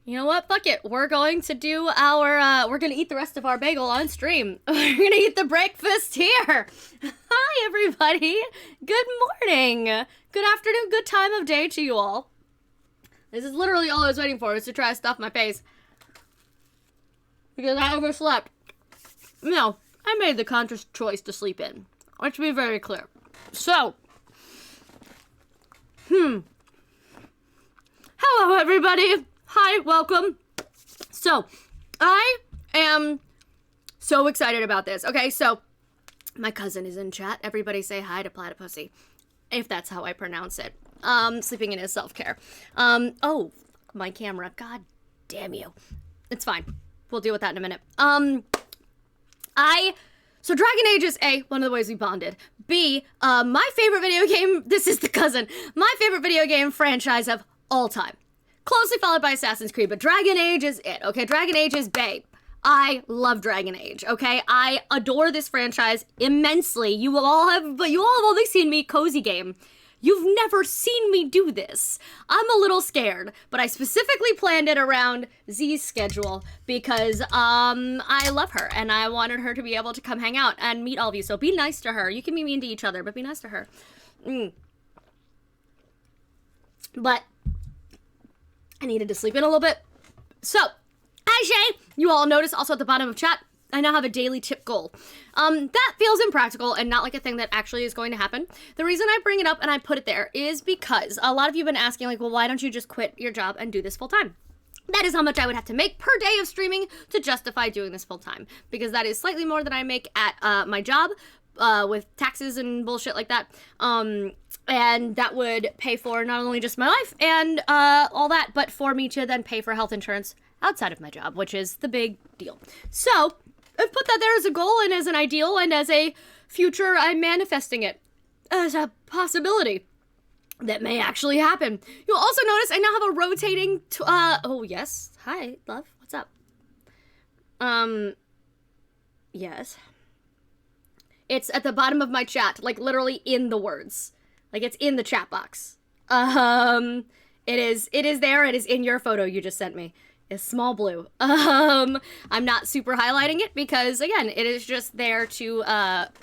You know what? Fuck it. We're going to do our, we're going to eat the rest of our bagel on stream. We're going to eat the breakfast here. Hi, everybody. Good morning. Good afternoon. Good time of day to you all. This is literally all I was waiting for, was to try to stuff my face. Because I overslept. No, I made the conscious choice to sleep in. Let's be very clear. So, hello, everybody. Hi, welcome. So, I am so excited about this. Okay, so, my cousin is in chat. Everybody say hi to Platypussy, if that's how I pronounce it. Sleeping in is self-care. Oh, my camera. God damn you. It's fine. We'll deal with that in a minute. So Dragon Age is A, one of the ways we bonded. B, my favorite video game, this is the cousin, my favorite video game franchise of all time. Closely followed by Assassin's Creed, but Dragon Age is it, okay? Dragon Age is bae. I love Dragon Age, okay? I adore this franchise immensely. You all have only seen me cozy game. You've never seen me do this. I'm a little scared, but I specifically planned it around Z's schedule because I love her and I wanted her to be able to come hang out and meet all of you. So be nice to her. You can be mean to each other, but be nice to her. But I needed to sleep in a little bit. So, hi Shay! You all notice also at the bottom of chat, I now have a daily tip goal. That feels impractical and not like a thing that actually is going to happen. The reason I bring it up and I put it there is because a lot of you have been asking, like, well, why don't you just quit your job and do this full time? That is how much I would have to make per day of streaming to justify doing this full time. Because that is slightly more than I make at my job, with taxes and bullshit like that. And that would pay for not only just my life and all that, but for me to then pay for health insurance outside of my job, which is the big deal. So, I've put that there as a goal and as an ideal and as a future. I'm manifesting it as a possibility that may actually happen. You'll also notice I now have a rotating, oh yes, hi, love, what's up? Yes. It's at the bottom of my chat, like literally in the words. Like it's in the chat box. It is there, it is in your photo you just sent me. Is small blue. I'm not super highlighting it because again, it is just there to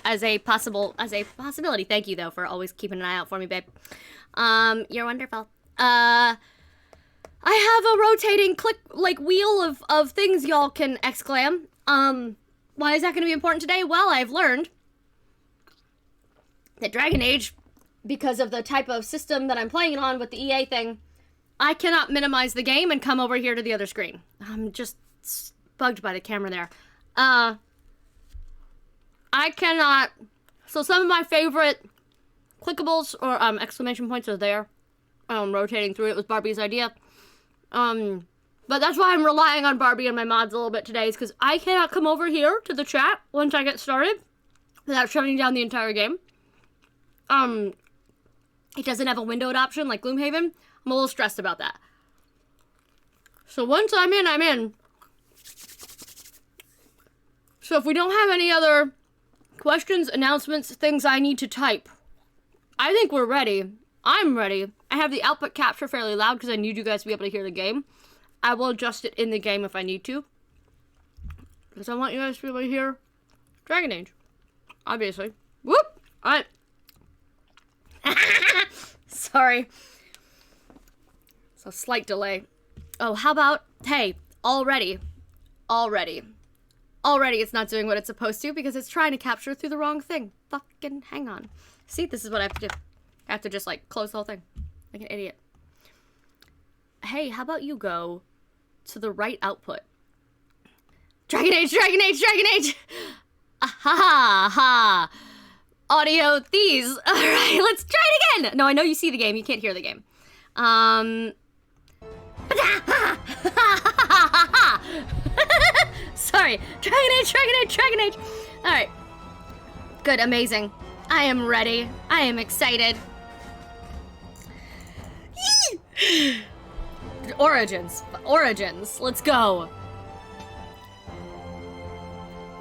as a possibility. Thank you though for always keeping an eye out for me, babe. You're wonderful. I have a rotating wheel of things y'all can exclaim. Why is that going to be important today? Well, I've learned that Dragon Age, because of the type of system that I'm playing it on with the EA thing, I cannot minimize the game and come over here to the other screen. I'm just bugged by the camera there. I cannot... So some of my favorite clickables or exclamation points are there. Rotating through it was Barbie's idea. But that's why I'm relying on Barbie and my mods a little bit today, is because I cannot come over here to the chat once I get started without shutting down the entire game. It doesn't have a windowed option like Gloomhaven. I'm a little stressed about that. So once I'm in, I'm in. So if we don't have any other questions, announcements, things I need to type, I think we're ready. I'm ready. I have the output capture fairly loud because I need you guys to be able to hear the game. I will adjust it in the game if I need to, because I want you guys to be able to hear Dragon Age, obviously. Whoop! Alright. Sorry. So, slight delay. Oh, how about, hey, already it's not doing what it's supposed to because it's trying to capture through the wrong thing. Fucking hang on. See, this is what I have to do. I have to just, like, close the whole thing. Like an idiot. Hey, how about you go to the right output? Dragon Age, Dragon Age, Dragon Age! Ah, ha, ha, ha. Audio these. Alright, let's try it again! No, I know you see the game, you can't hear the game. Sorry. Dragon Age, Dragon Age, Dragon Age! Alright. Good, amazing. I am ready. I am excited. Origins. Let's go.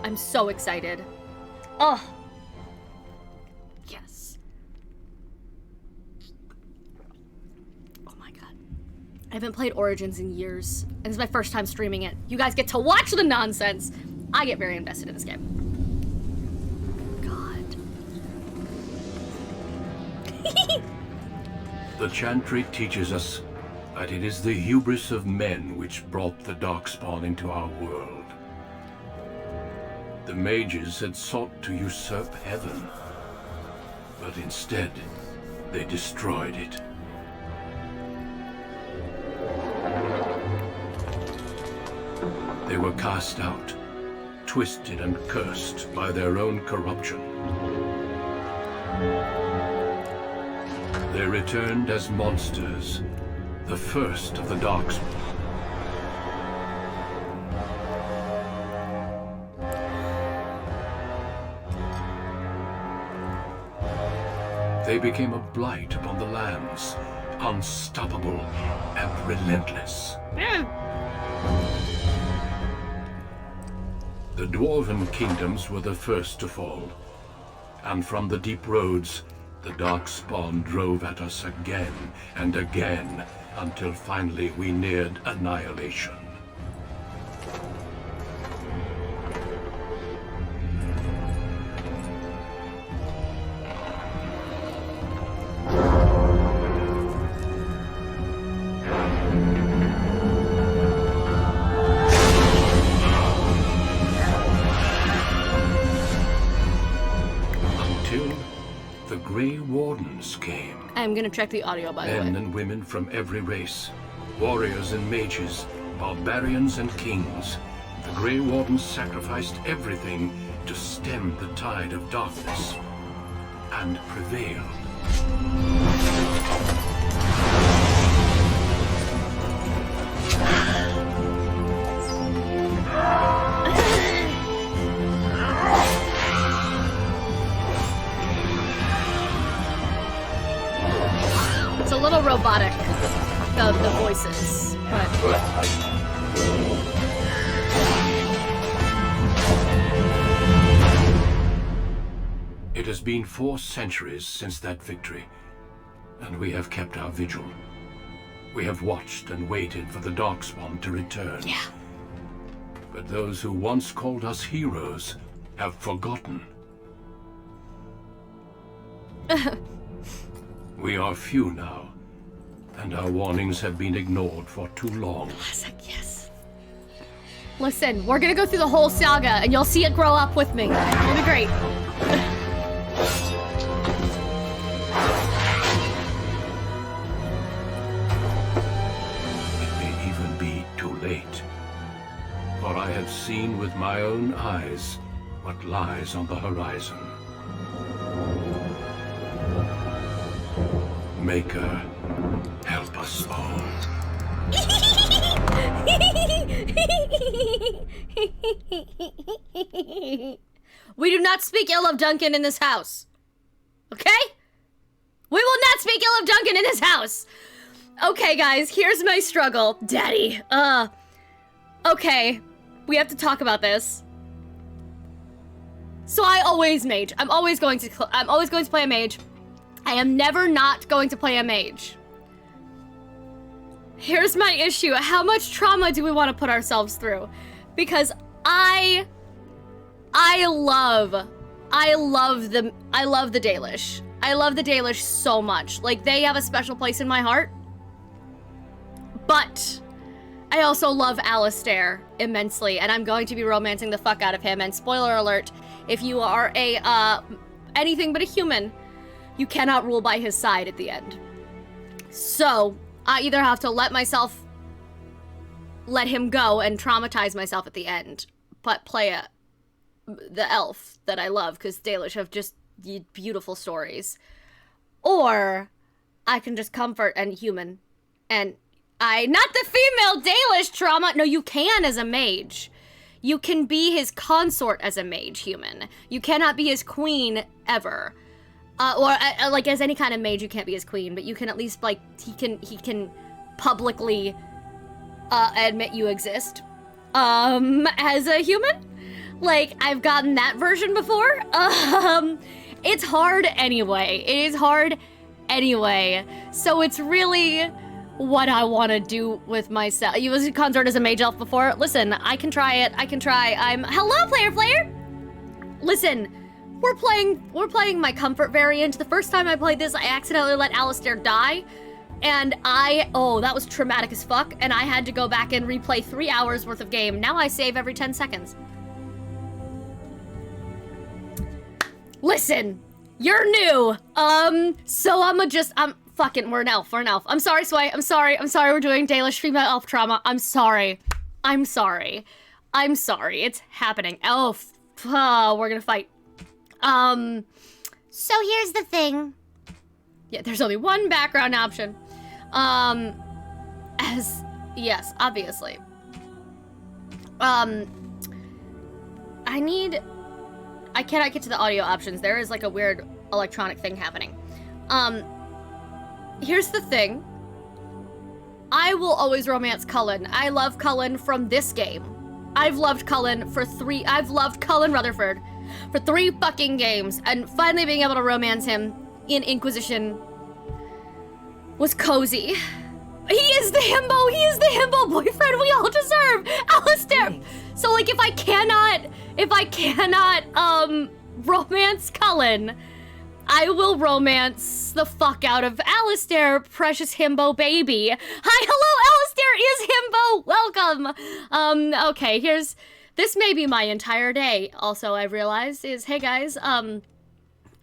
I'm so excited. Oh. Yes. Oh my god. haven't played Origins in years, and this is my first time streaming it. You guys get to watch the nonsense. I get very invested in this game. God. The Chantry teaches us that it is the hubris of men which brought the Darkspawn into our world. The mages had sought to usurp heaven, but instead, they destroyed it. They were cast out, twisted and cursed by their own corruption. They returned as monsters, the first of the Darkspawn. They became a blight upon the lands, unstoppable and relentless. The Dwarven kingdoms were the first to fall, and from the deep roads, the Darkspawn drove at us again and again, until finally we neared annihilation. Came. I'm gonna check the audio, by the way. Men and women from every race, warriors and mages, barbarians and kings. The Grey Wardens sacrificed everything to stem the tide of darkness, and prevailed. It's a little robotic, the voices, but... It has been 4 centuries since that victory, and we have kept our vigil. We have watched and waited for the Darkspawn to return. Yeah. But those who once called us heroes have forgotten. We are few now, and our warnings have been ignored for too long. Classic, yes. Listen, we're gonna go through the whole saga, and you'll see it grow up with me. It'll be great. It may even be too late, for I have seen with my own eyes what lies on the horizon. Maker, help us all. We do not speak ill of Duncan in this house. Okay? We will not speak ill of Duncan in this house. Okay, guys, here's my struggle. Daddy, okay, we have to talk about this. So I always mage. I'm always going to play a mage. I am never not going to play a mage. Here's my issue. How much trauma do we want to put ourselves through? Because I love the Dalish. I love the Dalish so much. Like, they have a special place in my heart. But I also love Alistair immensely, and I'm going to be romancing the fuck out of him. And spoiler alert, if you are a anything but a human, you cannot rule by his side at the end. So, I either have to let him go and traumatize myself at the end, but play the elf that I love, because Dalish have just beautiful stories. Or, I can just comfort and human. And not the female Dalish trauma! No, you can as a mage. You can be his consort as a mage human. You cannot be his queen ever. Like, as any kind of mage, you can't be his queen, but you can at least, like, he can publicly, admit you exist, as a human. Like, I've gotten that version before. It's hard anyway. It is hard anyway. So it's really, what I want to do with myself. You was conjured as a mage elf before? Listen, I can try it. I can try. Hello, player. Listen, we're playing my comfort variant. The first time I played this, I accidentally let Alistair die. And that was traumatic as fuck. And I had to go back and replay 3 hours worth of game. Now I save every 10 seconds. Listen, you're new. So we're an elf. I'm sorry, Sway. I'm sorry we're doing Dalish female elf trauma. I'm sorry. It's happening. Elf. We're gonna fight. So here's the thing. Yeah, there's only one background option. Yes, obviously. I cannot get to the audio options. There is like a weird electronic thing happening. Here's the thing. I will always romance Cullen. I love Cullen from this game. I've loved Cullen Rutherford for 3 fucking games, and finally being able to romance him in Inquisition was cozy. He is the himbo boyfriend we all deserve, Alistair. So like, if I cannot romance Cullen, I will romance the fuck out of Alistair, precious himbo baby. Hi, hello, Alistair is himbo. Welcome. Okay, this may be my entire day. Also, I've realized is, hey guys,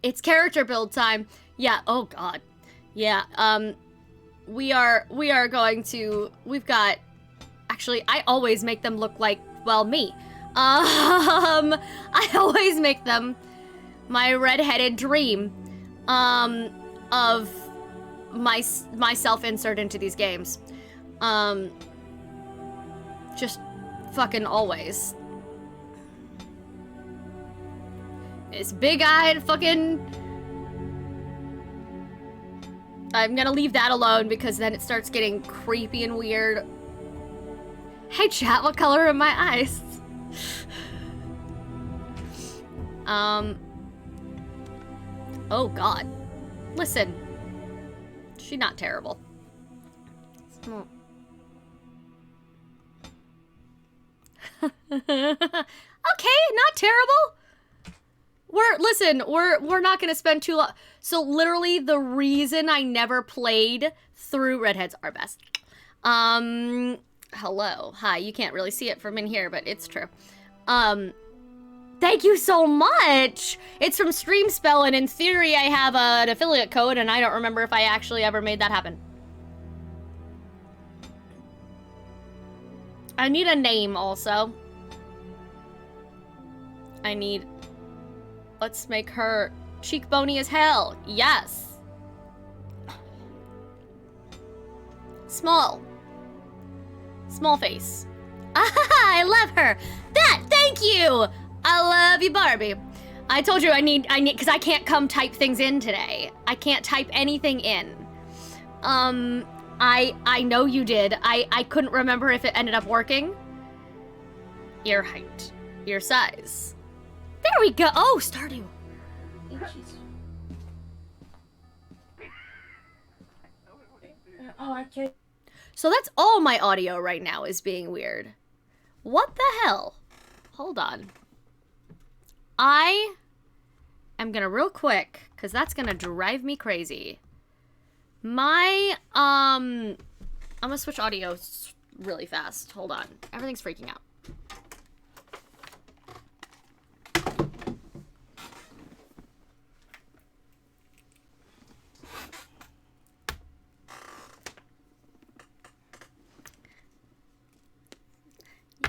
it's character build time. Yeah. Oh God. Yeah. We've got. Actually, I always make them look like, well, me. I always make them my redheaded dream of myself insert into these games. Just fucking always. It's big-eyed fucking... I'm gonna leave that alone because then it starts getting creepy and weird. Hey chat, what color are my eyes? Oh God. Listen. She's not terrible. Okay, not terrible. We're not gonna spend too long. So literally the reason I never played through Redheads are best. Hello. Hi, you can't really see it from in here, but it's true. Thank you so much! It's from Streamspell, and in theory I have an affiliate code, and I don't remember if I actually ever made that happen. I need a name, also. Let's make her cheekbony as hell. Yes! Small face. Ah, I love her! Thank you! I love you, Barbie. I told you I need, because I can't come type things in today. I can't type anything in. I know you did. I couldn't remember if it ended up working. Ear height. Ear size. There we go. Oh, Stardew. Oh, okay. So that's all my audio right now is being weird. What the hell? Hold on. I am gonna real quick, because that's gonna drive me crazy. I'm gonna switch audio really fast. Hold on. Everything's freaking out.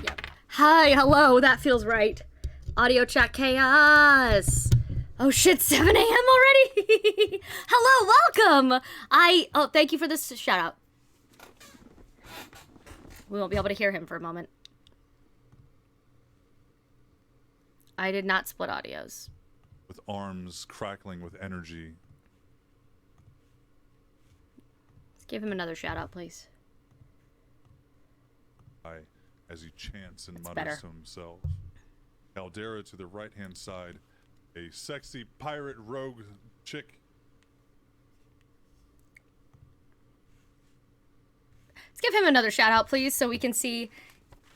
Yep. Hi, hello, that feels right. Audio chat chaos. Oh shit, 7 a.m. already? Hello, welcome. Thank you for this shout out. We won't be able to hear him for a moment. I did not split audios. With arms crackling with energy. Let's give him another shout out, please. As he chants and That's mutters better. to himself. Caldera to the right-hand side. A sexy pirate rogue chick. Let's give him another shout out, please, so we can see.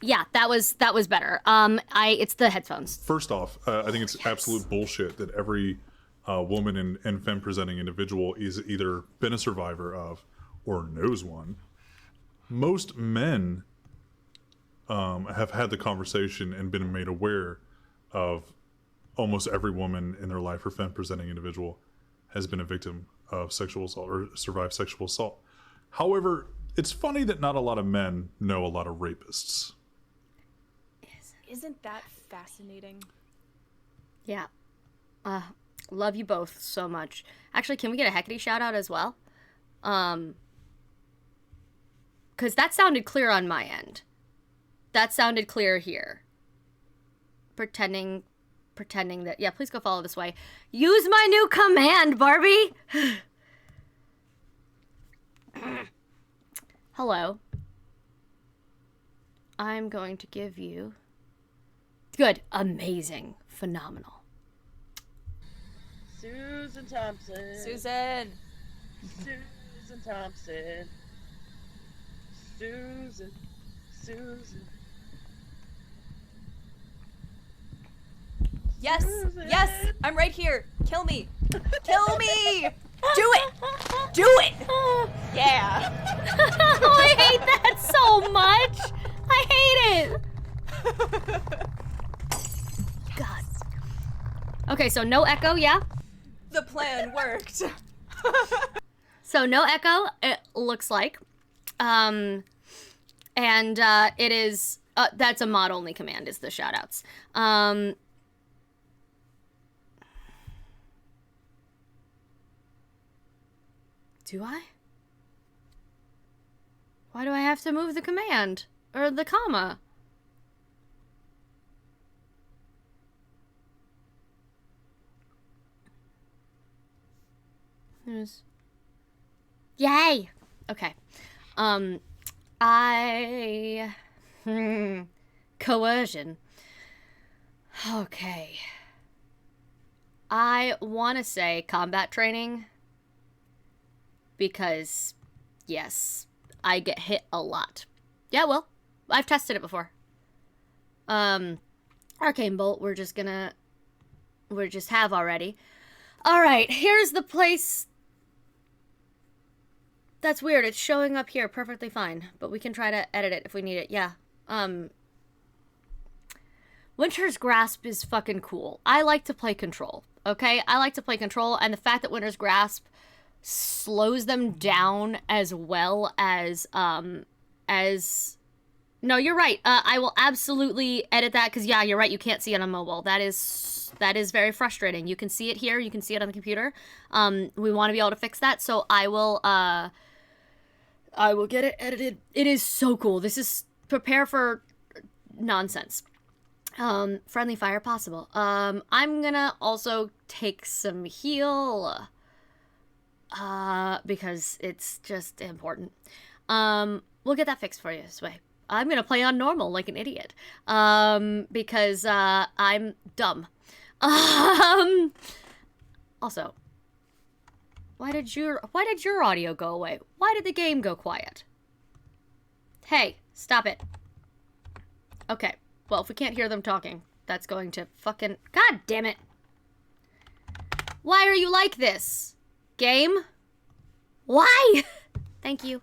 Yeah, that was better. It's the headphones. First off, I think it's absolute bullshit that every woman and femme presenting individual is either been a survivor of or knows one. Most men have had the conversation and been made aware of almost every woman in their life or femme presenting individual has been a victim of sexual assault or survived sexual assault. However, it's funny that not a lot of men know a lot of rapists. Isn't that fascinating? Yeah. Love you both so much. Actually, can we get a Hecate shout out as well? Because that sounded clear on my end. That sounded clear here. Pretending that... Yeah, please go follow this way. Use my new command, Barbie! Hello. I'm going to give you... Good. Amazing. Phenomenal. Susan Thompson. Susan. Susan Thompson. Susan. Yes. Susan. Yes. I'm right here. Kill me. Kill me. Do it. Do it. Yeah. Oh, I hate that so much. I hate it. God. Okay, so no echo, yeah? The plan worked. So no echo, it looks like. And it is, that's a mod only command is the shoutouts. Do I? Why do I have to move the command? Or the comma? Yay! Okay. Coercion. Okay. I want to say combat training. Because, yes, I get hit a lot. Yeah, well, I've tested it before. Arcane Bolt, we're just have already. Alright, here's the place. That's weird, it's showing up here perfectly fine, but we can try to edit it if we need it, yeah. Winter's Grasp is fucking cool. I like to play Control, okay? I like to play Control, and the fact that Winter's Grasp slows them down as well as, No, you're right. I will absolutely edit that, because, yeah, you're right, you can't see it on mobile. That is very frustrating. You can see it here, you can see it on the computer. We want to be able to fix that, so I will get it edited. It is so cool. This is prepare for nonsense. Friendly fire possible. I'm gonna also take some heal, because it's just important. We'll get that fixed for you this way. I'm gonna play on normal like an idiot, because I'm dumb. Also, why did your audio go away? Why did the game go quiet? Hey, stop it. Okay, well, if we can't hear them talking, that's going to fucking... God damn it. Why are you like this? Game? Why? Thank you.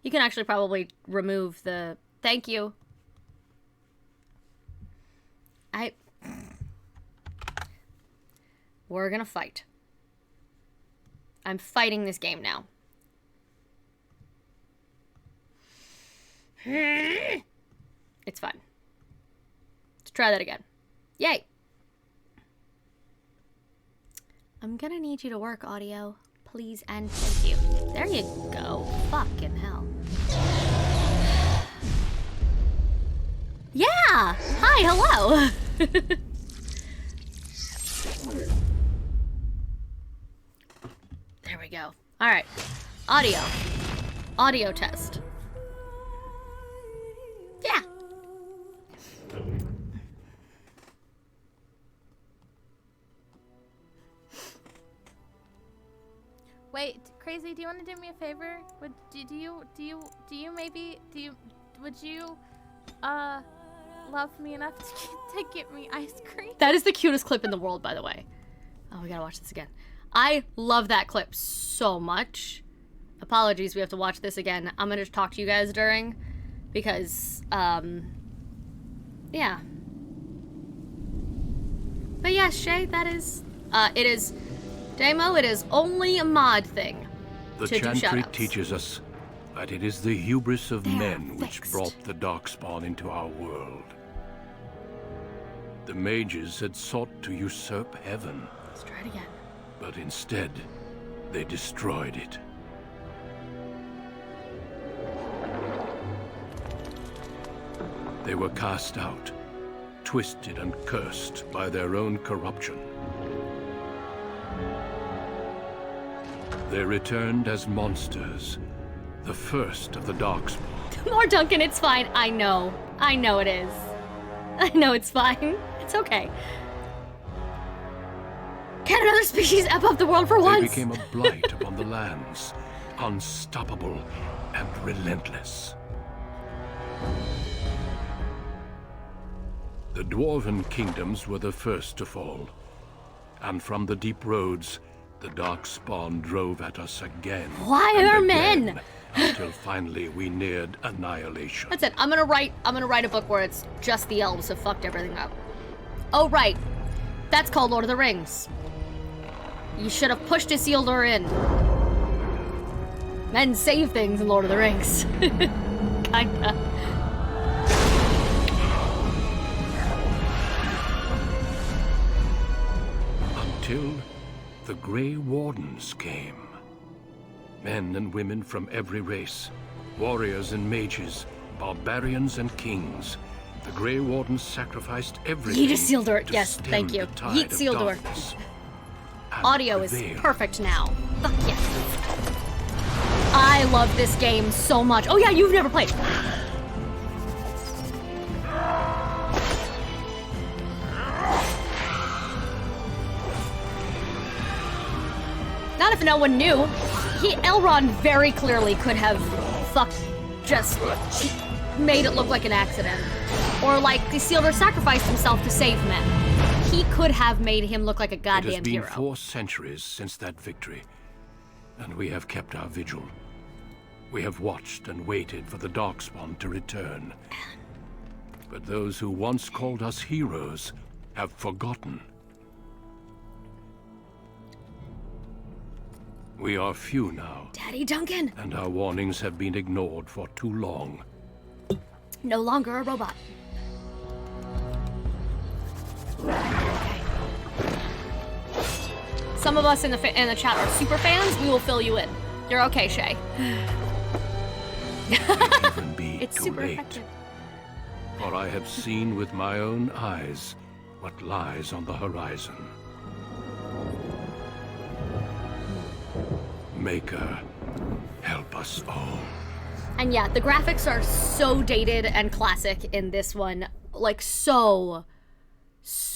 You can actually probably remove the... Thank you. We're gonna fight. I'm fighting this game now. It's fun. Let's try that again. Yay! I'm gonna need you to work, audio. Please and thank you. There you go. Fucking hell. Yeah! Hi, hello! There we go. Alright. Audio. Audio test. Yeah! Wait, Crazy, do you want to do me a favor? Would you love me enough to get me ice cream? That is the cutest clip in the world, by the way. Oh, we gotta watch this again. I love that clip so much. Apologies, we have to watch this again. I'm gonna talk to you guys during, because, yeah. But yeah, Shay, that is, it is, Damo, it is only a mod thing The to do Chantry shoutouts. teaches us that it is the hubris of They are men which fixed. brought the Darkspawn into our world. The mages had sought to usurp heaven, Let's try it again. but instead, they destroyed it. They were cast out, twisted and cursed by their own corruption. They returned as monsters, the first of the Darkspawn. More Duncan, it's fine. I know. I know it is. I know it's fine. It's okay. Can another species F up the world for They once? became a blight upon the lands, unstoppable and relentless. The Dwarven kingdoms were the first to fall, and from the deep roads, the Darkspawn drove at us again. Why and are again, men? until finally we neared annihilation. That's it. I'm gonna write a book where it's just the elves have fucked everything up. Oh right. That's called Lord of the Rings. You should have pushed Isildur in. Men save things in Lord of the Rings. Kinda. Until the Grey Wardens came. Men and women from every race, warriors and mages, barbarians and kings. The Grey Wardens sacrificed everything. Yeet Isildur. to Yes, stem thank you. the tide Yeet of Isildur. darkness and Audio is prevail. perfect now. Fuck yes. I love this game so much. Oh yeah, you've never played. Not if no one knew. Elrond very clearly could have just made it look like an accident. Or like Isildur sacrificed himself to save men. He could have made him look like a It has goddamn been hero. 4 centuries since that victory, and we have kept our vigil. We have watched and waited for the Darkspawn to return. But those who once called us heroes have forgotten. We are few now, Daddy Duncan, and our warnings have been ignored for too long. no longer a robot. Some of us in the chat are super fans. We will fill you in. You're okay, Shay. Even be It's too super late. effective. For I have seen with my own eyes what lies on the horizon. Maker, help us all. And yeah, the graphics are so dated and classic in this one. Like, so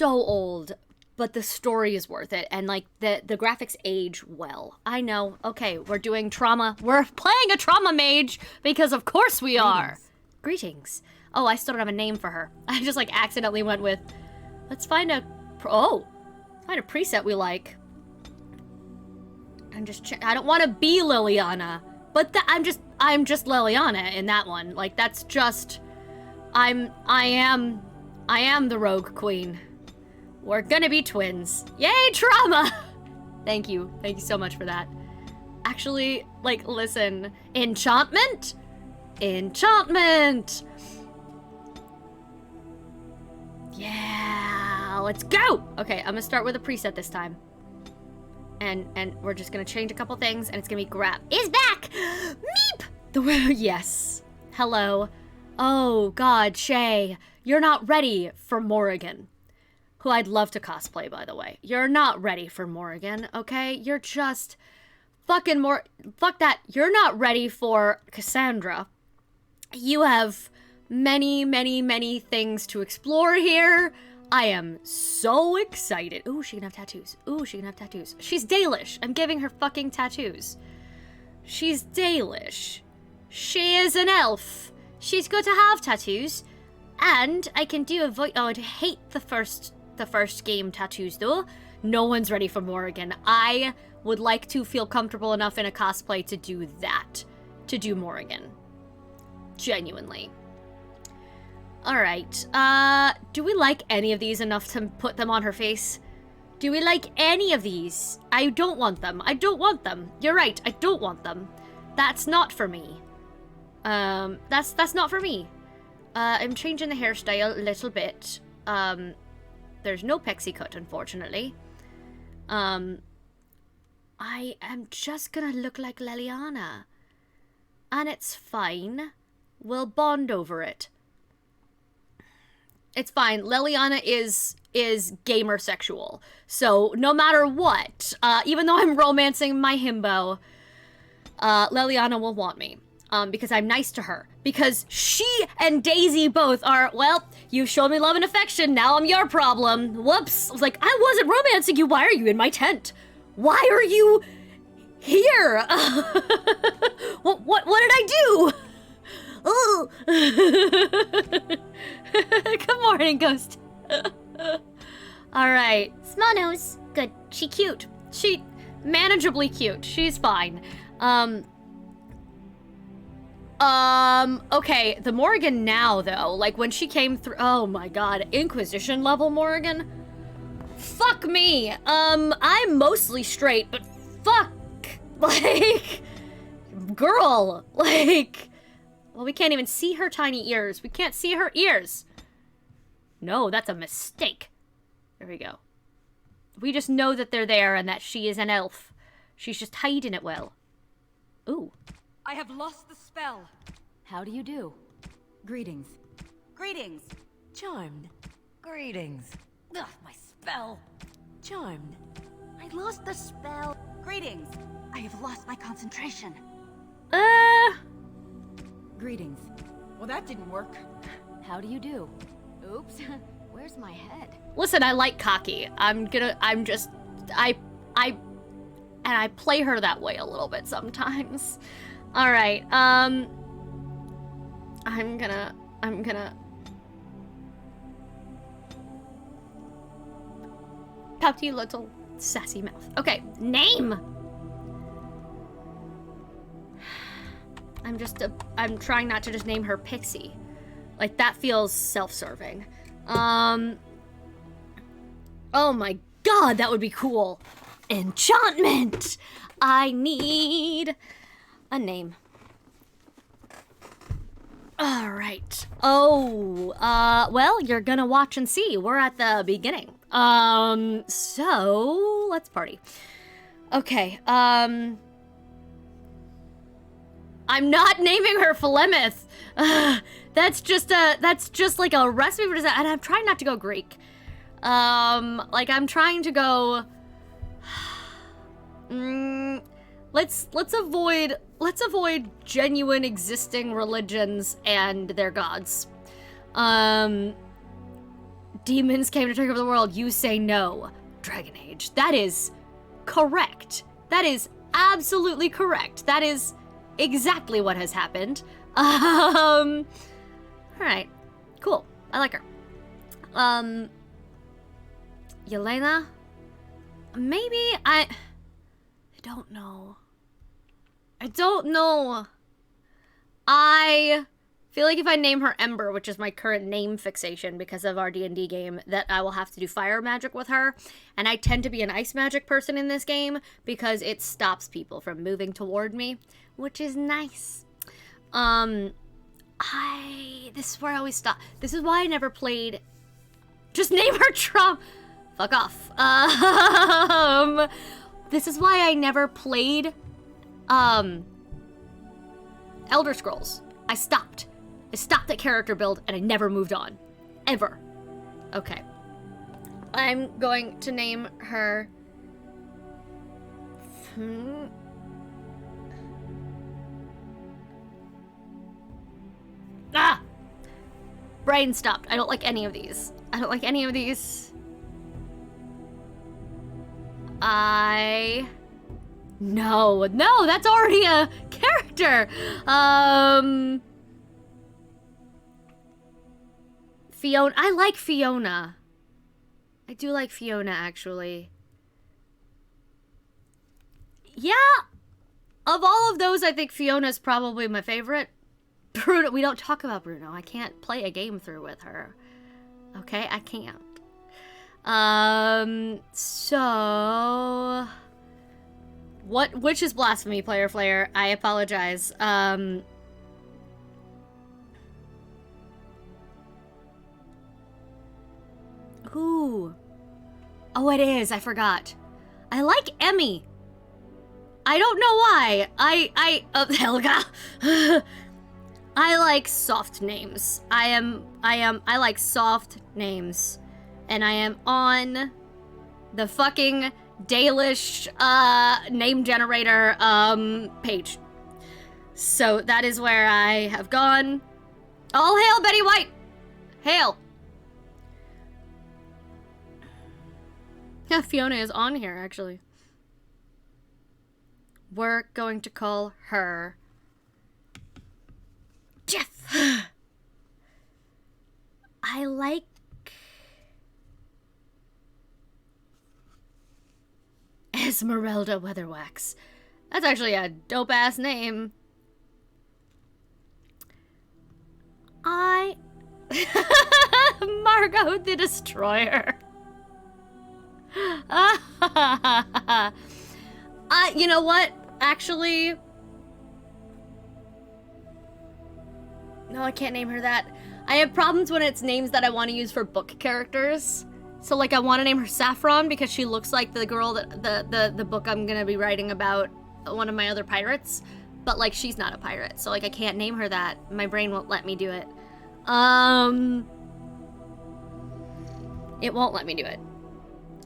old. But the story is worth it. And, like, the graphics age well. I know. Okay, we're doing trauma. We're playing a trauma mage because of course we are. Greetings. Oh, I still don't have a name for her. I just, like, accidentally went with, let's find a preset we like. I'm just I don't want to be Liliana, but I'm just Liliana in that one. Like, that's just I am the rogue queen. We're gonna be twins. Yay, trauma! Thank you so much for that. Actually, like, listen, enchantment. Yeah, let's go. Okay, I'm gonna start with a preset this time. And we're just gonna change a couple things, and it's gonna be grab is back. Meep. Yes. Hello. Oh God, Shay, you're not ready for Morrigan, who I'd love to cosplay, by the way. You're not ready for Morrigan, okay? You're just fucking fuck that. You're not ready for Cassandra. You have many things to explore here. I am so excited. Ooh, she can have tattoos. She's Dalish. I'm giving her fucking tattoos. She's Dalish. She is an elf. She's got to have tattoos. And I can do a voice. Oh, I'd hate the first game tattoos though. No one's ready for Morrigan. I would like to feel comfortable enough in a cosplay to do that. To do Morrigan. Genuinely. Alright. Do we like any of these enough to put them on her face? Do we like any of these? I don't want them. I don't want them. You're right. I don't want them. That's not for me. That's not for me. I'm changing the hairstyle a little bit. There's no pixie cut, unfortunately. I am just gonna look like Leliana. And it's fine. We'll bond over it. It's fine. Leliana is gamer sexual. So no matter what, even though I'm romancing my himbo, Leliana will want me. Because I'm nice to her. Because she and Daisy both are, well, you've shown me love and affection, now I'm your problem. Whoops. I was like, I wasn't romancing you, why are you in my tent? Why are you here? What did I do? Oh. Good morning, Ghost. Alright. Small nose. Good. She cute. She manageably cute. She's fine. Okay, the Morrigan now, though, like, when she came through- oh my god, Inquisition level Morrigan? Fuck me! I'm mostly straight, but fuck! Like, girl! Like, well, we can't even see her tiny ears. We can't see her ears! No, that's a mistake. There we go. We just know that they're there and that she is an elf. She's just hiding it well. Ooh. I have lost the spell. How do you do? Greetings. Greetings. Charmed. Greetings. Ugh, my spell. Charmed. I lost the spell. Greetings. I have lost my concentration. Greetings. Well, that didn't work. How do you do? Oops. Where's my head? Listen, I like cocky. I play her that way a little bit sometimes. All right. I'm gonna pouty little sassy mouth. Okay, name. I'm trying not to just name her Pixie. Like, that feels self-serving. Oh my god, that would be cool. Enchantment! I need a name. Alright. Oh, well, you're gonna watch and see. We're at the beginning. So, let's party. Okay, I'm not naming her Philemeth. That's just like a recipe for disaster, and I'm trying not to go Greek. Like, I'm trying to go... let's avoid genuine existing religions and their gods. Demons came to take over the world. You say no. Dragon Age. That is correct. That is absolutely correct. That is exactly what has happened. All right. Cool. I like her. Yelena? Maybe I don't know. I feel like if I name her Ember, which is my current name fixation because of our D&D game, that I will have to do fire magic with her. And I tend to be an ice magic person in this game because it stops people from moving toward me, which is nice. This is where I always stop. This is why I never played. Just name her Trump. Fuck off. This is why I never played, Elder Scrolls. I stopped at character build and I never moved on. Ever. Okay. I'm going to name her... Ah! Brain stopped. I don't like any of these. No, that's already a character. Fiona. I like Fiona. I do like Fiona, actually. Yeah. Of all of those, I think Fiona's probably my favorite. Bruno. We don't talk about Bruno. I can't play a game through with her. Okay, I can't. So... which is blasphemy, Player Flayer? I apologize. Ooh. Oh, it is. I forgot. I like Emmy. I don't know why. Helga. I like soft names. I like soft names. And I am on the fucking Dalish name generator page. So that is where I have gone. All hail Betty White! Hail! Yeah, Fiona is on here, actually. We're going to call her Jeff. I like Esmeralda Weatherwax. That's actually a dope-ass name. Margot the Destroyer. You know what? Actually... No, I can't name her that. I have problems when it's names that I want to use for book characters. So, like, I want to name her Saffron because she looks like the girl that the book I'm gonna be writing about, one of my other pirates. But, like, she's not a pirate, so, like, I can't name her that. My brain won't let me do it. It won't let me do it.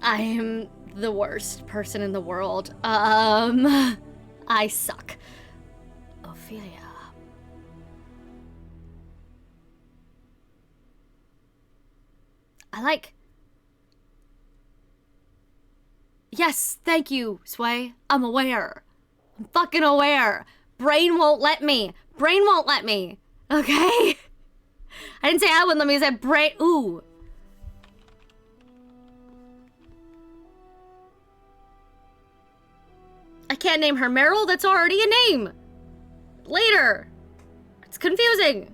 I am the worst person in the world. I suck. Ophelia. I like... Yes, thank you, Sway. I'm aware. I'm fucking aware. Brain won't let me. Brain won't let me. Okay? I didn't say I wouldn't let me, I said brain. Ooh. I can't name her Meryl. That's already a name. Later. It's confusing.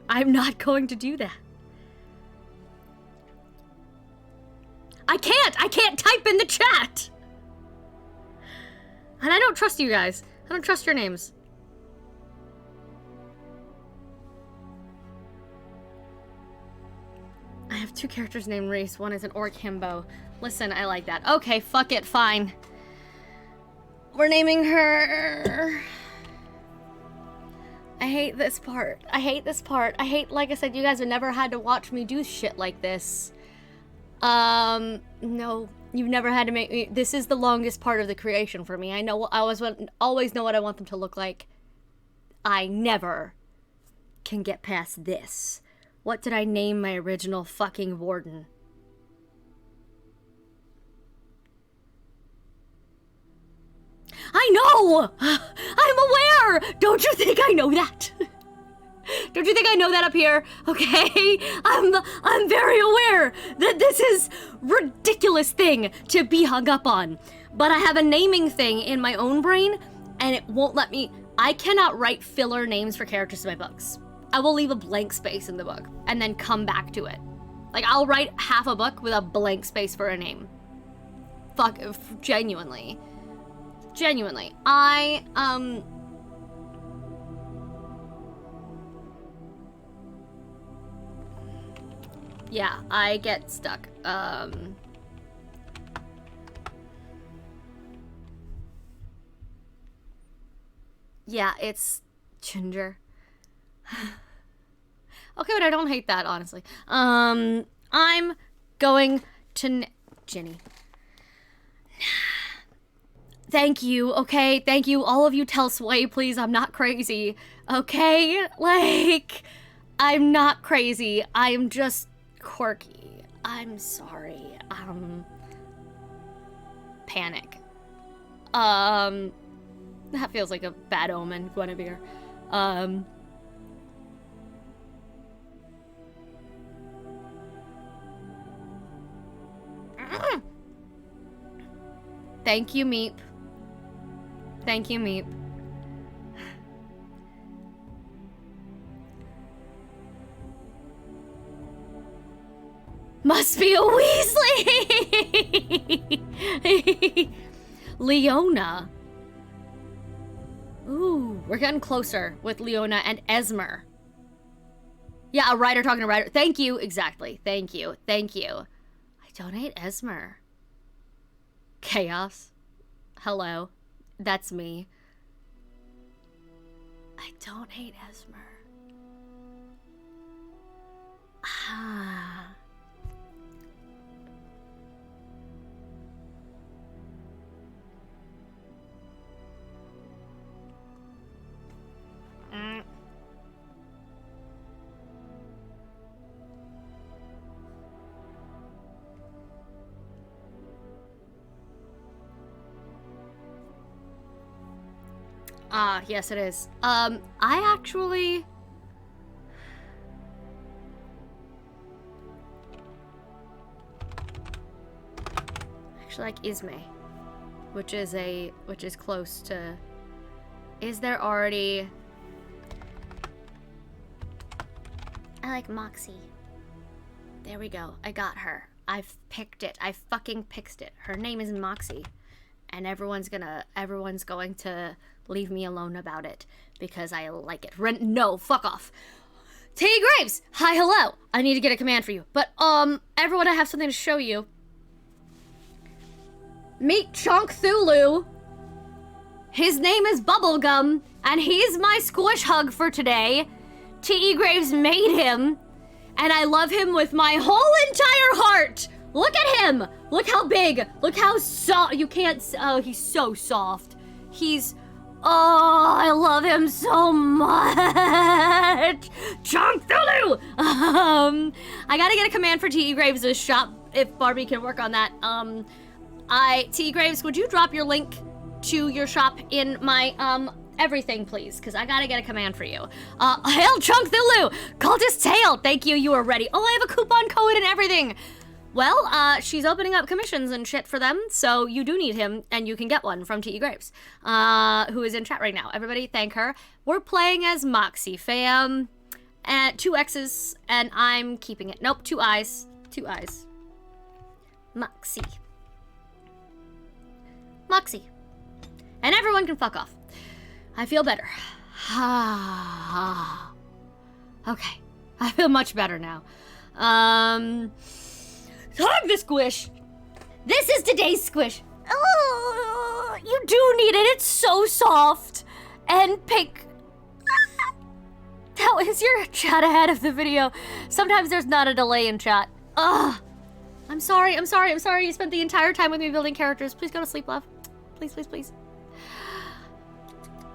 I'm not going to do that. I can't type in the chat. And I don't trust you guys. I don't trust your names. I have two characters named Reese. One is an orc himbo. Listen, I like that. Okay, fuck it, fine. We're naming her... I hate this part. I hate this part. I hate, like I said, you guys have never had to watch me do shit like this. No, you've never had to make me. This is the longest part of the creation for me. I know, I always know what I want them to look like. I never can get past this. What did I name my original fucking warden? I know! I'm aware! Don't you think I know that? Don't you think I know that up here? Okay? I'm very aware that this is ridiculous thing to be hung up on. But I have a naming thing in my own brain, and it won't let me... I cannot write filler names for characters in my books. I will leave a blank space in the book, and then come back to it. Like, I'll write half a book with a blank space for a name. Fuck, genuinely. Genuinely. Yeah, I get stuck. Yeah, it's Ginger. Okay, but I don't hate that, honestly. I'm going to... Ginny. Thank you, okay? Thank you. All of you tell Sway, please, I'm not crazy. Okay? Like, I'm not crazy. I'm just quirky. I'm sorry. Panic. That feels like a bad omen, Guinevere. Thank you, Meep. Thank you, Meep. Must be a Weasley! Leona. Ooh, we're getting closer with Leona and Esmer. Yeah, a writer talking to a writer. Thank you, exactly. Thank you, thank you. I donate Esmer. Chaos. Hello, that's me. I don't hate Esmer. Ah. Ah, yes it is. I actually like Ismay, which is close to. Is there already? I like Moxie. There we go. I got her. I've picked it. I fucking picked it. Her name is Moxie. And everyone's going to leave me alone about it because I like it. No, fuck off. T. Graves! Hi, hello. I need to get a command for you. But, everyone, I have something to show you. Meet Chunk Thulu. His name is Bubblegum, and he's my squish hug for today. T. Graves made him, and I love him with my whole entire heart. Look at him! Look how big! Look how soft! You can't... Oh, he's so soft. He's... Oh, I love him so much! Chunk Thulu! I gotta get a command for T.E. Graves' shop, if Barbie can work on that. T.E. Graves, would you drop your link to your shop in my, everything, please? Because I gotta get a command for you. Hail Chunk Thulu! Cultist Tail! Thank you, you are ready. Oh, I have a coupon code and everything! Well, she's opening up commissions and shit for them, so you do need him, and you can get one from T.E. Graves, who is in chat right now. Everybody thank her. We're playing as Moxie, fam. And 2 X's, and I'm keeping it. Nope, 2 I's. 2 I's. Moxie. Moxie. And everyone can fuck off. I feel better. Okay. I feel much better now. Hug the squish. This is today's squish. Oh, you do need it. It's so soft and pink. How is your chat ahead of the video? Sometimes there's not a delay in chat. Ugh. I'm sorry. You spent the entire time with me building characters. Please go to sleep, love. Please, please, please.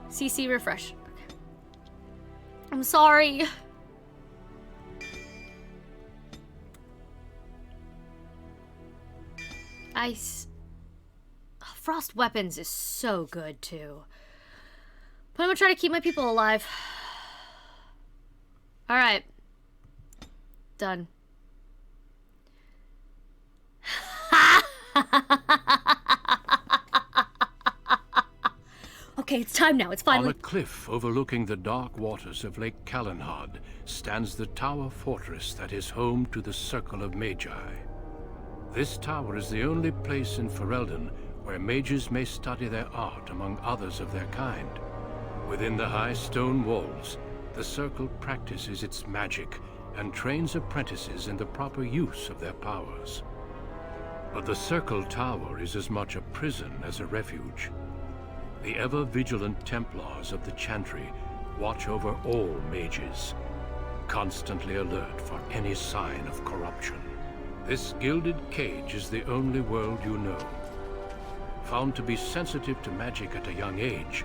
CC refresh. Okay. I'm sorry. Frost weapons is so good too. But I'm gonna try to keep my people alive. Alright. Done. Okay, it's time now. It's finally... On a cliff overlooking the dark waters of Lake Calenhad stands the tower fortress that is home to the Circle of Magi. This tower is the only place in Ferelden where mages may study their art among others of their kind. Within the high stone walls, the Circle practices its magic and trains apprentices in the proper use of their powers. But the Circle Tower is as much a prison as a refuge. The ever-vigilant Templars of the Chantry watch over all mages, constantly alert for any sign of corruption. This gilded cage is the only world you know. Found to be sensitive to magic at a young age,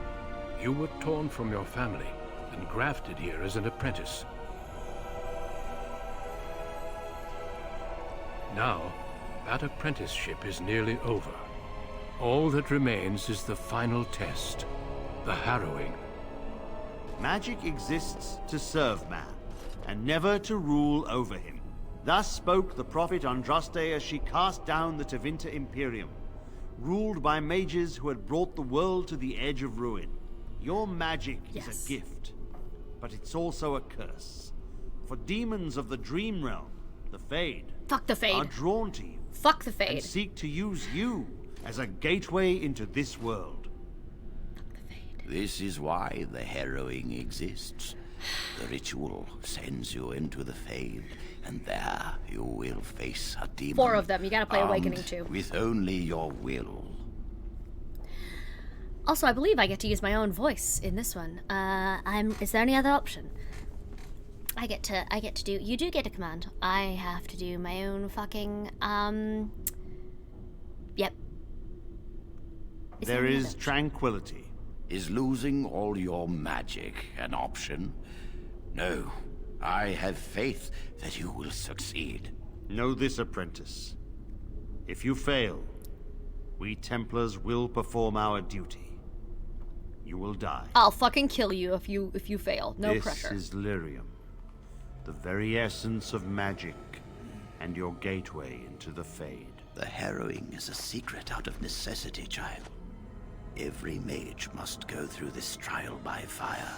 you were torn from your family and grafted here as an apprentice. Now, that apprenticeship is nearly over. All that remains is the final test, the harrowing. Magic exists to serve man, and never to rule over him. Thus spoke the prophet Andraste as she cast down the Tevinter Imperium, ruled by mages who had brought the world to the edge of ruin. Your magic is a gift, but it's also a curse. For demons of the dream realm, the Fade, Fuck the Fade. are drawn to you Fuck the and Fade. seek to use you as a gateway into this world. This is why the harrowing exists. The ritual sends you into the Fade, and there you will face a demon. 4 of them. You gotta play Awakening armed too. with only your will. Also, I believe I get to use my own voice in this one. Is there any other option? I get to do. You do get a command. I have to do my own fucking. Yep. There is tranquility. Is losing all your magic an option? No. I have faith that you will succeed. Know this, apprentice. If you fail, we Templars will perform our duty. You will die. I'll fucking kill you if you fail. No pressure. This is lyrium, the very essence of magic, and your gateway into the Fade. The harrowing is a secret out of necessity, child. Every mage must go through this trial by fire.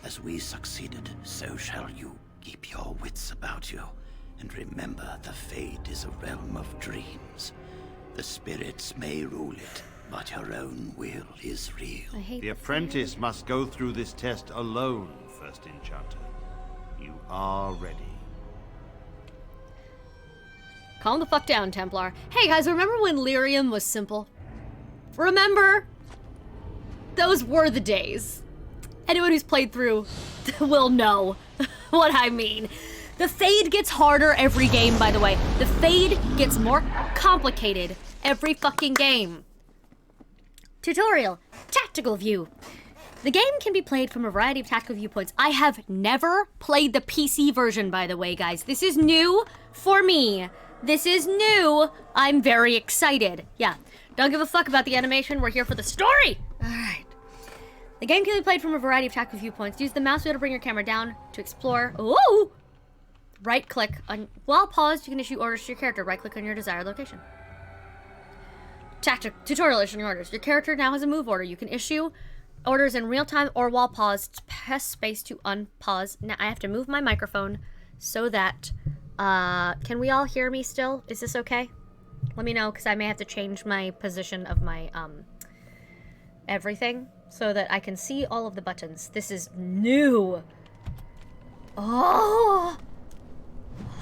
As we succeeded, so shall you. Keep your wits about you, and remember the Fade is a realm of dreams. The spirits may rule it, but your own will is real. I hate The apprentice must go through this test alone, First Enchanter. You are ready. Calm the fuck down, Templar. Hey guys, remember when lyrium was simple? Remember? Those were the days. Anyone who's played through will know what I mean. The Fade gets harder every game, by the way. The Fade gets more complicated every fucking game. Tutorial. Tactical view. The game can be played from a variety of tactical viewpoints. I have never played the PC version, by the way, guys. This is new for me. This is new. I'm very excited. Yeah, don't give a fuck about the animation. We're here for the story. All right. The game can be played from a variety of tactical viewpoints. Use the mouse wheel to bring your camera down to explore. Ooh! Right click on, while paused, you can issue orders to your character. Right click on your desired location. Tutorial issuing orders. Your character now has a move order. You can issue orders in real time or while paused. Press space to unpause. Now I have to move my microphone so that, can we all hear me still? Is this okay? Let me know, because I may have to change my position of my, everything so that I can see all of the buttons. This is new. Oh!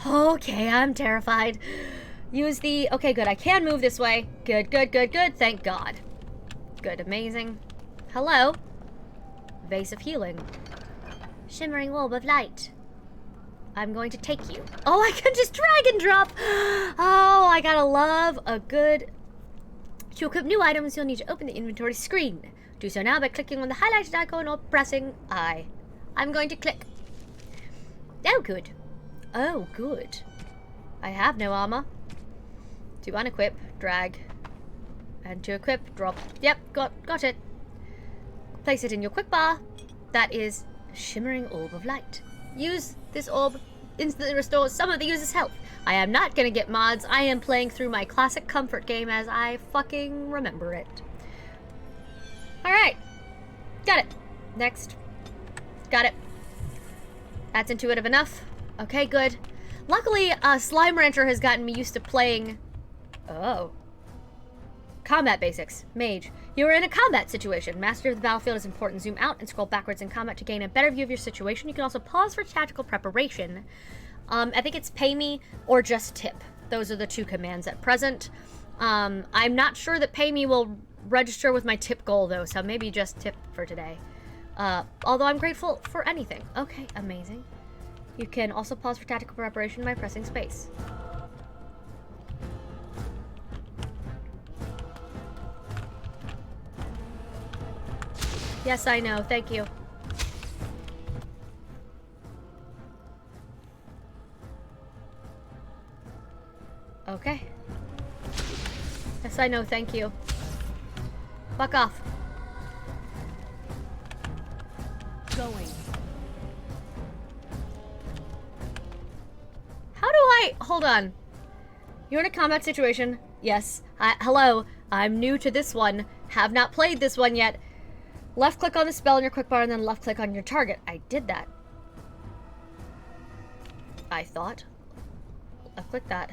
Okay, I'm terrified. Use the... Okay, good. I can move this way. Good, good, good, good. Thank God. Good, amazing. Hello. Vase of healing. Shimmering orb of light. I'm going to take you. Oh, I can just drag and drop. Oh, I gotta love a good... To equip new items, you'll need to open the inventory screen. Do so now by clicking on the highlighted icon or pressing I. I'm going to click. Oh, good. Oh, good. I have no armor. To unequip, drag. And to equip, drop. Yep, got it. Place it in your quick bar. That is Shimmering Orb of Light. Use this orb, instantly restores some of the user's health. I am not gonna get mods. I am playing through my classic comfort game as I fucking remember it. Alright. Got it. Next. Got it. That's intuitive enough. Okay, good. Luckily, Slime Rancher has gotten me used to playing... Oh. Combat basics. Mage. You are in a combat situation. Mastery of the battlefield is important. Zoom out and scroll backwards in combat to gain a better view of your situation. You can also pause for tactical preparation. I think it's pay me or just tip. Those are the two commands at present. I'm not sure that pay me will register with my tip goal, though, so maybe just tip for today. Although I'm grateful for anything. Okay, amazing. You can also pause for tactical preparation by pressing space. Yes, I know. Thank you. Okay. Yes, I know. Thank you. Fuck off. Going. How do I... Hold on. You're in a combat situation. Yes. Hello. I'm new to this one. Have not played this one yet. Left click on the spell in your quick bar and then left click on your target. I did that. I thought. Left click that.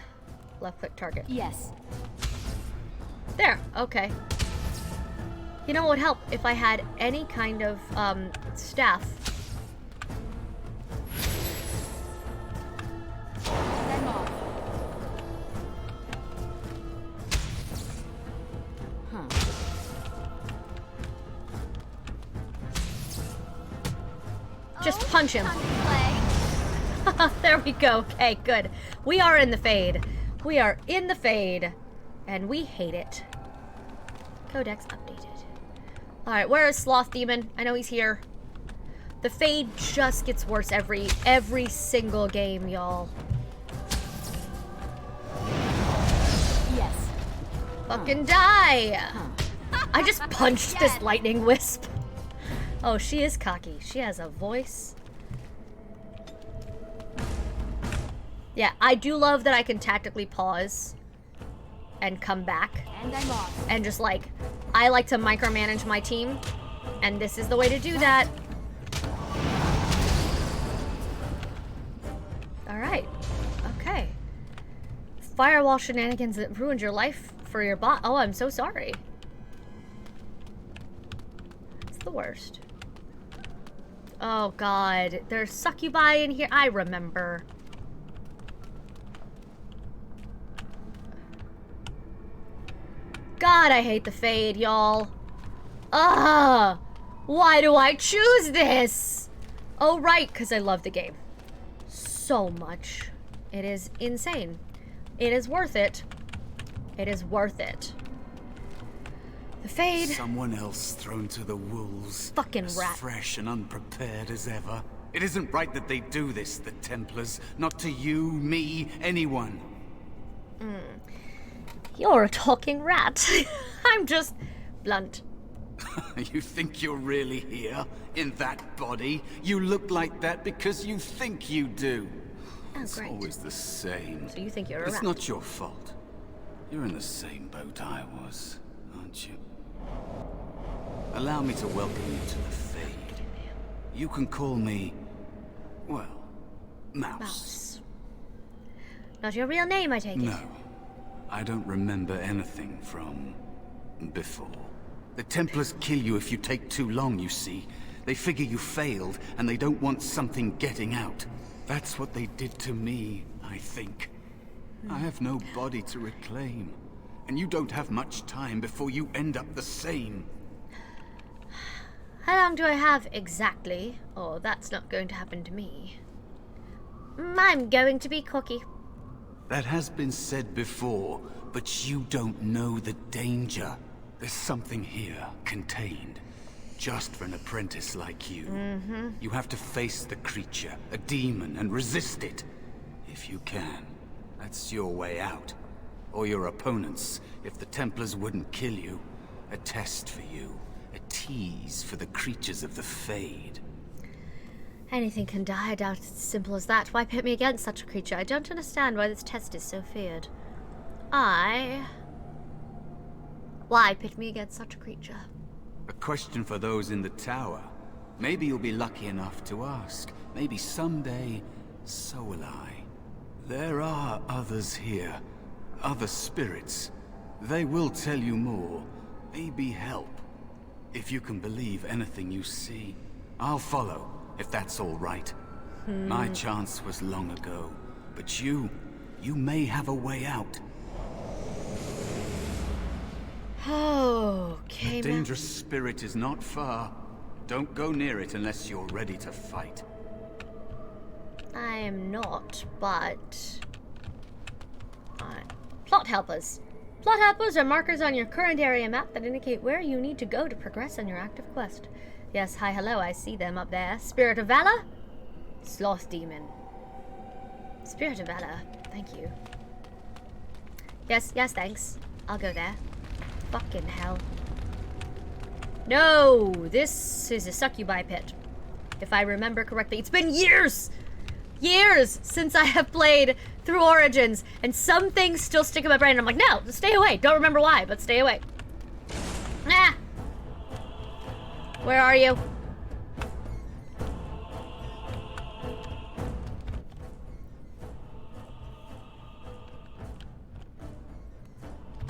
Left click target. Yes. There. Okay. You know what would help if I had any kind of staff. Then off. Huh. Just punch him. There we go. Okay, good. We are in the fade. We are in the fade. And we hate it. Codex updated. Alright, where is Sloth Demon? I know he's here. The fade just gets worse every single game, y'all. Yes. Fucking die! I just punched this lightning wisp. Oh, she is cocky. She has a voice. Yeah, I do love that I can tactically pause and come back. And I'm off. And just like, I like to micromanage my team. And this is the way to do that. Alright. Okay. Firewall shenanigans that ruined your life for your bot. Oh, I'm so sorry. It's the worst. Oh god. There's succubi in here. I remember. God, I hate the fade, y'all. Ugh! Why do I choose this? Oh, right, because I love the game so much. It is insane. It is worth it. It is worth it. The fade. Someone else thrown to the wolves. Fucking as rat. Fresh and unprepared as ever. It isn't right that they do this, the Templars. Not to you, me, anyone. You're a talking rat. I'm just blunt. You think you're really here? In that body? You look like that because you think you do. Oh, It's great. always the same. So you think you're a It's rat? not your fault. You're in the same boat I was, aren't you? Allow me to welcome you to the Fade. You can call me, well, Mouse. Mouse. Not your real name, I take it. No. I don't remember anything from before. The Templars kill you if you take too long, you see. They figure you failed, and they don't want something getting out. That's what they did to me, I think. I have no body to reclaim, and you don't have much time before you end up the same. How long do I have exactly? Oh, that's not going to happen to me. I'm going to be cocky. That has been said before, but you don't know the danger. There's something here, contained. Just for an apprentice like you. You have to face the creature, a demon, and resist it. If you can. That's your way out. Or your opponents, if the Templars wouldn't kill you. A test for you. A tease for the creatures of the Fade. Anything can die. I doubt it's as simple as that. Why pit me against such a creature? I don't understand why this test is so feared. Why pit me against such a creature? A question for those in the tower. Maybe you'll be lucky enough to ask. Maybe someday, so will I. There are others here. Other spirits. They will tell you more. Maybe help. If you can believe anything you see. I'll follow, if that's all right. My chance was long ago. But you may have a way out. Okay, The dangerous spirit is not far. Don't go near it unless you're ready to fight. I am not, but... Plot helpers. Plot helpers are markers on your current area map that indicate where you need to go to progress on your active quest. Yes, hi, hello, I see them up there. Spirit of Valor? Sloth Demon. Spirit of Valor, thank you. Yes, thanks. I'll go there. Fucking hell. No, this is a succubi pit. If I remember correctly. It's been years! Years since I have played through Origins, and some things still stick in my brain. I'm like, no, stay away. Don't remember why, but stay away. Ah! Where are you?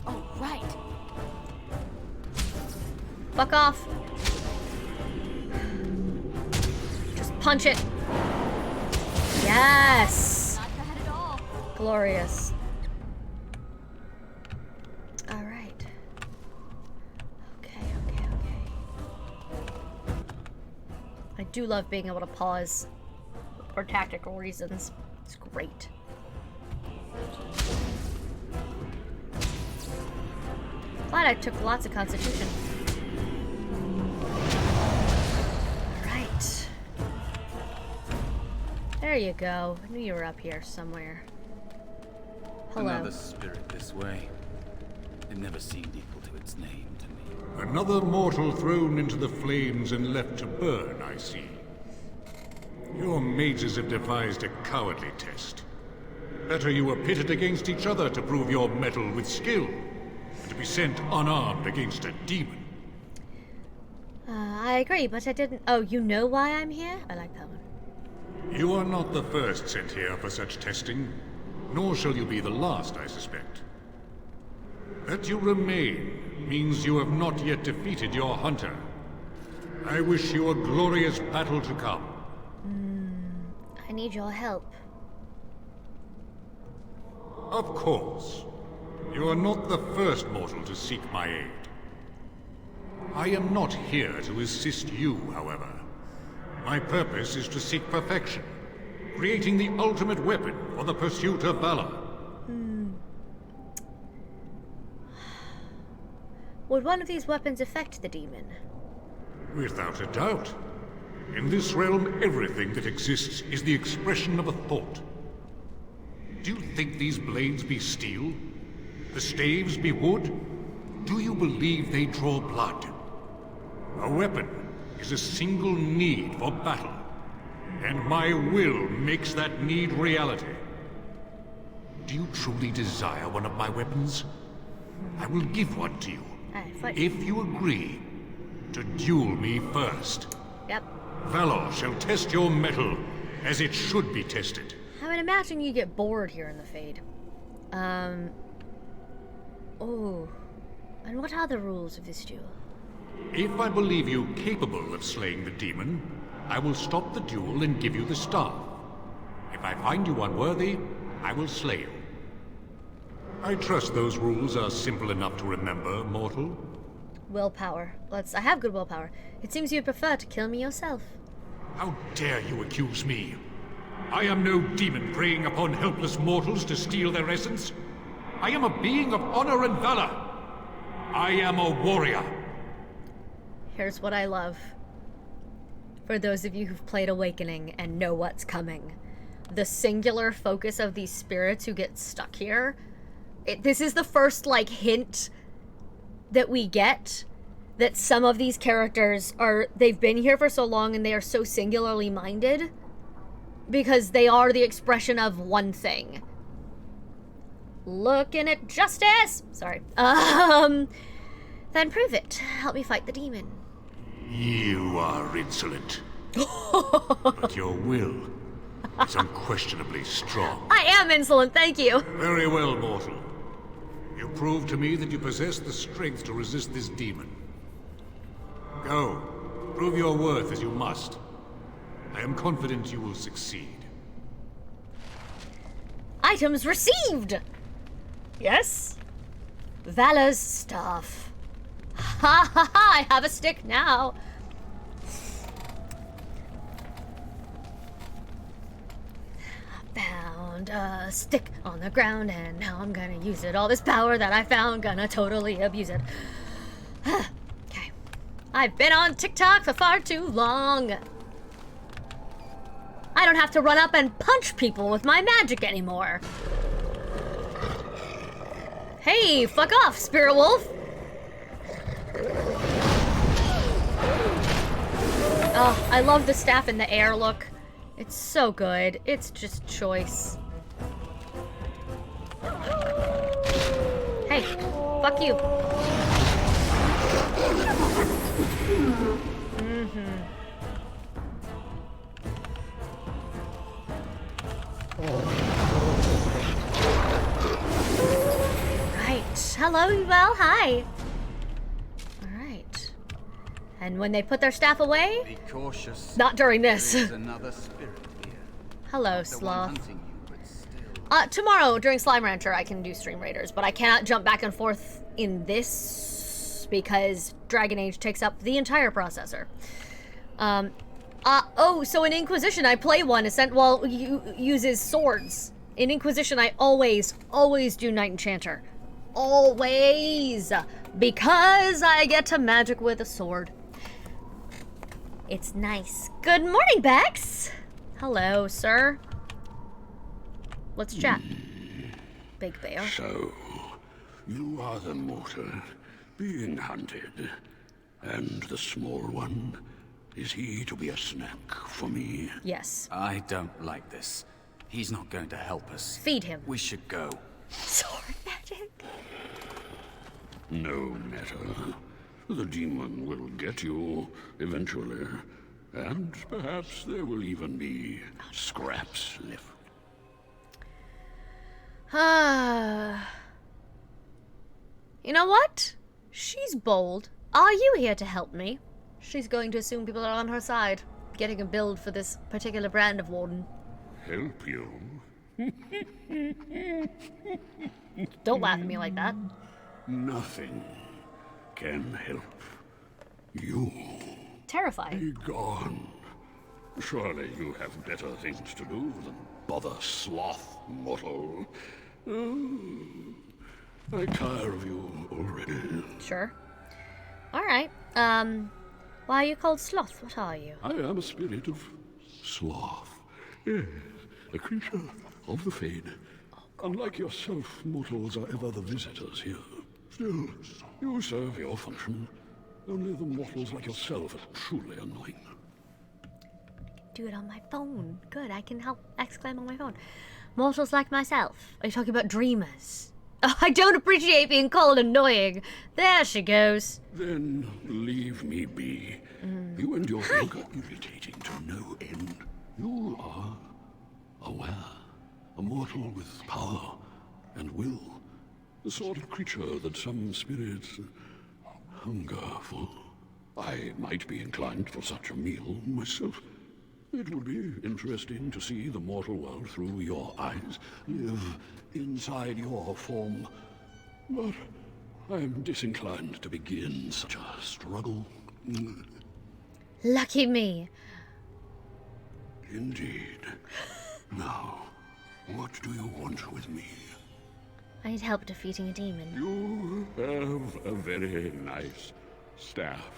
Oh, right. Fuck off. Just punch it. Yes! Not bad at all. Glorious. Alright. Okay. I do love being able to pause for tactical reasons. It's great. Glad I took lots of Constitution. Alright. There you go. I knew you were up here somewhere. Hello. Another spirit this way. It never seemed equal to its name to me. Another mortal thrown into the flames and left to burn, I see. Your mages have devised a cowardly test. Better you were pitted against each other to prove your mettle with skill, than to be sent unarmed against a demon. I agree, but I didn't... Oh, you know why I'm here? I like that one. You are not the first sent here for such testing, nor shall you be the last, I suspect. That you remain means you have not yet defeated your hunter. I wish you a glorious battle to come. I need your help. Of course. You are not the first mortal to seek my aid. I am not here to assist you, however. My purpose is to seek perfection, creating the ultimate weapon for the pursuit of valor. Would one of these weapons affect the demon? Without a doubt. In this realm, everything that exists is the expression of a thought. Do you think these blades be steel? The staves be wood? Do you believe they draw blood? A weapon is a single need for battle, and my will makes that need reality. Do you truly desire one of my weapons? I will give one to you, if you agree to duel me first. Yep. Valor shall test your mettle as it should be tested. I would imagine you get bored here in the Fade. Oh. And what are the rules of this duel? If I believe you capable of slaying the demon, I will stop the duel and give you the staff. If I find you unworthy, I will slay you. I trust those rules are simple enough to remember, mortal. Willpower. I have good willpower. It seems you'd prefer to kill me yourself. How dare you accuse me? I am no demon preying upon helpless mortals to steal their essence. I am a being of honor and valor. I am a warrior. Here's what I love. For those of you who've played Awakening and know what's coming, the singular focus of these spirits who get stuck here, this is the first, like, hint that we get that some of these characters they've been here for so long and they are so singularly minded because they are the expression of one thing. Looking at justice! Sorry. Then prove it. Help me fight the demon. You are insolent. But your will is unquestionably strong. I am insolent, thank you. Very well, mortal. You prove to me that you possess the strength to resist this demon. Go. Prove your worth as you must. I am confident you will succeed. Items received! Yes? Valor's staff. Ha ha ha! I have a stick now. I found a stick on the ground and now I'm gonna use it. All this power that I found, gonna totally abuse it. Okay. I've been on TikTok for far too long. I don't have to run up and punch people with my magic anymore. Hey, fuck off, Spirit Wolf. Oh, I love the staff in the air look. It's so good. It's just choice. Hey, fuck you. Right. Hello, well, hi. Alright. And when they put their staff away? Be cautious. Not during this. There is another spirit here. Hello, Not the one Sloth. hunting you, but still. Tomorrow during Slime Rancher I can do Stream Raiders, but I cannot jump back and forth in this because Dragon Age takes up the entire processor. So in Inquisition I play one uses swords. In Inquisition I always do Knight Enchanter. Always! Because I get to magic with a sword. It's nice. Good morning, Bex! Hello, sir. Let's chat. Big Bear. So, you are the mortal being hunted. And the small one, is he to be a snack for me? Yes. I don't like this. He's not going to help us. Feed him. We should go. Sword magic? No matter. The demon will get you eventually. And perhaps there will even be scraps left. You know what? She's bold. Are you here to help me? She's going to assume people are on her side, getting a build for this particular brand of warden. Help you? Don't laugh at me like that. Nothing can help you. Terrifying. Be gone. Surely you have better things to do than bother Sloth, mortal. I tire of you already. Sure. Alright. Why are you called Sloth? What are you? I am a spirit of sloth. Yes, a creature of the Fade. Unlike yourself, mortals are ever the visitors here. Still, you serve your function. Only the mortals like yourself are truly annoying. Do it on my phone. Good, I can help exclaim on my phone. Mortals like myself. Are you talking about dreamers? Oh, I don't appreciate being called annoying. There she goes. Then leave me be. You and your ilk are irritating to no end. You are aware, a mortal with power and will. The sort of creature that some spirits hunger for. I might be inclined for such a meal myself. It would be interesting to see the mortal world through your eyes, live inside your form. But I'm disinclined to begin such a struggle. Lucky me. Indeed. Now, what do you want with me? I need help defeating a demon. You have a very nice staff.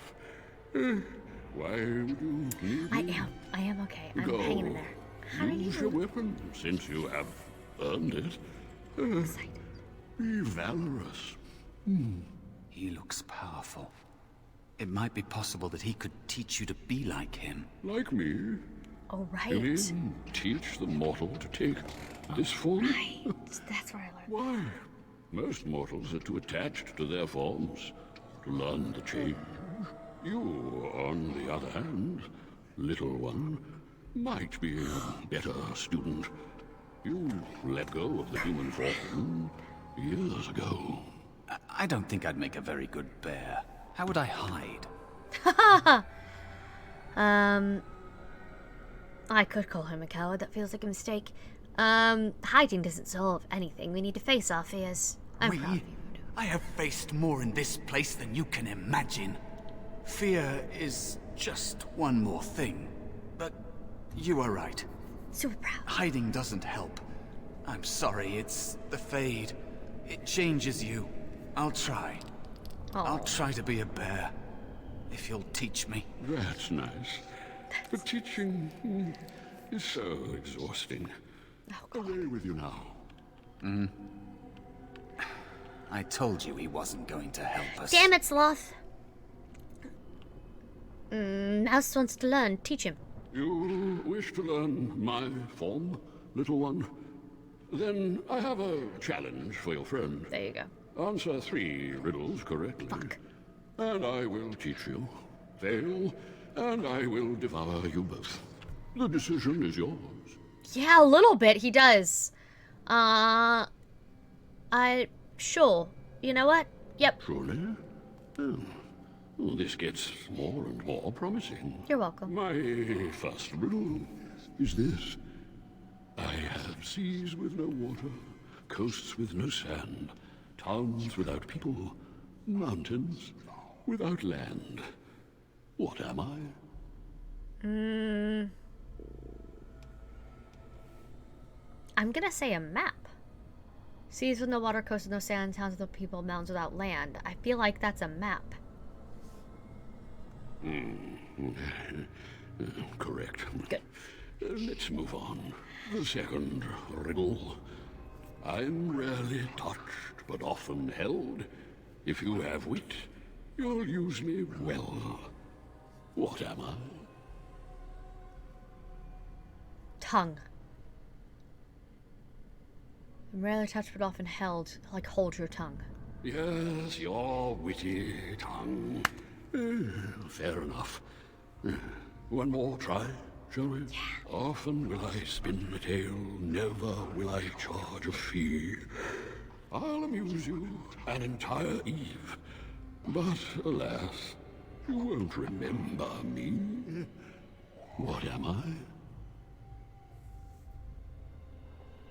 Why would you need me? I am okay. I'm Go. hanging in there. How are Use you? your weapon, since you have earned it. Be valorous. He looks powerful. It might be possible that he could teach you to be like him. Like me. Oh, right. You mean teach the mortal to take this form? Right. That's where I learned. Why? Most mortals are too attached to their forms to learn the change. You, on the other hand, little one, might be a better student. You let go of the human form years ago. I don't think I'd make a very good bear. How would I hide? I could call him a coward. That feels like a mistake. Hiding doesn't solve anything. We need to face our fears. I'm proud of you. I have faced more in this place than you can imagine. Fear is just one more thing. But you are right. Super proud. Hiding doesn't help. I'm sorry, it's the Fade. It changes you. I'll try. I'll try to be a bear. If you'll teach me. That's nice. But teaching is so exhausting. Away with you now. I told you he wasn't going to help us. Damn it, Sloth. Mouse wants to learn. Teach him. You wish to learn my form, little one? Then I have a challenge for your friend. There you go. Answer 3 riddles correctly. Fuck. And I will teach you. Fail, and I will devour you both. The decision is yours. Yeah, a little bit. He does. Sure. You know what? Yep. Truly? Oh. Well, this gets more and more promising. You're welcome. My first riddle is this. I have seas with no water, coasts with no sand, towns without people, mountains without land. What am I? I'm gonna say a map. Seas with no water, coasts with no sand, towns with no people, mountains without land. I feel like that's a map. Correct. Good. Let's move on. The second riddle. I'm rarely touched, but often held. If you have wit, you'll use me well. What am I? Tongue. I'm rarely touched but often held. Like, hold your tongue. Yes, your witty tongue. Fair enough. One more try, shall we? Yeah. Often will I spin a tale, never will I charge a fee. I'll amuse you an entire eve, but alas, you won't remember me. What am I?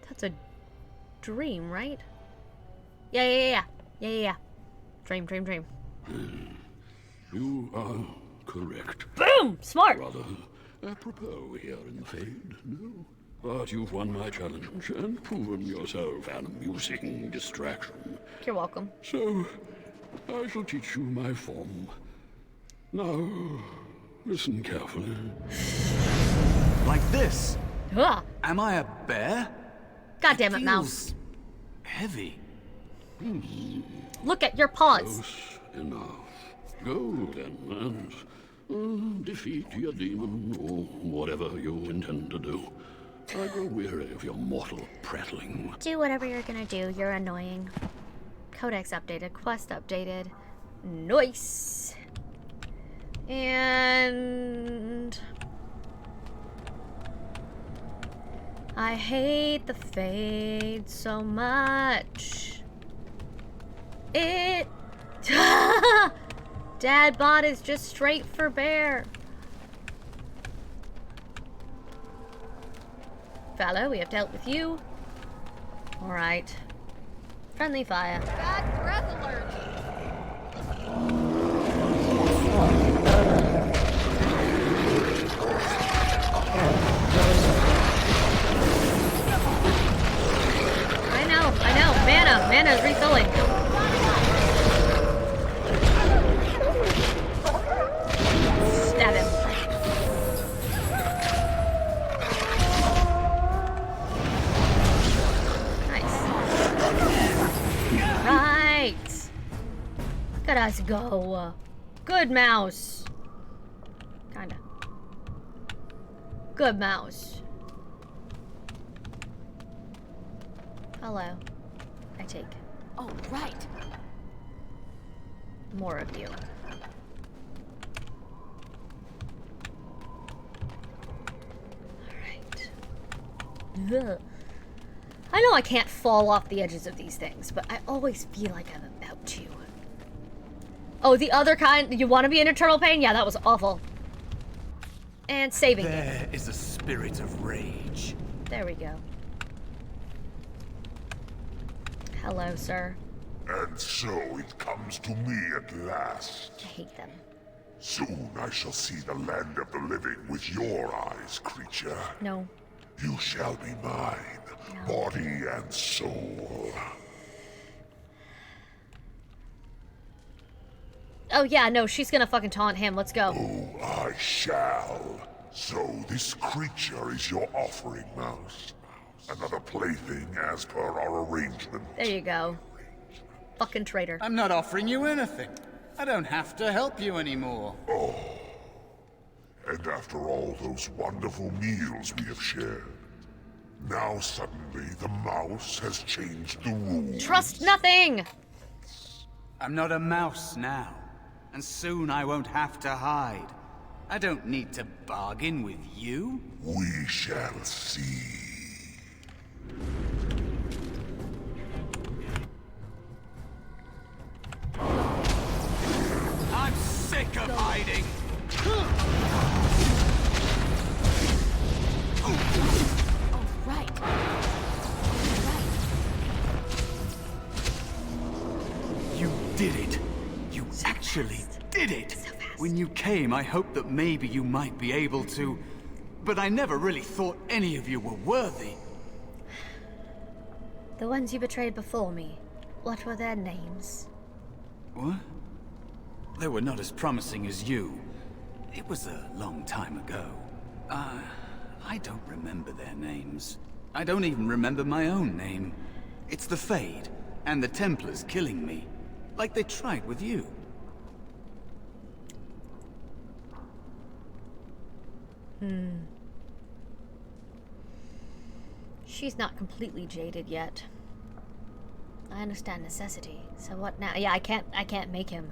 That's a dream, right? Yeah. Dream. You are correct. Boom! Smart! Rather apropos here in the Fade, no? But you've won my challenge and proven yourself an amusing distraction. You're welcome. So, I shall teach you my form. Now, listen carefully. Like this? Ugh. Am I a bear? God damn it, Mouse. Heavy. Look at your paws. Close enough. Go then and defeat your demon or whatever you intend to do. I grow weary of your mortal prattling. Do whatever you're gonna do. You're annoying. Codex updated. Quest updated. Nice. And... I hate the Fade so much. It... Dad bod is just straight for bear. Fellow, we have dealt with you. Alright. Friendly fire. Bad breath alert. I know. Mana is refilling. Stab him. Nice. Right. Look at us go. Good mouse. Kinda. Good mouse. Hello. I take. Oh, right. More of you. Alright. I know I can't fall off the edges of these things, but I always feel like I'm about to. Oh, the other kind? You want to be in eternal pain? Yeah, that was awful. And saving it. There is a spirit of rage. There we go. Hello, sir. And so it comes to me at last. I hate them. Soon I shall see the land of the living with your eyes, creature. No. You shall be mine, body and soul. Oh yeah, no, she's gonna fucking taunt him. Let's go. Oh, I shall. So this creature is your offering, Mouse. Another plaything as per our arrangement. There you go. Fucking traitor. I'm not offering you anything. I don't have to help you anymore. Oh, And after all those wonderful meals we have shared, now suddenly the mouse has changed the rules. Trust nothing! I'm not a mouse now, and soon I won't have to hide. I don't need to bargain with you. We shall see. I'm sick of hiding! Oh, right. You did it! You actually did it! When you came, I hoped that maybe you might be able to... But I never really thought any of you were worthy. The ones you betrayed before me, what were their names? What? They were not as promising as you. It was a long time ago. I don't remember their names. I don't even remember my own name. It's the Fade, and the Templars killing me. Like they tried with you. She's not completely jaded yet. I understand necessity. So what now? Yeah, I can't make him.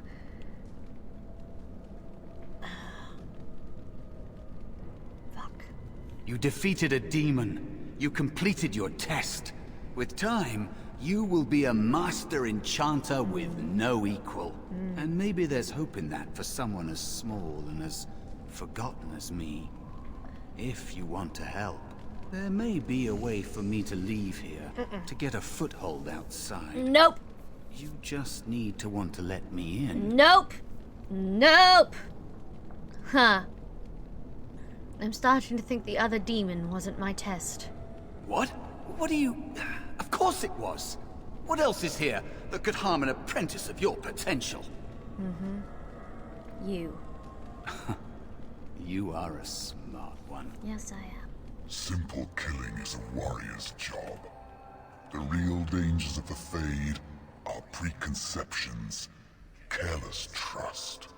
Fuck. You defeated a demon. You completed your test. With time, you will be a master enchanter with no equal. And maybe there's hope in that for someone as small and as forgotten as me. If you want to help, there may be a way for me to leave here, to get a foothold outside. Nope. You just need to want to let me in. Nope. Nope. Huh. I'm starting to think the other demon wasn't my test. What? What do you... Of course it was. What else is here that could harm an apprentice of your potential? You. You are a smart one. Yes, I am. Simple killing is a warrior's job. The real dangers of the Fade are preconceptions, careless trust,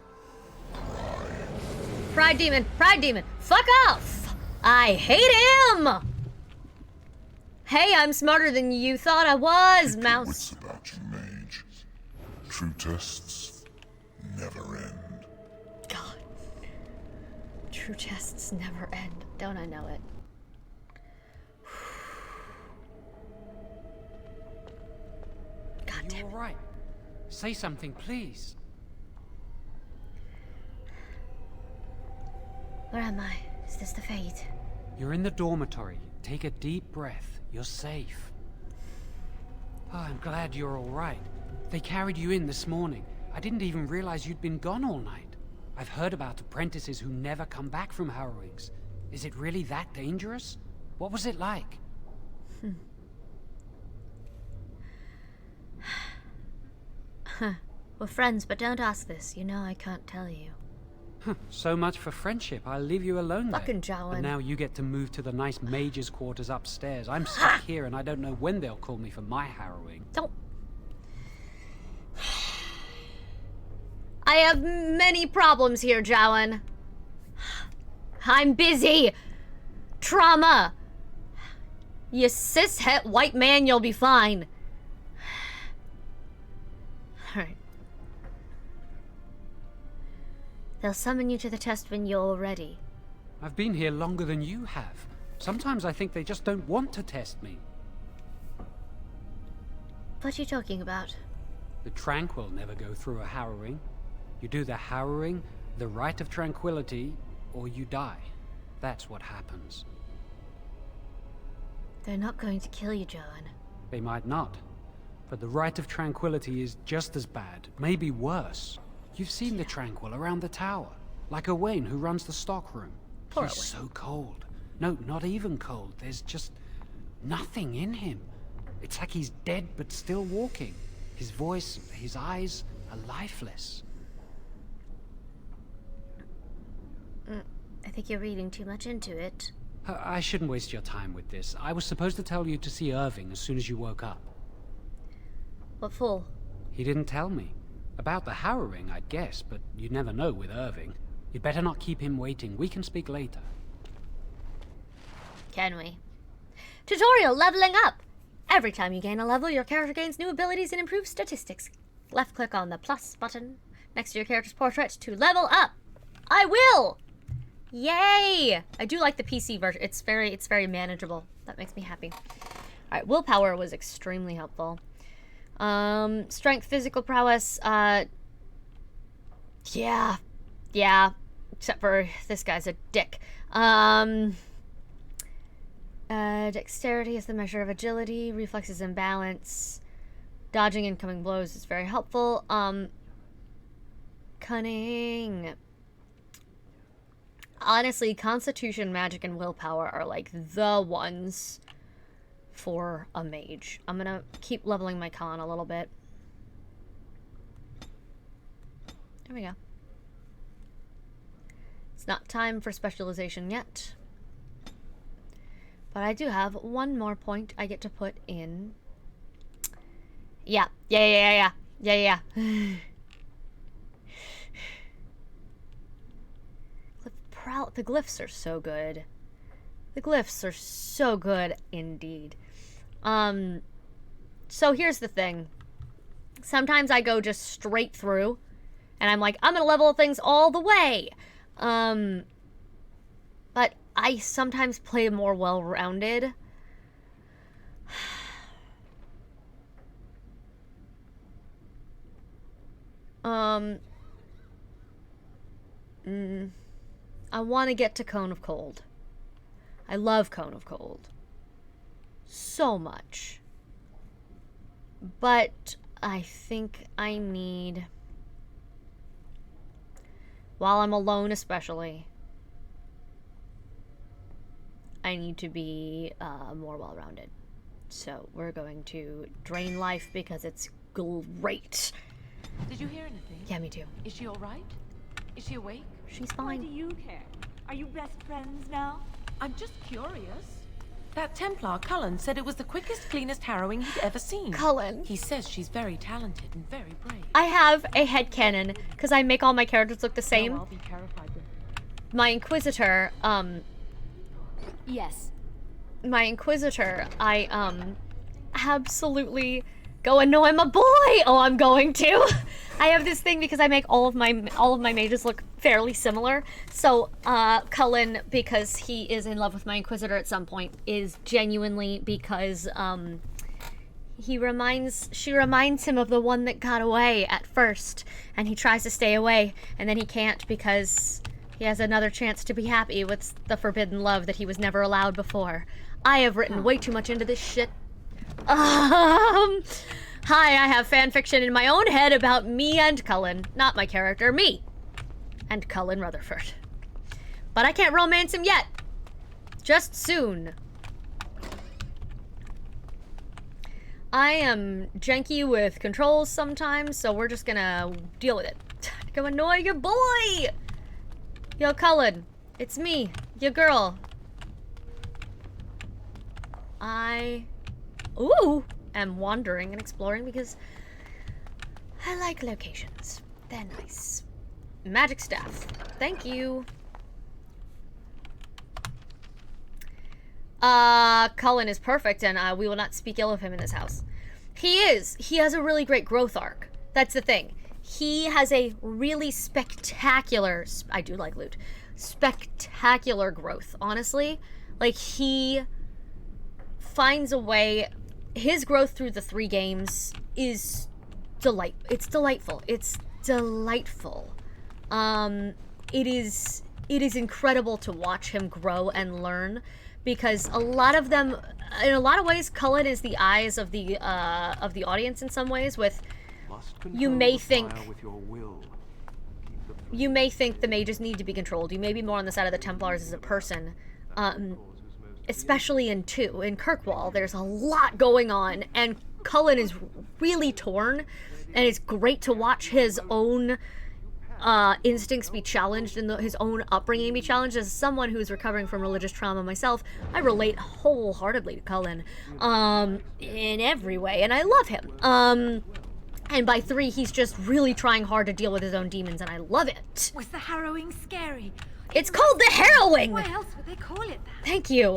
pride. Pride demon. Pride demon. Fuck off. I hate him. Hey, I'm smarter than you thought I was, Keep your mouse. wits about you, mage. True tests never end. God. True tests never end. Don't I know it? God damn You it. all right? Say something, please. Where am I? Is this the Fade? You're in the dormitory. Take a deep breath. You're safe. Oh, I'm glad you're all right. They carried you in this morning. I didn't even realize you'd been gone all night. I've heard about apprentices who never come back from harrowings. Is it really that dangerous? What was it like? We're friends, but don't ask this. You know I can't tell you. So much for friendship. I'll leave you alone then. Fucking Jowan. And now you get to move to the nice mage's quarters upstairs. I'm stuck here and I don't know when they'll call me for my harrowing. Don't. I have many problems here, Jowan. I'm busy. Trauma. You cishet white man, you'll be fine. Alright. They'll summon you to the test when you're ready. I've been here longer than you have. Sometimes I think they just don't want to test me. What are you talking about? The Tranquil never go through a harrowing. You do the harrowing, the rite of tranquility, or you die. That's what happens. They're not going to kill you, Jowan. They might not. But the rite of tranquility is just as bad, maybe worse. You've seen the Tranquil around the tower, like Owain who runs the stockroom. Poor He's Owain. so cold. No, not even cold. There's just nothing in him. It's like he's dead but still walking. His voice, his eyes are lifeless. I think you're reading too much into it. I shouldn't waste your time with this. I was supposed to tell you to see Irving as soon as you woke up. What for? He didn't tell me. About the harrowing, I'd guess, but you never know with Irving. You'd better not keep him waiting. We can speak later. Can we? Tutorial leveling up. Every time you gain a level, your character gains new abilities and improves statistics. Left click on the plus button next to your character's portrait to level up. I will! Yay! I do like the PC version. It's very manageable. That makes me happy. Alright, willpower was extremely helpful. Strength, physical prowess, yeah. Except for this guy's a dick. Dexterity is the measure of agility, reflexes and balance. Dodging incoming blows is very helpful. Cunning. Honestly, constitution, magic, and willpower are like the ones for a mage. I'm gonna keep leveling my con a little bit. There we go. It's not time for specialization yet. But I do have one more point I get to put in. Yeah. The glyphs are so good. The glyphs are so good indeed. So here's the thing. Sometimes I go just straight through and I'm like, I'm gonna level things all the way. But I sometimes play more well-rounded. I want to get to Cone of Cold. I love Cone of Cold so much. But I think I need, while I'm alone especially, I need to be more well-rounded. So we're going to drain life because it's great. Did you hear anything? Yeah, me too. Is she all right? Is she awake? She's fine. Why do you care? Are you best friends now? I'm just curious. That Templar, Cullen, said it was the quickest, cleanest harrowing he'd ever seen. Cullen. He says she's very talented and very brave. I have a headcanon because I make all my characters look the same. I'll be terrified with My Inquisitor, Yes. my Inquisitor, I, absolutely go annoy my boy! Oh, I'm going to! I have this thing because I make all of my mages look fairly similar. So, Cullen, because he is in love with my Inquisitor at some point, is genuinely because, she reminds him of the one that got away at first, and he tries to stay away, and then he can't because he has another chance to be happy with the forbidden love that he was never allowed before. I have written way too much into this shit. Hi, I have fanfiction in my own head about me and Cullen. Not my character, me. And Cullen Rutherford. But I can't romance him yet. Just soon. I am janky with controls sometimes, so we're just gonna deal with it. Go annoy your boy! Yo, Cullen, it's me, your girl. I am wandering and exploring because I like locations. They're nice. Magic staff. Thank you. Cullen is perfect, and we will not speak ill of him in this house. He is. He has a really great growth arc. That's the thing. He has a really spectacular, I do like loot, spectacular growth, honestly. Like, he finds a way, his growth through the 3 games is it's delightful. It's delightful. It is incredible to watch him grow and learn, because a lot of them, in a lot of ways, Cullen is the eyes of the audience in some ways. With you may think the mages need to be controlled. You may be more on the side of the Templars as a person, especially in 2. In Kirkwall, there's a lot going on, and Cullen is really torn, and it's great to watch his own instincts be challenged and his own upbringing be challenged. As someone who's recovering from religious trauma myself, I relate wholeheartedly to Cullen in every way, and I love him. And by 3, he's just really trying hard to deal with his own demons, and I love it. Was the harrowing scary? It's called the harrowing! Why else would they call it that? Thank you.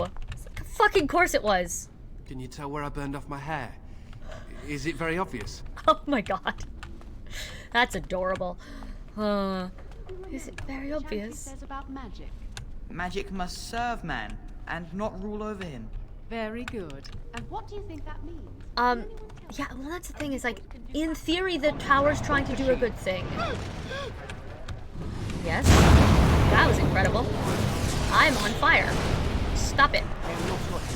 Fucking course it was. Can you tell where I burned off my hair? Is it very obvious? Oh my god. That's adorable. Is it very obvious? Says about magic. Magic must serve man and not rule over him. Very good. And what do you think that means? Yeah, well that's the thing is like, in theory the tower's trying to do a good thing. Yes? That was incredible. I'm on fire. Stop it. I am not your enemy.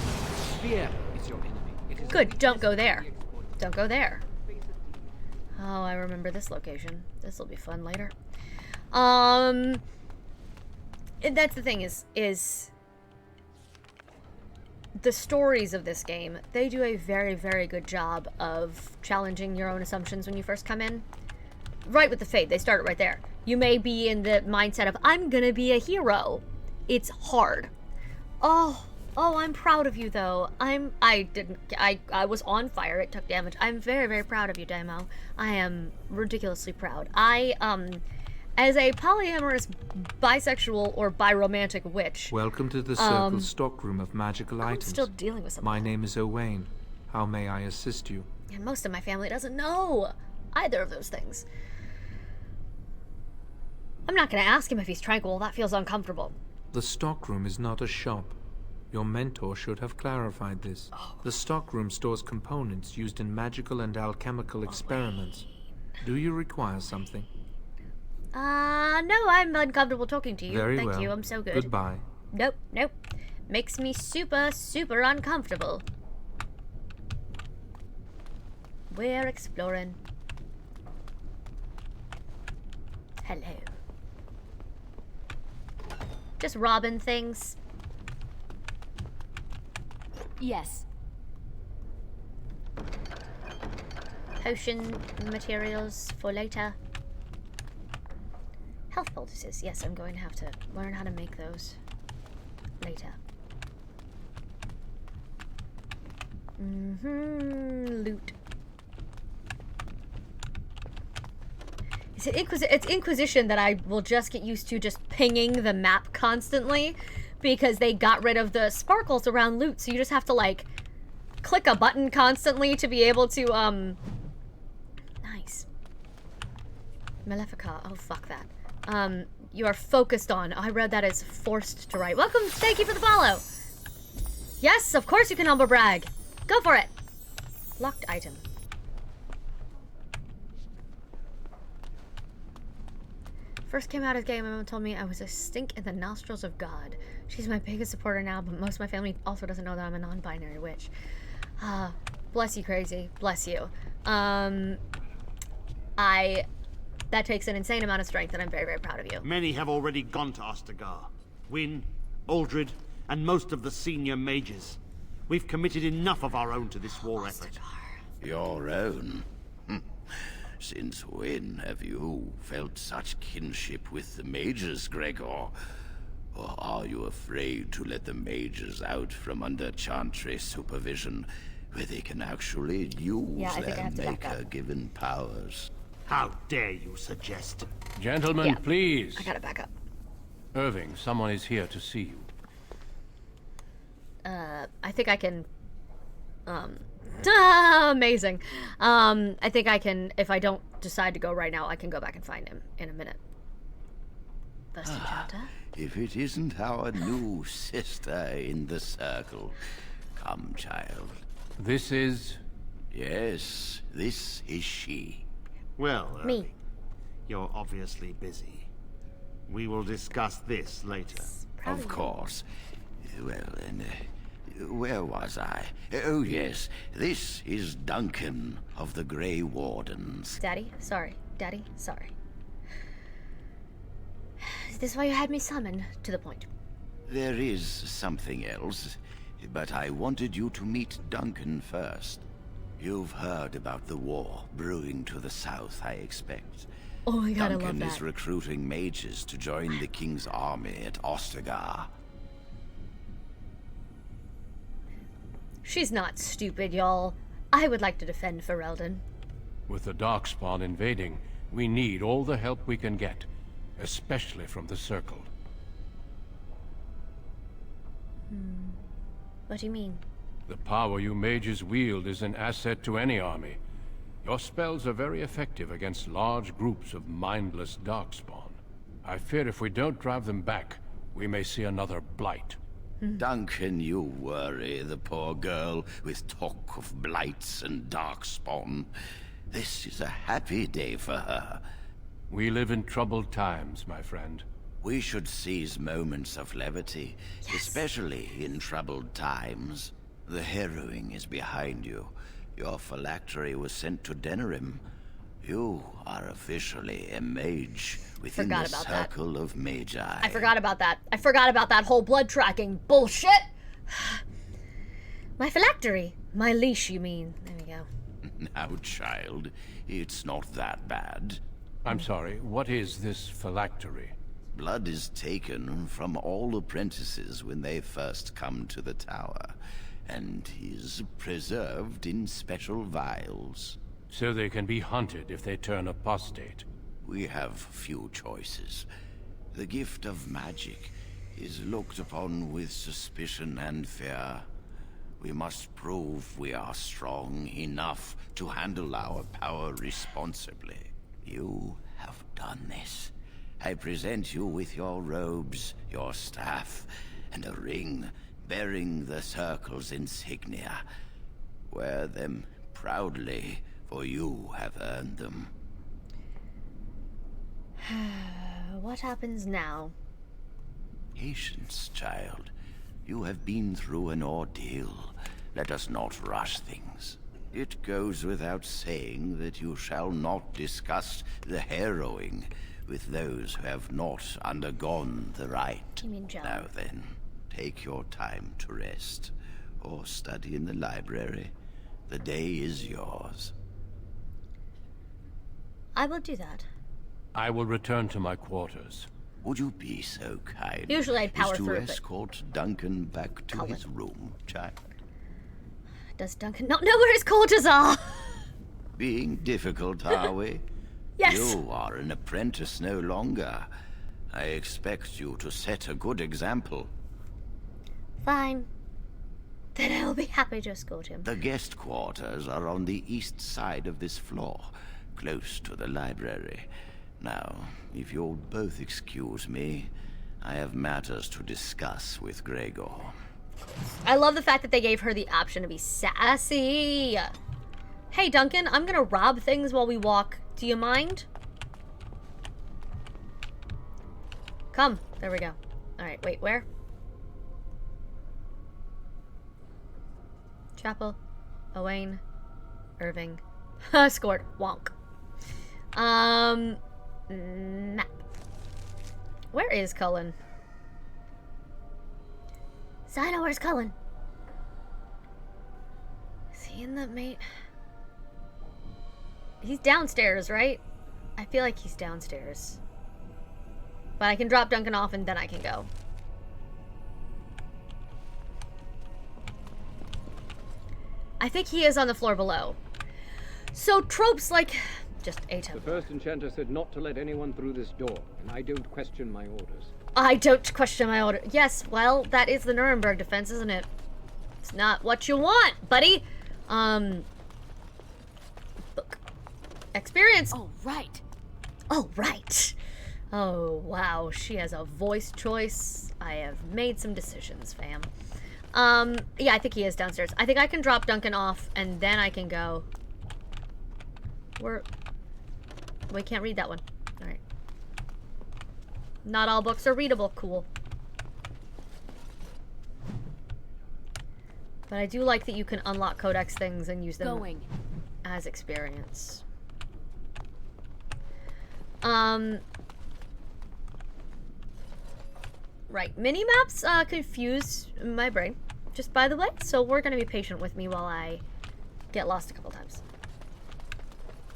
Fear is your enemy. It is Good, don't go there. Don't go there. Oh, I remember this location. This will be fun later. And that's the thing is the stories of this game, they do a very, very good job of challenging your own assumptions when you first come in. Right with the Fade, they start it right there. You may be in the mindset of, I'm gonna be a hero. It's hard. Oh, I'm proud of you though. I was on fire, it took damage. I'm very, very proud of you, Daimo. I am ridiculously proud. As a polyamorous, bisexual, or biromantic witch. Welcome to the Circle stockroom of magical I'm items. still dealing with something. My name is Owain. How may I assist you? And most of my family doesn't know either of those things. I'm not going to ask him if he's tranquil. That feels uncomfortable. The stockroom is not a shop. Your mentor should have clarified this. The stockroom stores components used in magical and alchemical experiments. Do you require something? No, I'm uncomfortable talking to you. Very Thank well. you, I'm so good. Goodbye. Nope. Makes me super, super uncomfortable. We're exploring. Hello. Just robbing things. Yes. Potion materials for later. Health poultices. Yes, I'm going to have to learn how to make those later. Loot. It's Inquisition that I will just get used to just pinging the map constantly because they got rid of the sparkles around loot, so you just have to like click a button constantly to be able to nice. Malefica. Oh fuck that. You are focused on. I read that as forced to write. Welcome, thank you for the follow. Yes, of course you can humble brag. Go for it. Locked item. First came out of the game, my mom told me I was a stink in the nostrils of God. She's my biggest supporter now, but most of my family also doesn't know that I'm a non-binary witch. Bless you, crazy. Bless you. That takes an insane amount of strength, and I'm very, very proud of you. Many have already gone to Ostagar. Wynne, Aldred, and most of the senior mages. We've committed enough of our own to this war effort. Your own? Since when have you felt such kinship with the mages, Gregor? Or are you afraid to let the mages out from under Chantry supervision, where they can actually use their maker-given powers? How dare you suggest? Gentlemen, please. I gotta back up. Irving, someone is here to see you. I think I can... amazing. I think I can, if I don't decide to go right now, I can go back and find him in a minute. First encounter? If it isn't our new sister in the circle. Come, child. This is... Yes, this is she. Well, me. You're obviously busy. We will discuss this later. Of course. Well, and where was I? Oh, yes. This is Duncan of the Grey Wardens. Daddy, sorry. Daddy, sorry. Is this why you had me summoned? To the point. There is something else, but I wanted you to meet Duncan first. You've heard about the war brewing to the south, I expect. Oh my god, Duncan I love that. is recruiting mages to join the king's army at Ostagar. She's not stupid, y'all. I would like to defend Ferelden. With the Darkspawn invading, we need all the help we can get, especially from the Circle. What do you mean? The power you mages wield is an asset to any army. Your spells are very effective against large groups of mindless Darkspawn. I fear if we don't drive them back, we may see another blight. Duncan, you worry the poor girl with talk of blights and Darkspawn. This is a happy day for her. We live in troubled times, my friend. We should seize moments of levity, especially in troubled times. The harrowing is behind you. Your phylactery was sent to Denerim. You are officially a mage within the circle of magi. I forgot about that. I forgot about that whole blood tracking bullshit. My phylactery. My leash, you mean. There we go. Now, child, it's not that bad. I'm sorry, what is this phylactery? Blood is taken from all apprentices when they first come to the tower, and is preserved in special vials. So they can be hunted if they turn apostate. We have few choices. The gift of magic is looked upon with suspicion and fear. We must prove we are strong enough to handle our power responsibly. You have done this. I present you with your robes, your staff, and a ring bearing the Circle's insignia. Wear them proudly, for you have earned them. What happens now? Patience, child. You have been through an ordeal. Let us not rush things. It goes without saying that you shall not discuss the harrowing with those who have not undergone the rite. You mean Joe? Now then, take your time to rest, or study in the library. The day is yours. I will do that. I will return to my quarters. Would you be so kind Usually I'd power as to through it, but- escort Duncan back to his room, child? Does Duncan not know where his quarters are? Being difficult, are we? Yes. You are an apprentice no longer. I expect you to set a good example. Fine. Then I will be happy to escort him. The guest quarters are on the east side of this floor, close to the library. Now, if you'll both excuse me, I have matters to discuss with Gregor. I love the fact that they gave her the option to be sassy. Hey, Duncan, I'm gonna rob things while we walk. Do you mind? Come. There we go. Alright, wait, where? Chapel. Owain. Irving. Scored. Wonk. Map. Where is Cullen? Sino, where's Cullen? Is he in the main? He's downstairs, right? I feel like he's downstairs. But I can drop Duncan off and then I can go. I think he is on the floor below. So tropes like just a The first enchanter said not to let anyone through this door, and I don't question my orders. I don't question my order. Yes, well, that is the Nuremberg defense, isn't it? It's not what you want, buddy. Book. Experience. Oh, right. Oh, right. Oh, wow. She has a voice choice. I have made some decisions, fam. Yeah, I think he is downstairs. I think I can drop Duncan off, and then I can go. We can't read that one. Alright. Not all books are readable. Cool. But I do like that you can unlock codex things and use them as experience. Right. Mini-maps confuse my brain, just by the way, so we're gonna be patient with me while I get lost a couple times.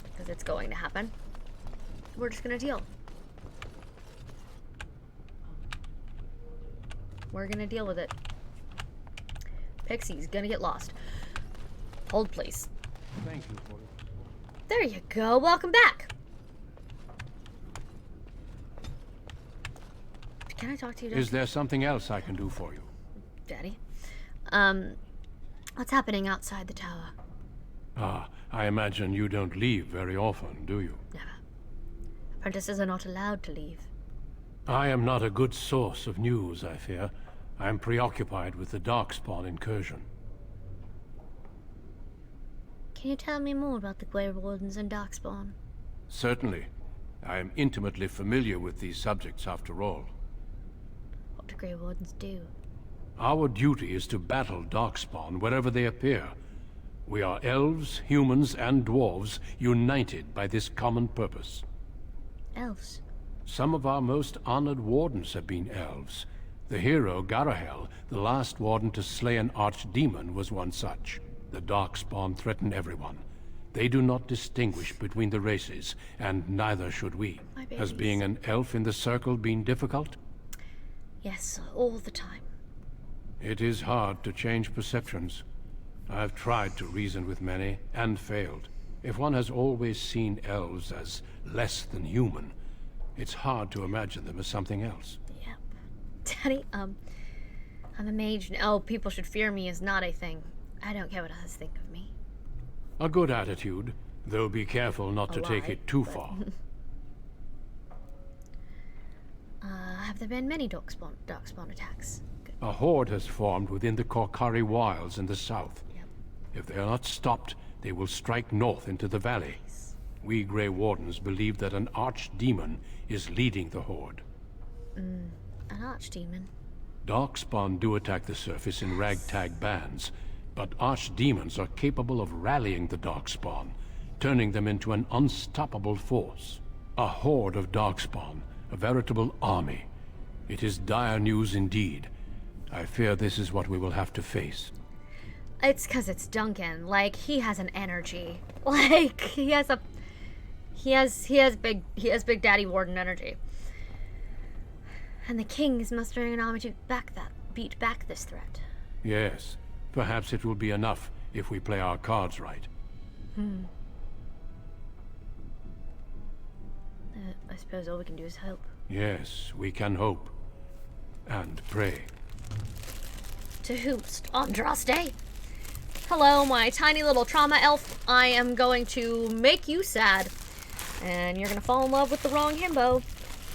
Because it's going to happen. We're just gonna deal. We're gonna deal with it. Pixie's gonna get lost. Hold, please. Thank you for it. There you go. Welcome back. Can I talk to you, Daddy? Is there something else I can do for you? Daddy? What's happening outside the tower? Ah, I imagine you don't leave very often, do you? Never. Apprentices are not allowed to leave. I am not a good source of news, I fear. I am preoccupied with the Darkspawn incursion. Can you tell me more about the Grey Wardens and Darkspawn? Certainly. I am intimately familiar with these subjects, after all. What do Grey Wardens do? Our duty is to battle Darkspawn wherever they appear. We are elves, humans, and dwarves united by this common purpose. Elves? Some of our most honored wardens have been elves. The hero, Garahel, the last warden to slay an archdemon, was one such. The Darkspawn threaten everyone. They do not distinguish between the races, and neither should we. Has being an elf in the circle been difficult? Yes, all the time. It is hard to change perceptions. I've tried to reason with many, and failed. If one has always seen elves as less than human, it's hard to imagine them as something else. Yep. Daddy, I'm a mage, and oh, people should fear me is not a thing. I don't care what others think of me. A good attitude, though be careful not to take it too far. Have there been many darkspawn attacks? Good. A horde has formed within the Korkari Wilds in the south. Yep. If they are not stopped, they will strike north into the valley. Nice. We Grey Wardens believe that an archdemon is leading the horde. An archdemon? Darkspawn do attack the surface in ragtag bands, but archdemons are capable of rallying the Darkspawn, turning them into an unstoppable force. A horde of Darkspawn, a veritable army. It is dire news indeed. I fear this is what we will have to face. It's 'cause it's Duncan. Like, he has an energy. Like, he has big daddy warden energy. And the king is mustering an army to beat back this threat. Yes, perhaps it will be enough if we play our cards right. I suppose all we can do is hope. Yes, we can hope. And pray. To whomst, Andraste? Hello, my tiny little trauma elf. I am going to make you sad. And you're gonna fall in love with the wrong himbo.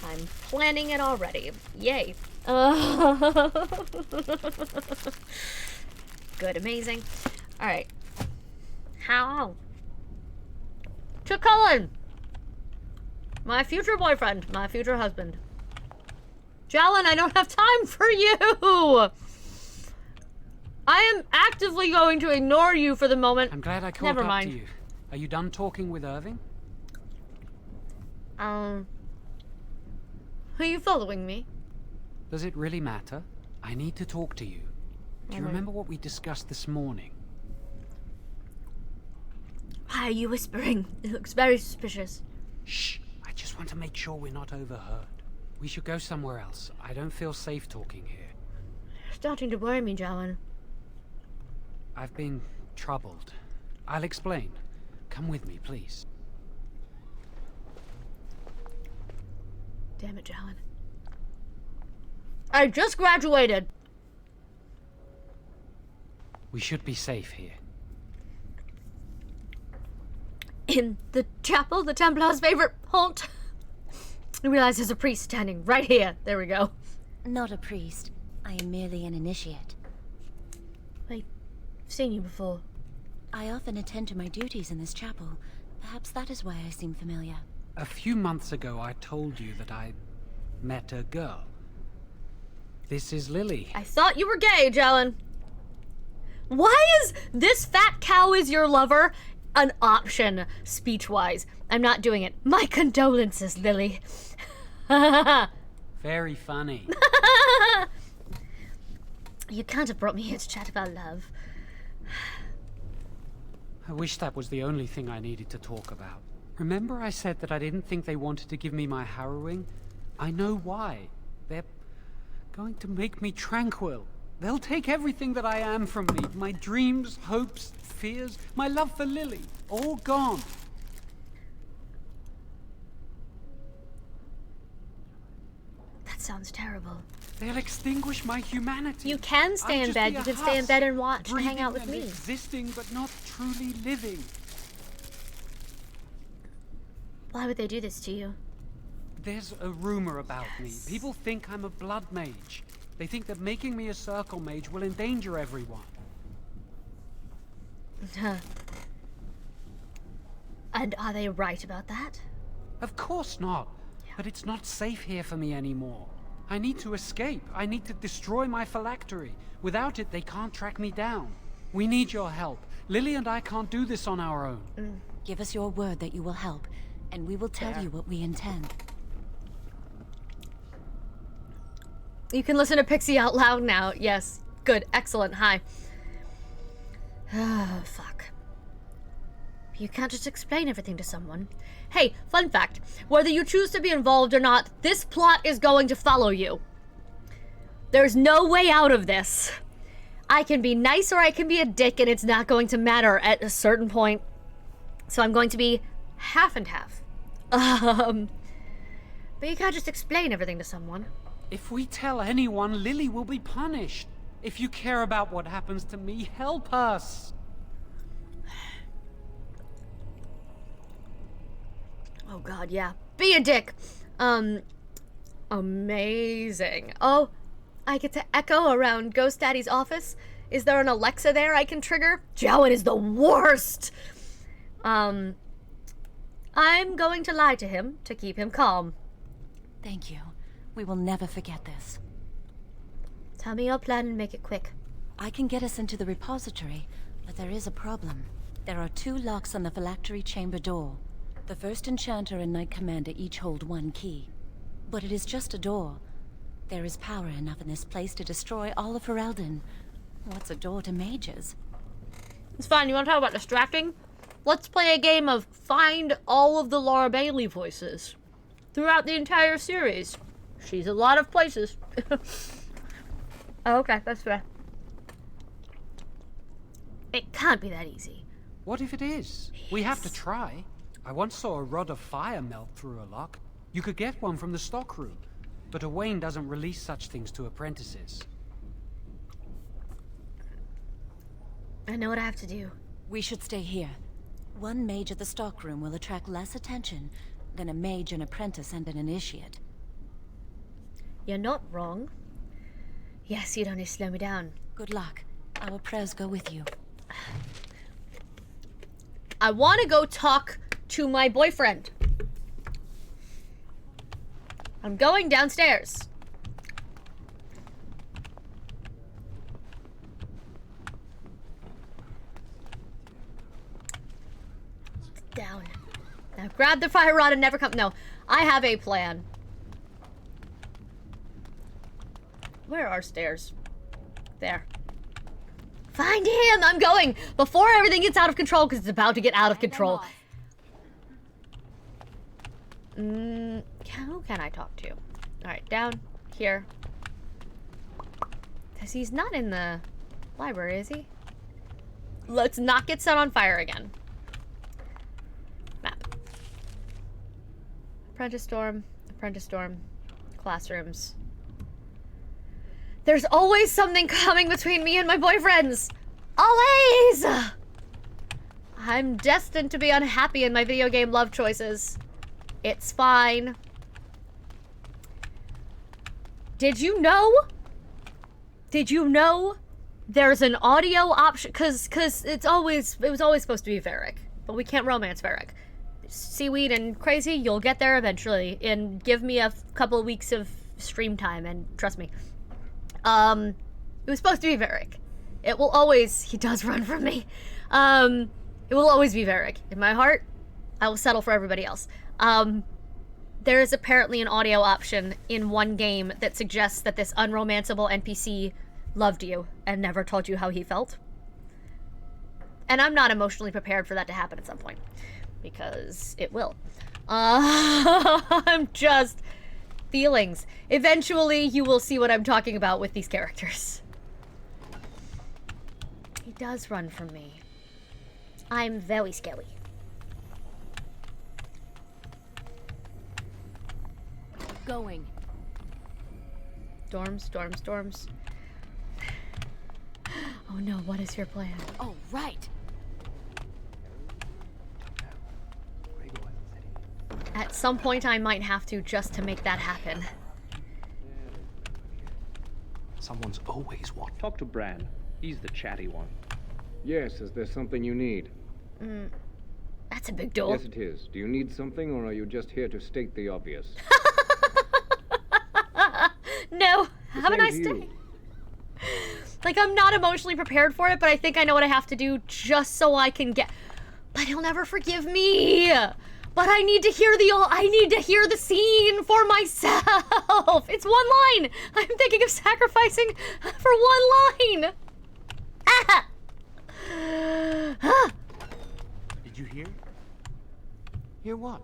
I'm planning it already. Yay. Good, amazing. Alright. How? To Cullen! My future boyfriend. My future husband. Jalen, I don't have time for you! I am actively going to ignore you for the moment. I'm glad I caught Never up mind. to you. Are you done talking with Irving? Are you following me? Does it really matter? I need to talk to you. Do you remember what we discussed this morning? Why are you whispering? It looks very suspicious. Shh! I just want to make sure we're not overheard. We should go somewhere else. I don't feel safe talking here. You're starting to worry me, Jalen. I've been troubled. I'll explain. Come with me, please. Damn it, Jalen. I just graduated! We should be safe here. In the chapel, the Templar's favorite haunt. I realize there's a priest standing right here. There we go. Not a priest. I am merely an initiate. I've seen you before. I often attend to my duties in this chapel. Perhaps that is why I seem familiar. A few months ago, I told you that I met a girl. This is Lily. I thought you were gay, Jalen. Why is this fat cow is your lover an option, speech-wise? I'm not doing it. My condolences, Lily. Very funny. You can't have brought me here to chat about love. I wish that was the only thing I needed to talk about. Remember I said that I didn't think they wanted to give me my harrowing? I know why. They're going to make me tranquil. They'll take everything that I am from me. My dreams, hopes, fears, my love for Lily. All gone. sounds terrible. They'll extinguish my humanity. You can stay in bed. You can stay in bed and watch and hang out with me. Existing but not truly living. Why would they do this to you? There's a rumor about me. People think I'm a blood mage. They think that making me a circle mage will endanger everyone. And are they right about that? Of course not. But it's not safe here for me anymore. I need to escape. I need to destroy my phylactery. Without it, they can't track me down. We need your help. Lily and I can't do this on our own. Give us your word that you will help, and we will tell you what we intend. You can listen to Pixie out loud now. Yes. Good. Excellent. Hi. Oh, fuck. You can't just explain everything to someone. Hey, fun fact. Whether you choose to be involved or not, this plot is going to follow you. There's no way out of this. I can be nice or I can be a dick, and it's not going to matter at a certain point. So I'm going to be half and half. But you can't just explain everything to someone. If we tell anyone, Lily will be punished. If you care about what happens to me, help us. Oh god, yeah. Be a dick. Amazing. Oh, I get to echo around Ghost Daddy's office. Is there an Alexa there I can trigger? Jowan is the worst. I'm going to lie to him to keep him calm. Thank you. We will never forget this. Tell me your plan and make it quick. I can get us into the repository, but there is a problem. There are 2 locks on the phylactery chamber door. The first enchanter and knight commander each hold 1 key. But it is just a door. There is power enough in this place to destroy all of Ferelden. What's a door to mages? It's fine. You want to talk about distracting? Let's play a game of find all of the Laura Bailey voices throughout the entire series. She's a lot of places. Oh, okay, that's fair. It can't be that easy. What if it is? We have to try. I once saw a rod of fire melt through a lock. You could get one from the stockroom, but Owain doesn't release such things to apprentices. I know what I have to do. We should stay here. 1 mage at the stockroom will attract less attention than a mage, an apprentice, and an initiate. You're not wrong. Yes, you'd only slow me down. Good luck. Our prayers go with you. I want to go talk to my boyfriend. I'm going downstairs. Down. Now grab the fire rod and never come. No, I have a plan. Where are stairs? There. Find him! I'm going! Before everything gets out of control, because it's about to get out of control. Who can I talk to? Alright, down here. Because he's not in the library, is he? Let's not get set on fire again. Map. Apprentice dorm, classrooms. There's always something coming between me and my boyfriends! Always! I'm destined to be unhappy in my video game love choices. It's fine. Did you know? There's an audio option? Cause it was always supposed to be Varric, but we can't romance Varric. Seaweed and Crazy, you'll get there eventually, and give me a couple of weeks of stream time, and trust me. It was supposed to be Varric. It will always, he does run from me. It will always be Varric. In my heart, I will settle for everybody else. There is apparently an audio option in one game that suggests that this unromanceable NPC loved you and never told you how he felt. And I'm not emotionally prepared for that to happen at some point. Because it will. I'm just... feelings. Eventually, you will see what I'm talking about with these characters. He does run from me. I'm very scary. Going. Storms. Oh no, what is your plan? Oh, right. At some point I might have to, just to make that happen. Someone's always watching. Talk to Bran. He's the chatty one. Yes, is there something you need? That's a big door. Yes, it is. Do you need something, or are you just here to state the obvious? No. Have a nice day. Like, I'm not emotionally prepared for it, but I think I know what I have to do just so I can get... But he'll never forgive me. But I need to hear the scene for myself. It's one line. I'm thinking of sacrificing for one line. Ah! Did you hear? Hear what?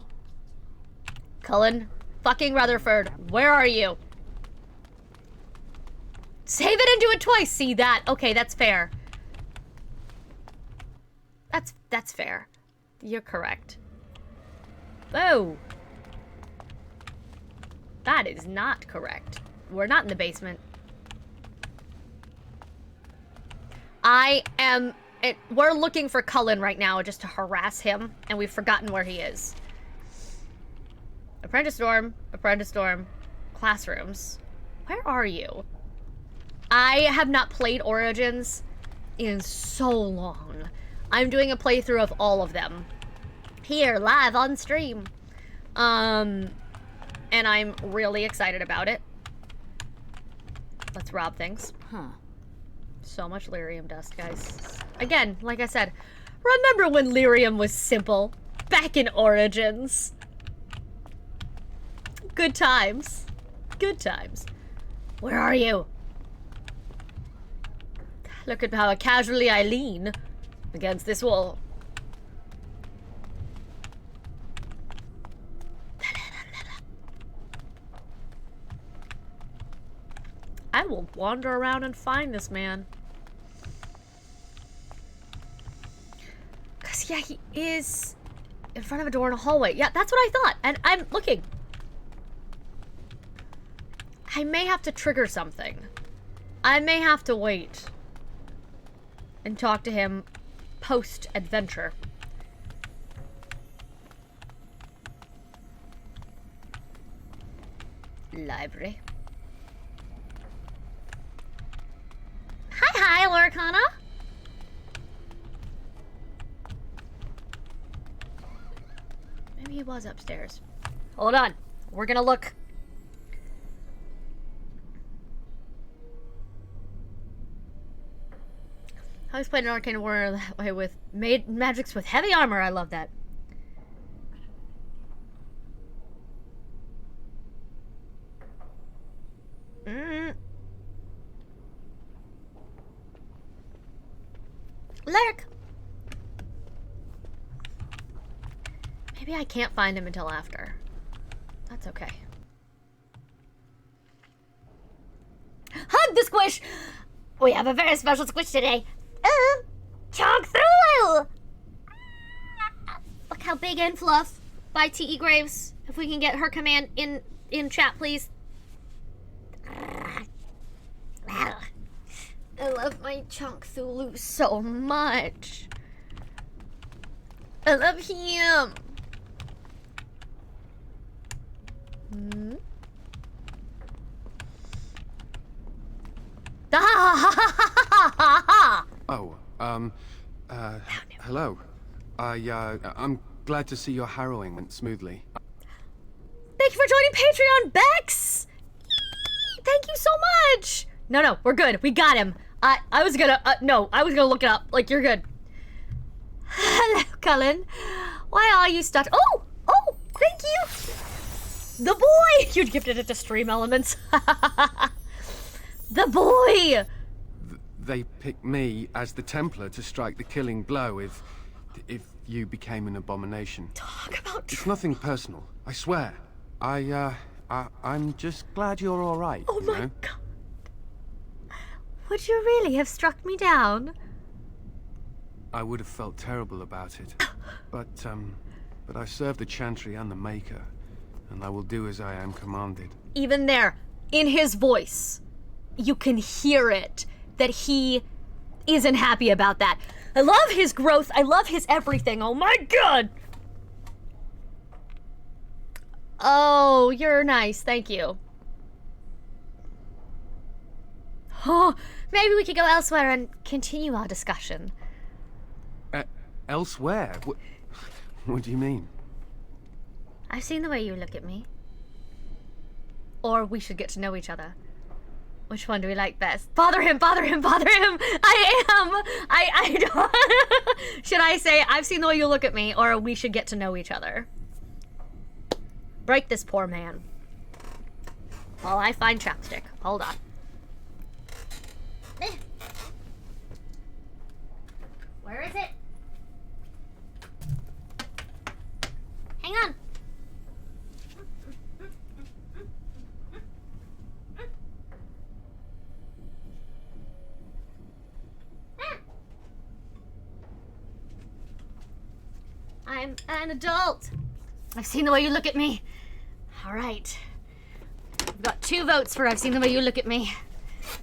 Cullen fucking Rutherford, where are you? Save it and do it twice. See that? Okay, that's fair. That's fair. You're correct. Oh. That is not correct. We're not in the basement. We're looking for Cullen right now just to harass him, and we've forgotten where he is. Apprentice Dorm, classrooms. Where are you? I have not played Origins in so long. I'm doing a playthrough of all of them. Here, live on stream. And I'm really excited about it. Let's rob things. Huh. So much lyrium dust, guys. Again, like I said, remember when lyrium was simple? Back in Origins. Good times. Good times. Where are you? Look at how casually I lean against this wall. I will wander around and find this man. Because, yeah, he is in front of a door in a hallway. Yeah, that's what I thought. And I'm looking. I may have to trigger something. I may have to wait and talk to him post-adventure. Library. Hi, Lorcana. Maybe he was upstairs. Hold on. We're gonna look. I was playing an arcane warrior that way with magics with heavy armor. I love that. Lurk! Maybe I can't find him until after. That's okay. Hug the squish! We have a very special squish today. Chunk through! Look how big and fluff. By T.E. Graves. If we can get her command in chat, please. I love my Chunk Thulu so much. I love him. Oh, hello. I'm glad to see your harrowing went smoothly. Thank you for joining Patreon, Bex! Thank you so much! No, we're good. We got him. I was gonna look it up. Like, you're good. Hello, Cullen. Why are you stuck? Oh, thank you! The boy! You gifted it to Stream Elements. The boy! They picked me as the Templar to strike the killing blow if you became an abomination. Talk about It's nothing personal, I swear. I'm just glad you're all right. Oh my god. Would you really have struck me down? I would have felt terrible about it. But I serve the Chantry and the Maker, and I will do as I am commanded. Even there, in his voice. You can hear it, that he isn't happy about that. I love his growth. I love his everything. Oh my god! Oh, you're nice. Thank you. Oh, maybe we could go elsewhere and continue our discussion. Elsewhere? What do you mean? I've seen the way you look at me. Or we should get to know each other. Which one do we like best? Bother him, bother him, bother him! I don't... Should I say, I've seen the way you look at me, or we should get to know each other? Break this poor man. While I find chapstick. Hold on. Where is it? Hang on. I'm an adult. I've seen the way you look at me. All right. I've got 2 votes for I've seen the way you look at me.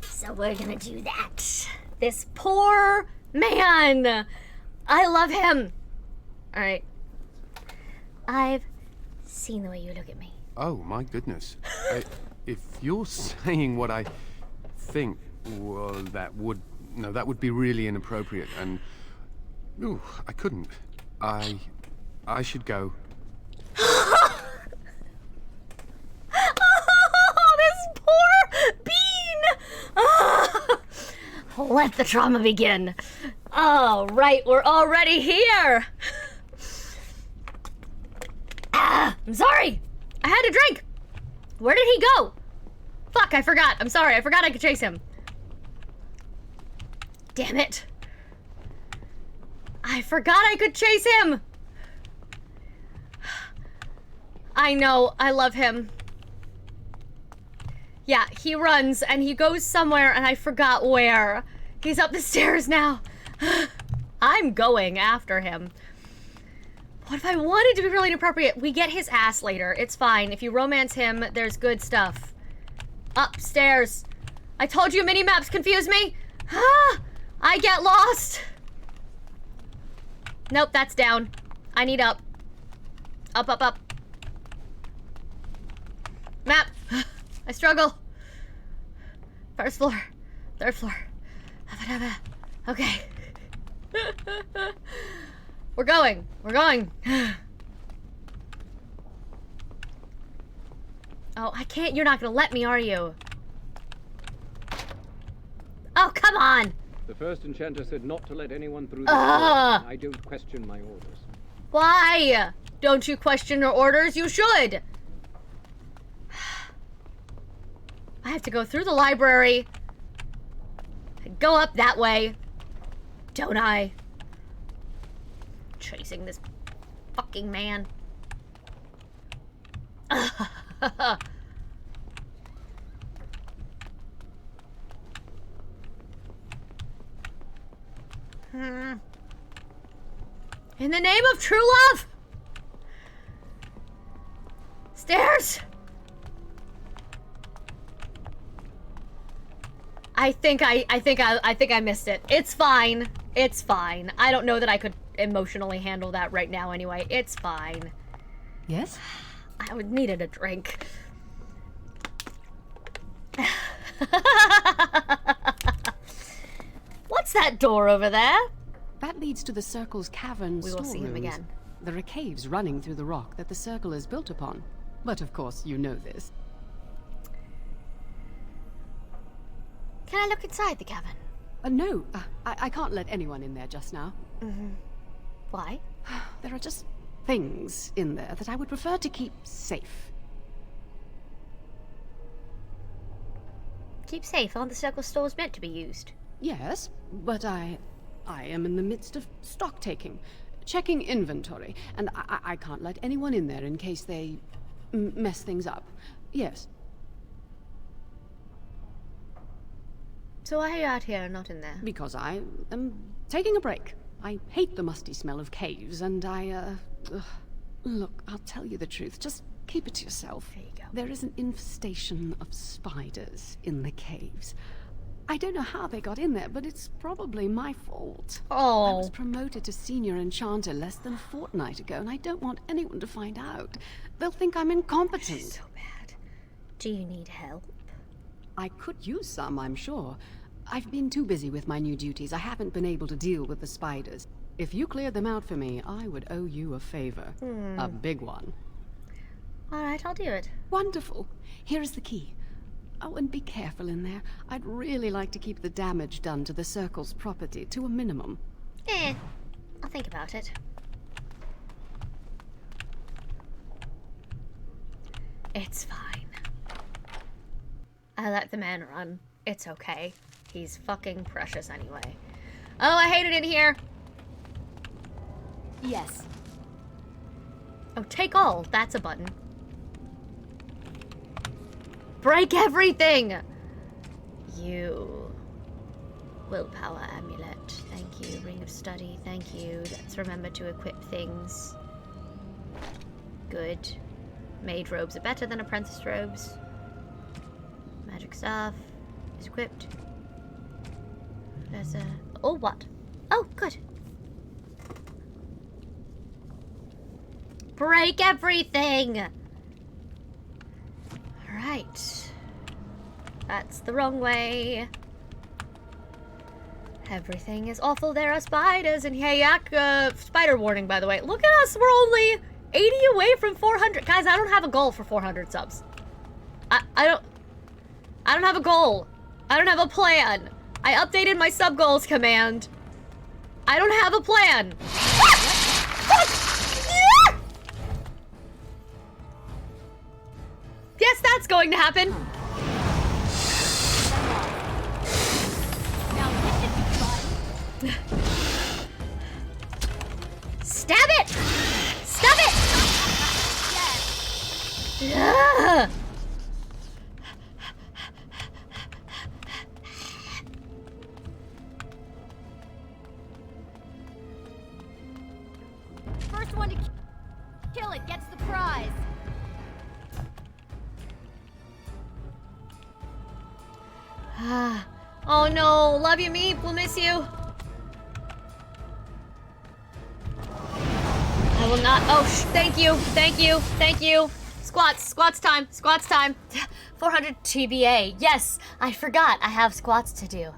So we're gonna do that. This poor man. I love him. All right. I've seen the way you look at me. Oh, my goodness. If you're saying what I think, well, that would be really inappropriate, and... Ooh, I couldn't. I should go. Oh, this poor bean! Oh, let the trauma begin. All right, we're already here. I'm sorry. I had a drink. Where did he go? Fuck, I forgot. I'm sorry. I forgot I could chase him. Damn it. I forgot I could chase him. I know. I love him. Yeah, he runs and he goes somewhere and I forgot where. He's up the stairs now. I'm going after him. What if I wanted to be really inappropriate? We get his ass later. It's fine. If you romance him, there's good stuff. Upstairs. I told you mini-maps confuse me. I get lost. Nope, that's down. I need up. Up, up, up. Map. I struggle. First floor. Third floor. Okay. We're going. We're going. Oh, I can't. You're not gonna let me, are you? Oh, come on. The first enchanter said not to let anyone through this door. I don't question my orders. Why? Don't you question your orders? You should. I have to go through the library. Go up that way. Don't I? Chasing this fucking man. In the name of true love. Stairs. I think I missed it. It's fine. It's fine. I don't know that I could emotionally handle that right now anyway. It's fine. Yes? I would needed a drink. What's that door over there? That leads to the Circle's cavern We will see him storerooms. again. There are caves running through the rock that the Circle is built upon. But of course, you know this. Can I look inside the cavern? No, I can't let anyone in there just now. Why? There are just things in there that I would prefer to keep safe. Keep safe. Aren't the Circle stores meant to be used? Yes, but I am in the midst of stock taking, checking inventory, and I can't let anyone in there in case they mess things up. Yes. So why are you out here and not in there? Because I am taking a break. I hate the musty smell of caves, and ugh. Look, I'll tell you the truth. Just Keep it to yourself. There you go. There is an infestation of spiders in the caves. I don't know how they got in there, but it's probably my fault. Oh. I was promoted to senior enchanter less than a fortnight ago, and I don't want anyone to find out. They'll think I'm incompetent. So bad. Do you need help? I could use some, I'm sure. I've been too busy with my new duties. I haven't been able to deal with the spiders. If you cleared them out for me, I would owe you a favor. A big one. All right, I'll do it. Wonderful. Here is the key. Oh, and be careful in there. I'd really like to keep the damage done to the Circle's property to a minimum. I'll think about it. It's fine. I let the man run. It's okay. He's fucking precious anyway. Oh, I hate it in here. Yes. Oh, take all. That's a button. Break everything! You. Willpower amulet. Thank you. Ring of study. Thank you. Let's remember to equip things. Good. Mage robes are better than apprentice robes. Magic staff is equipped. There's a... Oh, what? Oh, good. Break everything! Alright. That's the wrong way. Everything is awful. There are spiders in here. Spider warning, by the way. Look at us. We're only 80 away from 400. Guys, I don't have a goal for 400 subs. I don't have a goal. I don't have a plan. I updated my sub goals command. I don't have a plan. Yes, that's going to happen. Stab it! Stab it! Yes. First one to kill it gets the prize. Oh no, love you, Meep. We'll miss you. I will not. Oh, thank you, thank you, thank you. Squats time, squats time. 400 TBA. Yes, I forgot. I have squats to do.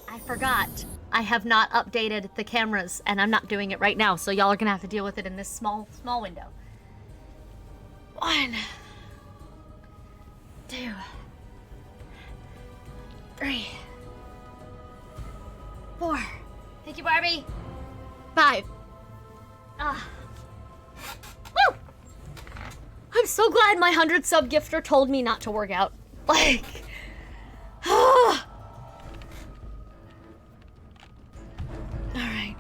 I forgot. I have not updated the cameras, and I'm not doing it right now, so y'all are gonna have to deal with it in this small window. 1, 2, 3, 4. Thank you, Barbie. 5. Woo! I'm so glad my 100 sub gifter told me not to work out. Like, Alright.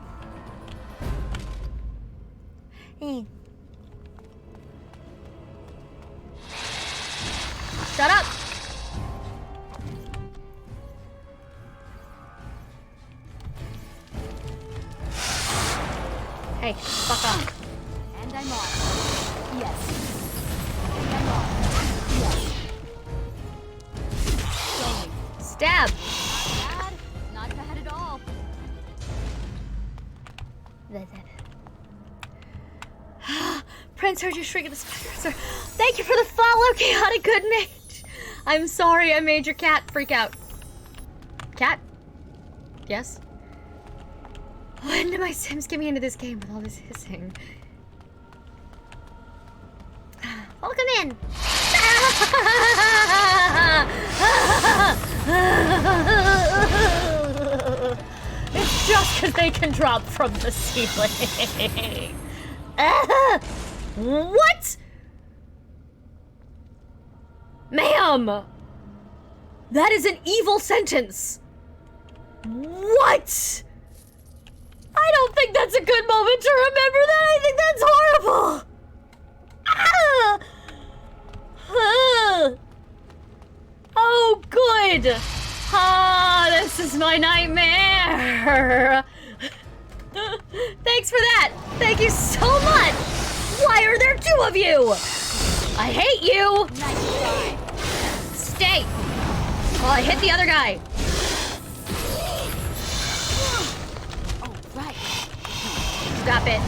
Shut up! Hey, fuck off. And I'm on. Yes. And I'm on. Yes. Stab! Not bad. Not bad at all. Prince heard you shriek at the spider. Thank you for the follow, Chaotic Good Night. I'm sorry I made your cat freak out. Cat? Yes? When did my Sims get me into this game with all this hissing? Welcome in! It's just because they can drop from the ceiling. What? Ma'am! That is an evil sentence! What? I don't think that's a good moment to remember that. I think that's horrible. Ah! Oh, good. Ah, this is my nightmare. Thanks for that. Thank you so much. Why are there two of you? I hate you. Nice try. Stay. While I hit the other guy. Oh, right. Stop it.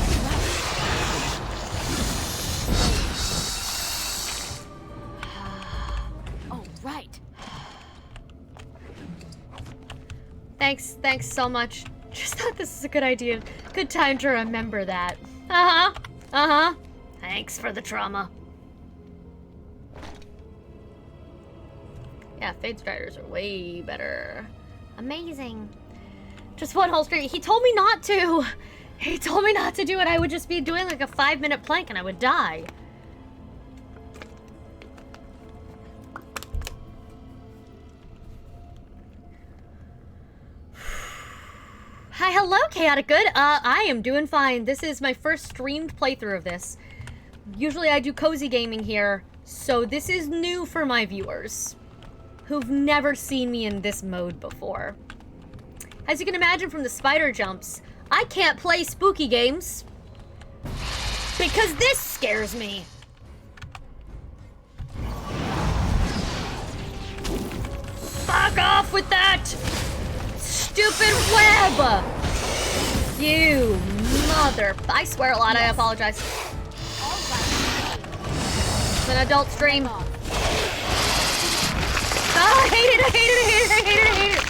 Oh, right. Thanks so much. Just thought this is a good idea. Good time to remember that. Uh-huh. Thanks for the trauma. Yeah, Fade Striders are way better. Amazing. Just one whole stream. He told me not to. He told me not to do it. I would just be doing like a 5-minute plank and I would die. Hi, hello, Chaotic Good. I am doing fine. This is my first streamed playthrough of this. Usually I do cozy gaming here, so this is new for my viewers who've never seen me in this mode before. As you can imagine from the spider jumps, I can't play spooky games because this scares me. Fuck off with that stupid web! You mother... I swear a lot, I apologize. It's an adult stream. Oh, I hate it, I hate it, I hate it, I hate it, I hate it!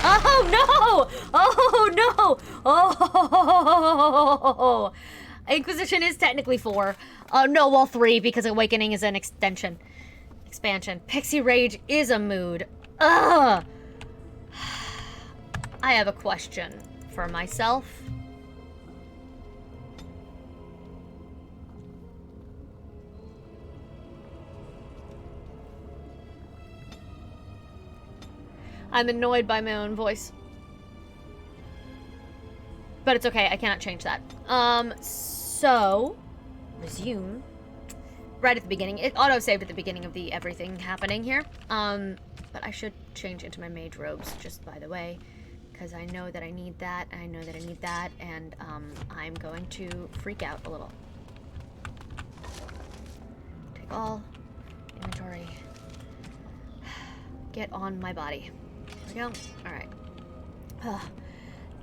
Oh no! Oh no! Oh! Inquisition is technically 4. No, well 3 because Awakening is an expansion. Pixie Rage is a mood. Ugh! I have a question for myself. I'm annoyed by my own voice. But it's okay, I cannot change that. So... resume. Right at the beginning. It auto-saved at the beginning of the everything happening here. But I should change into my mage robes, just by the way. Because I know that I need that, and I know that I need that, and I'm going to freak out a little. Take all. Inventory. Get on my body. There we go. Alright.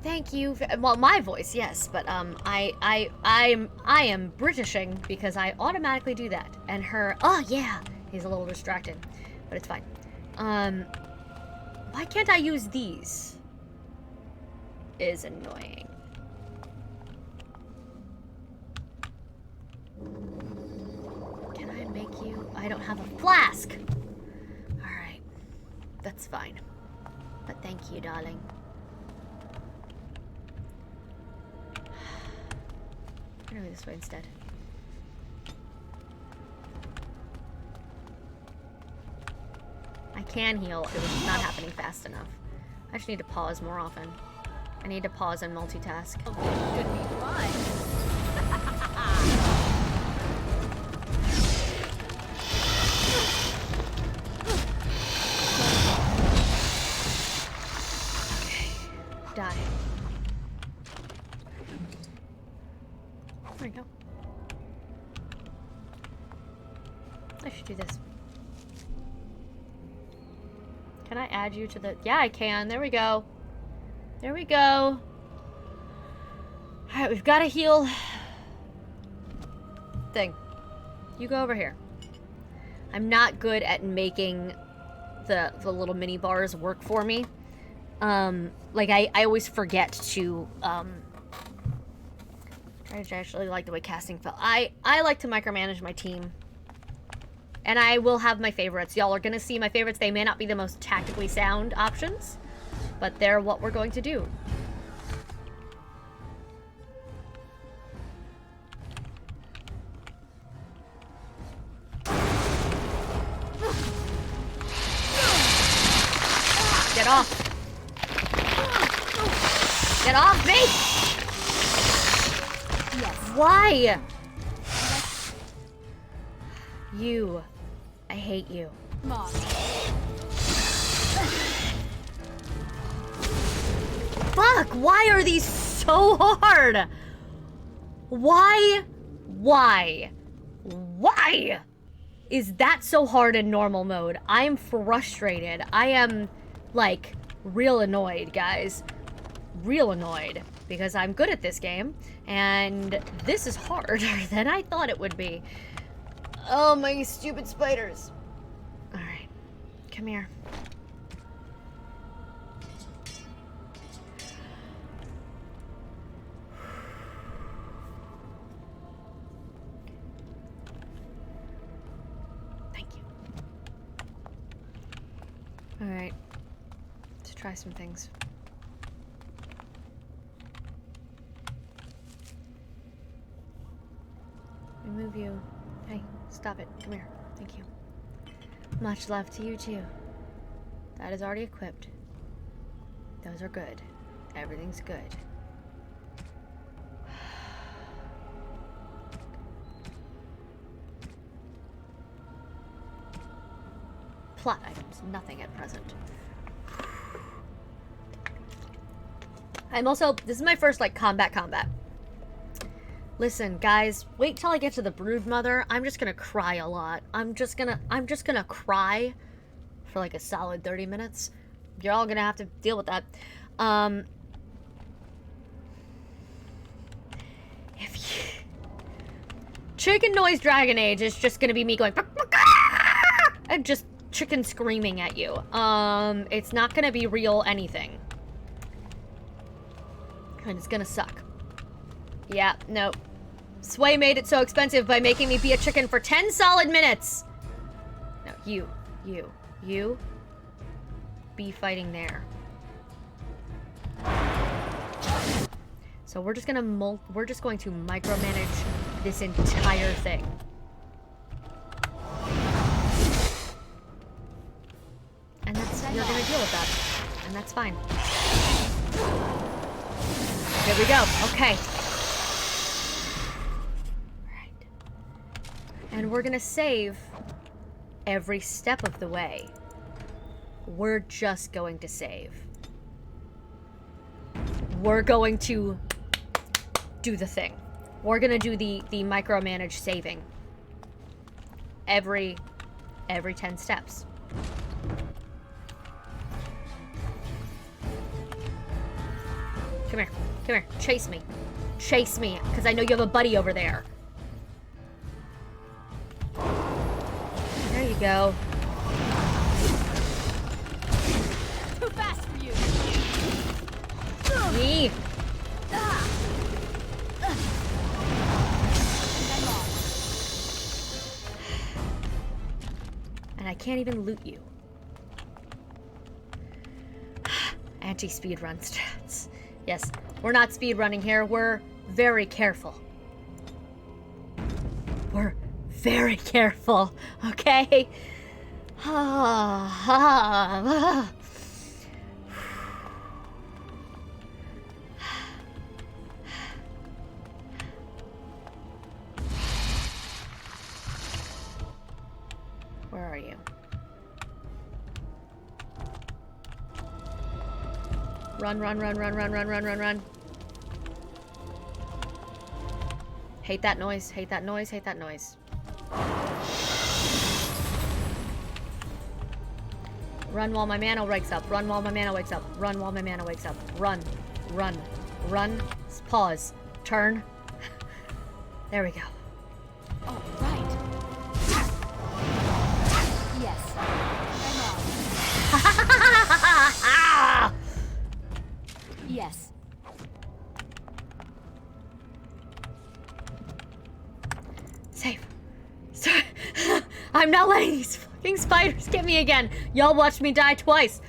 Thank you. Well, my voice, yes, but I am Britishing because I automatically do that. And her, oh yeah, he's a little distracted, but it's fine. Why can't I use these? Is annoying. Can I make you? I don't have a flask. All right, that's fine. But thank you, darling. I'm gonna go this way instead. I can heal. It was just not happening fast enough. I just need to pause more often. I need to pause and multitask. Oh, this should be fun. Die. There we go. I should do this. Can I add you to the... Yeah, I can. There we go. There we go. Alright, we've got a heal thing. You go over here. I'm not good at making the little mini bars work for me. Like, I always forget to, I actually like the way casting felt. I like to micromanage my team. And I will have my favorites. Y'all are gonna see my favorites. They may not be the most tactically sound options, but they're what we're going to do. Get off. Get off me! Yes. Why? You. I hate you. Mom. Fuck! Why are these so hard? Why? Why? Why is that so hard in normal mode? I'm frustrated. I am, like, real annoyed, guys. Real annoyed. Because I'm good at this game, and this is harder than I thought it would be. Oh, my stupid spiders. Alright. Come here. Alright. Let's try some things. Remove you. Hey, stop it. Come here. Thank you. Much love to you, too. That is already equipped. Those are good. Everything's good. Plot items, nothing at present. I'm also, this is my first, like, combat. Listen, guys, wait till I get to the Broodmother. I'm just gonna cry a lot. I'm just gonna cry for, like, a solid 30 minutes. You're all gonna have to deal with that. Chicken Noise Dragon Age is just gonna be me going, and just chicken screaming at you. It's not gonna be real anything. And it's gonna suck. Yeah, no. Sway made it so expensive by making me be a chicken for 10 solid minutes! No, you. Be fighting there. So we're just gonna we're just going to micromanage this entire thing. And that's, you're gonna deal with that. And that's fine. There we go. Okay. Alright. And we're gonna save every step of the way. We're just going to save. We're going to do the thing. We're gonna do the micromanage saving. Every 10 steps. Come here. Come here. Chase me. Chase me, because I know you have a buddy over there. There you go. Too fast for you. Me. And I can't even loot you. Anti-speedrun stats. Yes, we're not speedrunning here. We're very careful. We're very careful, okay? Where are you? Run, run, run, run, run, run, run, run, run. Hate that noise, hate that noise, hate that noise. Run while my mana wakes up. Run while my mana wakes up. Run while my mana wakes up. Run, run, run. Pause. Turn. There we go. Oh, right. Yes. I'm on. Yes. Save. I'm not letting these fucking spiders get me again. Y'all watched me die twice.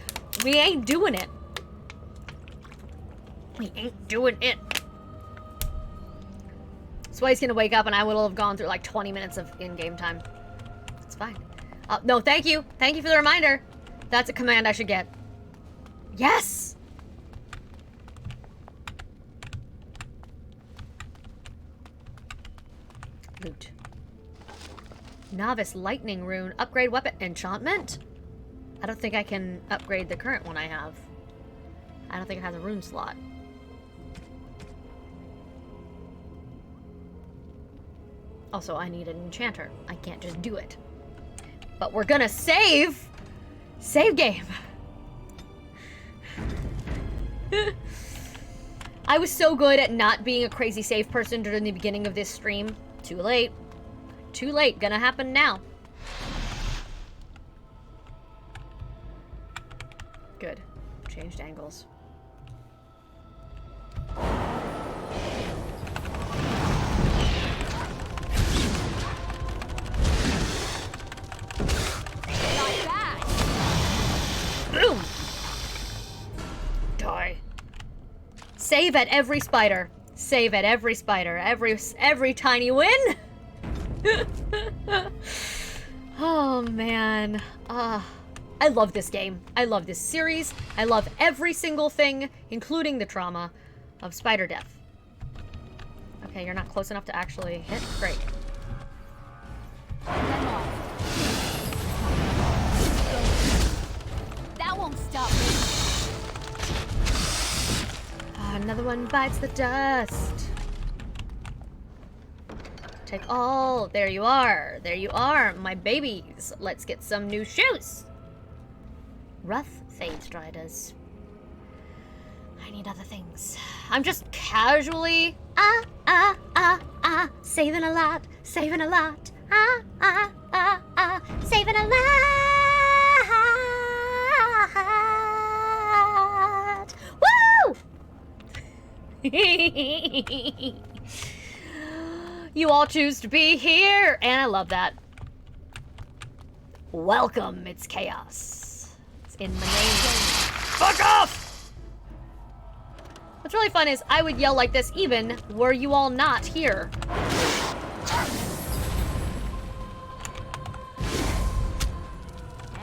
We ain't doing it. We ain't doing it. Sway's gonna wake up and I will have gone through like 20 minutes of in-game time. It's fine. No, thank you. Thank you for the reminder. That's a command I should get. Yes! Loot. Novice lightning rune. Upgrade weapon. Enchantment? I don't think I can upgrade the current one I have. I don't think it has a rune slot. Also, I need an enchanter. I can't just do it. But we're gonna save! Save game! I was so good at not being a crazy save person during the beginning of this stream. Too late. Too late. Gonna happen now. Good. Changed angles. Boom! Die. Save at every spider. Save at every spider. Every tiny win. Oh man. I love this game. I love this series. I love every single thing, including the trauma of spider death. Okay, you're not close enough to actually hit. Great. That won't stop me. Another one bites the dust. Take all. There you are. There you are, my babies. Let's get some new shoes. Rough Fade Striders. I need other things. I'm just casually saving a lot, saving a lot. Saving a lot. Woo! You all choose to be here, and I love that. Welcome, it's chaos. It's in my name. Fuck off! What's really fun is I would yell like this even were you all not here.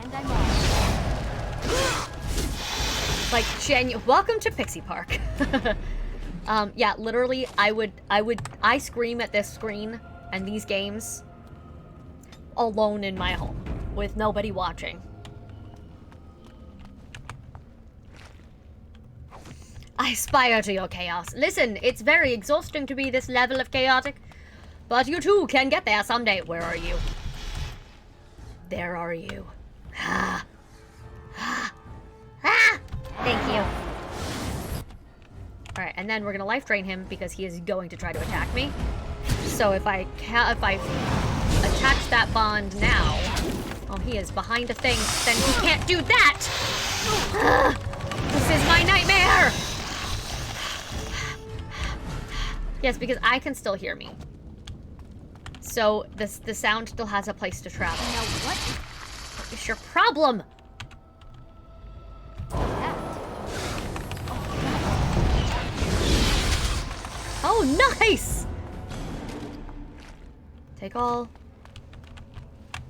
And I'm off. Like, welcome to Pixie Park. Yeah, literally, I scream at this screen and these games alone in my home with nobody watching. I aspire to your chaos. Listen, it's very exhausting to be this level of chaotic, but you too can get there someday. Where are you? There are you. Thank you. Alright, and then we're gonna life drain him because he is going to try to attack me. So if I attach that bond now... Oh, he is behind a thing. Then he can't do that! This is my nightmare! Yes, because I can still hear me. So the sound still has a place to travel. Now what is your problem? Oh, nice! Take all.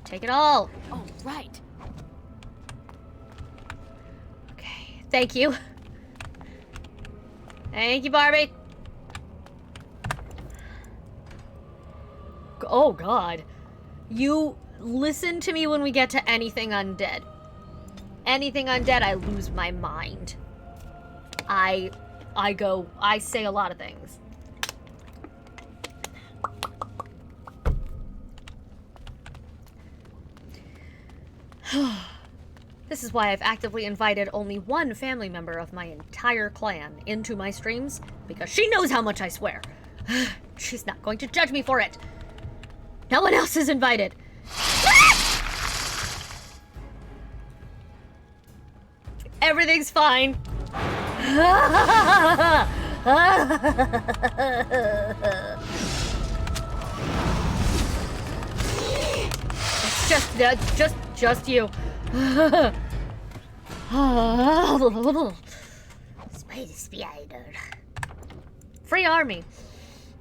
Take it all. Oh, right. Okay, thank you. Thank you, Barbie. Oh, God. You listen to me when we get to anything undead. Anything undead, I lose my mind. I say a lot of things. This is why I've actively invited only one family member of my entire clan into my streams, because she knows how much I swear. She's not going to judge me for it. No one else is invited. Everything's fine. It's just you. Spider. Free army.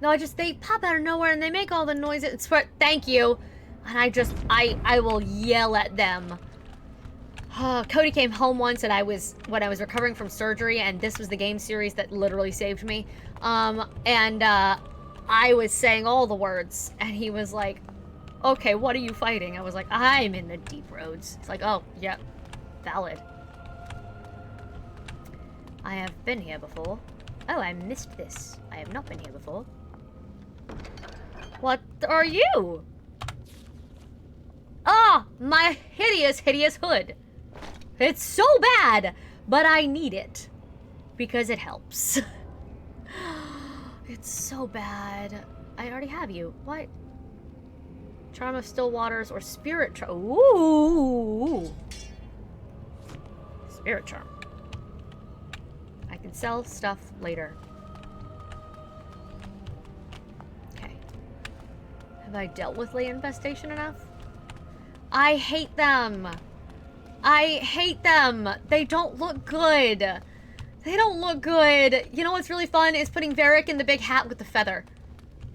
No, they pop out of nowhere and they make all the noises. Thank you. And I will yell at them. Cody came home once and when I was recovering from surgery, and this was the game series that literally saved me. I was saying all the words and he was like, okay, what are you fighting? I was like, I'm in the deep roads. It's like, oh, yeah, valid. I have been here before. Oh, I missed this. I have not been here before. What are you? Ah, my hideous, hideous hood. It's so bad, but I need it. Because it helps. It's so bad. I already have you. What? Charm of Still Waters or Spirit Charm. Ooh. Spirit Charm. I can sell stuff later. Okay. Have I dealt with Lay Infestation enough? I hate them. I hate them. They don't look good. They don't look good. You know what's really fun is putting Varric in the big hat with the feather.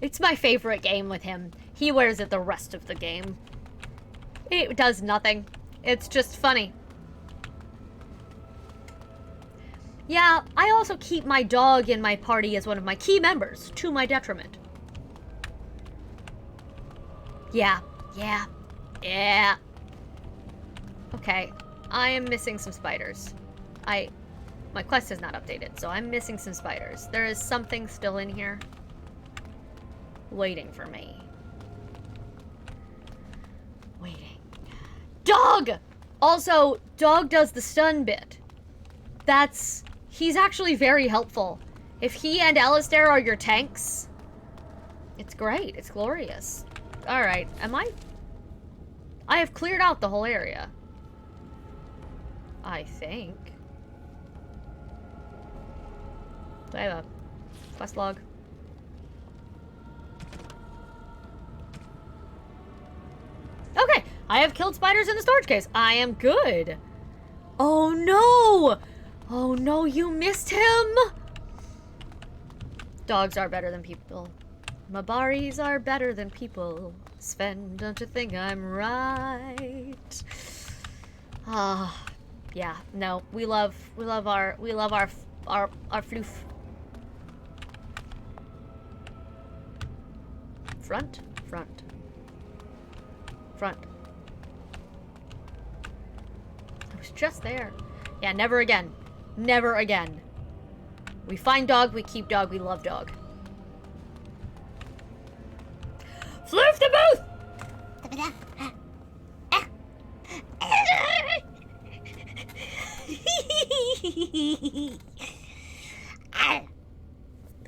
It's my favorite game with him. He wears it the rest of the game. It does nothing. It's just funny. Yeah, I also keep my dog in my party as one of my key members, to my detriment. Yeah. Okay, I am missing some spiders. My quest is not updated, so I'm missing some spiders. There is something still in here waiting for me. Waiting. Dog! Also, dog does the stun bit. He's actually very helpful. If he and Alistair are your tanks, it's great. It's glorious. Alright, I have cleared out the whole area. I think. Do I have a quest log? Okay, I have killed spiders in the storage case. I am good. Oh no! Oh no, you missed him! Dogs are better than people. Mabaris are better than people. Sven, don't you think I'm right? Ah, yeah, no, we love our floof. Front. I was just there. Yeah, never again. Never again. We find dog, we keep dog, we love dog. Floof the booth!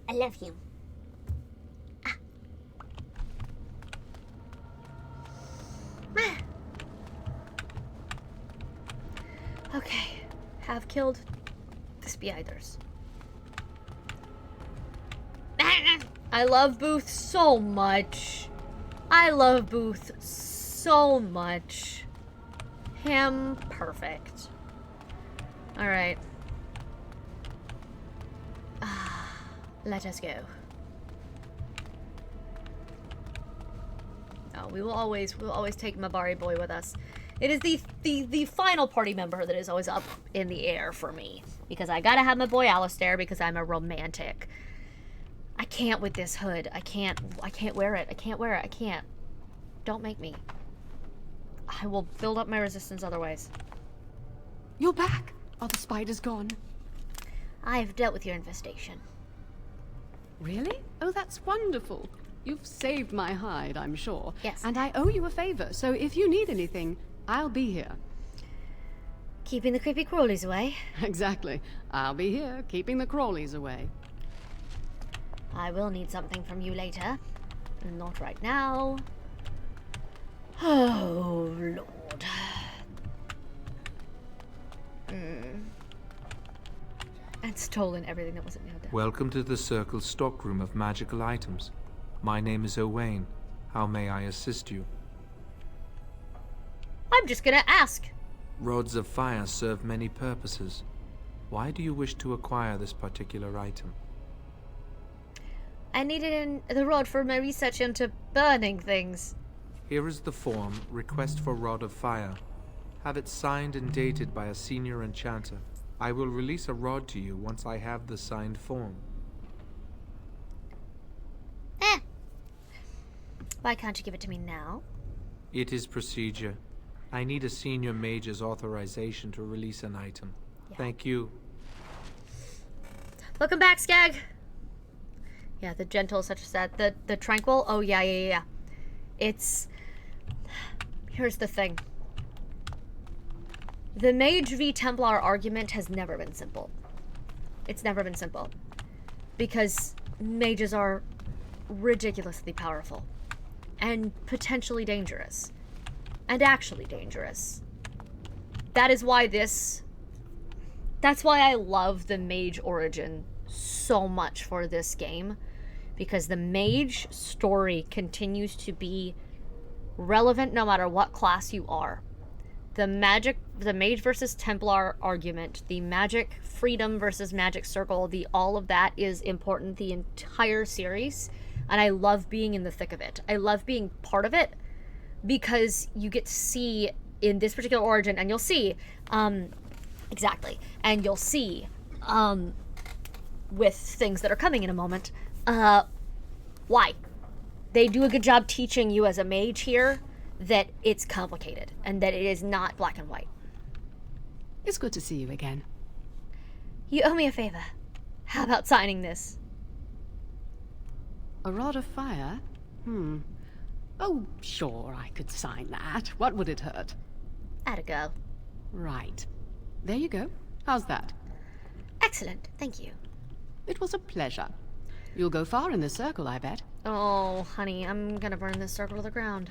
I love you. Okay, have killed the spiders. I love Booth so much. I love Booth so much. Him, perfect. Alright. Let us go. Oh, we'll always take Mabari Boy with us. It is the final party member that is always up in the air for me. Because I gotta have my boy Alistair because I'm a romantic. I can't with this hood. I can't wear it. I can't. Don't make me. I will build up my resistance otherwise. You're back. Are the spiders gone? I've dealt with your infestation. Really? Oh, that's wonderful. You've saved my hide, I'm sure. Yes. And I owe you a favor, so if you need anything, I'll be here. Keeping the creepy crawlies away? Exactly. I'll be here, keeping the crawlies away. I will need something from you later. Not right now. Oh, Lord. And stolen everything that wasn't nailed down. Welcome to the Circle's stockroom of magical items. My name is Owain. How may I assist you? I'm just gonna ask. Rods of fire serve many purposes. Why do you wish to acquire this particular item? I needed the rod for my research into burning things. Here is the form, Request for Rod of Fire. Have it signed and dated by a senior enchanter. I will release a rod to you once I have the signed form. Why can't you give it to me now? It is procedure. I need a senior mage's authorization to release an item. Yeah. Thank you. Welcome back, Skag. Yeah, the gentle is such a sad. The tranquil. Oh yeah. It's. Here's the thing. The Mage v Templar argument has never been simple. It's never been simple. Because mages are ridiculously powerful. And potentially dangerous. And actually dangerous. That is why that's why I love the mage origin so much for this game. Because the mage story continues to be relevant no matter what class you are. The mage versus Templar argument, the magic freedom versus magic circle, all of that is important the entire series. And I love being in the thick of it. I love being part of it because you get to see in this particular origin, and you'll see, exactly, and you'll see, with things that are coming in a moment, why. They do a good job teaching you as a mage here that it's complicated and that it is not black and white. It's good to see you again. You owe me a favor. How about signing this? A rod of fire? Oh, sure, I could sign that. What would it hurt? Atta go. Right. There you go. How's that? Excellent, thank you. It was a pleasure. You'll go far in this circle, I bet. Oh, honey, I'm gonna burn this circle to the ground.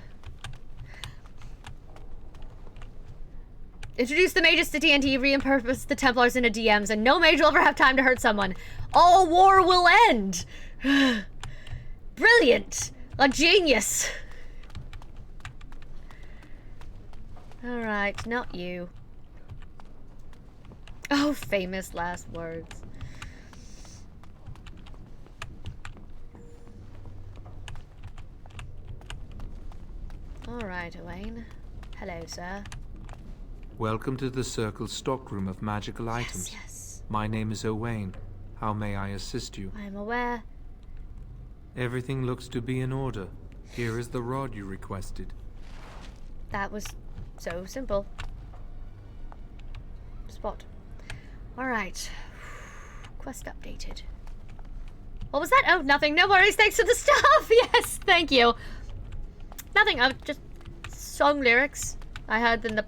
Introduce the mages to D&D, repurpose the Templars into DMs, and no mage will ever have time to hurt someone. All war will end! Brilliant! A genius! Alright, not you. Oh, famous last words. Alright, Owain. Hello, sir. Welcome to the Circle's stockroom of magical items. Yes. My name is Owain. How may I assist you? I am aware. Everything looks to be in order. Here is the rod you requested. That was so simple. Spot. Alright. Quest updated. What was that? Oh, nothing. No worries. Thanks for the stuff. Yes, thank you. Nothing. Just song lyrics. I heard in the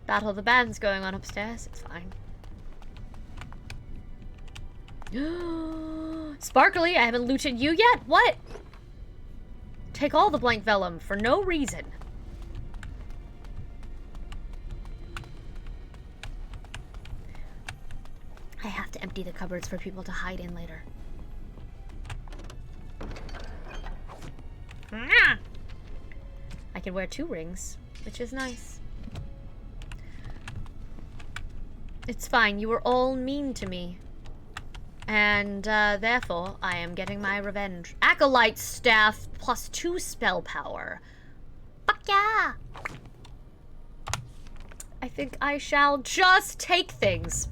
Battle of the Bands going on upstairs. It's fine. Sparkly, I haven't looted you yet? What? Take all the blank vellum for no reason. I have to empty the cupboards for people to hide in later. I can wear 2 rings, which is nice. It's fine, you were all mean to me. And, therefore, I am getting my revenge. Acolyte staff plus 2 spell power. Fuck yeah! I think I shall just take things.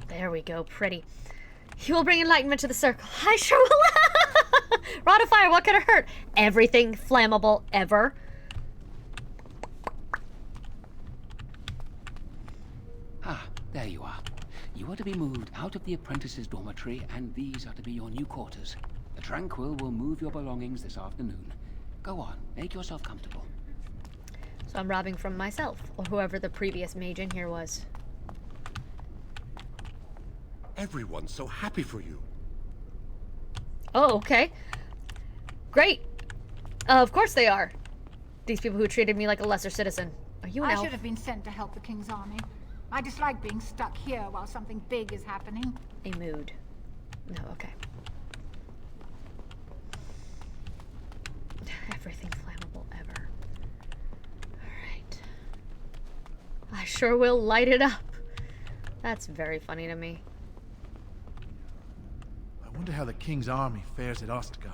There we go, pretty. You will bring enlightenment to the circle. I sure will! Rod of fire, what could it hurt? Everything flammable ever. Ah, there you are. You are to be moved out of the apprentices' dormitory, and these are to be your new quarters. The Tranquil will move your belongings this afternoon. Go on, make yourself comfortable. So I'm robbing from myself, or whoever the previous mage in here was. Everyone's so happy for you. Oh, okay. Great. Of course they are. These people who treated me like a lesser citizen. Are you an I elf? should have been sent to help the King's army. I dislike being stuck here while something big is happening. A mood. No, okay. Everything flammable ever. Alright. I sure will light it up. That's very funny to me. I wonder how the King's army fares at Ostgard.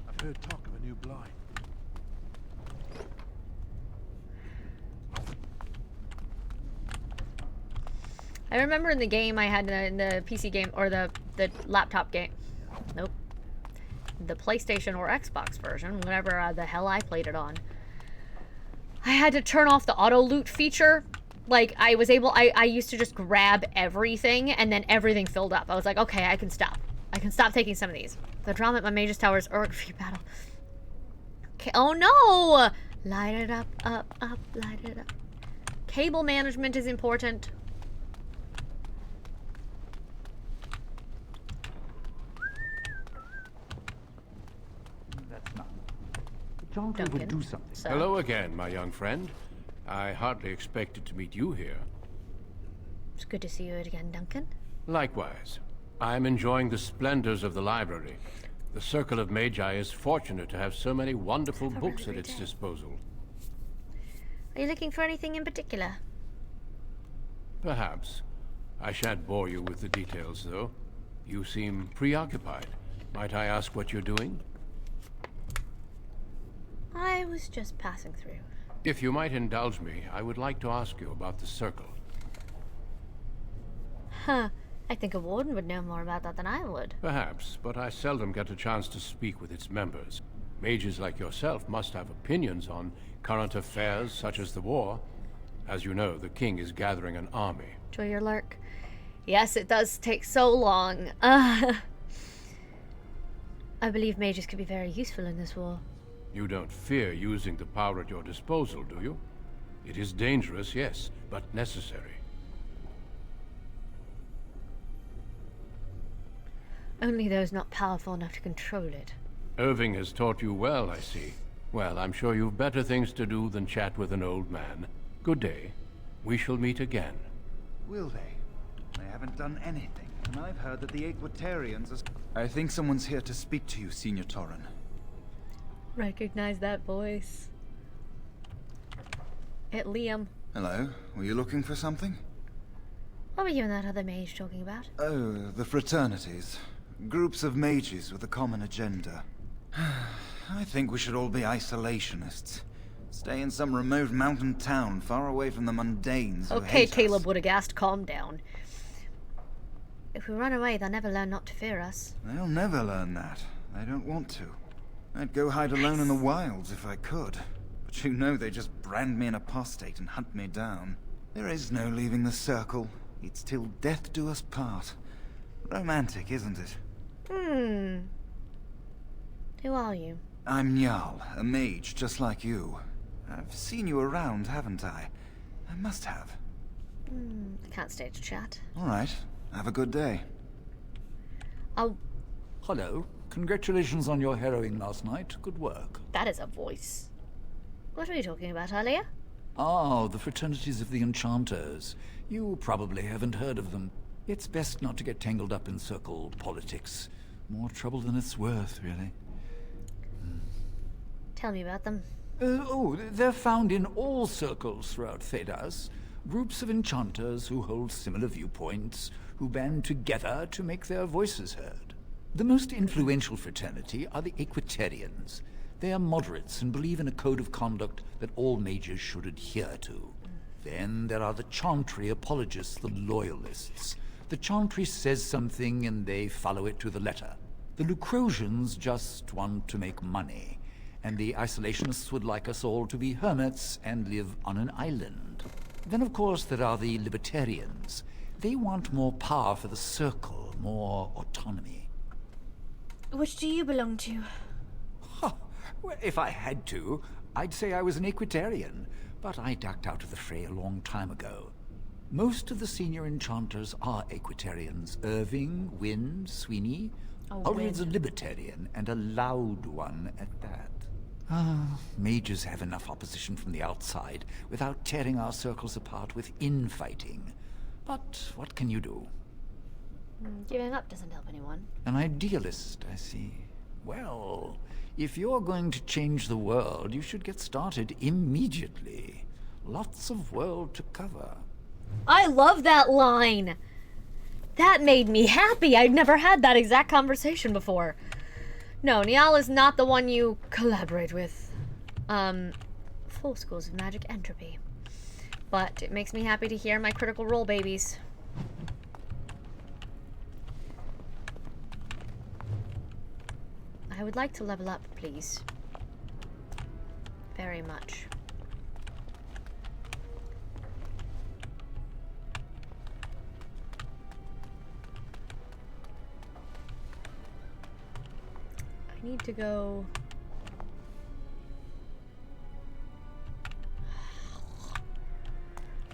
I've heard talk of a new blight. I remember in the game I had in the PC game, or the laptop game. Nope. The PlayStation or Xbox version, whatever the hell I played it on. I had to turn off the auto loot feature Like, I used to just grab everything, and then everything filled up. I was like, okay, I can stop. I can stop taking some of these. The drama at my mage's tower is orography battle. Okay, oh no! Light it up, light it up. Cable management is important. That's not. Jonathan would do something. Hello again, my young friend. I hardly expected to meet you here. It's good to see you again, Duncan. Likewise. I'm enjoying the splendors of the library. The Circle of Magi is fortunate to have so many wonderful books at its disposal. Are you looking for anything in particular? Perhaps. I shan't bore you with the details, though. You seem preoccupied. Might I ask what you're doing? I was just passing through. If you might indulge me, I would like to ask you about the Circle. Huh. I think a warden would know more about that than I would. Perhaps, but I seldom get a chance to speak with its members. Mages like yourself must have opinions on current affairs such as the war. As you know, the king is gathering an army. Enjoy your lurk. Yes, it does take so long. I believe mages could be very useful in this war. You don't fear using the power at your disposal, do you? It is dangerous, yes, but necessary. Only those not powerful enough to control it. Irving has taught you well, I see. Well, I'm sure you've better things to do than chat with an old man. Good day. We shall meet again. Will they? They haven't done anything, and I've heard that the Equitarians are... I think someone's here to speak to you, Senior Torren. Recognize that voice. It's Liam. Hello. Were you looking for something? What were you and that other mage talking about? Oh, the fraternities. Groups of mages with a common agenda. I think we should all be isolationists. Stay in some remote mountain town, far away from the mundanes who Okay, hate Caleb us. Woodagast, calm down. If we run away, they'll never learn not to fear us. They'll never learn that. They don't want to. I'd go hide alone in the wilds if I could. But you know they just brand me an apostate and hunt me down. There is no leaving the circle. It's till death do us part. Romantic, isn't it? Who are you? I'm Njal, a mage just like you. I've seen you around, haven't I? I must have. I can't stay to chat. All right. Have a good day. Oh. Hello. Congratulations on your harrowing last night. Good work. That is a voice. What were you talking about earlier? Ah, the fraternities of the Enchanters. You probably haven't heard of them. It's best not to get tangled up in circle politics. More trouble than it's worth, really. Tell me about them. They're found in all circles throughout Thedas. Groups of enchanters who hold similar viewpoints, who band together to make their voices heard. The most influential fraternity are the Equitarians. They are moderates and believe in a code of conduct that all mages should adhere to. Then there are the Chantry apologists, the Loyalists. The Chantry says something and they follow it to the letter. The Lucrosians just want to make money. And the Isolationists would like us all to be hermits and live on an island. Then, of course, there are the Libertarians. They want more power for the Circle, more autonomy. Which do you belong to? Well, if I had to, I'd say I was an Equitarian, but I ducked out of the fray a long time ago. Most of the senior enchanters are Equitarians. Irving, Wynne, Sweeney. Ulrid's a Libertarian, and a loud one at that. Mages have enough opposition from the outside without tearing our circles apart with infighting. But what can you do? Giving up doesn't help anyone. An idealist, I see. Well, if you're going to change the world, you should get started immediately. Lots of world to cover. I love that line! That made me happy! I'd never had that exact conversation before. No, Njal is not the one you collaborate with. Full schools of magic entropy. But it makes me happy to hear my critical role babies. I would like to level up, please. Very much. need to go...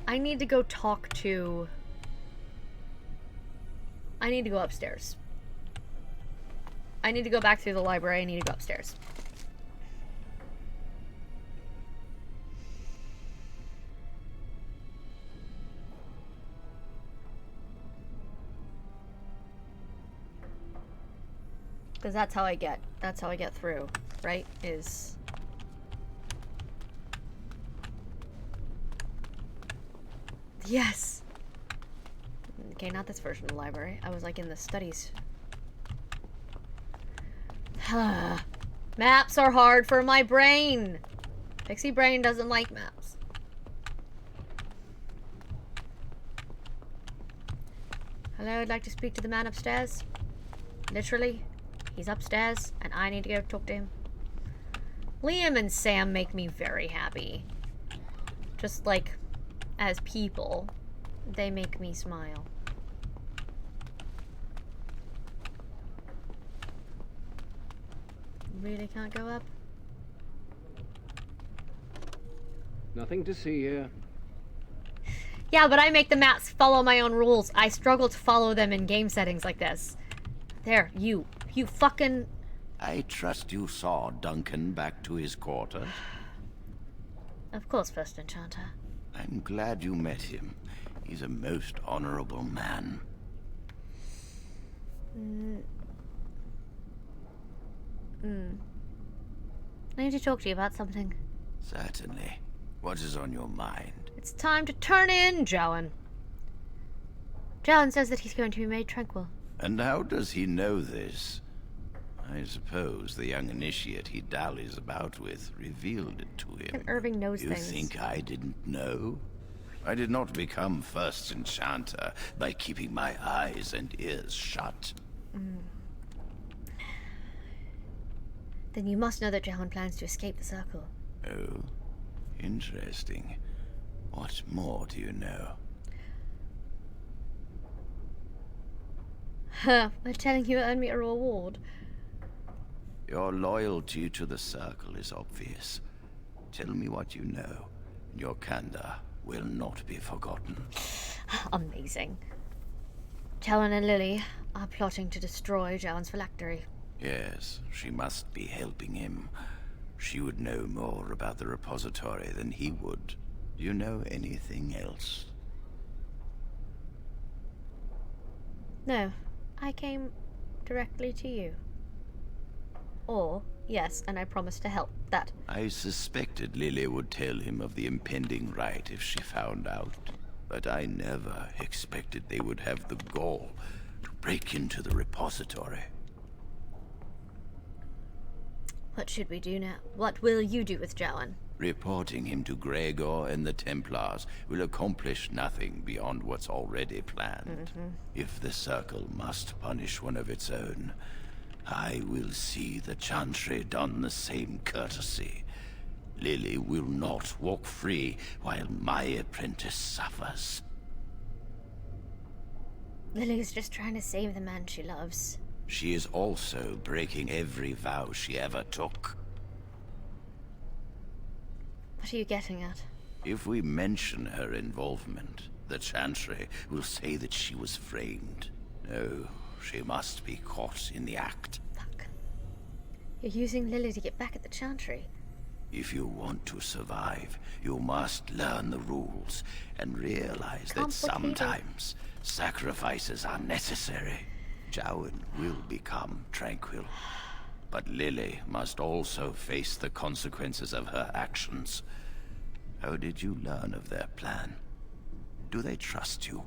I need to go talk to... I need to go upstairs. I need to go back through the library. I need to go upstairs. Because that's how I get through, right? Is... Yes! Okay, not this version of the library. I was like in the studies. Maps are hard for my brain! Pixie brain doesn't like maps. Hello, I'd like to speak to the man upstairs. Literally. He's upstairs, and I need to go talk to him. Liam and Sam make me very happy. Just like, as people, they make me smile. Really can't go up? Nothing to see here. Yeah, but I make the maps follow my own rules. I struggle to follow them in game settings like this. There, you fucking... I trust you saw Duncan back to his quarters? Of course, First Enchanter. I'm glad you met him. He's a most honorable man. I need to talk to you about something. Certainly. What is on your mind? It's time to turn in Jowan. Jowan says that he's going to be made tranquil. And how does he know this? I suppose the young initiate he dallies about with revealed it to him. And Irving knows you things. You think I didn't know? I did not become First Enchanter by keeping my eyes and ears shut. Then you must know that Jowan plans to escape the circle. Oh, interesting. What more do you know? By telling you earned me a reward. Your loyalty to the circle is obvious. Tell me what you know. Your candor will not be forgotten. Amazing. Jowan and Lily are plotting to destroy Jowan's phylactery. Yes, she must be helping him. She would know more about the repository than he would. Do you know anything else? No, I came directly to you. Or, yes, and I promised to help. That. I suspected Lily would tell him of the impending rite if she found out. But I never expected they would have the gall to break into the repository. What should we do now? What will you do with Jowan? Reporting him to Gregor and the Templars will accomplish nothing beyond what's already planned. If the Circle must punish one of its own, I will see the Chantry done the same courtesy. Lily will not walk free while my apprentice suffers. Lily is just trying to save the man she loves. She is also breaking every vow she ever took. What are you getting at? If we mention her involvement, the Chantry will say that she was framed. No, she must be caught in the act. Fuck. You're using Lily to get back at the Chantry. If you want to survive, you must learn the rules and realize that sometimes sacrifices are necessary. Jowan will become tranquil, but Lily must also face the consequences of her actions. How did you learn of their plan? Do they trust you?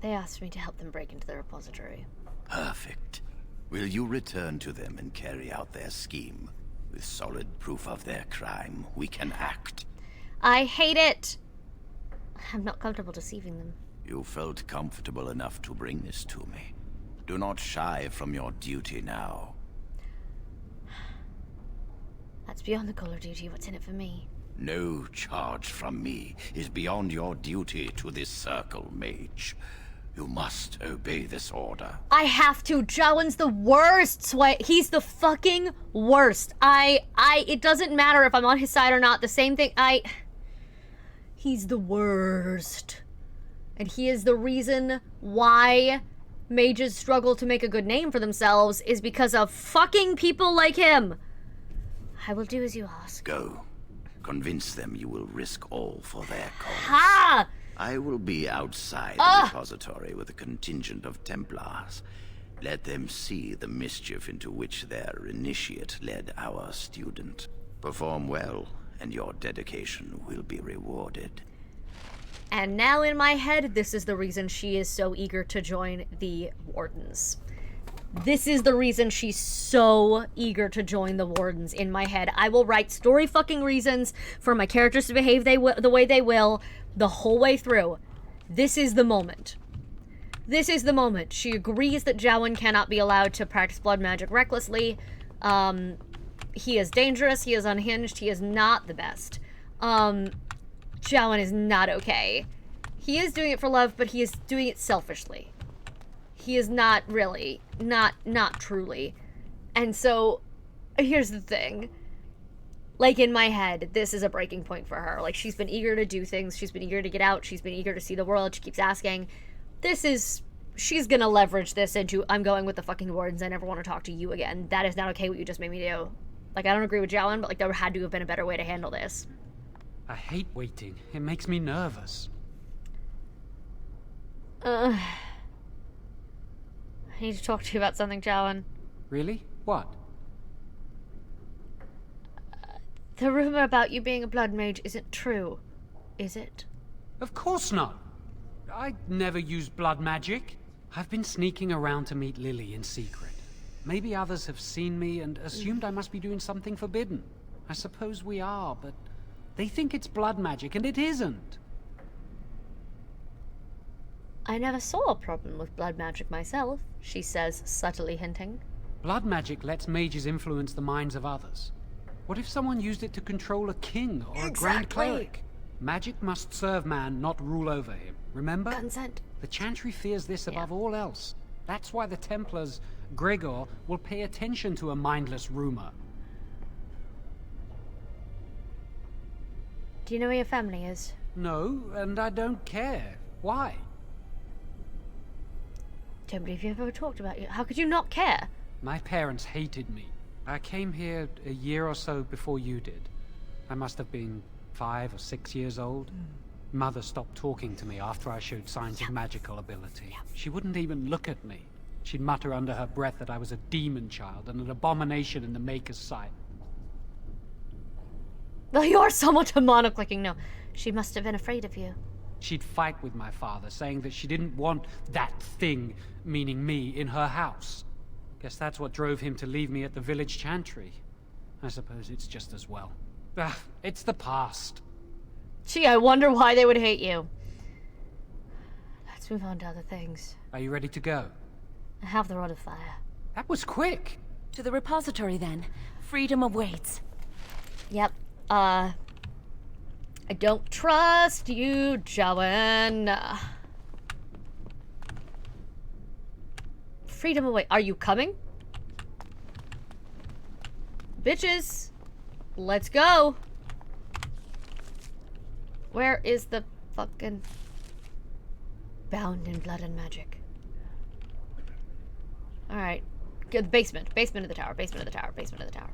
They asked me to help them break into the repository. Perfect. Will you return to them and carry out their scheme? With solid proof of their crime, we can act. I hate it! I'm not comfortable deceiving them. You felt comfortable enough to bring this to me. Do not shy from your duty now. That's beyond the call of duty. What's in it for me? No charge from me is beyond your duty to this Circle, Mage. You must obey this order. I have to. Jowen's the worst. He's the fucking worst. It doesn't matter if I'm on his side or not. The same thing. He's the worst. And he is the reason why mages struggle to make a good name for themselves is because of fucking people like him. I will do as you ask. Go. Convince them you will risk all for their cause. Ha! I will be outside the repository with a contingent of Templars. Let them see the mischief into which their initiate led our student. Perform well, and your dedication will be rewarded. And now in my head, this is the reason she is so eager to join the Wardens. This is the reason she's so eager to join the Wardens in my head. I will write story fucking reasons for my characters to behave the way they will the whole way through. This is the moment. This is the moment. She agrees that Jowen cannot be allowed to practice blood magic recklessly. He is dangerous. He is unhinged. He is not the best. Jowen is not okay. He is doing it for love, but he is doing it selfishly. He is not really. Not truly. And so, here's the thing. Like, in my head, this is a breaking point for her. Like, she's been eager to do things. She's been eager to get out. She's been eager to see the world. She keeps asking. She's gonna leverage this into, I'm going with the fucking Wardens. I never want to talk to you again. That is not okay what you just made me do. Like, I don't agree with Jowen, but, like, there had to have been a better way to handle this. I hate waiting. It makes me nervous. I need to talk to you about something, Jowen. Really? What? The rumor about you being a blood mage isn't true, is it? Of course not. I never used blood magic. I've been sneaking around to meet Lily in secret. Maybe others have seen me and assumed I must be doing something forbidden. I suppose we are, but they think it's blood magic, and it isn't. I never saw a problem with blood magic myself, she says, subtly hinting. Blood magic lets mages influence the minds of others. What if someone used it to control a king or a grand cleric? Magic must serve man, not rule over him. Remember? Consent. The Chantry fears this above all else. That's why the Templars, Gregor, will pay attention to a mindless rumor. Do you know where your family is? No, and I don't care. Why? Don't believe you've ever talked about it. How could you not care? My parents hated me. I came here a year or so before you did. I must have been 5 or 6 years old. Mother stopped talking to me after I showed signs of magical ability. She wouldn't even look at me. She'd mutter under her breath that I was a demon child and an abomination in the Maker's sight. Well, you're somewhat demonic-looking. No, she must have been afraid of you. She'd fight with my father, saying that she didn't want that thing, meaning me, in her house. Guess that's what drove him to leave me at the village chantry. I suppose it's just as well. It's the past. Gee, I wonder why they would hate you. Let's move on to other things. Are you ready to go? I have the Rod of Fire. That was quick. To the repository, then. Freedom awaits. Yep. I don't trust you, Jowen. Freedom away. Are you coming? Bitches. Let's go. Where is the fucking bound in blood and magic? Alright. Good. Basement. Basement of the tower. Basement of the tower. Basement of the tower.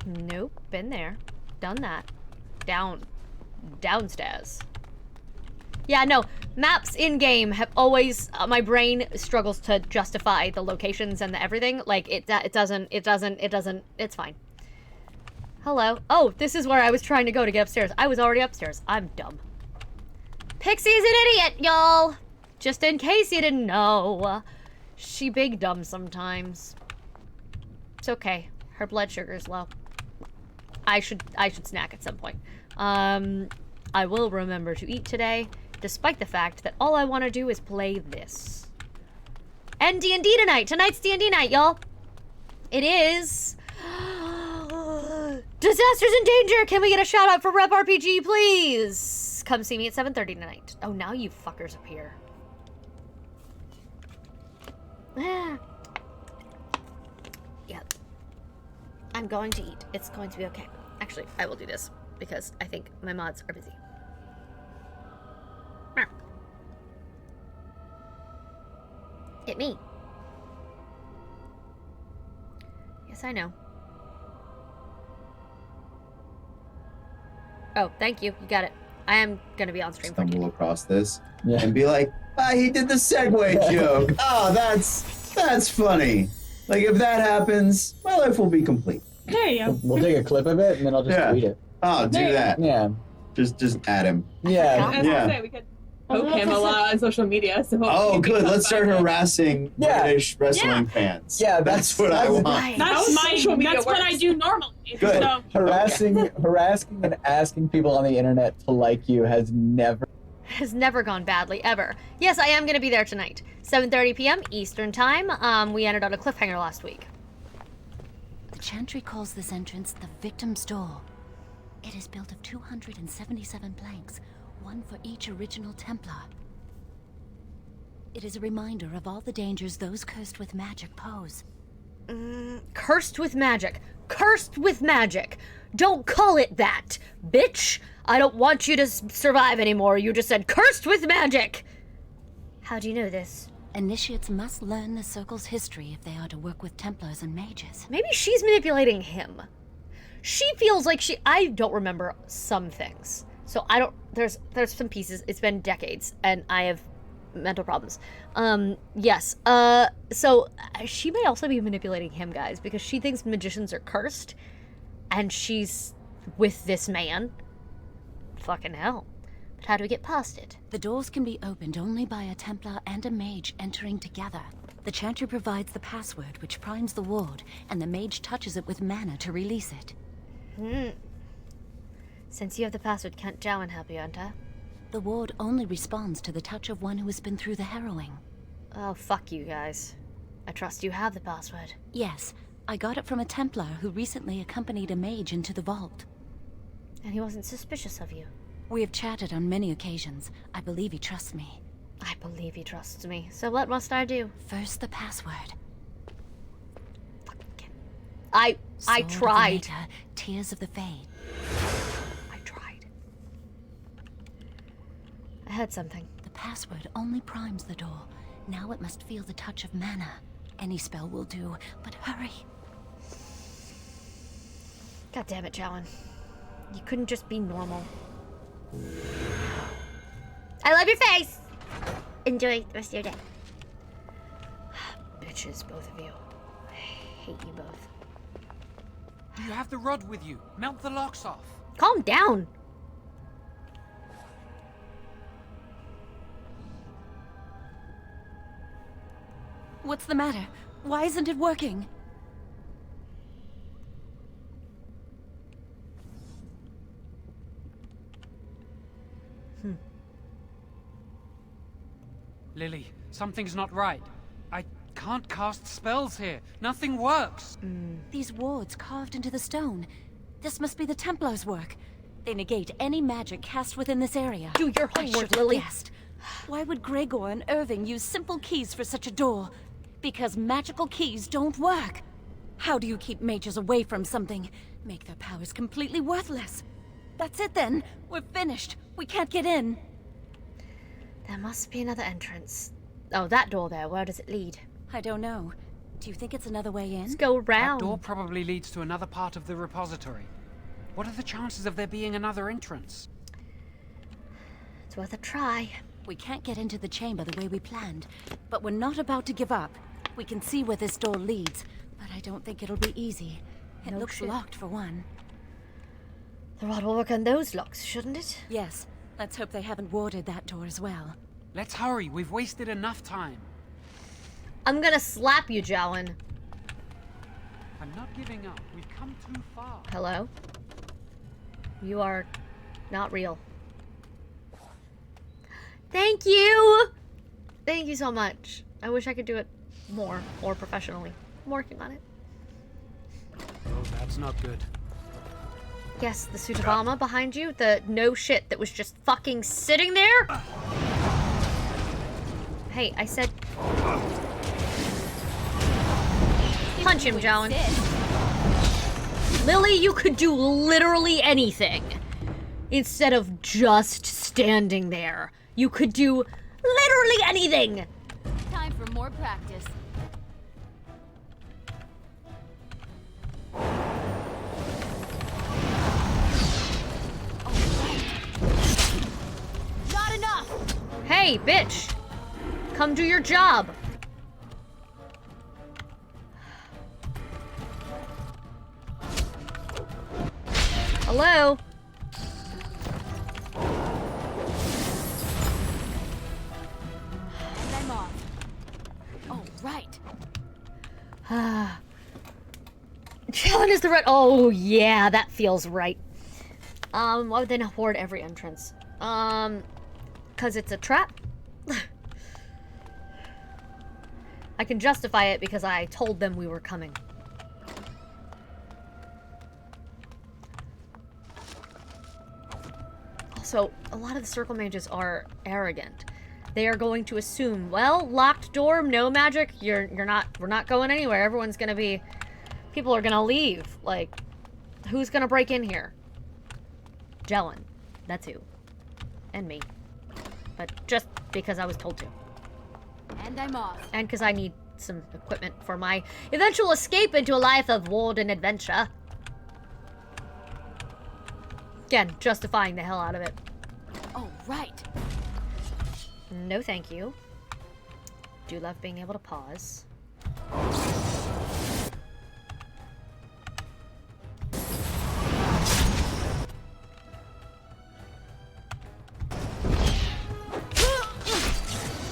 Nope. Been there. Done that. Downstairs. Yeah, no. Maps in-game have always... my brain struggles to justify the locations and the everything. Like, it doesn't... It's fine. Hello. Oh, this is where I was trying to go to get upstairs. I was already upstairs. I'm dumb. Pixie's an idiot, y'all! Just in case you didn't know. She big dumb sometimes. It's okay. Her blood sugar is low. I should snack at some point. I will remember to eat today, despite the fact that all I want to do is play this. And D&D tonight. Tonight's D&D night, y'all. It is... Disasters in Danger! Can we get a shout out for Rep RPG, please? come see me at 7:30 tonight. Oh, now you fuckers appear. Yep. I'm going to eat. It's going to be okay. Actually, I will do this because I think my mods are busy. Hit me. Yes, I know. Oh, thank you. You got it. I am gonna be on stream for Stumble across this and be like, he did the segue joke. Oh, that's funny. Like, if that happens, my life will be complete. There you go. We'll take a clip of it and then I'll just tweet it. Oh, do that. Yeah. Just add him. Yeah. I was gonna say, we could poke him a lot on social media. So Oh, good. Let's start harassing British wrestling fans. Yeah, that's what I want. That's what I do normally. Good. So, Harassing and asking people on the internet to like you has never gone badly, ever. Yes, I am going to be there tonight. 7:30 p.m. Eastern Time. We ended on a cliffhanger last week. The Chantry calls this entrance the Victim's Door. It is built of 277 planks, one for each original Templar. It is a reminder of all the dangers those cursed with magic pose. Cursed with magic. Cursed with magic. Don't call it that, bitch. I don't want you to survive anymore. You just said cursed with magic. How do you know this? Initiates must learn the Circle's history if they are to work with Templars and mages. Maybe she's manipulating him. She feels like I don't remember some things. So I don't, there's some pieces. It's been decades and I have mental problems. Yes. So she may also be manipulating him, guys, because she thinks magicians are cursed and she's with this man. Fucking hell. But how do we get past it? The doors can be opened only by a Templar and a mage entering together. The Chantry provides the password, which primes the ward, and the mage touches it with mana to release it. Since you have the password, can't Jowan help you, Hunter? The ward only responds to the touch of one who has been through the harrowing. Oh, fuck you guys. I trust you have the password. Yes, I got it from a Templar who recently accompanied a mage into the vault. And he wasn't suspicious of you? We have chatted on many occasions. I believe he trusts me. I believe he trusts me. So what must I do? First, the password. I Sword of the tried. Maker, Tears of the Fade. I tried. I had something. The password only primes the door. Now it must feel the touch of mana. Any spell will do, but hurry. God damn it, Jowan. You couldn't just be normal. I love your face! Enjoy the rest of your day. Bitches, both of you. I hate you both. You have the rod with you. Melt the locks off. Calm down! What's the matter? Why isn't it working? Lily, something's not right. I can't cast spells here. Nothing works. These wards carved into the stone. This must be the Templars' work. They negate any magic cast within this area. Do your I homework, should have Lily. guessed. Why would Gregor and Irving use simple keys for such a door? Because magical keys don't work. How do you keep mages away from something? Make their powers completely worthless. That's it then. We're finished. We can't get in. There must be another entrance. Oh, that door there. Where does it lead? I don't know. Do you think it's another way in? Let's go That round. door probably leads to another part of the repository. What are the chances of there being another entrance? It's worth a try. We can't get into the chamber the way we planned, but we're not about to give up. We can see where this door leads, but I don't think it'll be easy. It No looks shit. locked for one. The rod will work on those locks, shouldn't it? Yes, let's hope they haven't warded that door as well. Let's hurry. We've wasted enough time. I'm gonna slap you, Jowan. I'm not giving up. We've come too far. Hello? You are not real. Thank you! Thank you so much. I wish I could do it more professionally. I'm working on it. Oh, that's not good. Yes, the suit of armor behind you. The no shit that was just fucking sitting there. Hey, I said... Punch him, Joan. Lily, you could do literally anything. Instead of just standing there. You could do literally anything. Time for more practice. Not enough. Hey, bitch. Come do your job. Hello? And I'm off. Oh, right. Challenge is the right. Oh, yeah, that feels right. Why would they not hoard every entrance? Because it's a trap? I can justify it because I told them we were coming. Also, a lot of the circle mages are arrogant. They are going to assume, well, locked door, no magic, we're not going anywhere. Everyone's gonna be, people are gonna leave. Like, who's gonna break in here? Jellin. That's who. And me. But just because I was told to. And I'm off. And because I need some equipment for my eventual escape into a life of ward and adventure. Again, justifying the hell out of it. Oh, right. No, thank you. Do love being able to pause.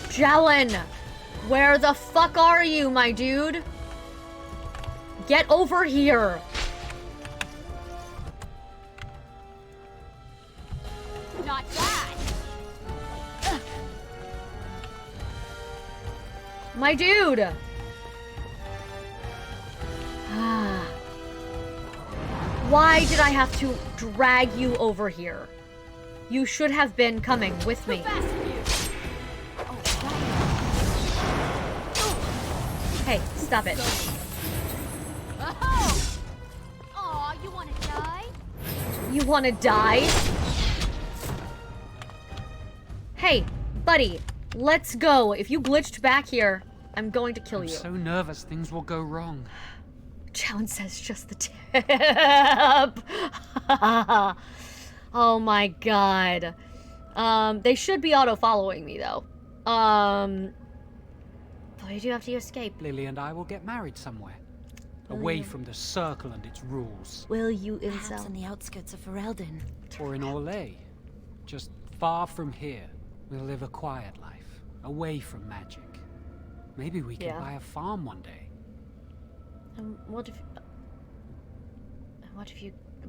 Jellin! Where the fuck are you, my dude? Get over here! Not bad. My dude! Why did I have to drag you over here? You should have been coming with me. Hey, stop it. Oh! Aw, you wanna die? You wanna die? Hey, buddy, let's go. If you glitched back here, I'm going to kill you. I'm so nervous things will go wrong. Challenge says just the tip. Oh my god. They should be auto-following me, though. But I do have to escape. Lily and I will get married somewhere. Away from the circle and its rules. Will you, Perhaps incel? on the outskirts of Ferelden. Or in Orlais. Just far from here. We'll live a quiet life. Away from magic. Maybe we can buy a farm one day.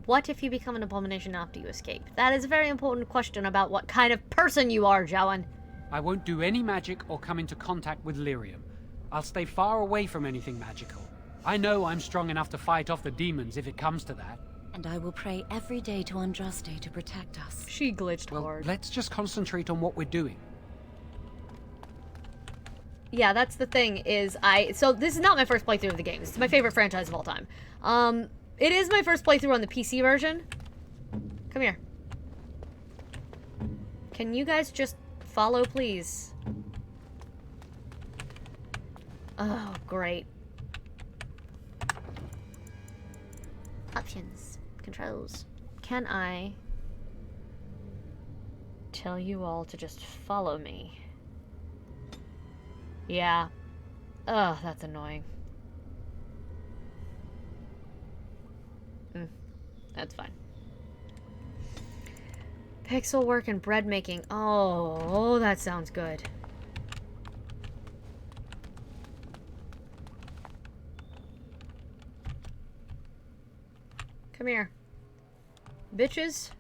What if you become an abomination after you escape? That is a very important question about what kind of person you are, Jowan. I won't do any magic or come into contact with lyrium. I'll stay far away from anything magical. I know I'm strong enough to fight off the demons if it comes to that. And I will pray every day to Andraste to protect us. She glitched hard. Let's just concentrate on what we're doing. Yeah, that's the thing, so this is not my first playthrough of the game. This is my favorite franchise of all time. It is my first playthrough on the PC version. Come here. Can you guys just follow, please? Oh, great. Options. Controls. Can I tell you all to just follow me? Yeah. Ugh, that's annoying. That's fine. Pixel work and bread making. Oh, that sounds good. Come here. Bitches.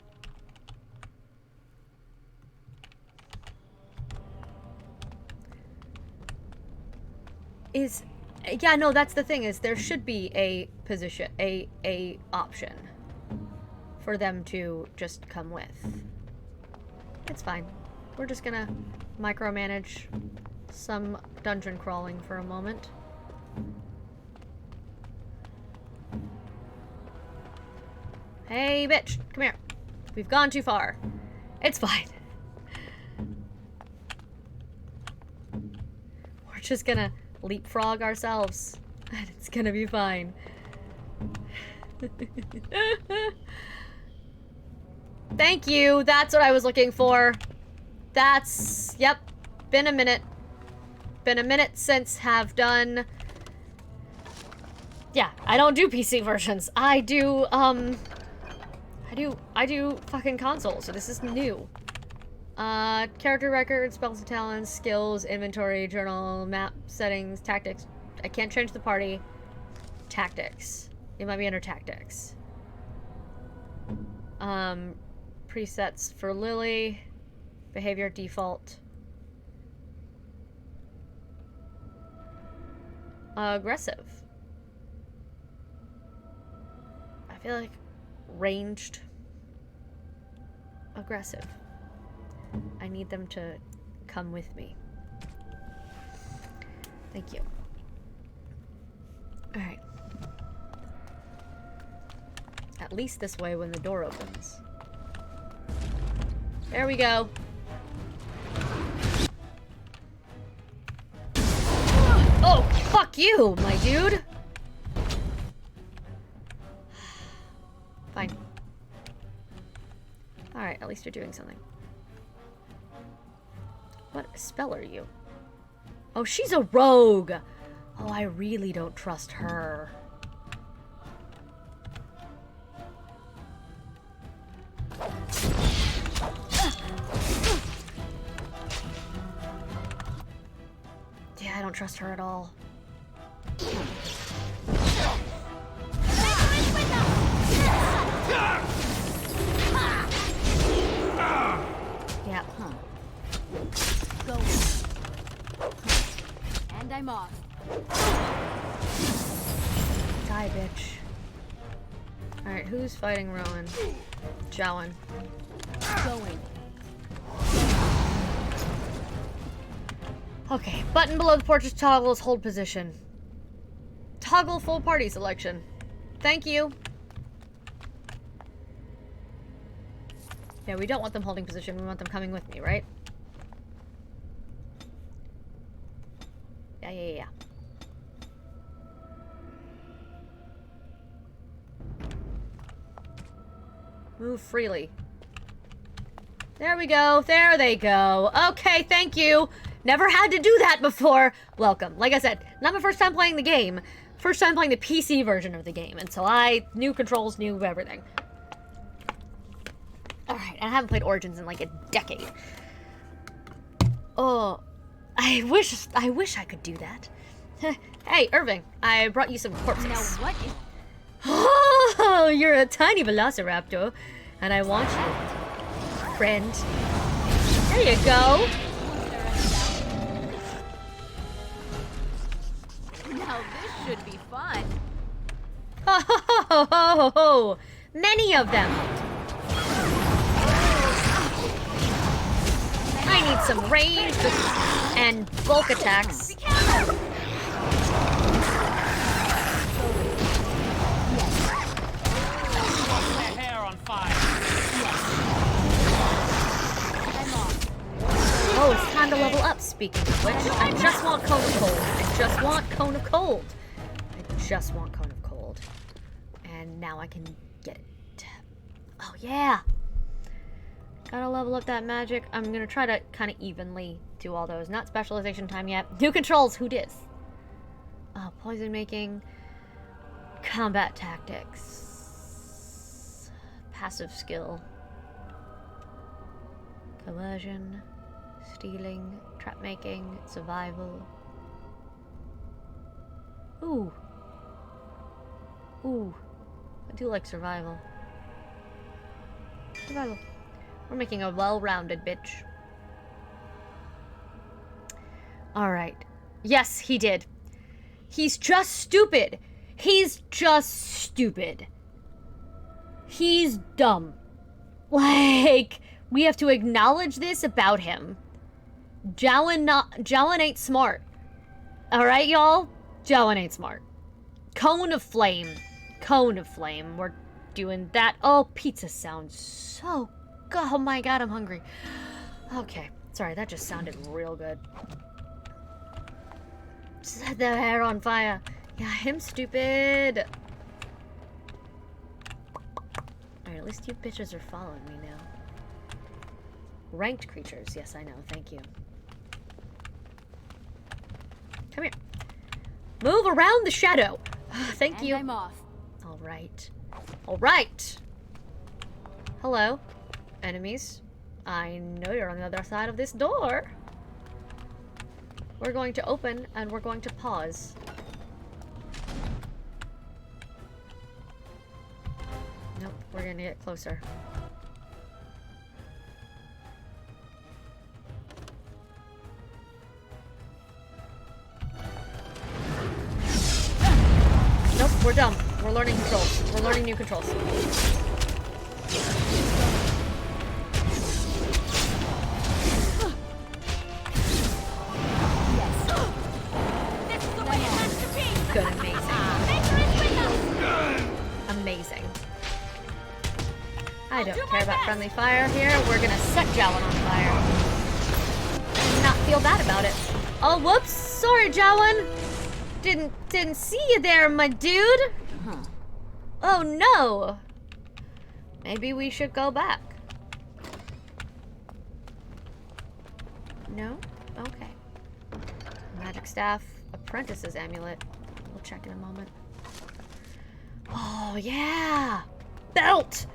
Yeah, no, that's the thing, is there should be a position, a option for them to just come with. It's fine. We're just gonna micromanage some dungeon crawling for a moment. Hey, bitch, come here. We've gone too far. It's fine. We're just gonna leapfrog ourselves, and it's gonna be fine. Thank you. That's what I was looking for. That's... Yep. Been a minute. Been a minute since have done... Yeah, I don't do PC versions. I do, I do fucking console, so this is new. Character records, spells and talents, skills, inventory, journal, map, settings, tactics. I can't change the party. Tactics. It might be under tactics. Presets for Lily. Behavior default. Aggressive. I feel like ranged. Aggressive. I need them to come with me. Thank you. Alright. At least this way when the door opens. There we go. Oh, fuck you, my dude! Fine. Alright, at least you're doing something. What spell are you? Oh, she's a rogue! Oh, I really don't trust her. Yeah, I don't trust her at all. Yeah. Go. And I'm off. Die, bitch. Alright, who's fighting Rowan? Jowan. Going. Okay, button below the portrait toggles hold position. Toggle full party selection. Thank you. Yeah, we don't want them holding position. We want them coming with me, right? Yeah. Move freely. There we go. There they go. Okay, thank you. Never had to do that before. Welcome. Like I said, not my first time playing the game. First time playing the PC version of the game. And so I knew controls, knew everything. Alright, I haven't played Origins in like a decade. Oh, I wish I could do that. Hey, Irving, I brought you some corpses. Now what is... Oh, you're a tiny velociraptor, and I want you, friend. There you go. Now this should be fun. Ho ho ho ho ho ho! Many of them. I need some range and bulk attacks. Oh, it's time to level up, speaking of which. I just want Cone of Cold. I just want Cone of Cold. I just want Cone of Cold. And now I can get it. Oh, yeah. Gotta level up that magic. I'm gonna try to kind of evenly do all those. Not specialization time yet. New controls, who dis? Poison making. Combat tactics. Passive skill. Coercion. Stealing. Trap making. Survival. Ooh. Ooh. I do like survival. Survival. We're making a well-rounded bitch. Alright. Yes, he did. He's just stupid. He's just stupid. He's dumb. Like, we have to acknowledge this about him. Jalen ain't smart. Alright, y'all? Jalen ain't smart. Cone of flame. Cone of flame. We're doing that. Oh, pizza sounds so good. Oh my god, I'm hungry. Okay. Sorry, that just sounded real good. Set the hair on fire. Yeah, him stupid. Alright, at least you bitches are following me now. Ranked creatures. Yes, I know. Thank you. Come here. Move around the shadow. Thank you. I'm off. Alright. Alright. Hello, enemies. I know you're on the other side of this door. We're going to open and we're going to pause. Nope, we're gonna get closer. Nope, we're dumb. We're learning controls. We're learning new controls. Good, amazing. I don't care about friendly fire here. We're gonna set Jawan on fire. And not feel bad about it. Oh, whoops! Sorry, Jawan! Didn't see you there, my dude! Huh. Oh no! Maybe we should go back. No? Okay. Magic staff, apprentice's amulet. We'll check in a moment. Oh yeah! Belt!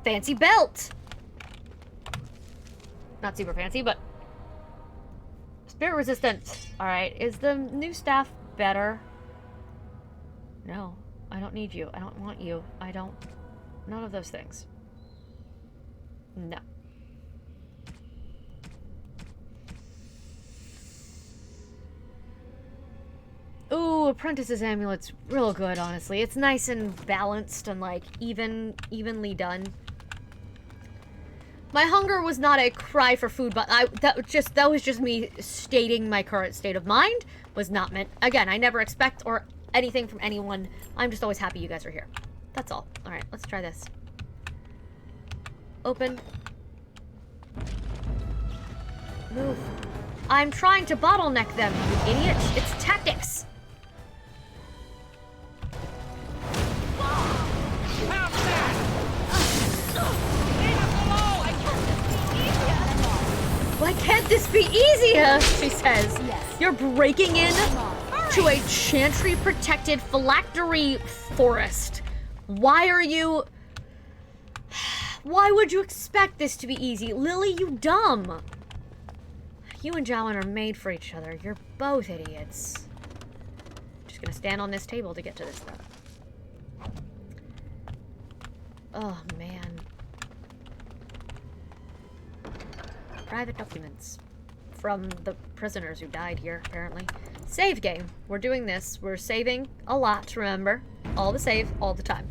Fancy belt! Not super fancy, but spirit resistant. Alright, is the new staff better? No, I don't need you. I don't want you. I don't... None of those things. No. Ooh, Apprentice's Amulet's real good, honestly. It's nice and balanced and, like, evenly done. My hunger was not a cry for food, but that was just me stating my current state of mind. Was not meant... Again, I never expect or anything from anyone. I'm just always happy you guys are here. That's all. Alright, let's try this. Open. Move. I'm trying to bottleneck them, you idiot. It's tactics. Why can't this be easier? She says. Yes. You're breaking in to a chantry-protected phylactery forest. Why are you... Why would you expect this to be easy? Lily, you dumb. You and Jawan are made for each other. You're both idiots. Just gonna stand on this table to get to this stuff. Oh, man. Private documents. From the prisoners who died here, apparently. Save game. We're doing this. We're saving a lot, remember? All the save, all the time.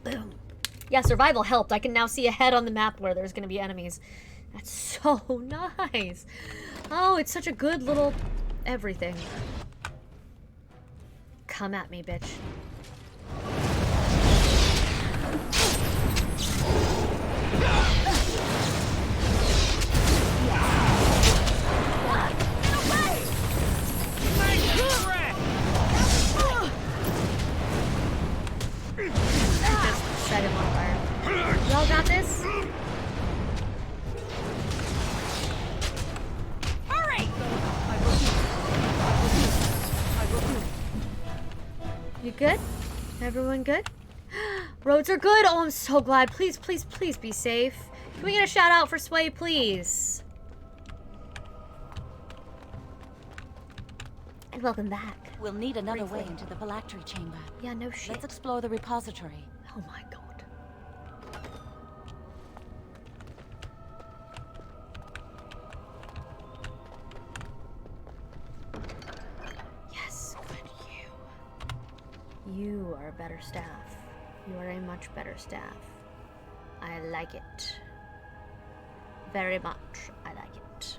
Boom. Yeah, survival helped. I can now see ahead on the map where there's going to be enemies. That's so nice. Oh, it's such a good little everything. Come at me, bitch. Just set him on fire. Y'all got this? Hurry! You good? Everyone good? Roads are good. Oh, I'm so glad. Please, please, please be safe. Can we get a shout out for Sway, please? And welcome back. We'll need another way into the phylactery chamber. Yeah, no shit. Let's explore the repository. Oh my god. Yes, good you. You are a better staff. You are a much better staff. I like it. Very much. I like it.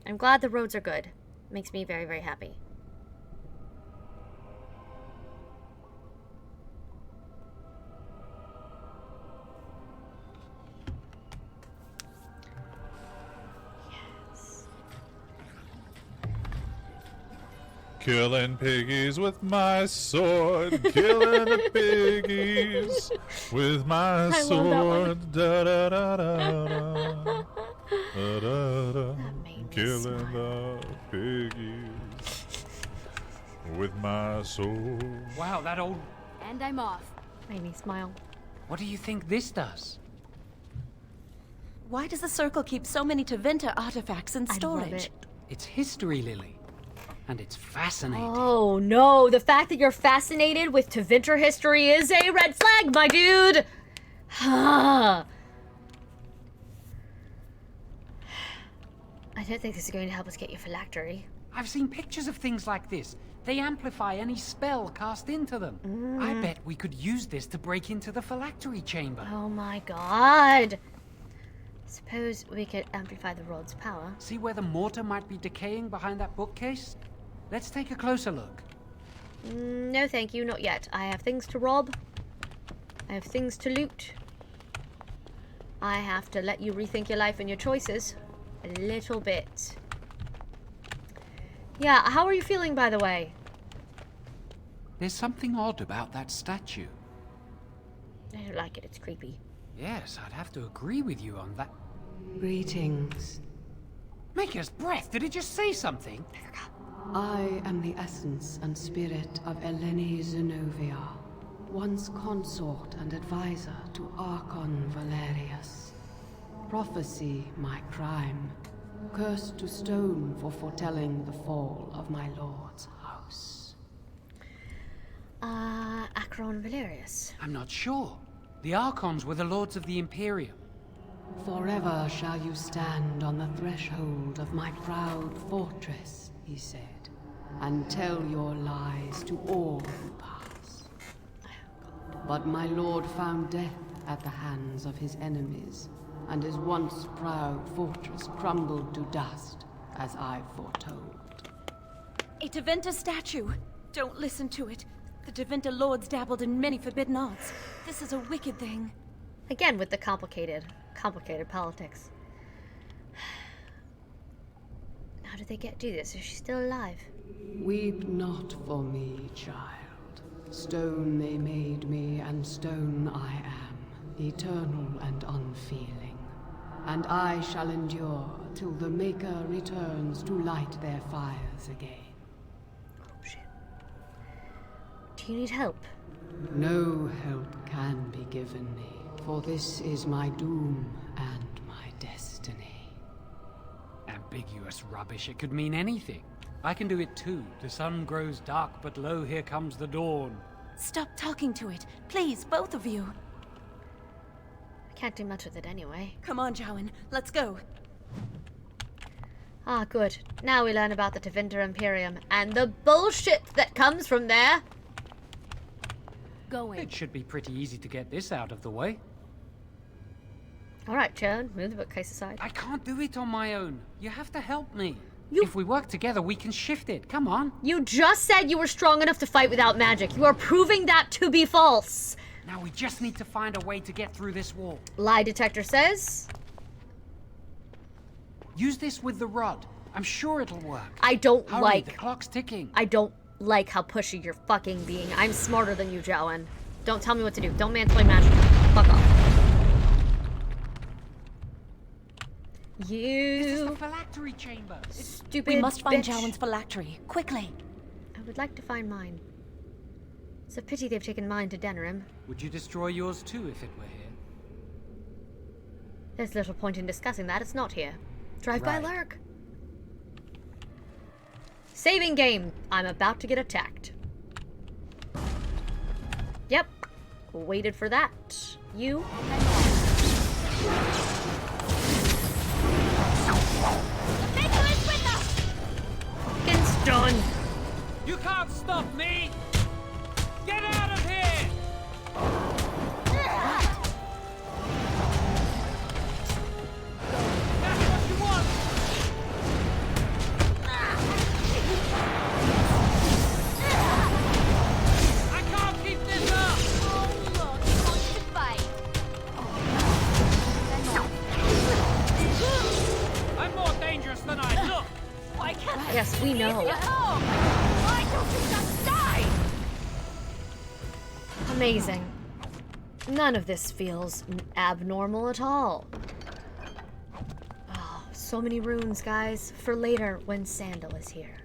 I'm glad the roads are good. Makes me very, very happy. Killing piggies with my sword, killing the piggies with my sword. Da da da da da. Da da da. Killing the piggies with my sword. Wow, that old... And I'm off. Made me smile. What do you think this does? Why does the Circle keep so many Tevinter artifacts in storage? I love it. It's history, Lily. And it's fascinating. Oh no, the fact that you're fascinated with Tevinter history is a red flag, my dude! I don't think this is going to help us get your phylactery. I've seen pictures of things like this. They amplify any spell cast into them. I bet we could use this to break into the phylactery chamber. Oh my god. Suppose we could amplify the rod's power. See where the mortar might be decaying behind that bookcase? Let's take a closer look. No thank you, not yet. I have things to rob. I have things to loot. I have to let you rethink your life and your choices. A little bit. Yeah, how are you feeling, by the way? There's something odd about that statue. I don't like it, it's creepy. Yes, I'd have to agree with you on that. Greetings. Maker's breath, did it just say something? I am the essence and spirit of Eleni Zenobia, once consort and advisor to Archon Valerius. Prophecy, my crime. Cursed to stone for foretelling the fall of my lord's house. Archon Valerius. I'm not sure. The Archons were the lords of the Imperium. Forever shall you stand on the threshold of my proud fortress, he said, and tell your lies to all who pass. But my lord found death at the hands of his enemies, and his once proud fortress crumbled to dust, as I foretold. A Tevinter statue! Don't listen to it. The Tevinter lords dabbled in many forbidden arts. This is a wicked thing. Again, with the complicated politics. How did they do this? Is she still alive? Weep not for me, child. Stone they made me, and stone I am, eternal and unfeeling. And I shall endure till the Maker returns to light their fires again. Oh shit. Do you need help? No help can be given me, for this is my doom and my destiny. Ambiguous rubbish, it could mean anything. I can do it too. The sun grows dark, but lo, here comes the dawn. Stop talking to it, please, both of you. I can't do much with it anyway. Come on, Jowan, let's go. Ah, good. Now we learn about the Tevinter Imperium and the bullshit that comes from there. Going. It should be pretty easy to get this out of the way. Alright, Joan, move the bookcase aside. I can't do it on my own. You have to help me. If we work together, we can shift it. Come on. You just said you were strong enough to fight without magic. You are proving that to be false. Now we just need to find a way to get through this wall. Lie detector says. Use this with the rod. I'm sure it'll work. I don't Hurry, like... the clock's ticking. I don't like how pushy you're fucking being. I'm smarter than you, Jowan. Don't tell me what to do. Don't mansplain magic. Fuck off. You... This is the phylactery chamber. Stupid We must find bitch. Jowan's phylactery, quickly. I would like to find mine. It's a pity they've taken mine to Denerim. Would you destroy yours too if it were here? There's little point in discussing that. It's not here. Drive by Lurk. Saving game. I'm about to get attacked. Yep. Waited for that. You. Fucking stun. You can't stop me! Get out of here! That's what you want! I can't keep this up! Oh, look, he wants to fight. I'm more dangerous than I look! Why can't I Yes, we know. leave you home? Why don't you just die? Amazing. None of this feels abnormal at all. Oh, so many runes, guys, for later when Sandal is here.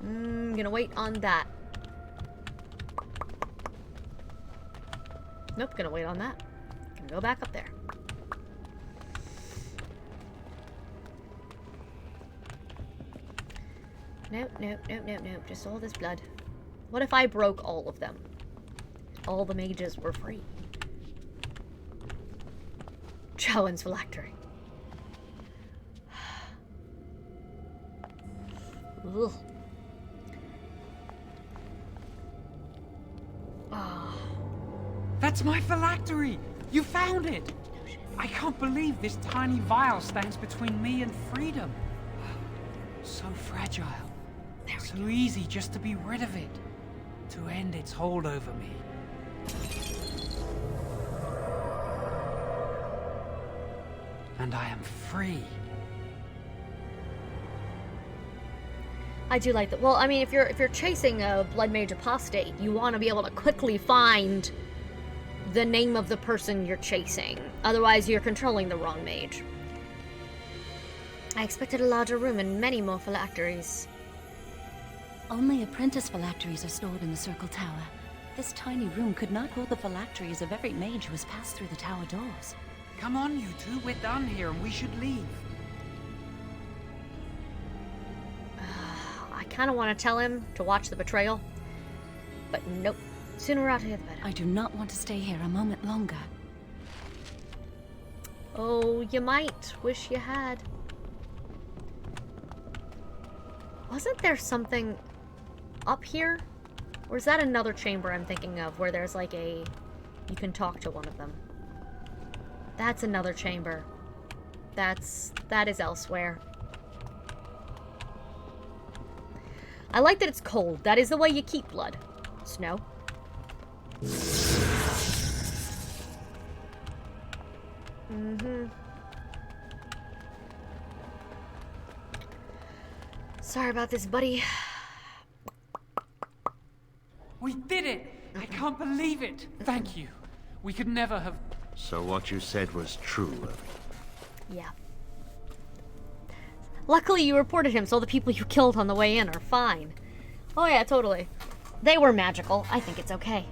Gonna wait on that. Nope, gonna wait on that. Gonna go back up there. Nope, nope, nope, nope, nope. Just all this blood. What if I broke all of them? All the mages were free. Chowan's phylactery. Ugh. Oh. That's my phylactery! You found it! I can't believe this tiny vial stands between me and freedom. So fragile. So easy just to be rid of it. To end its hold over me. And I am free. I do like that. Well, I mean, if you're chasing a blood mage apostate, you want to be able to quickly find the name of the person you're chasing. Otherwise, you're controlling the wrong mage. I expected a larger room and many more phylacteries. Only apprentice phylacteries are stored in the Circle Tower. This tiny room could not hold the phylacteries of every mage who has passed through the tower doors. Come on, you two. We're done here and we should leave. I kind of want to tell him to watch the betrayal. But nope. Sooner we're out here, the better. I do not want to stay here a moment longer. Oh, you might. Wish you had. Wasn't there something up here? Or is that another chamber I'm thinking of where there's like a... You can talk to one of them. That's another chamber. That is elsewhere. I like that it's cold. That is the way you keep blood. Snow. Sorry about this, buddy. We did it! I can't believe it! Thank you. We could never have... So what you said was true, Irving? Yeah. Luckily you reported him, so the people you killed on the way in are fine. Oh yeah, totally. They were magical. I think it's okay.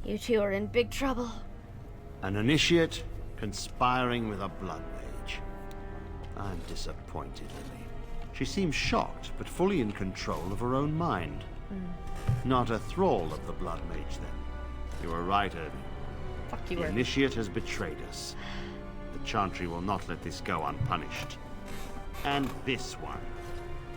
You two are in big trouble. An initiate conspiring with a blood mage. I'm disappointed, Lily. She seems shocked, but fully in control of her own mind. Not a thrall of the blood mage, then. You were right, Irving. Fuck you, The Irving. initiate has betrayed us. The Chantry will not let this go unpunished. And this one.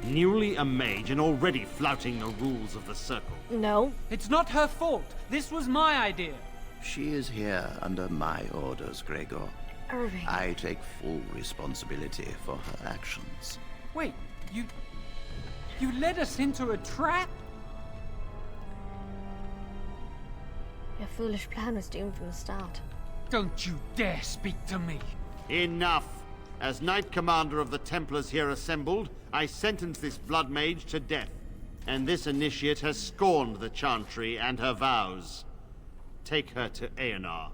Newly a mage and already flouting the rules of the Circle. No. It's not her fault. This was my idea. She is here under my orders, Gregor. Irving. I take full responsibility for her actions. Wait, you led us into a trap? Your foolish plan was doomed from the start. Don't you dare speak to me. Enough! As Knight Commander of the Templars here assembled, I sentence this blood mage to death. And this initiate has scorned the Chantry and her vows. Take her to Aenar.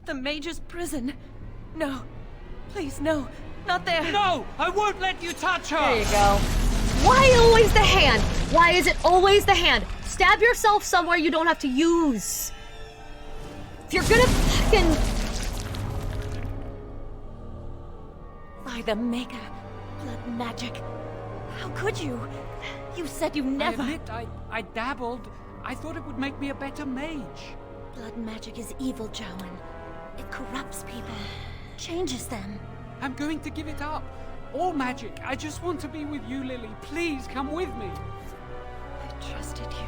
The mage's prison. No. Please, no. Not there. No! I won't let you touch her! There you go. Why always the hand? Why is it always the hand? Stab yourself somewhere you don't have to use. If you're gonna fucking... By the Maker. Blood magic. How could you? You said you never... I admit, I dabbled. I thought it would make me a better mage. Blood magic is evil, Joan. It corrupts people, changes them. I'm going to give it up. All magic. I just want to be with you, Lily. Please come with me. I trusted you.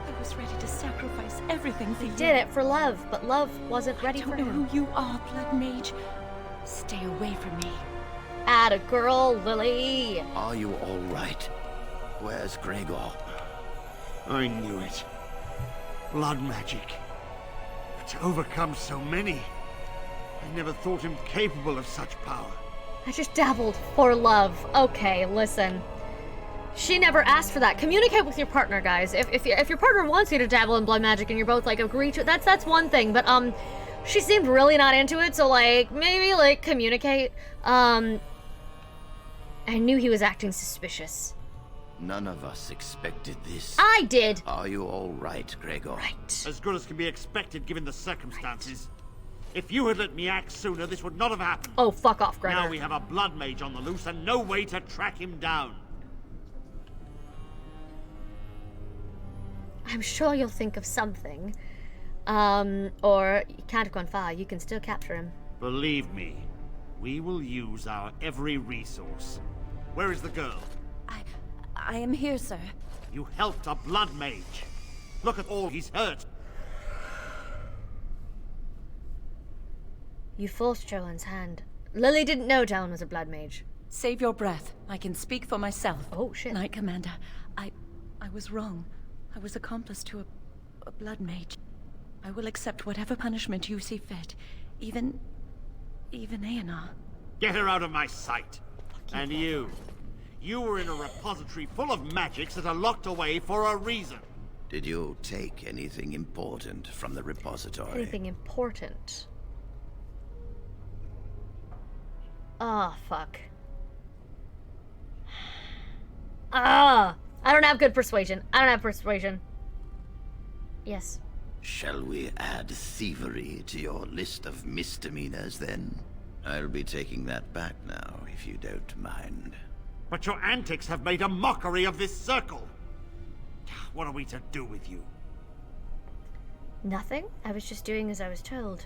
I was ready to sacrifice everything for you. He did it for love, but love wasn't ready for him. I don't know who you are, Blood Mage. Stay away from me. Atta girl, Lily. Are you all right? Where's Gregor? I knew it. Blood magic. But to overcome so many, I never thought him capable of such power. I just dabbled for love. Okay, listen. She never asked for that. Communicate with your partner, guys. If your partner wants you to dabble in blood magic and you're both like agree to it, that's one thing. But she seemed really not into it. So like maybe like communicate. I knew he was acting suspicious. None of us expected this. I did. Are you all right, Gregor? Right. As good as can be expected given the circumstances. If you had let me act sooner, this would not have happened. Oh, fuck off, Gregor. Now we have a blood mage on the loose and no way to track him down. I'm sure you'll think of something. Or you can't have gone far. You can still capture him. Believe me, we will use our every resource. Where is the girl? I am here, sir. You helped a blood mage. Look at all he's hurt. You forced Joan's hand. Lily didn't know Joan was a blood mage. Save your breath. I can speak for myself. Oh, shit. Knight Commander, I was wrong. I was accomplice to a blood mage. I will accept whatever punishment you see fit. Even Aenar. Get her out of my sight. And you. You were in a repository full of magics that are locked away for a reason. Did you take anything important from the repository? Anything important? Oh, fuck. I don't have good persuasion. I don't have persuasion. Yes. Shall we add thievery to your list of misdemeanors, then? I'll be taking that back now, if you don't mind. But your antics have made a mockery of this circle. What are we to do with you? Nothing. I was just doing as I was told.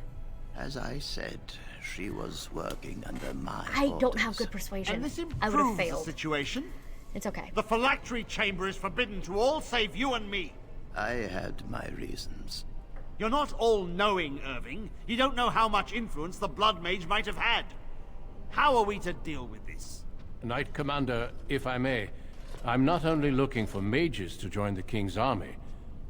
As I said, she was working under my I don't orders. have good persuasion. And this I would have improves the failed. situation. It's okay. The phylactery chamber is forbidden to all save you and me. I had my reasons. You're not all-knowing, Irving. You don't know how much influence the Blood Mage might have had. How are we to deal with this? Knight Commander, if I may, I'm not only looking for mages to join the King's army,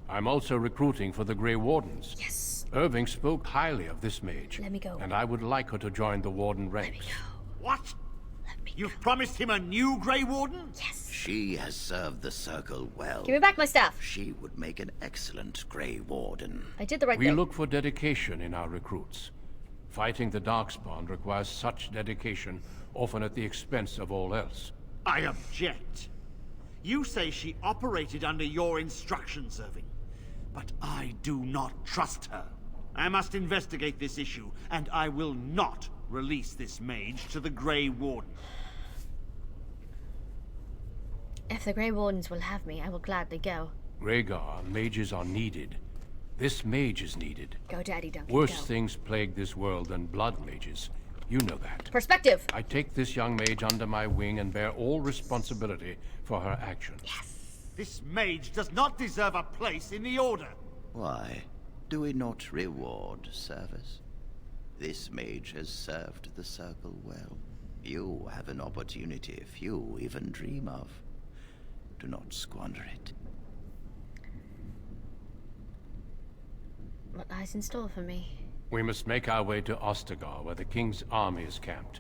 I'm also recruiting for the Grey Wardens. Yes. Irving spoke highly of this mage. Let me go. And I would like her to join the Warden ranks. Let me go. What? You've promised him a new Grey Warden? Yes. She has served the Circle well. Give me back my staff. She would make an excellent Grey Warden. I did the right We thing. look for dedication in our recruits. Fighting the Darkspawn requires such dedication, often at the expense of all else. I object. You say she operated under your instructions, Irving. But I do not trust her. I must investigate this issue, and I will not release this mage to the Grey Warden. If the Grey Wardens will have me, I will gladly go. Rhaegar, mages are needed. This mage is needed. Go, Daddy Duncan, Worse go. things plague this world than blood mages. You know that. Perspective. I take this young mage under my wing and bear all responsibility for her actions. Yes. This mage does not deserve a place in the Order. Why? Do we not reward service? This mage has served the Circle well. You have an opportunity few even dream of. Do not squander it. What lies in store for me? We must make our way to Ostagar, where the King's army is camped.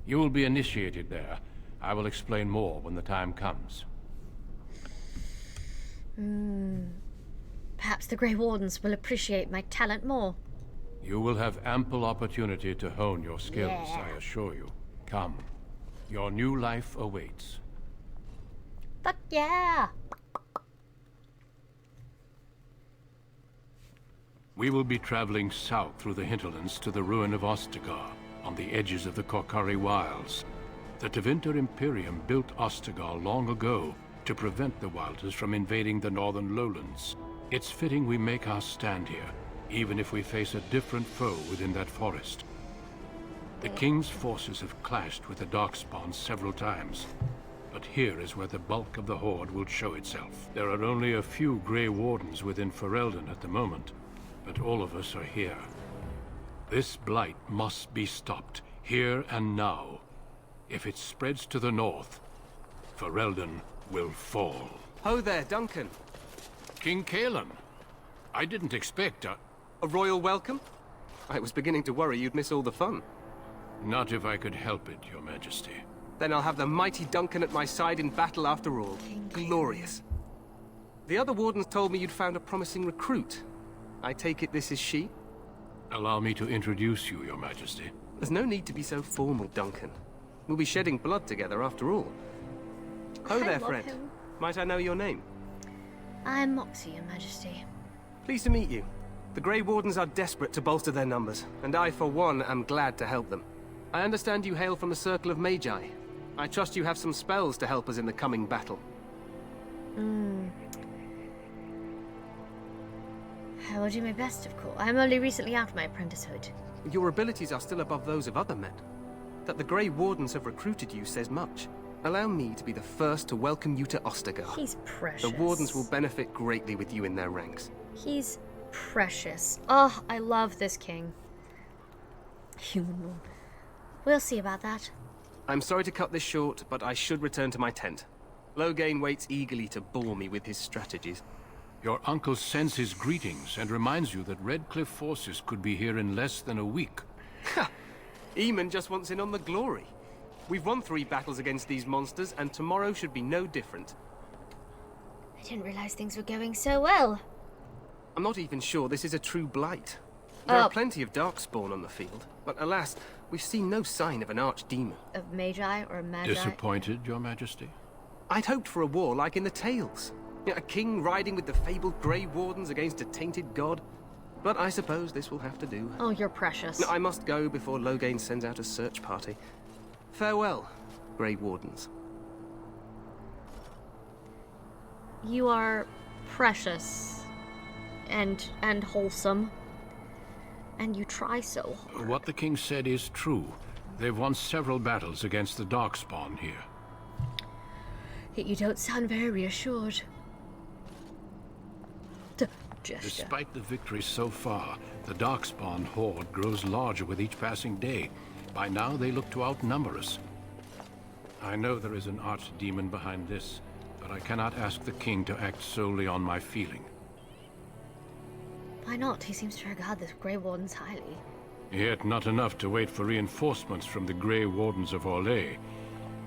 You will be initiated there. I will explain more when the time comes. Perhaps the Grey Wardens will appreciate my talent more. You will have ample opportunity to hone your skills, Yeah. I assure you. Come. Your new life awaits. Fuck yeah! We will be traveling south through the hinterlands to the ruin of Ostagar, on the edges of the Korkari Wilds. The Tevinter Imperium built Ostagar long ago to prevent the Wilders from invading the northern lowlands. It's fitting we make our stand here, even if we face a different foe within that forest. The King's forces have clashed with the Darkspawn several times, but here is where the bulk of the Horde will show itself. There are only a few Grey Wardens within Ferelden at the moment, but all of us are here. This blight must be stopped, here and now. If it spreads to the north, Ferelden will fall. Ho there, Duncan. King Cailan. I didn't expect a royal welcome? I was beginning to worry you'd miss all the fun. Not if I could help it, Your Majesty. Then I'll have the mighty Duncan at my side in battle after all. Glorious. The other wardens told me you'd found a promising recruit. I take it this is she? Allow me to introduce you, Your Majesty. There's no need to be so formal, Duncan. We'll be shedding blood together after all. Ho there, friend. Might I know your name? I'm Moxie, Your Majesty. Pleased to meet you. The Grey Wardens are desperate to bolster their numbers, and I, for one, am glad to help them. I understand you hail from the Circle of Magi. I trust you have some spells to help us in the coming battle. I will do my best, of course. I'm only recently out of my apprenticehood. Your abilities are still above those of other men. That the Grey Wardens have recruited you says much. Allow me to be the first to welcome you to Ostagar. He's precious. The Wardens will benefit greatly with you in their ranks. He's precious. Oh, I love this king. Human rule. We'll see about that. I'm sorry to cut this short, but I should return to my tent. Loghain waits eagerly to bore me with his strategies. Your uncle sends his greetings and reminds you that Redcliffe forces could be here in less than a week. Ha! Eamon just wants in on the glory. We've won 3 battles against these monsters, and tomorrow should be no different. I didn't realize things were going so well. I'm not even sure this is a true blight. There are plenty of Darkspawn on the field, but alas, we've seen no sign of an archdemon. Of Magi or a Magi? Disappointed, Your Majesty? I'd hoped for a war like in the tales. A king riding with the fabled Grey Wardens against a tainted god. But I suppose this will have to do. Oh, you're precious. I must go before Loghain sends out a search party. Farewell, Grey Wardens. You are precious and wholesome. And you try so hard. What the king said is true. They've won several battles against the Darkspawn here. Yet you don't sound very reassured. Despite the victories so far, the Darkspawn horde grows larger with each passing day. By now, they look to outnumber us. I know there is an archdemon behind this, but I cannot ask the king to act solely on my feeling. Why not? He seems to regard the Grey Wardens highly. Yet not enough to wait for reinforcements from the Grey Wardens of Orlais.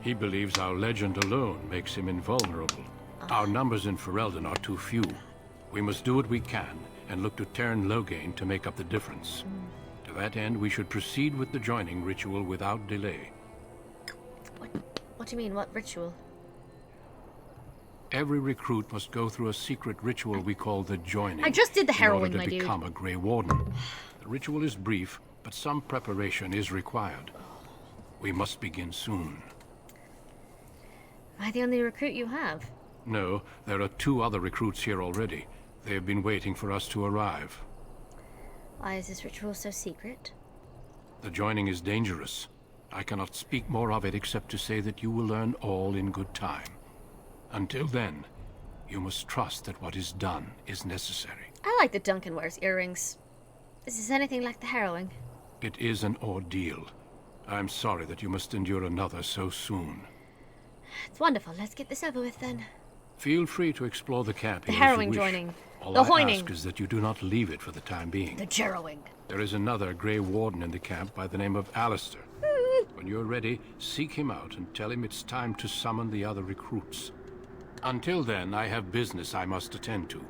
He believes our legend alone makes him invulnerable. Our numbers in Ferelden are too few. We must do what we can, and look to Teyrn Loghain to make up the difference. To that end, we should proceed with the joining ritual without delay. What do you mean? What ritual? Every recruit must go through a secret ritual we call the joining. I just did the harrowing, in order my to dude. become a Grey Warden. The ritual is brief, but some preparation is required. We must begin soon. Am I the only recruit you have? No, there are 2 other recruits here already. They have been waiting for us to arrive. Why is this ritual so secret? The joining is dangerous. I cannot speak more of it except to say that you will learn all in good time. Until then, you must trust that what is done is necessary. I like that Duncan wears earrings. Is this anything like the harrowing? It is an ordeal. I'm sorry that you must endure another so soon. It's wonderful. Let's get this over with then. Feel free to explore the camp The here as you harrowing wish. joining. All The I hoining. ask is that you do not leave it for the time being. The jarrowing. There is another Grey Warden in the camp by the name of Alistair. When you're ready, seek him out and tell him it's time to summon the other recruits. Until then, I have business I must attend to.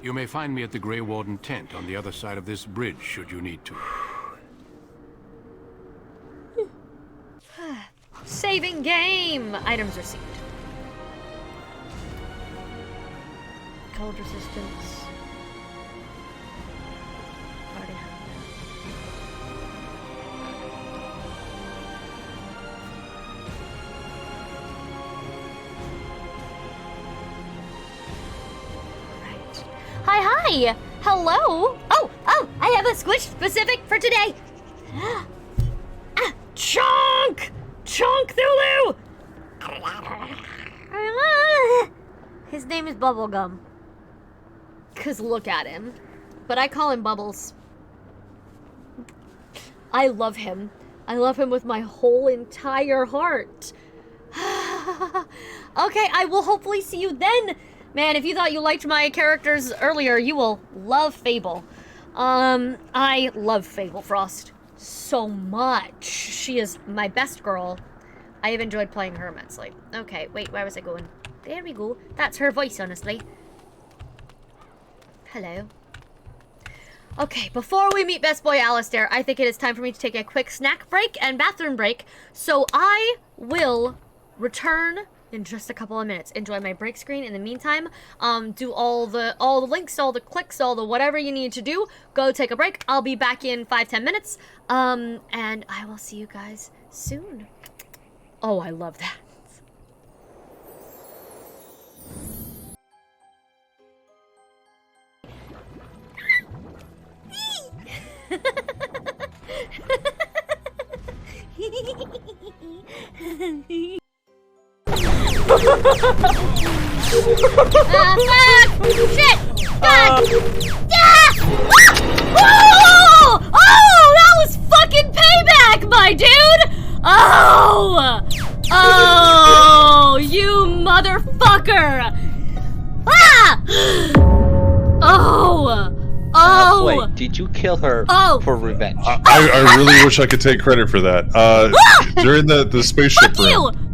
You may find me at the Grey Warden tent on the other side of this bridge, should you need to. Saving game! Items received. Cold resistance. Already have that. Right. Hi! Hello! Oh! I have a squish specific for today. Chunk! Chunk Thulu! His name is Bubblegum. 'Cause look at him. But I call him Bubbles. I love him. I love him with my whole entire heart. Okay, I will hopefully see you then. Man, if you thought you liked my characters earlier, you will love Fable. I love Fable Frost so much. She is my best girl. I have enjoyed playing her immensely. Okay, wait, where was I going? There we go. That's her voice, honestly. Hello. Okay, before we meet Best Boy Alistair, I think it is time for me to take a quick snack break and bathroom break. So I will return in just a couple of minutes. Enjoy my break screen in the meantime. Do all the links, all the clicks, all the whatever you need to do. Go take a break. I'll be back in 5-10 minutes. And I will see you guys soon. Oh, I love that. Shit! God! Oh, that was fucking payback, my dude! Oh, you motherfucker! Ah! Oh! Wait, did you kill her for revenge? I really wish I could take credit for that. During the spaceship room.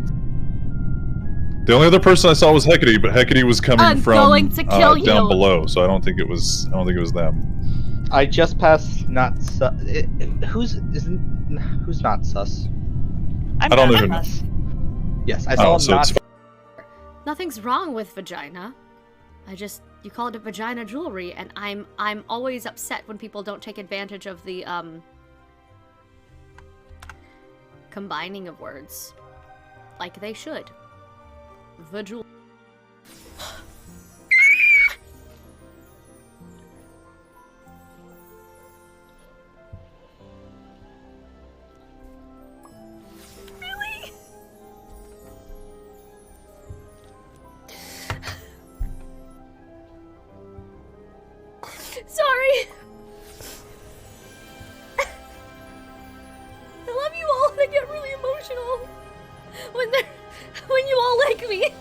The only other person I saw was Hecate, but Hecate was coming from down below, so I don't think it was them. I just passed not sus. Who's not sus? I don't even know. Yes, I saw not. Nothing's wrong with vagina. You called it vagina jewelry, and I'm always upset when people don't take advantage of the combining of words, like they should. Vajul. Really? Sorry. I love you all, and I get really emotional when you all like me.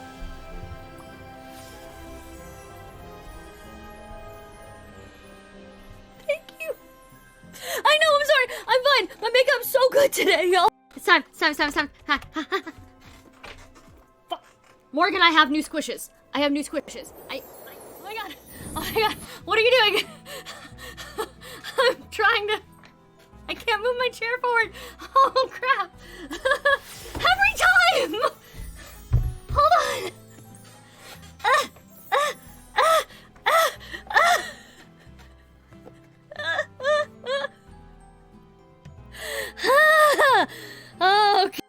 Thank you. I know, I'm sorry. I'm fine. My makeup's so good today, y'all. It's time. Fuck. Morgan, I have new squishes. Oh my god. What are you doing? I'm trying to... I can't move my chair forward. Oh, crap. Every time! Hold on. Okay.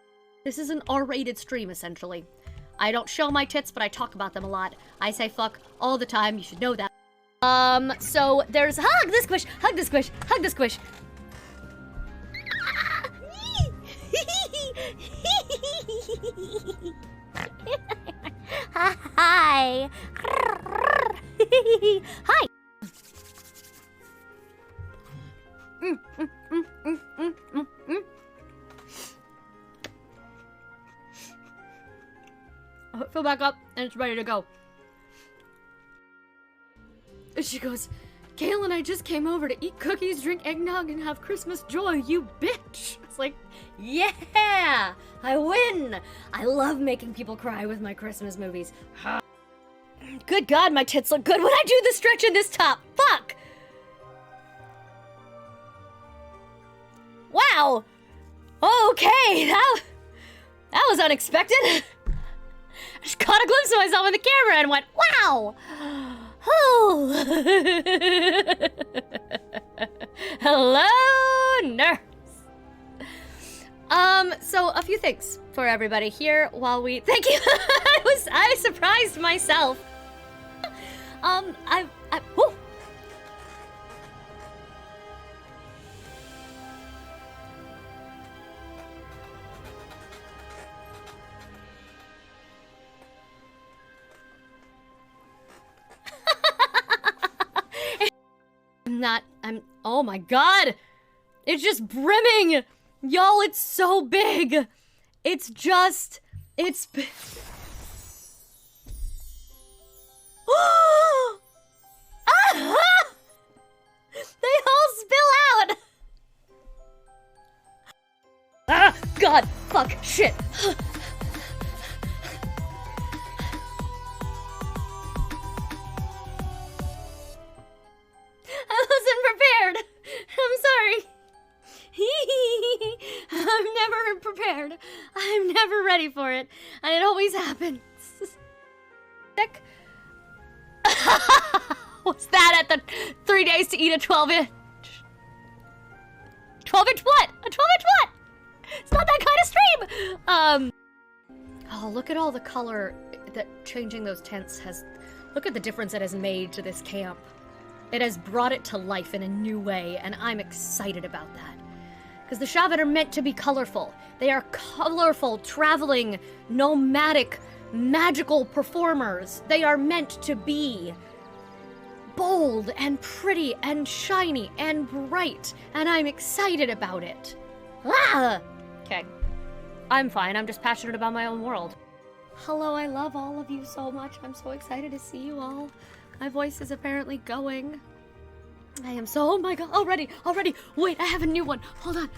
This is an R-rated stream, essentially. I don't show my tits, but I talk about them a lot. I say fuck all the time. You should know that. So there's hug the squish. Hi. Hi. Fill back up, and it's ready to go. And she goes, Kaylin, I just came over to eat cookies, drink eggnog, and have Christmas joy, you bitch. It's like, yeah, I win. I love making people cry with my Christmas movies. Good God, my tits look good when I do the stretch in this top. Fuck. Wow. Okay, that was unexpected. I just caught a glimpse of myself in the camera and went, wow. Oh. Hello, nurse. So a few things for everybody here while we... Thank you. I surprised myself. oh my god! It's just brimming! Y'all, it's so big! It's just, it's... They all spill out! Ah! God! Fuck! Shit! I wasn't prepared! I'm sorry! I'm never prepared. I'm never ready for it. And it always happens. Sick. What's that at the 3 days to eat a 12-inch? 12-inch what? A 12-inch what? It's not that kind of stream! Oh, look at all the color that changing those tents has... Look at the difference it has made to this camp. It has brought it to life in a new way, and I'm excited about that. Because the Shavit are meant to be colorful. They are colorful, traveling, nomadic, magical performers. They are meant to be bold and pretty and shiny and bright, and I'm excited about it. Ah! Okay. I'm fine. I'm just passionate about my own world. Hello, I love all of you so much. I'm so excited to see you all. My voice is apparently going. I am so, oh my god, already. Wait, I have a new one. Hold on.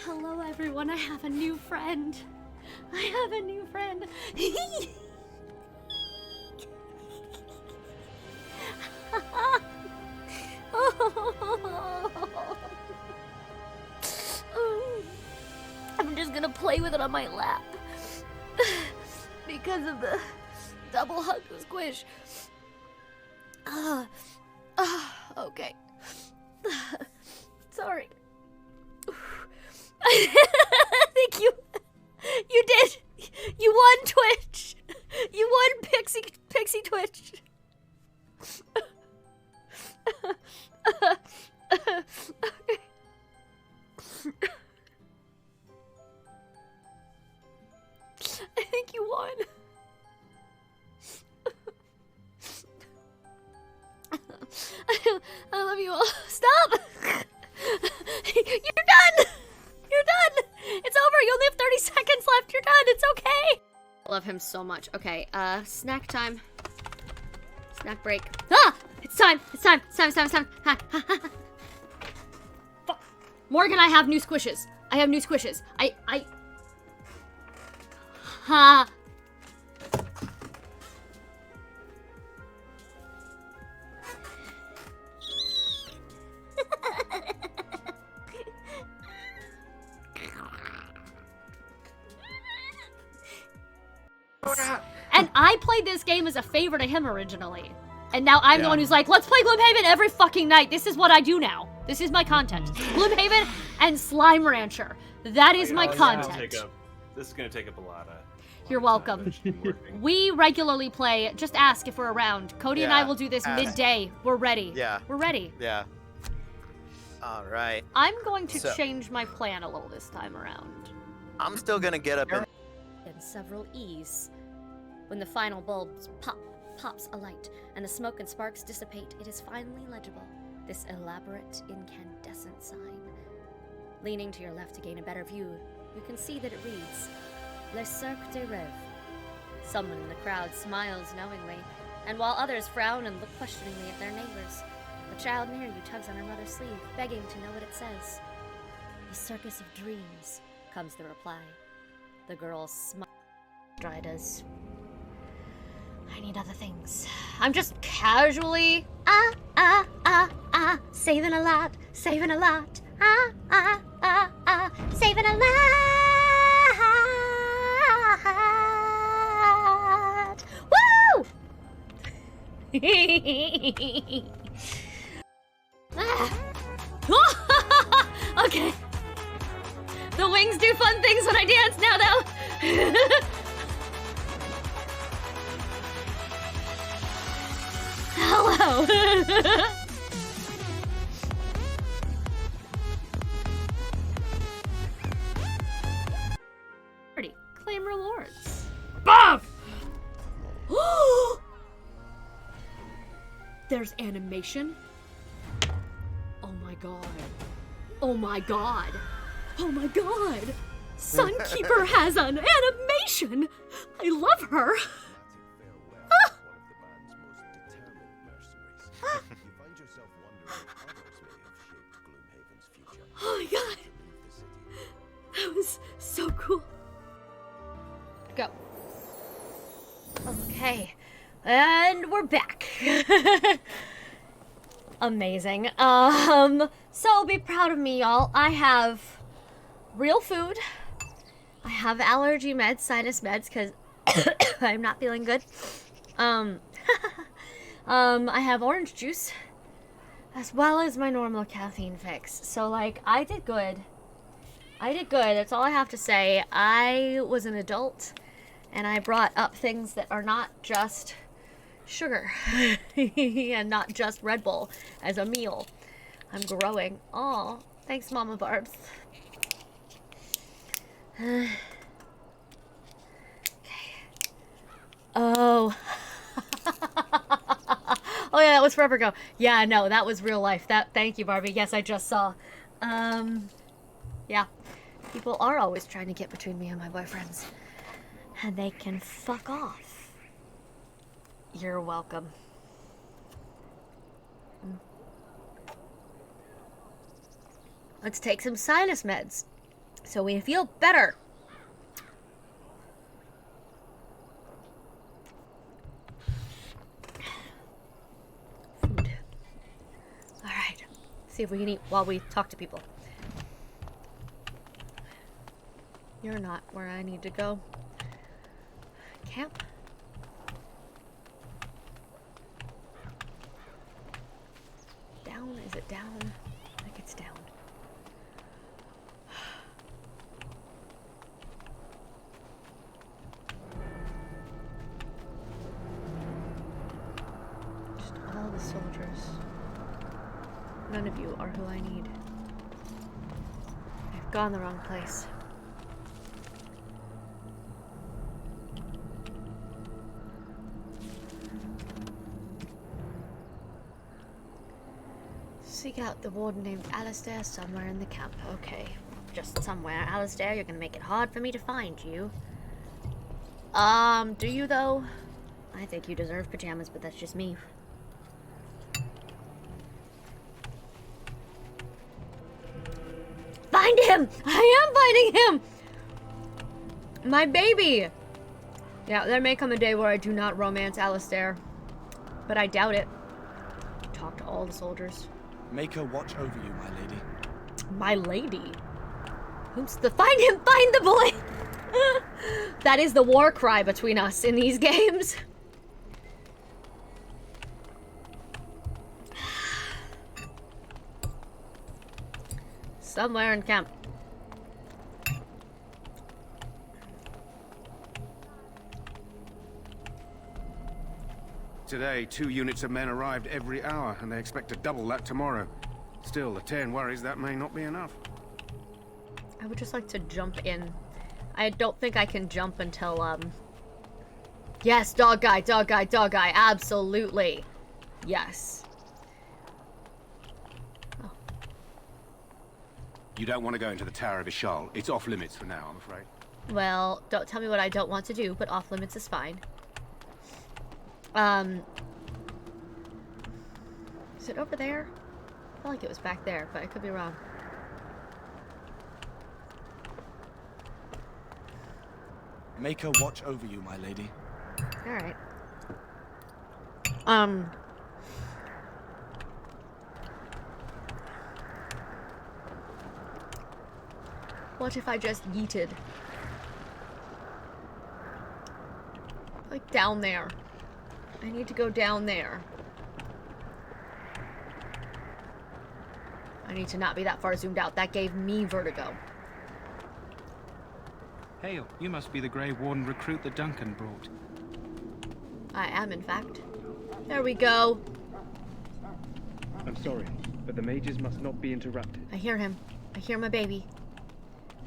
Hello, everyone. I have a new friend. I'm just gonna play with it on my lap. Because of the double hug squish. Okay. Sorry. I think you did. You won Twitch. You won Pixie Twitch. Okay. I think you won. I love you all. Stop! You're done! It's over! You only have 30 seconds left! You're done! It's okay! I love him so much. Okay, snack time. Snack break. Ah! It's time! Ha. Fuck. Morgan, I have new squishes. Ha. And I played this game as a favor to him originally. And now I'm the one who's like, let's play Gloomhaven every fucking night. This is what I do now. This is my content. Gloomhaven and Slime Rancher. That is my content. This is gonna take up a lot of... You're welcome. We regularly play. Just ask if we're around. Cody and I will do this midday. We're ready. Yeah. We're ready. Yeah. All right. I'm going to change my plan a little this time around. I'm still gonna get up and several E's. When the final bulb pops alight and the smoke and sparks dissipate, it is finally legible. This elaborate incandescent sign. Leaning to your left to gain a better view, you can see that it reads, Le Cercle des Rêves. Someone in the crowd smiles knowingly, and while others frown and look questioningly at their neighbors, a child near you tugs on her mother's sleeve, begging to know what it says. The Circus of Dreams, comes the reply. The girl smiles. Dry does. I need other things. I'm just casually saving a lot, saving a lot, saving a lot. Woo! Okay. The wings do fun things when I dance now, though. Hello. Claim rewards. Bob! There's animation. Oh my god. Oh my god. Oh my god. Sunkeeper has an animation. I love her. Oh my god. That was so cool. Go. Okay. And we're back. Amazing. So be proud of me, y'all. I have real food. I have allergy meds, sinus meds, because I'm not feeling good. I have orange juice, as well as my normal caffeine fix. So, like, I did good. I did good. That's all I have to say. I was an adult, and I brought up things that are not just sugar and not just Red Bull as a meal. I'm growing. Aw, thanks, Mama Barbs. Okay. Oh. Oh yeah, that was forever ago. Yeah, no, that was real life. Thank you, Barbie. Yes, I just saw. Yeah. People are always trying to get between me and my boyfriends. And they can fuck off. You're welcome. Let's take some sinus meds so we feel better. Food. All right. See if we can eat while we talk to people. You're not where I need to go. Camp. Down? Is it down? I think it's down. Just all the soldiers. None of you are who I need. I've gone the wrong place. Seek out the warden named Alistair somewhere in the camp. Okay, just somewhere. Alistair, you're gonna make it hard for me to find you. Do you though? I think you deserve pajamas, but that's just me. Find him! I am finding him! My baby! Yeah, there may come a day where I do not romance Alistair, but I doubt it. Talk to all the soldiers. Make her watch over you, my lady. My lady? Who's the— find him! Find the boy! That is the war cry between us in these games. Somewhere in camp. Today, 2 units of men arrived every hour, and they expect to double that tomorrow. Still, the Terran worries that may not be enough. I would just like to jump in. I don't think I can jump until, Yes, dog guy, dog guy, dog guy. Absolutely. Yes. Oh. You don't want to go into the Tower of Ishal. It's off limits for now, I'm afraid. Well, don't tell me what I don't want to do, but off limits is fine. Is it over there? I feel like it was back there, but I could be wrong. Make her watch over you, my lady. Alright. What if I just yeeted? Like down there. I need to go down there. I need to not be that far zoomed out. That gave me vertigo. Hail, you must be the Grey Warden recruit that Duncan brought. I am, in fact. There we go. I'm sorry, but the mages must not be interrupted. I hear him. I hear my baby.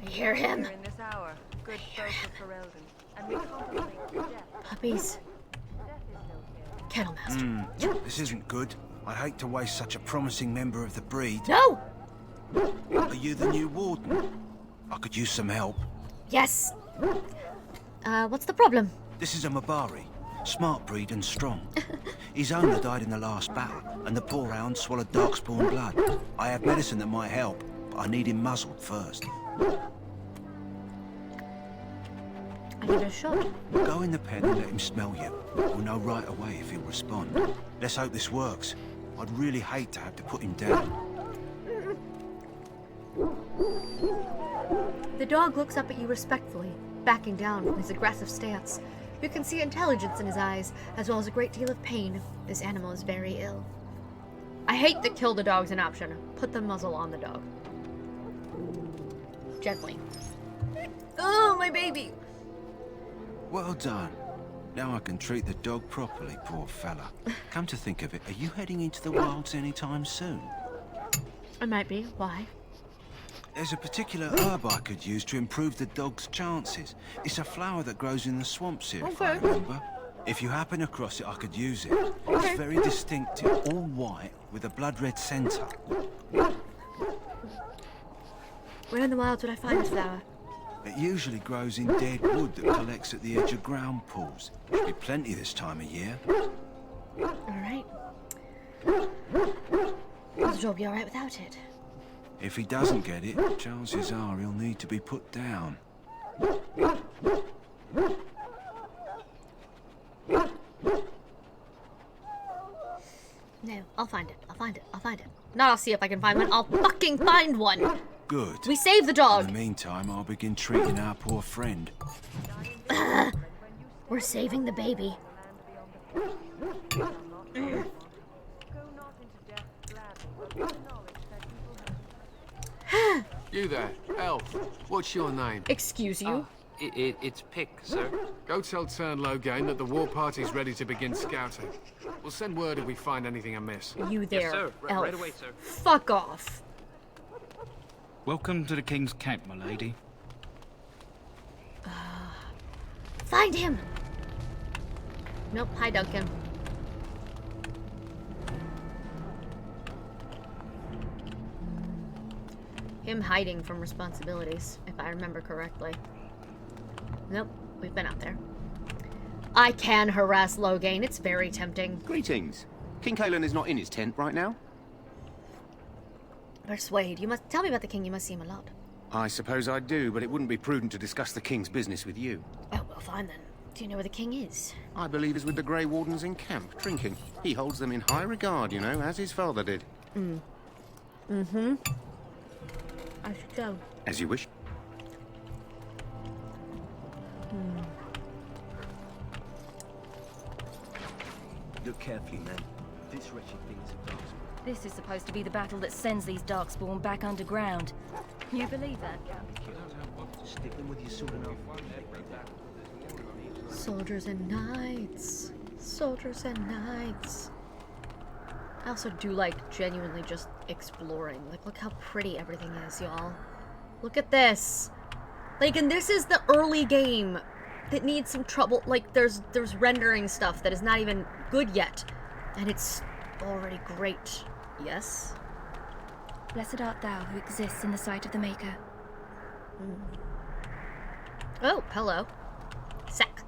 I hear him. In this hour, good folk of Ferelden, and we contemplate your death. Puppies. Death is no fear. Kennel Master. This isn't good. I hate to waste such a promising member of the breed. No! Are you the new warden? I could use some help. Yes. What's the problem? This is a Mabari. Smart breed and strong. His owner died in the last battle, and the poor hound swallowed darkspawn blood. I have medicine that might help, but I need him muzzled first. I give it a shot. Go in the pen and let him smell you. We'll know right away if he'll respond. Let's hope this works. I'd really hate to have to put him down. The dog looks up at you respectfully, backing down from his aggressive stance. You can see intelligence in his eyes, as well as a great deal of pain. This animal is very ill. I hate that kill the dog's an option. Put the muzzle on the dog. Gently. Oh, my baby! Well done. Now I can treat the dog properly, poor fella. Come to think of it, are you heading into the wilds anytime soon? I might be. Why? There's a particular herb I could use to improve the dog's chances. It's a flower that grows in the swamps here, if I remember. If you happen across it, I could use it. It's very distinctive, all white, with a blood-red centre. Where in the wilds would I find this flower? It usually grows in dead wood that collects at the edge of ground pools. Should be plenty this time of year. Alright. Will Joe be alright without it? If he doesn't get it, chances are he'll need to be put down. No, I'll find it. I'll find it. I'll find it. Not I'll see if I can find one. I'll fucking find one! Good. We saved the dog! In the meantime, I'll begin treating our poor friend. We're saving the baby. You there, elf. What's your name? Excuse you? It's Pick, sir. Go tell Tern Logain that the war party's ready to begin scouting. We'll send word if we find anything amiss. You there, yes, sir. elf. Right away, sir. Fuck off. Welcome to the King's camp, my lady. Find him! Nope, hi Duncan. Him hiding from responsibilities, if I remember correctly. Nope, we've been out there. I can harass Logain, it's very tempting. Greetings. King Kalen is not in his tent right now. Persuade, you must tell me about the king, you must see him a lot. I suppose I do, but it wouldn't be prudent to discuss the king's business with you. Oh, well fine then. Do you know where the king is? I believe he's with the Grey Wardens in camp, drinking. He holds them in high regard, you know, as his father did. Mm-hmm. I should go. As you wish. Look carefully, man. This wretched thing is a darkspawn. This is supposed to be the battle that sends these darkspawn back underground. You believe that? Stick them with your sword and arm. Soldiers and knights. Soldiers and knights. I also do like genuinely just exploring. Like, look how pretty everything is, y'all. Look at this. Like, and this is the early game that needs some trouble. Like, there's rendering stuff that is not even good yet. And it's already great. Yes? Blessed art thou who exists in the sight of the Maker. Oh, hello. Sack.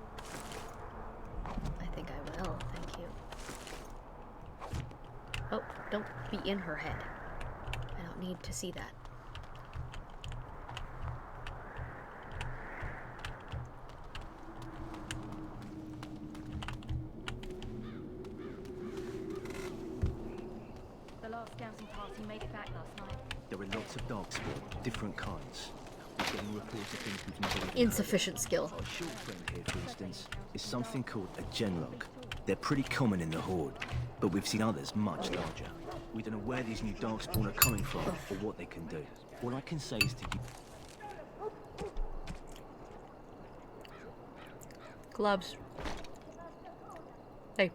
I think I will, thank you. Oh, don't be in her head. I don't need to see that. The last scouting party made it back last night. There are lots of darkspawn, different kinds. We're getting reports of things we've never even heard of. Insufficient skill. Our short friend here, for instance, is something called a genlock. They're pretty common in the Horde, but we've seen others much larger. We don't know where these new darkspawn are coming from or what they can do. All I can say is to you... Gloves. Hey.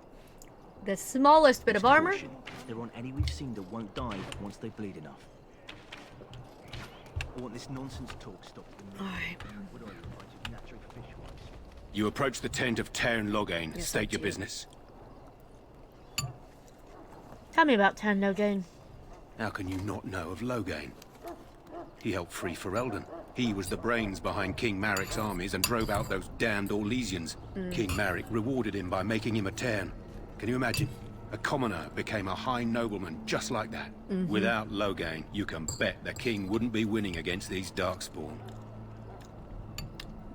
The smallest bit of armor. If there aren't any we've seen that won't die once they bleed enough. I want this nonsense talk stopped. Alright. You approach the tent of Tern Logain. Yes, State I your do. business. Tell me about Tan Logain. How can you not know of Logain? He helped free Ferelden. He was the brains behind King Marik's armies and drove out those damned Orlesians. King Marik rewarded him by making him a Tairn. Can you imagine? A commoner became a high nobleman just like that. Without Logain, you can bet the king wouldn't be winning against these Darkspawn.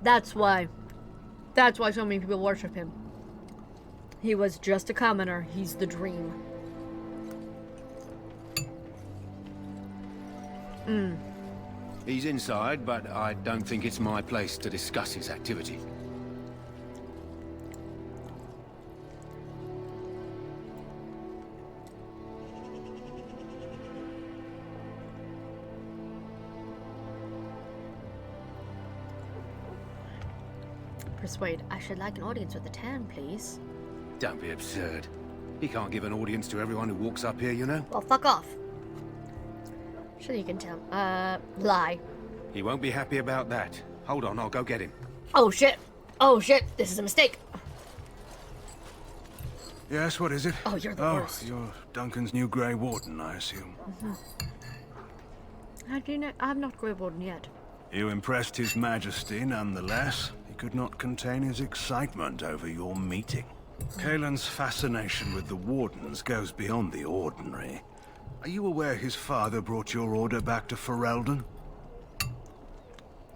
That's why so many people worship him. He was just a commoner. He's the dream. He's inside, but I don't think it's my place to discuss his activity. Persuade. I should like an audience with the Tan, please. Don't be absurd. He can't give an audience to everyone who walks up here, you know? Well, fuck off. Sure you can tell. Lie. He won't be happy about that. Hold on, I'll go get him. Oh shit. Oh shit. This is a mistake. Yes, what is it? Oh, you're the worst. You're Duncan's new Grey Warden, I assume. How do you know? I'm not Grey Warden yet. You impressed His Majesty nonetheless. He could not contain his excitement over your meeting. Kaelin's fascination with the Wardens goes beyond the ordinary. Are you aware his father brought your order back to Ferelden?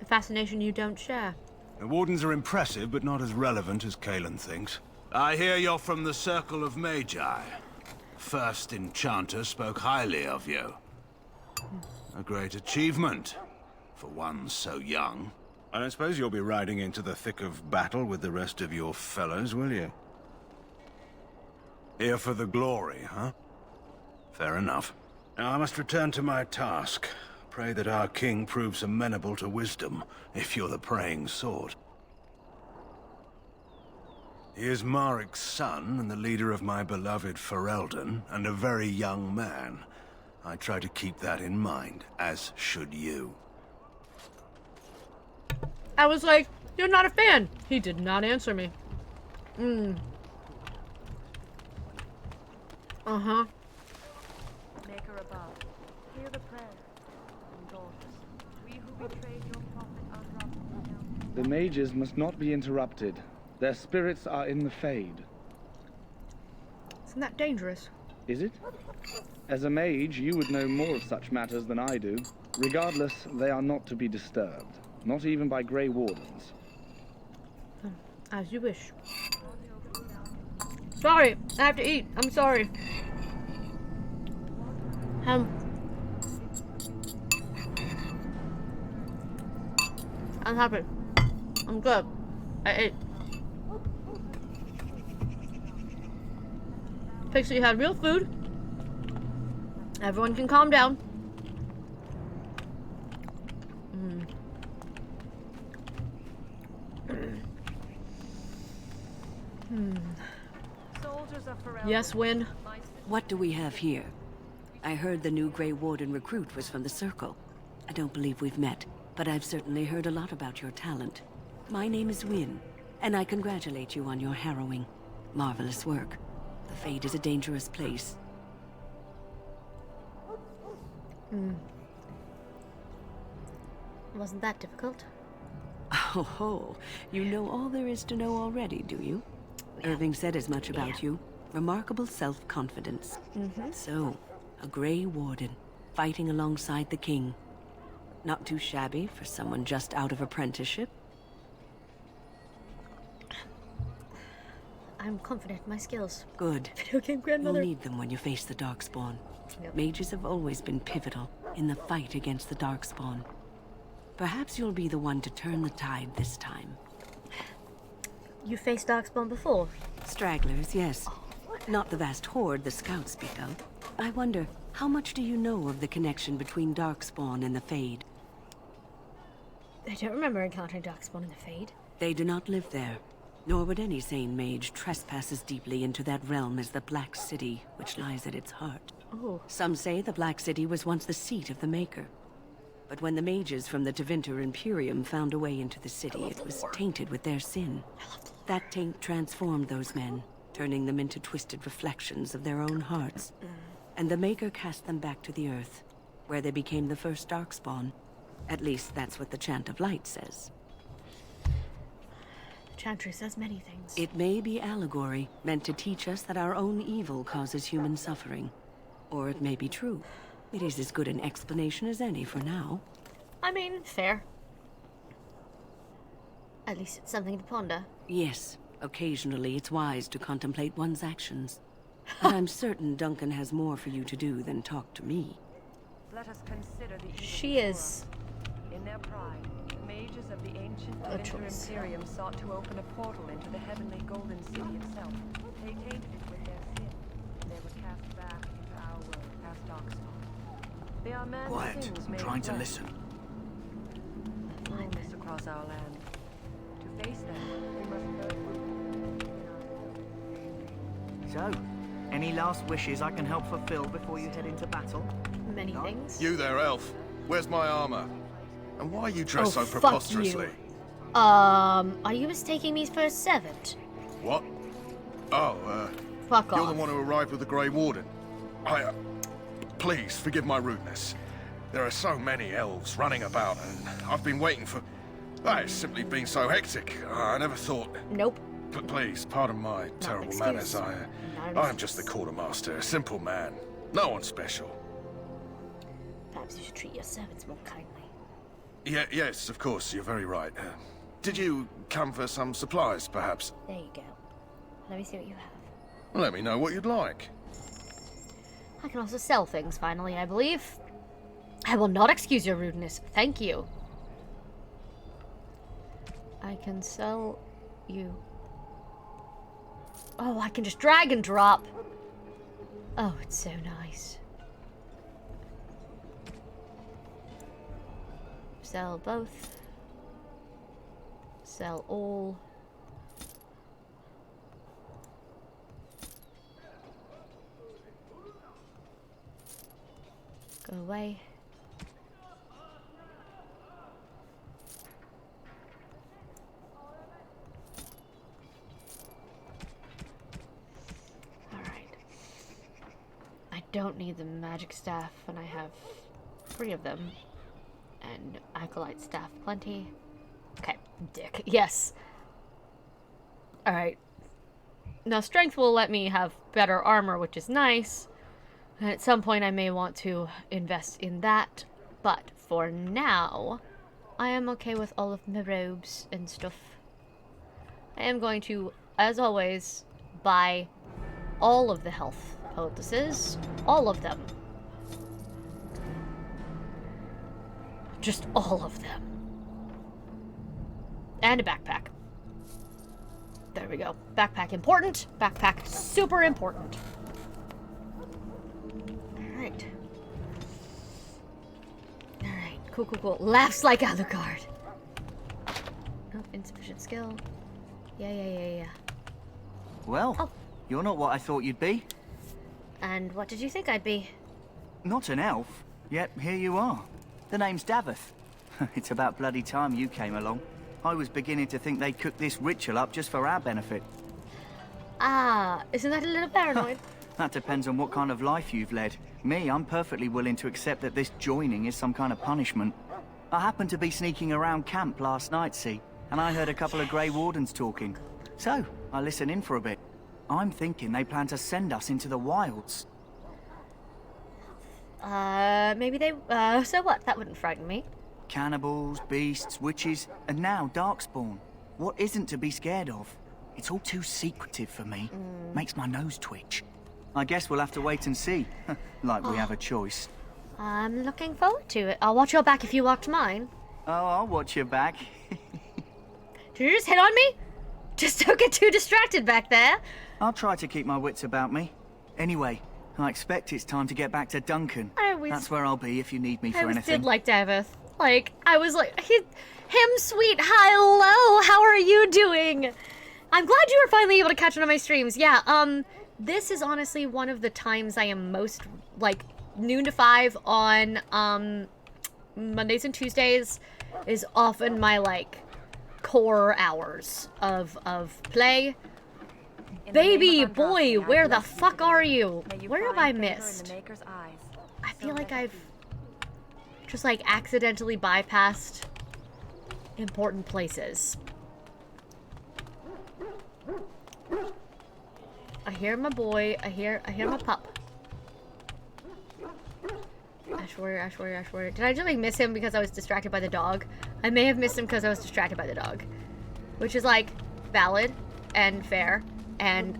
A fascination you don't share. The Wardens are impressive, but not as relevant as Kaelin thinks. I hear you're from the Circle of Magi. First Enchanter spoke highly of you. A great achievement, for one so young. I don't suppose you'll be riding into the thick of battle with the rest of your fellows, will you? Here for the glory, huh? Fair enough. Now I must return to my task. Pray that our king proves amenable to wisdom, if you're the praying sort. He is Marik's son, and the leader of my beloved Ferelden, and a very young man. I try to keep that in mind, as should you. I was like, you're not a fan. He did not answer me. Uh-huh. Maker above, hear the prayer. Indulge us. We who betrayed your prophet are dropped. The mages must not be interrupted. Their spirits are in the Fade. Isn't that dangerous? Is it? As a mage, you would know more of such matters than I do. Regardless, they are not to be disturbed. Not even by Grey Wardens. As you wish. Sorry, I have to eat. I'm sorry. I'm happy. I'm good. I ate. Pixie had real food. Everyone can calm down. Yes, Win. What do we have here? I heard the new Grey Warden recruit was from the Circle. I don't believe we've met, but I've certainly heard a lot about your talent. My name is Win, and I congratulate you on your harrowing, marvelous work. The Fade is a dangerous place. Wasn't that difficult? Oh ho, you know all there is to know already, do you? Irving said as much about you. Remarkable self-confidence. So, a Grey Warden, fighting alongside the king. Not too shabby for someone just out of apprenticeship. I'm confident in my skills. Good. Video game grandmother. You'll need them when you face the Darkspawn. Mages have always been pivotal in the fight against the Darkspawn. Perhaps you'll be the one to turn the tide this time. You faced Darkspawn before? Stragglers, yes. Not the vast horde the scouts speak of. I wonder, how much do you know of the connection between Darkspawn and the Fade? I don't remember encountering Darkspawn in the Fade. They do not live there. Nor would any sane mage trespass as deeply into that realm as the Black City, which lies at its heart. Oh. Some say the Black City was once the seat of the Maker. But when the mages from the Tevinter Imperium found a way into the city, it was tainted with their sin. That taint transformed those men, turning them into twisted reflections of their own hearts. and the Maker cast them back to the Earth, where they became the first Darkspawn. At least that's what the Chant of Light says. The Chantry says many things. It may be allegory, meant to teach us that our own evil causes human suffering. Or it may be true. It is as good an explanation as any for now. I mean, fair. At least it's something to ponder. Yes, occasionally it's wise to contemplate one's actions. But I'm certain Duncan has more for you to do than talk to me. Let us consider the She is. In their pride, the mages of the ancient Winter Imperium sought to open a portal into the heavenly Golden City itself. They tainted it with their sin. They were cast back into our world as Darkspawn. They are man's Quiet. sins I'm made trying to flesh. listen. Blindness across our land. To face them, we must first root in our So, any last wishes I can help fulfill before you head into battle? Many things. You there, elf. Where's my armor? And why are you dressed so fuck preposterously? you. Are you mistaking me for a servant? What? Oh, Fuck you're off. the one who arrived with the Grey Warden. Please, forgive my rudeness. There are so many elves running about, and I've been waiting for... It's simply been so hectic. I never thought... Nope. Please, pardon my terrible excuse. manners. I'm just the quartermaster, a simple man. No one special. Perhaps you should treat your servants more kindly. Yes, of course, you're very right. Did you come for some supplies, perhaps? There you go. Let me see what you have. Let me know what you'd like. I can also sell things, finally, I believe. I will not excuse your rudeness. Thank you. I can sell you. Oh, I can just drag and drop. Oh, it's so nice. Sell both. Sell all. Go away. I don't need the magic staff when I have 3 of them. And acolyte staff plenty. Okay, dick. Yes. Alright. Now strength will let me have better armor, which is nice. And at some point I may want to invest in that. But for now, I am okay with all of my robes and stuff. I am going to, as always, buy all of the health poultices. All of them. Just all of them. And a backpack. There we go. Backpack important. Backpack super important. Alright. Alright. Cool. Laughs like Alucard. Oh, insufficient skill. Yeah. Well, you're not what I thought you'd be. And what did you think I'd be? Not an elf, yet here you are. The name's Daveth. It's about bloody time you came along. I was beginning to think they'd cook this ritual up just for our benefit. Ah, isn't that a little paranoid? That depends on what kind of life you've led. Me, I'm perfectly willing to accept that this joining is some kind of punishment. I happened to be sneaking around camp last night, see, and I heard a couple of Grey Wardens talking. So, I listened in for a bit. I'm thinking they plan to send us into the wilds. Maybe they, so what? That wouldn't frighten me. Cannibals, beasts, witches, and now Darkspawn. What isn't to be scared of? It's all too secretive for me. Makes my nose twitch. I guess we'll have to wait and see. Like we have a choice. I'm looking forward to it. I'll watch your back if you watch mine. Oh, I'll watch your back. Did you just hit on me? Just don't get too distracted back there. I'll try to keep my wits about me. Anyway, I expect it's time to get back to Duncan. That's where I'll be if you need me for anything. I did like Daveth. Like, I was like, him sweet, hello, how are you doing? I'm glad you were finally able to catch one of my streams. Yeah, this is honestly one of the times I am most, like, noon to 5 on, Mondays and Tuesdays is often my, like, core hours of play. Baby boy, where the fuck are you? Where have I missed? I feel like I've just like accidentally bypassed important places. I hear my boy. I hear my pup. Ash warrior. Did I just like miss him because I was distracted by the dog? I may have missed him because I was distracted by the dog, which is like valid and fair. And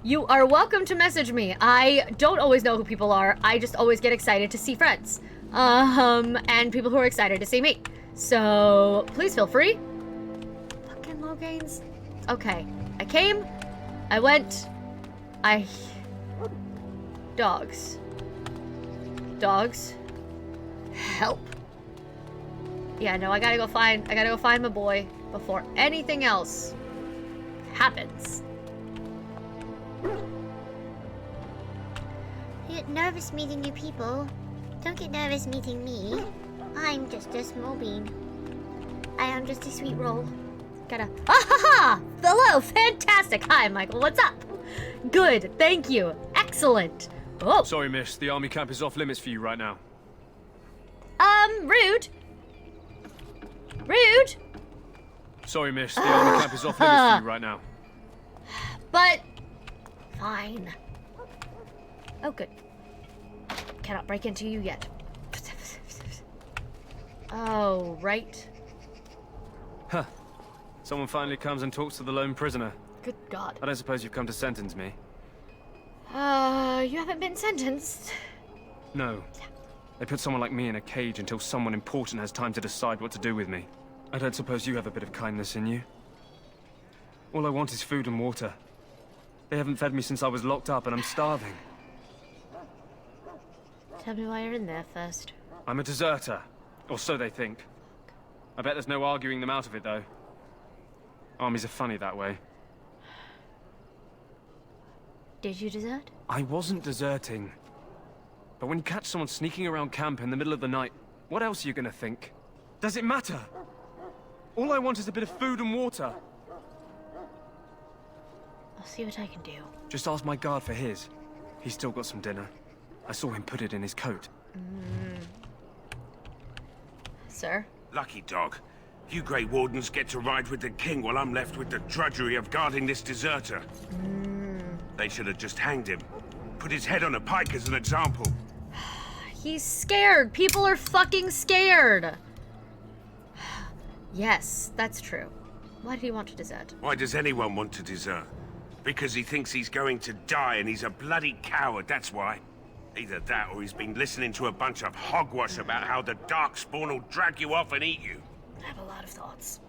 you are welcome to message me. I don't always know who people are. I just always get excited to see friends. And people who are excited to see me. So please feel free. Fucking low gains. Okay. I came. I went. Dogs. Help. Yeah, no, I gotta go find my boy before anything else happens. You get nervous meeting new people. Don't get nervous meeting me. I'm just a small bean. I am just a sweet roll. Gotta... Ah ha ha! Hello! Fantastic! Hi, Michael. What's up? Good. Thank you. Excellent. Oh. Sorry, miss. The army camp is off limits for you right now. Rude. Rude. Sorry, miss. The army camp is off limits for you right now. But... Fine. Oh, good. Cannot break into you yet. Oh, right. Huh. Someone finally comes and talks to the lone prisoner. Good God. I don't suppose you've come to sentence me. You haven't been sentenced. No. They put someone like me in a cage until someone important has time to decide what to do with me. I don't suppose you have a bit of kindness in you. All I want is food and water. They haven't fed me since I was locked up and I'm starving. Tell me why you're in there first. I'm a deserter. Or so they think. I bet there's no arguing them out of it, though. Armies are funny that way. Did you desert? I wasn't deserting. But when you catch someone sneaking around camp in the middle of the night, what else are you gonna think? Does it matter? All I want is a bit of food and water. I'll see what I can do. Just ask my guard for his. He's still got some dinner. I saw him put it in his coat. Sir? Lucky dog. You Grey Wardens get to ride with the king while I'm left with the drudgery of guarding this deserter. They should have just hanged him. Put his head on a pike as an example. He's scared. People are fucking scared. Yes, that's true. Why did he want to desert? Why does anyone want to desert? Because he thinks he's going to die and he's a bloody coward, that's why. Either that or he's been listening to a bunch of hogwash about how the Darkspawn will drag you off and eat you. I have a lot of thoughts.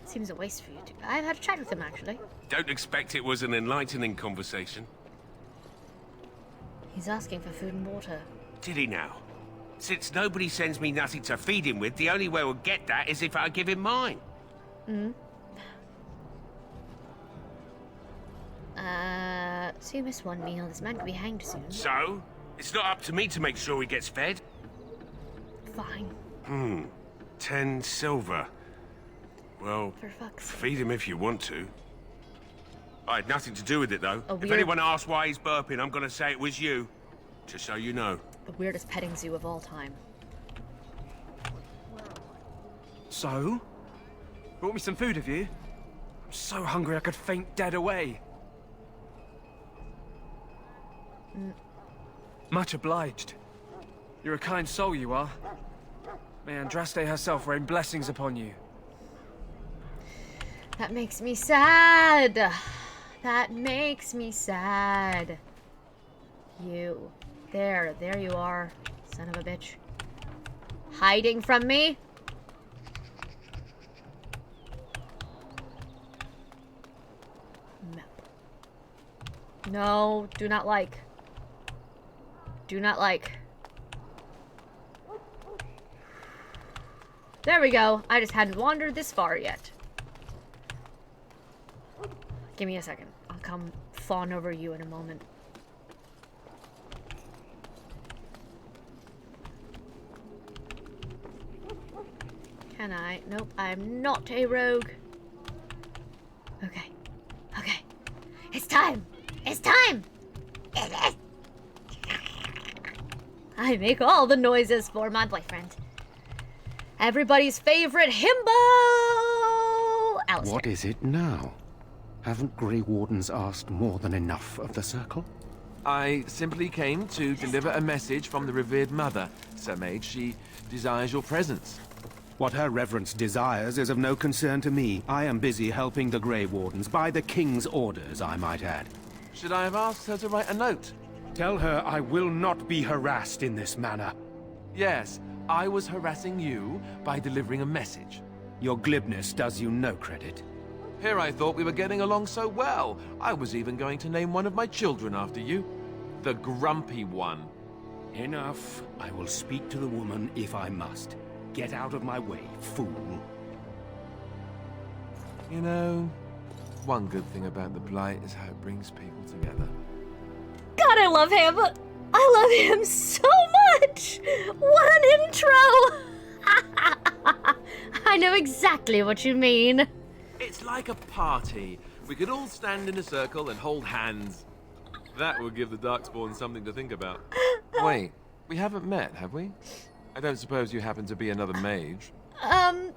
Seems a waste for you to... I've had a chat with him, actually. Don't expect it was an enlightening conversation. He's asking for food and water. Did he now? Since nobody sends me nothing to feed him with, the only way we'll get that is if I give him mine. So you missed one meal. This man could be hanged soon. So? It's not up to me to make sure he gets fed? Fine. 10 silver. Well, For fuck's sake. feed him if you want to. I had nothing to do with it, though. A If weird- anyone asks why he's burping, I'm gonna say it was you. Just so you know. The weirdest petting zoo of all time. So? Brought me some food, have you? I'm so hungry I could faint dead away. Much obliged. You're a kind soul, you are. May Andraste herself rain blessings upon you. That makes me sad. That makes me sad. You. There you are, son of a bitch. Hiding from me? No, do not like. Do not like. There we go. I just hadn't wandered this far yet. Give me a second. I'll come fawn over you in a moment. Can I? Nope, I'm not a rogue. Okay. Okay. It's time! It's time! It is! I make all the noises for my boyfriend. Everybody's favorite himbo! Alistair. What is it now? Haven't Grey Wardens asked more than enough of the Circle? I simply came to deliver a message from the revered mother, Sir Mage. She desires your presence. What her reverence desires is of no concern to me. I am busy helping the Grey Wardens, by the King's orders, I might add. Should I have asked her to write a note? Tell her I will not be harassed in this manner. Yes, I was harassing you by delivering a message. Your glibness does you no credit. Here I thought we were getting along so well. I was even going to name one of my children after you. The Grumpy One. Enough. I will speak to the woman if I must. Get out of my way, fool. You know, one good thing about the Blight is how it brings people together. God, I love him! I love him so much! What an intro! I know exactly what you mean. It's like a party. We could all stand in a circle and hold hands. That would give the Darkspawn something to think about. Wait, we haven't met, have we? I don't suppose you happen to be another mage? I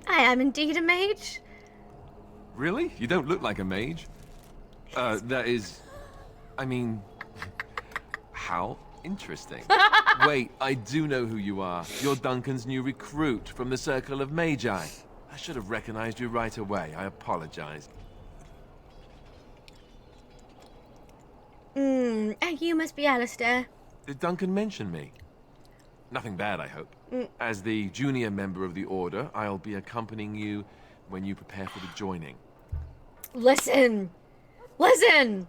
am indeed a mage. Really? You don't look like a mage. That is... I mean... How interesting. Wait, I do know who you are. You're Duncan's new recruit from the Circle of Magi. I should have recognized you right away. I apologize. You must be Alistair. Did Duncan mention me? Nothing bad, I hope. As the junior member of the Order, I'll be accompanying you when you prepare for the joining. Listen! Listen!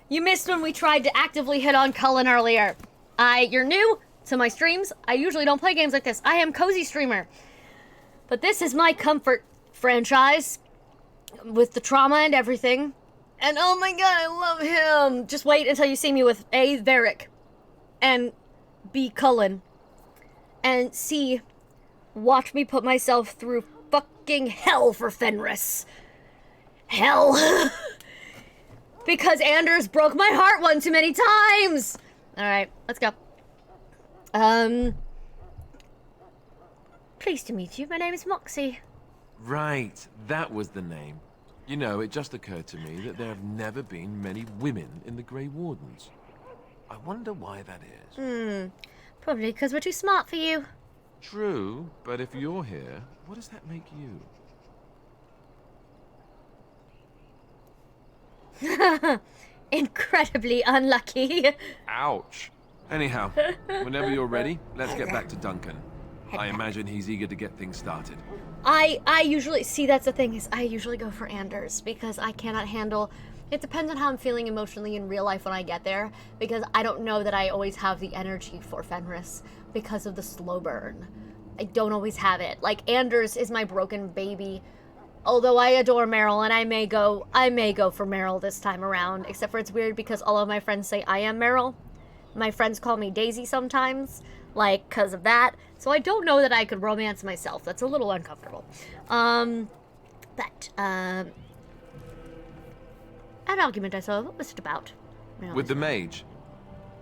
You missed when we tried to actively hit on Cullen earlier. You're new to my streams. I usually don't play games like this. I am Cozy Streamer. But this is my comfort franchise. With the trauma and everything. And oh my god, I love him! Just wait until you see me with A, Varric. And B, Cullen. And C, watch me put myself through fucking hell for Fenris. Hell. Because Anders broke my heart one too many times. Alright, let's go. Pleased to meet you. My name is Moxie. Right, that was the name. You know, it just occurred to me that there have never been many women in the Grey Wardens. I wonder why that is. Probably because we're too smart for you. True, but if you're here, what does that make you? Incredibly unlucky. Ouch. Anyhow, whenever you're ready, let's get back to Duncan. I imagine he's eager to get things started. I usually, see, that's the thing, is I usually go for Anders because I cannot handle, it depends on how I'm feeling emotionally in real life when I get there, because I don't know that I always have the energy for Fenris because of the slow burn. I don't always have it. Like, Anders is my broken baby. Although I adore Meryl, and I may go for Meryl this time around, except for it's weird because all of my friends say I am Meryl. My friends call me Daisy sometimes, like, because of that. So I don't know that I could romance myself. That's a little uncomfortable. An argument I saw. What was it about? With the mage.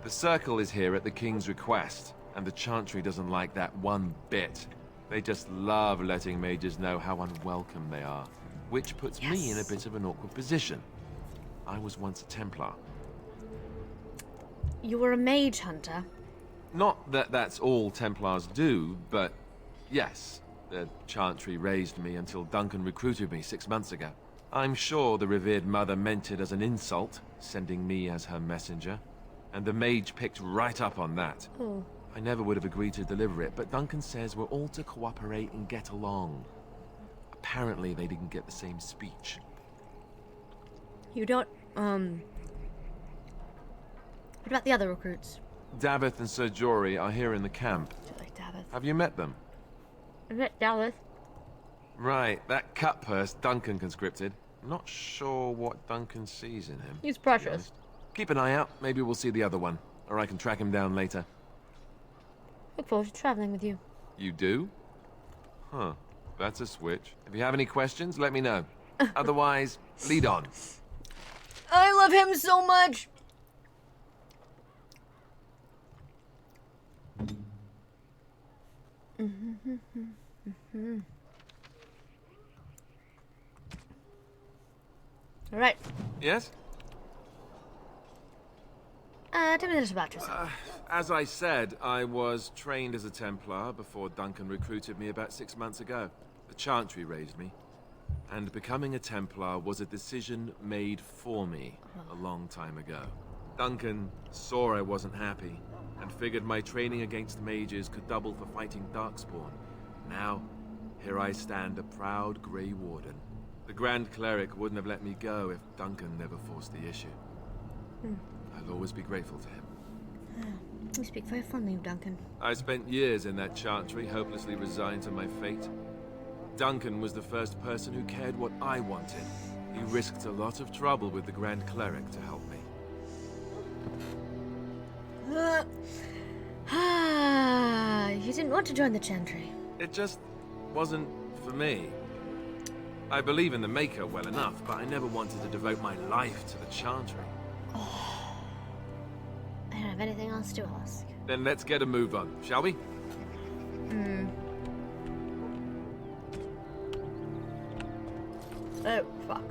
The Circle is here at the King's request, and the Chantry doesn't like that one bit. They just love letting mages know how unwelcome they are, which puts me in a bit of an awkward position. I was once a Templar. You were a mage hunter? Not that that's all Templars do, but yes, the Chantry raised me until Duncan recruited me 6 months ago. I'm sure the revered mother meant it as an insult, sending me as her messenger, and the mage picked right up on that. Oh. I never would have agreed to deliver it, but Duncan says we're all to cooperate and get along. Apparently they didn't get the same speech. You don't, what about the other recruits? Davith and Sir Jory are here in the camp. Like Davith. Have you met them? I met Davith. Right, that cut purse Duncan conscripted. Not sure what Duncan sees in him. He's precious. Keep an eye out. Maybe we'll see the other one. Or I can track him down later. Look forward to traveling with you. You do? Huh. That's a switch. If you have any questions, let me know. Otherwise, lead on. I love him so much. All right. Yes? Tell me this about yourself. As I said, I was trained as a Templar before Duncan recruited me about 6 months ago. The Chantry raised me. And becoming a Templar was a decision made for me a long time ago. Duncan saw I wasn't happy and figured my training against mages could double for fighting Darkspawn. Now, here I stand, a proud Grey Warden. The Grand Cleric wouldn't have let me go if Duncan never forced the issue. I'll always be grateful to him. You speak very fondly of Duncan. I spent years in that Chantry, hopelessly resigned to my fate. Duncan was the first person who cared what I wanted. He risked a lot of trouble with the Grand Cleric to help me. You didn't want to join the Chantry. It just wasn't for me. I believe in the Maker well enough, but I never wanted to devote my life to the Chantry. I don't have anything else to ask. Then let's get a move on, shall we? Oh, fuck.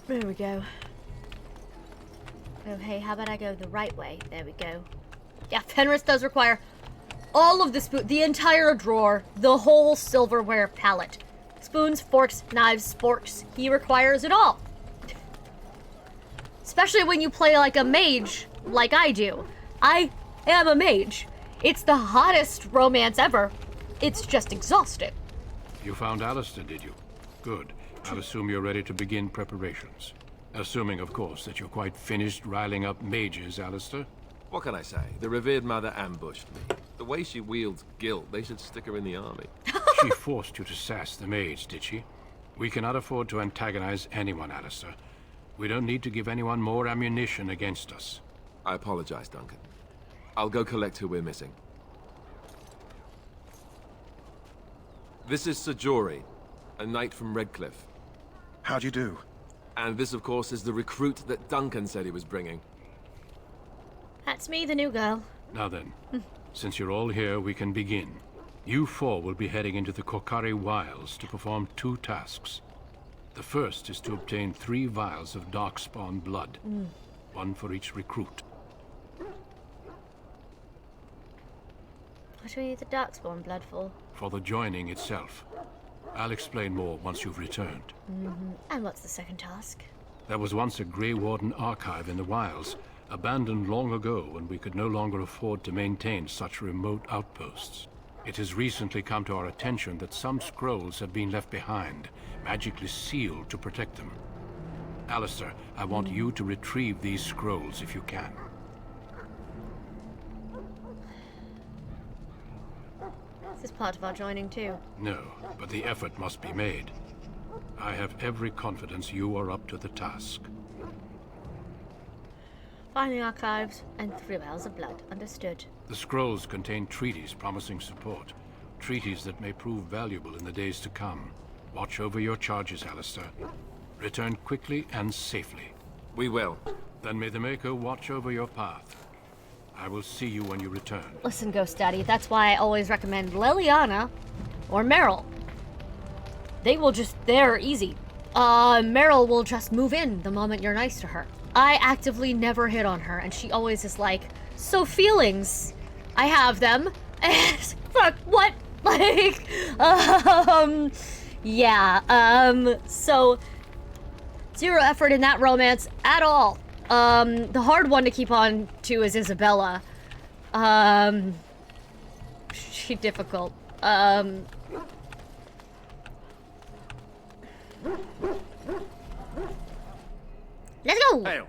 There we go. Oh, hey, how about I go the right way? There we go. Yeah, Fenris does require all of the the entire drawer, the whole silverware palette. Spoons, forks, knives, sporks. He requires it all. Especially when you play like a mage, like I do. I am a mage. It's the hottest romance ever. It's just exhausting. You found Alistair, did you? Good. I'll assume you're ready to begin preparations. Assuming, of course, that you're quite finished riling up mages, Alistair. What can I say? The revered mother ambushed me. The way she wields guilt, they should stick her in the army. She forced you to sass the mage, did she? We cannot afford to antagonize anyone, Alistair. We don't need to give anyone more ammunition against us. I apologize, Duncan. I'll go collect who we're missing. This is Sir Jory, a knight from Redcliffe. How do you do? And this, of course, is the recruit that Duncan said he was bringing. That's me, the new girl. Now then, since you're all here, we can begin. You four will be heading into the Kokari Wilds to perform 2 tasks. The first is to obtain 3 vials of Darkspawn blood, 1 for each recruit. What do we need the Darkspawn blood for? For the joining itself. I'll explain more once you've returned. And what's the second task? There was once a Grey Warden archive in the wilds, abandoned long ago when we could no longer afford to maintain such remote outposts. It has recently come to our attention that some scrolls have been left behind, magically sealed to protect them. Alistair, I want you to retrieve these scrolls if you can. This is part of our joining too. No, but the effort must be made. I have every confidence you are up to the task. Find the archives and 3 vials of blood. Understood. The scrolls contain treaties promising support. Treaties that may prove valuable in the days to come. Watch over your charges, Alistair. Return quickly and safely. We will. Then may the Maker watch over your path. I will see you when you return. Listen, Ghost Daddy, that's why I always recommend Liliana or Meryl. They're easy. Meryl will just move in the moment you're nice to her. I actively never hit on her, and she always is like, so feelings, I have them. And fuck, what? Like, yeah, so zero effort in that romance at all. The hard one to keep on to is Isabella. She difficult. Let's go! Hail.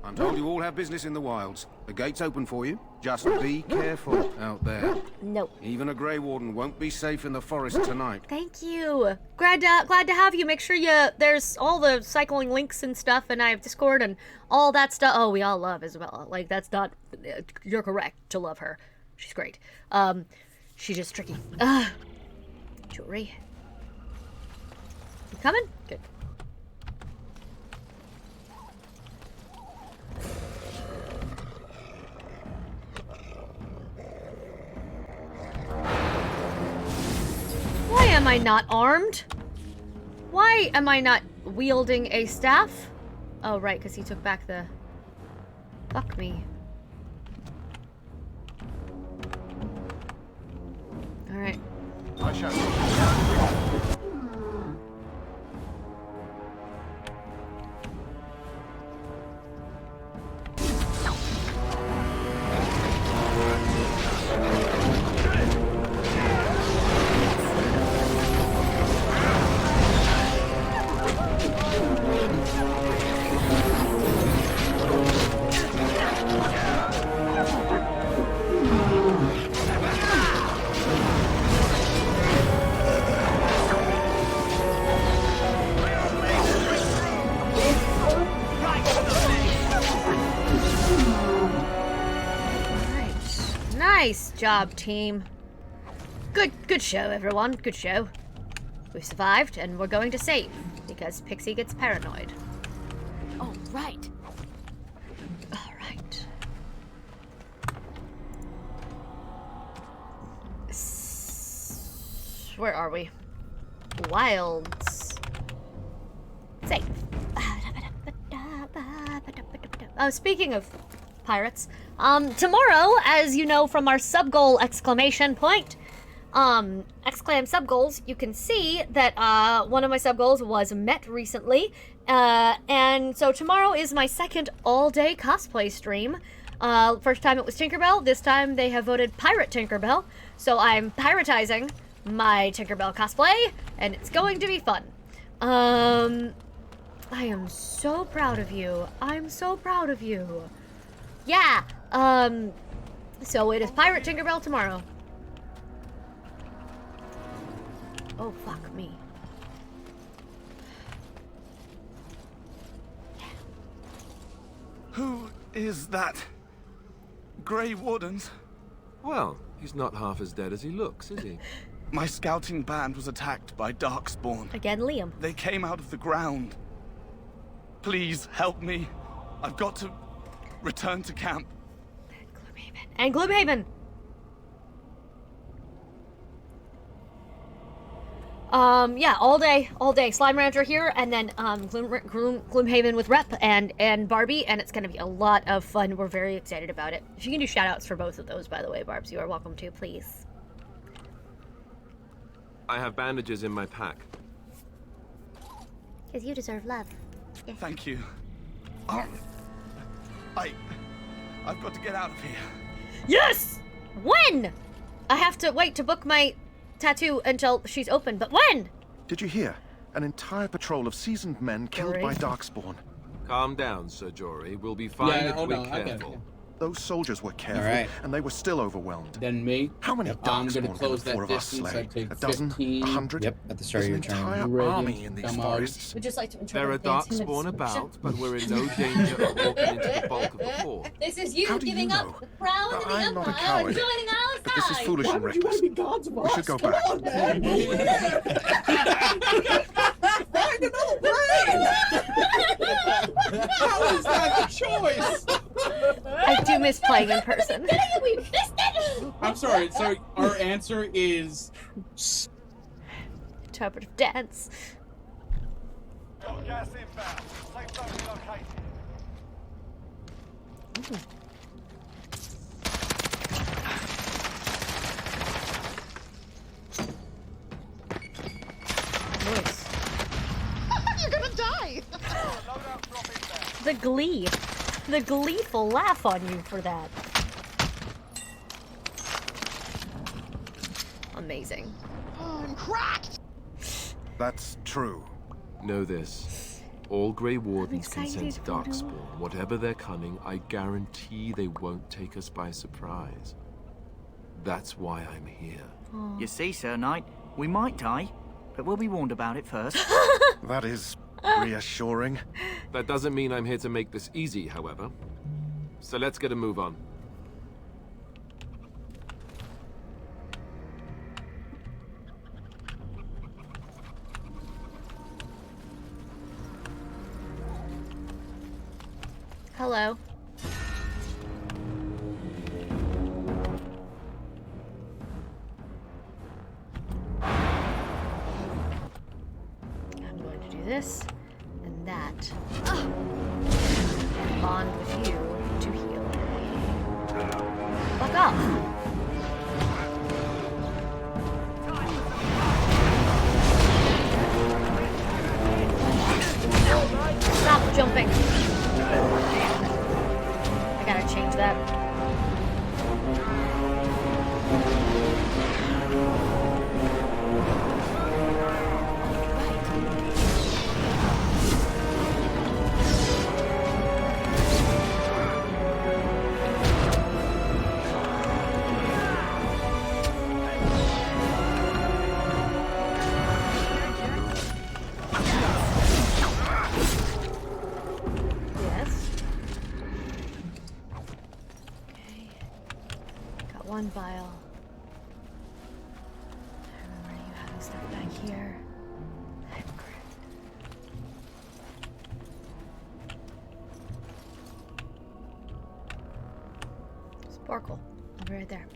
I'm told you all have business in the wilds. The gate's open for you. Just be careful out there. No. Even a Grey Warden won't be safe in the forest tonight. Thank you. Glad to have you. Make sure there's all the cycling links and stuff, and I have Discord and all that stuff. Oh, we all love Isabella. Like, that's not... You're correct to love her. She's great. She's just tricky. Jewelry. You coming? Good. Why am I not armed? Why am I not wielding a staff? Oh, right, because he took back the... Fuck me. Alright. I shall. Nice job, team. Good show, everyone. Good show. We survived, and we're going to save, because Pixie gets paranoid. Oh, right. Alright. Where are we? Wilds. Safe. Oh, speaking of pirates, tomorrow, as you know from our sub-goal exclamation point, exclam sub-goals, you can see that one of my sub-goals was met recently, and so tomorrow is my second all-day cosplay stream. First time it was Tinkerbell, this time they have voted Pirate Tinkerbell, so I'm piratizing my Tinkerbell cosplay, and it's going to be fun. I am so proud of you. I'm so proud of you. Yeah, so it is Pirate Tinkerbell tomorrow. Oh, fuck me. Who is that? Grey Wardens? Well, he's not half as dead as he looks, is he? My scouting band was attacked by Darkspawn. Again, Liam. They came out of the ground. Please help me. I've got to return to camp. And Gloomhaven. Yeah, all day. Slime Rancher here, and then Gloomhaven with Rep and Barbie, and it's gonna be a lot of fun. We're very excited about it. If you can do shout-outs for both of those, by the way, Barbs, you are welcome to, please. I have bandages in my pack. Because you deserve love. Yeah. Thank you. I've got to get out of here. Yes! When? I have to wait to book my tattoo until she's open, but when? Did you hear? An entire patrol of seasoned men killed by Darkspawn. Calm down, Sir Jory. We'll be fine if we're careful. Those soldiers were careful, and they were still overwhelmed. Then me. How many Darkspawn can the four of us slay? A dozen? 100? Yep, at the start of your turn. There's an entire army in these forests. Would just like to There are Darkspawn about, but we're in no danger of walking into the bulk of the horde. This is you How do you giving know? up the crown and the I'm not a empire coward, and joining our but this is side. foolish and reckless. We should go back. Find another brain! How is that the choice? I do miss playing in person. We missed it! I'm sorry, so our answer is... Interpretive dance. Got gas inbound. Safe zone located. You're gonna die! The glee. The gleeful laugh on you for that. Amazing. I'm cracked! That's true. Know this. All Grey Wardens can excited sense for Darkspawn. Whatever their cunning, I guarantee they won't take us by surprise. That's why I'm here. You see, Sir Knight, we might die, but we'll be warned about it first. That is reassuring. That doesn't mean I'm here to make this easy, however. So let's get a move on. hello. I'm going to do this and that. And bond with you to heal. Fuck off. Stop jumping. I gotta change that. One vial. I remember you having stuff back here. I'm correct. Sparkle. I'll be right there.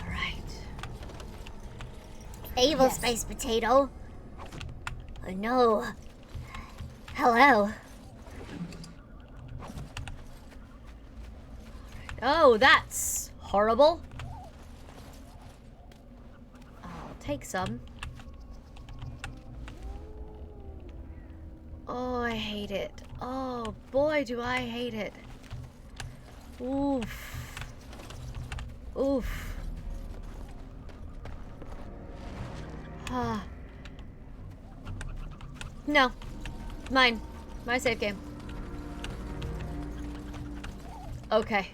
Alright. Evil space potato. Oh no. Hello. Oh, that's horrible. I'll take some. Oh, I hate it. Oh, boy, do I hate it. Oof. Oof. Ah. No. Mine. My save game. Okay.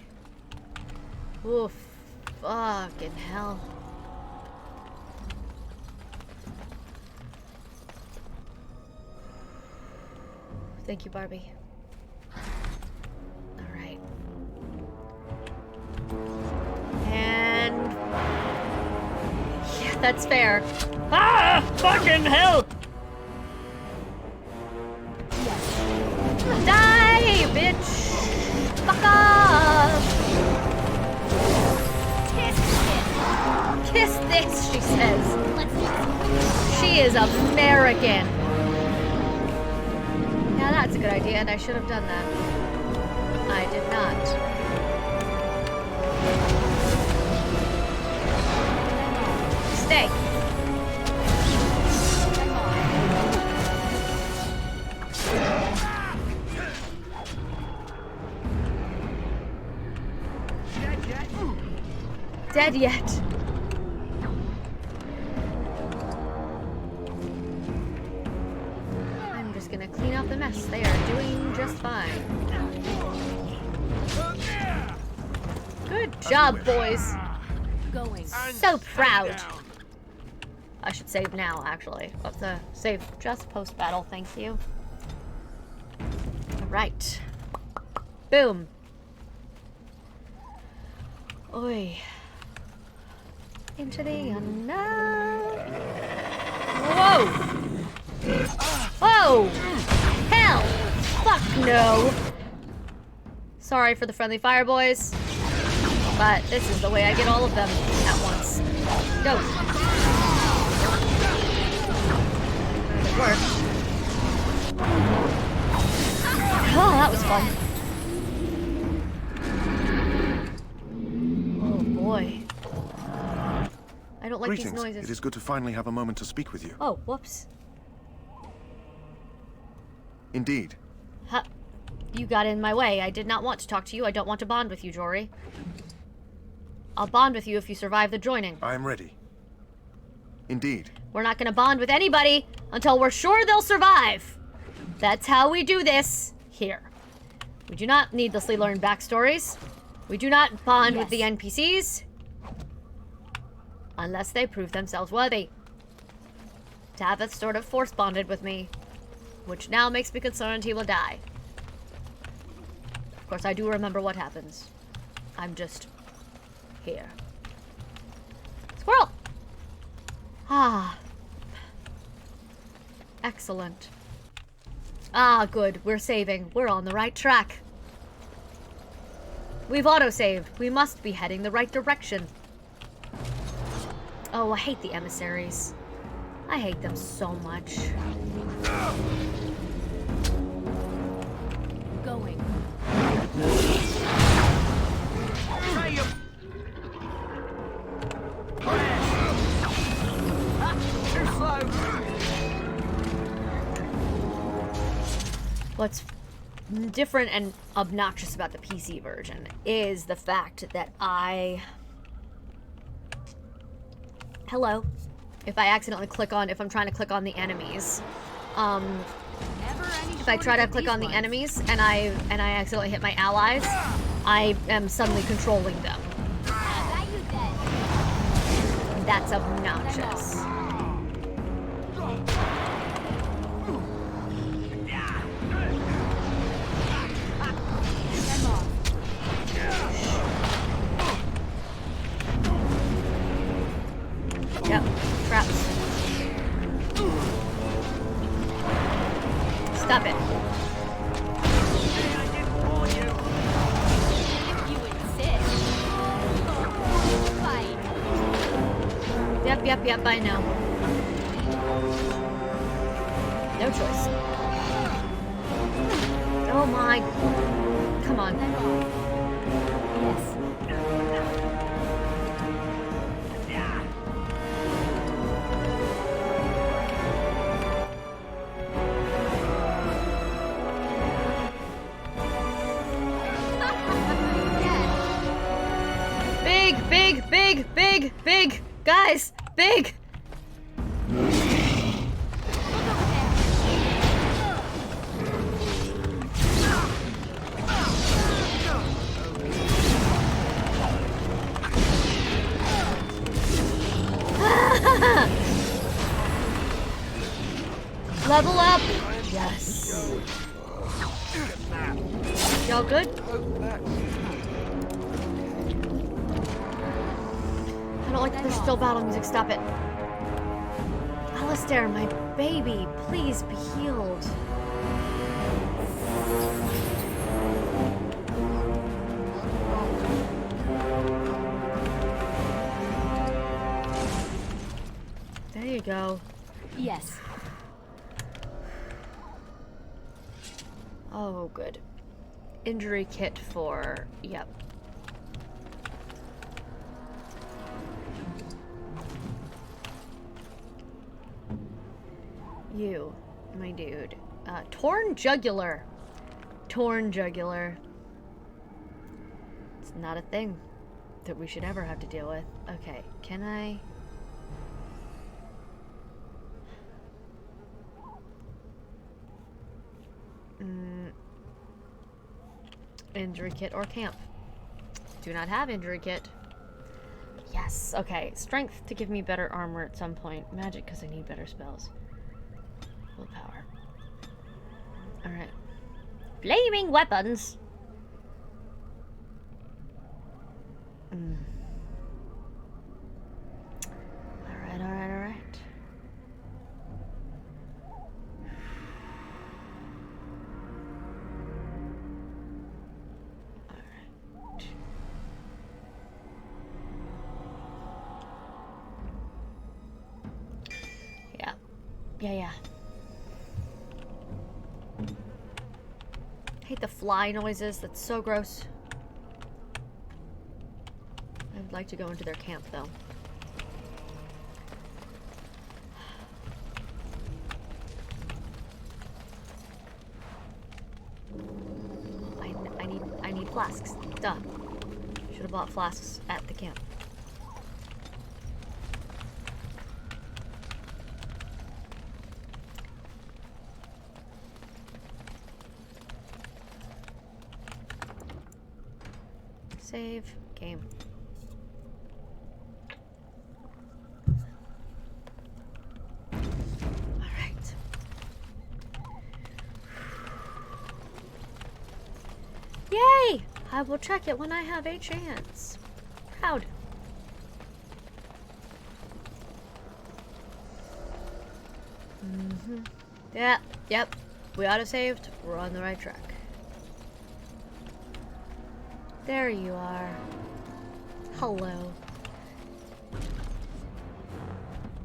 Oof. Fucking hell. Thank you, Barbie. Alright. And... yeah, that's fair. Ah! Fucking hell! Die, bitch! Fuck off! Kiss this, she says. She is American. Yeah, that's a good idea, and I should have done that. I did not. Stay. Dead yet. I'm just gonna clean up the mess. They are doing just fine. Good job, boys. Going. So proud. I should save now, actually. Let's save just post-battle, thank you. Right. Boom. Oi. Into the unknown. Whoa! Whoa! Hell! Fuck no! Sorry for the friendly fire boys, but this is the way I get all of them at once. Go! It worked. Oh, that was fun. Oh boy. I don't like these noises. It is good to finally have a moment to speak with you. Oh, whoops. Indeed. Huh. You got in my way. I did not want to talk to you. I don't want to bond with you, Jory. I'll bond with you if you survive the joining. I am ready. Indeed. We're not going to bond with anybody until we're sure they'll survive. That's how we do this here. We do not needlessly learn backstories. We do not bond with the NPCs. Unless they prove themselves worthy. Tabitha sort of force bonded with me, which now makes me concerned he will die. Of course, I do remember what happens. I'm just here. Squirrel! Ah. Excellent. Ah, good. We're saving. We're on the right track. We've autosaved. We must be heading the right direction. Oh, I hate the emissaries. I hate them so much. Going. Too slow. What's different and obnoxious about the PC version is the fact that hello, if I accidentally click on, if I'm trying to click on the enemies, if I try to click on the enemies and I accidentally hit my allies, I am suddenly controlling them. That's obnoxious. Yep, traps. Stop it. Yep, I know. No choice. Oh my. Come on. Big, guys, big. Level up. Yes. Y'all good? I don't like that there's still battle music. Stop it. Alistair, my baby, please be healed. There you go. Yes. Oh, good. Injury kit for... Yep. You, my dude. Torn jugular. Torn jugular. It's not a thing that we should ever have to deal with. Okay, can I... Injury kit or camp. Do not have injury kit. Yes, okay. Strength to give me better armor at some point. Magic because I need better spells. Willpower. Alright. Flaming weapons! Alright. Yeah. I hate the fly noises. That's so gross. I would like to go into their camp, though. I need flasks. Duh. Should have bought flasks at the camp. Save. Game. Alright. Yay! I will check it when I have a chance. Proud. Yep. We auto-saved. We're on the right track. There you are. Hello.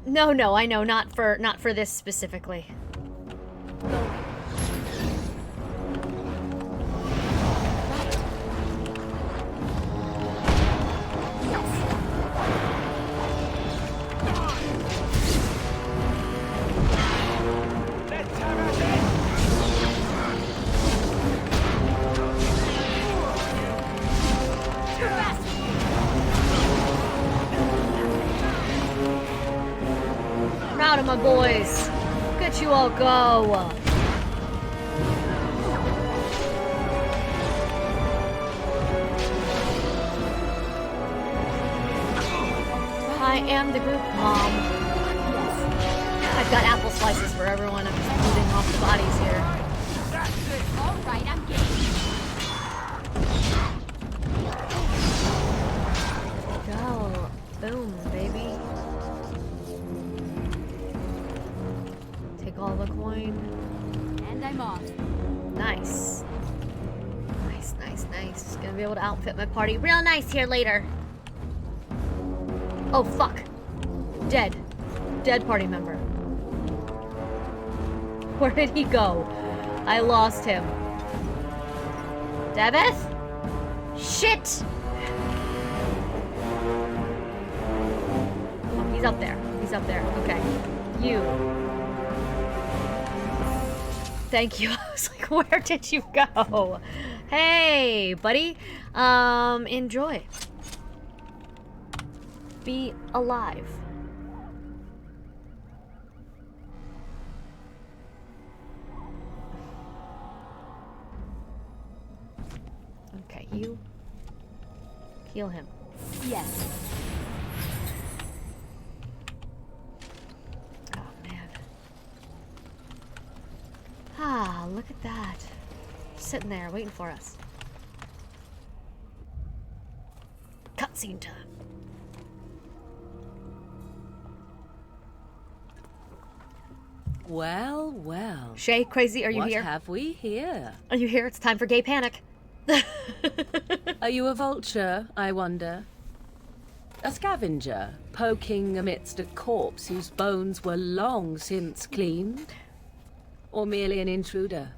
No, I know, not for this specifically. Proud of my boys. Look at you all go. I am the group mom. I've got apple slices for everyone. I'm just moving off the bodies here. That's it. All right, I'm game. Go. Boom, baby. Take all the coin. And I'm off. Nice. Nice. Gonna be able to outfit my party real nice here later. Oh, fuck. Dead party member. Where did he go? I lost him. Devith? Shit! Oh, he's up there. Okay. You. Thank you. I was like, where did you go? Hey, buddy. Enjoy. Be alive. Okay, you heal him. Yes. Oh, man. Ah, look at that. Sitting there, waiting for us. Cutscene time. Well. Shay, crazy, are you here? What have we here? Are you here? It's time for gay panic. Are you a vulture, I wonder? A scavenger, poking amidst a corpse whose bones were long since cleaned? Or merely an intruder,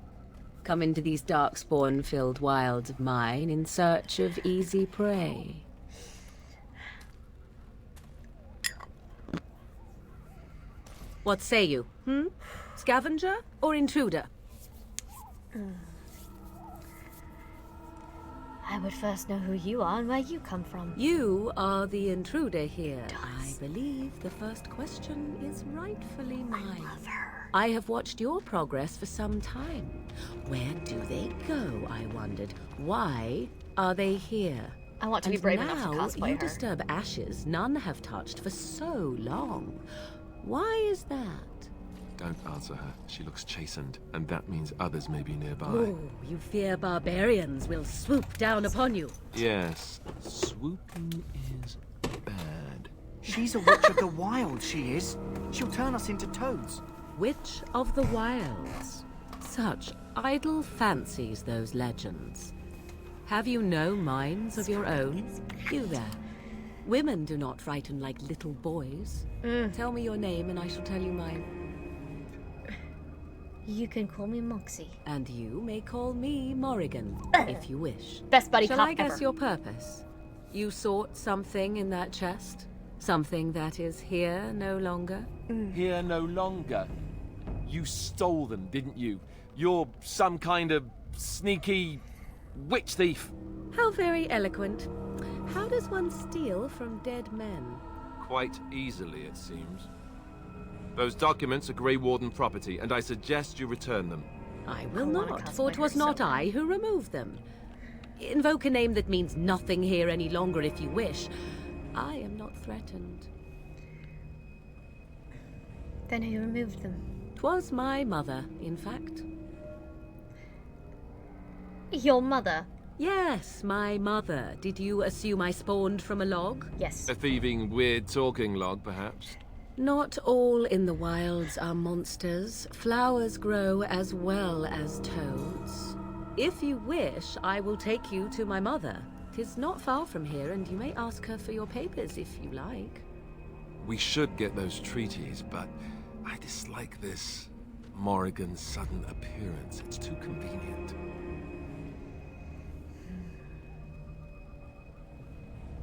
come into these darkspawn-filled wilds of mine in search of easy prey? What say you, Scavenger or intruder? I would first know who you are and where you come from. You are the intruder here. I believe the first question is rightfully mine. I love her. I have watched your progress for some time. Where do they go, I wondered? Why are they here? I want to be brave enough to now cosplay you her. disturb ashes none have touched for so long. Why is that? Don't answer her. She looks chastened, and that means others may be nearby. Oh, you fear barbarians will swoop down upon you. Yes, swooping is bad. She's a witch of the wild, she is. She'll turn us into toads. Witch of the Wilds. Such idle fancies, those legends. Have you no minds of your own? You there. Women do not frighten like little boys. Tell me your name and I shall tell you mine. You can call me Moxie. And you may call me Morrigan, if you wish. Best buddy Shall cop I guess ever. your purpose? You sought something in that chest? Something that is here no longer? Here no longer. You stole them, didn't you? You're some kind of sneaky witch thief. How very eloquent. How does one steal from dead men? Quite easily, it seems. Those documents are Grey Warden property, and I suggest you return them. I will not, for 'twas not I who removed them. Invoke a name that means nothing here any longer if you wish. I am not threatened. Then who removed them? 'Twas my mother, in fact. Your mother? Yes, my mother. Did you assume I spawned from a log? Yes. A thieving, weird talking log, perhaps? Not all in the wilds are monsters. Flowers grow as well as toads. If you wish, I will take you to my mother. 'Tis not far from here, and you may ask her for your papers if you like. We should get those treaties, but I dislike this Morrigan's sudden appearance. It's too convenient.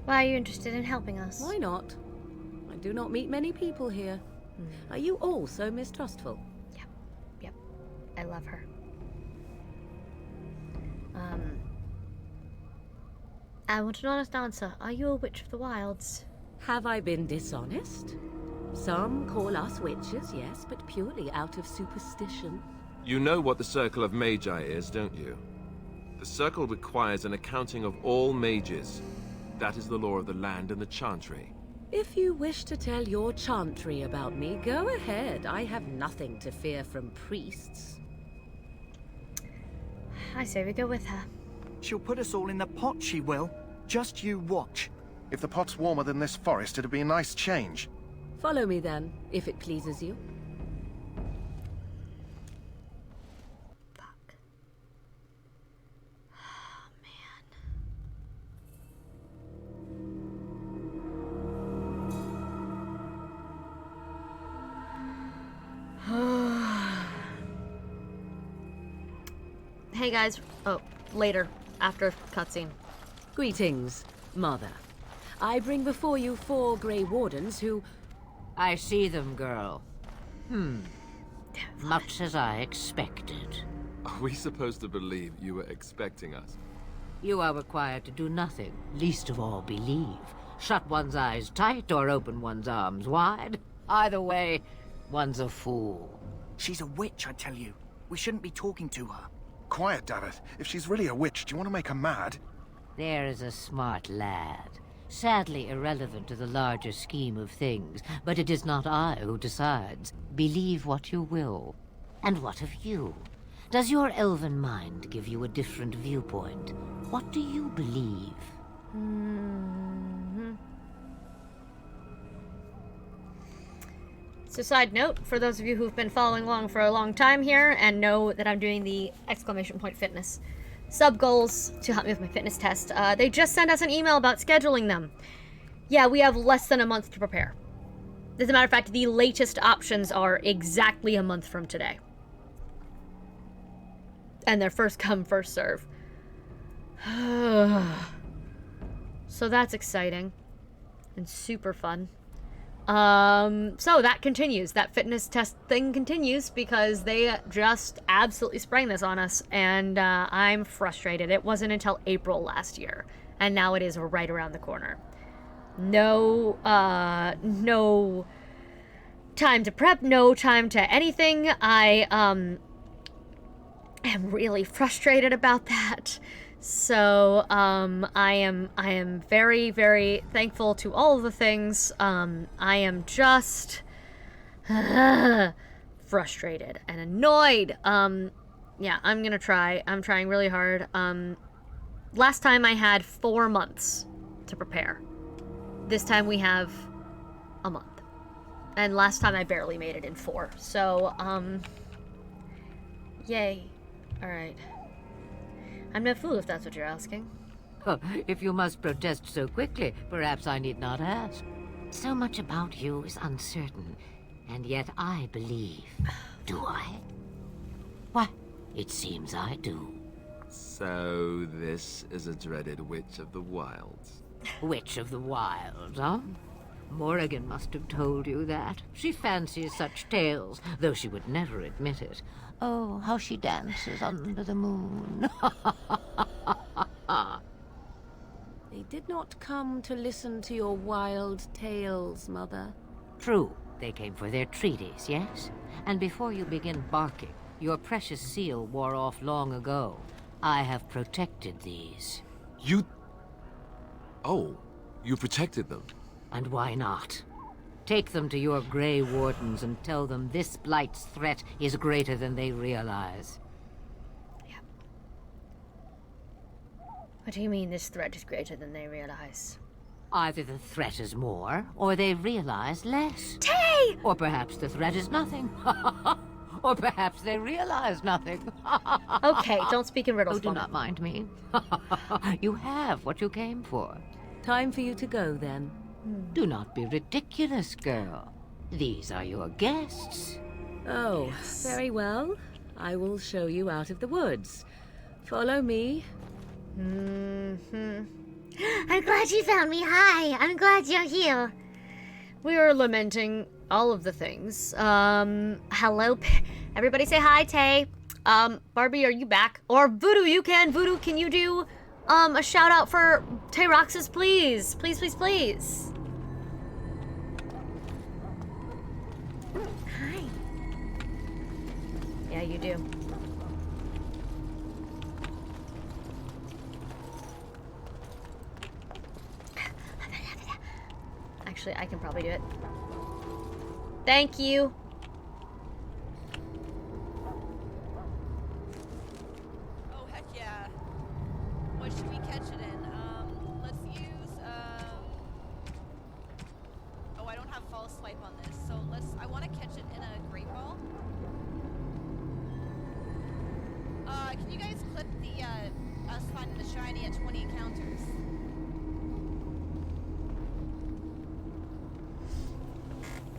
Why are you interested in helping us? Why not? I do not meet many people here. Are you all so mistrustful? Yep. I love her. I want an honest answer. Are you a witch of the wilds? Have I been dishonest? Some call us witches, yes, but purely out of superstition. You know what the Circle of Magi is, don't you? The Circle requires an accounting of all mages. That is the law of the land and the Chantry. If you wish to tell your chantry about me, go ahead. I have nothing to fear from priests. I say we go with her. She'll put us all in the pot, she will. Just you watch. If the pot's warmer than this forest, it'd be a nice change. Follow me then, if it pleases you. Fuck. Oh, man. Hey guys. Oh, later. After cutscene. Greetings, Mother. I bring before you 4 Grey Wardens who... I see them, girl. Much as I expected. Are we supposed to believe you were expecting us? You are required to do nothing, least of all believe. Shut one's eyes tight or open one's arms wide. Either way, one's a fool. She's a witch, I tell you. We shouldn't be talking to her. Quiet, Davith. If she's really a witch, do you want to make her mad? There is a smart lad. Sadly irrelevant to the larger scheme of things, but it is not I who decides. Believe what you will. And what of you? Does your elven mind give you a different viewpoint? What do you believe? So side note, for those of you who've been following along for a long time here and know that I'm doing the exclamation point fitness sub goals to help me with my fitness test, they just sent us an email about scheduling them. Yeah, we have less than a month to prepare. As a matter of fact, the latest options are exactly a month from today. And they're first come, first serve. So that's exciting. And super fun. So that continues. That fitness test thing continues because they just absolutely sprang this on us, and I'm frustrated. It wasn't until April last year, and now it is right around the corner. No time to prep, no time to anything. I am really frustrated about that. So, I am very, very thankful to all of the things. I am just frustrated and annoyed. Yeah, I'm gonna try. I'm trying really hard. Last time I had 4 months to prepare. This time we have a month. And last time I barely made it in 4. So, yay. Alright. I'm no fool if that's what you're asking. Oh, if you must protest so quickly, perhaps I need not ask. So much about you is uncertain, and yet I believe. Do I? Why, it seems I do. So this is a dreaded Witch of the Wilds. Witch of the Wilds, huh? Morrigan must have told you that. She fancies such tales, though she would never admit it. Oh, how she dances under the moon. They did not come to listen to your wild tales, Mother. True. They came for their treaties, yes? And before you begin barking, your precious seal wore off long ago. I have protected these. You... Oh, you protected them? And why not? Take them to your Grey Wardens and tell them this Blight's threat is greater than they realize. Yeah. What do you mean this threat is greater than they realize? Either the threat is more, or they realize less. Tay! Tay! Or perhaps the threat is nothing. Or perhaps they realize nothing. Okay, don't speak in riddles. Oh, do not mind me. You have what you came for. Time for you to go, then. Do not be ridiculous, girl. These are your guests. Oh, very well. I will show you out of the woods. Follow me. I'm glad you found me. Hi, I'm glad you're here. We are lamenting all of the things. Hello. Everybody say hi, Tay. Barbie, are you back? Or Voodoo, you can. Voodoo, can you do a shout out for Tay Roxas, please? Please, please, please. Hi. Yeah, you do. Actually, I can probably do it. Thank you. Oh, heck yeah. What should we catch it in? Let's use, oh, I don't have false swipe on this, so I want to catch it in a great ball. Can you guys clip the, us finding the shiny at 20 encounters?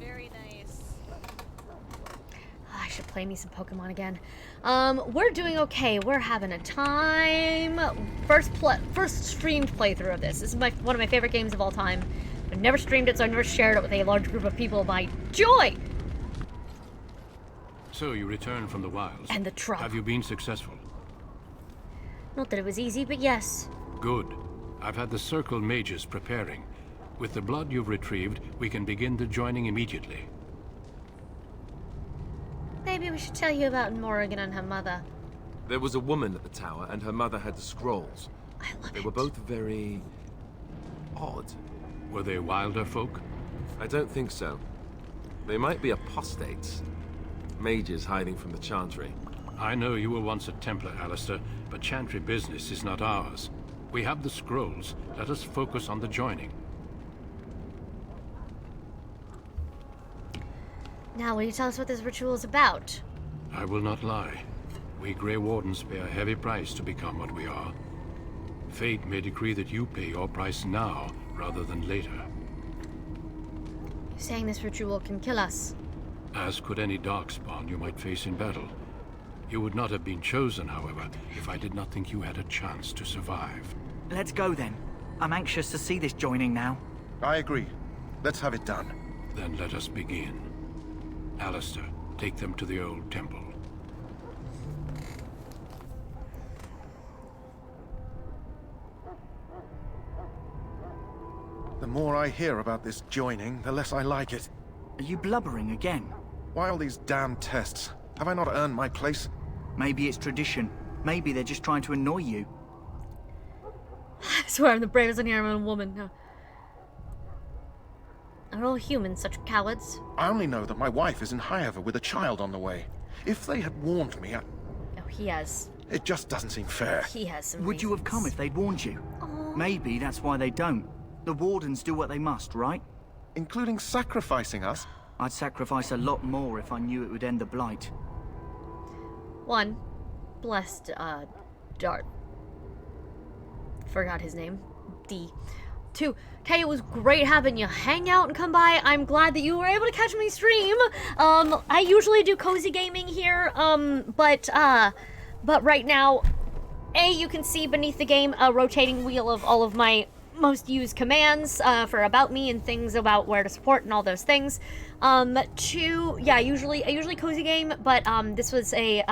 Very nice. I should play me some Pokemon again. We're doing okay. We're having a time. First streamed playthrough of this. This is one of my favorite games of all time. I've never streamed it, so I've never shared it with a large group of people. My joy! So you returned from the wilds. And the trouble. Have you been successful? Not that it was easy, but yes. Good. I've had the Circle mages preparing. With the blood you've retrieved, we can begin the joining immediately. Maybe we should tell you about Morrigan and her mother. There was a woman at the tower, and her mother had the scrolls. They were both very odd. Were they wilder folk? I don't think so. They might be apostates. Mages hiding from the Chantry. I know you were once a Templar, Alistair, but Chantry business is not ours. We have the scrolls. Let us focus on the joining. Now, will you tell us what this ritual is about? I will not lie. We Grey Wardens pay a heavy price to become what we are. Fate may decree that you pay your price now, rather than later. You're saying this ritual can kill us? As could any darkspawn you might face in battle. You would not have been chosen, however, if I did not think you had a chance to survive. Let's go then. I'm anxious to see this joining now. I agree. Let's have it done. Then let us begin. Alistair, take them to the old temple. The more I hear about this joining, the less I like it. Are you blubbering again? Why all these damn tests? Have I not earned my place? Maybe it's tradition. Maybe they're just trying to annoy you. I swear I'm the bravest in here. I'm a woman. No. Are all humans such cowards? I only know that my wife is in Highever with a child on the way. If they had warned me, Oh, he has. It just doesn't seem fair. He has some Would you have come if they'd warned you? Maybe that's why they don't. The Wardens do what they must, right? Including sacrificing us? I'd sacrifice a lot more if I knew it would end the Blight. 1. Blessed, Dart. Forgot his name. D. 2. Kay, it was great having you hang out and come by. I'm glad that you were able to catch me stream. I usually do cozy gaming here, but right now, you can see beneath the game a rotating wheel of all of my most used commands for about me and things about where to support and all those things. 2, yeah, I usually cozy game, but this was a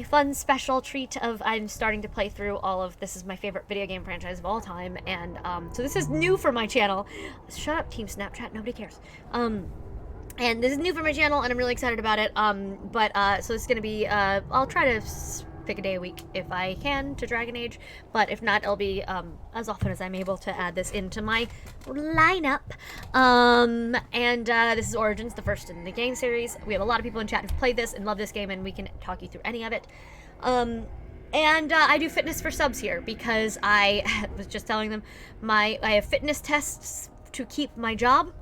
fun special treat of I'm starting to play through all of this is my favorite video game franchise of all time, and so this is new for my channel. Shut up, Team Snapchat, nobody cares. And this is new for my channel, and I'm really excited about it. So it's gonna be I'll try to pick a day a week if I can to Dragon Age, but if not, it'll be as often as I'm able to add this into my lineup. This is Origins, the first in the game series. We have a lot of people in chat who've played this and love this game, and we can talk you through any of it. I do fitness for subs here because I was just telling them I have fitness tests to keep my job,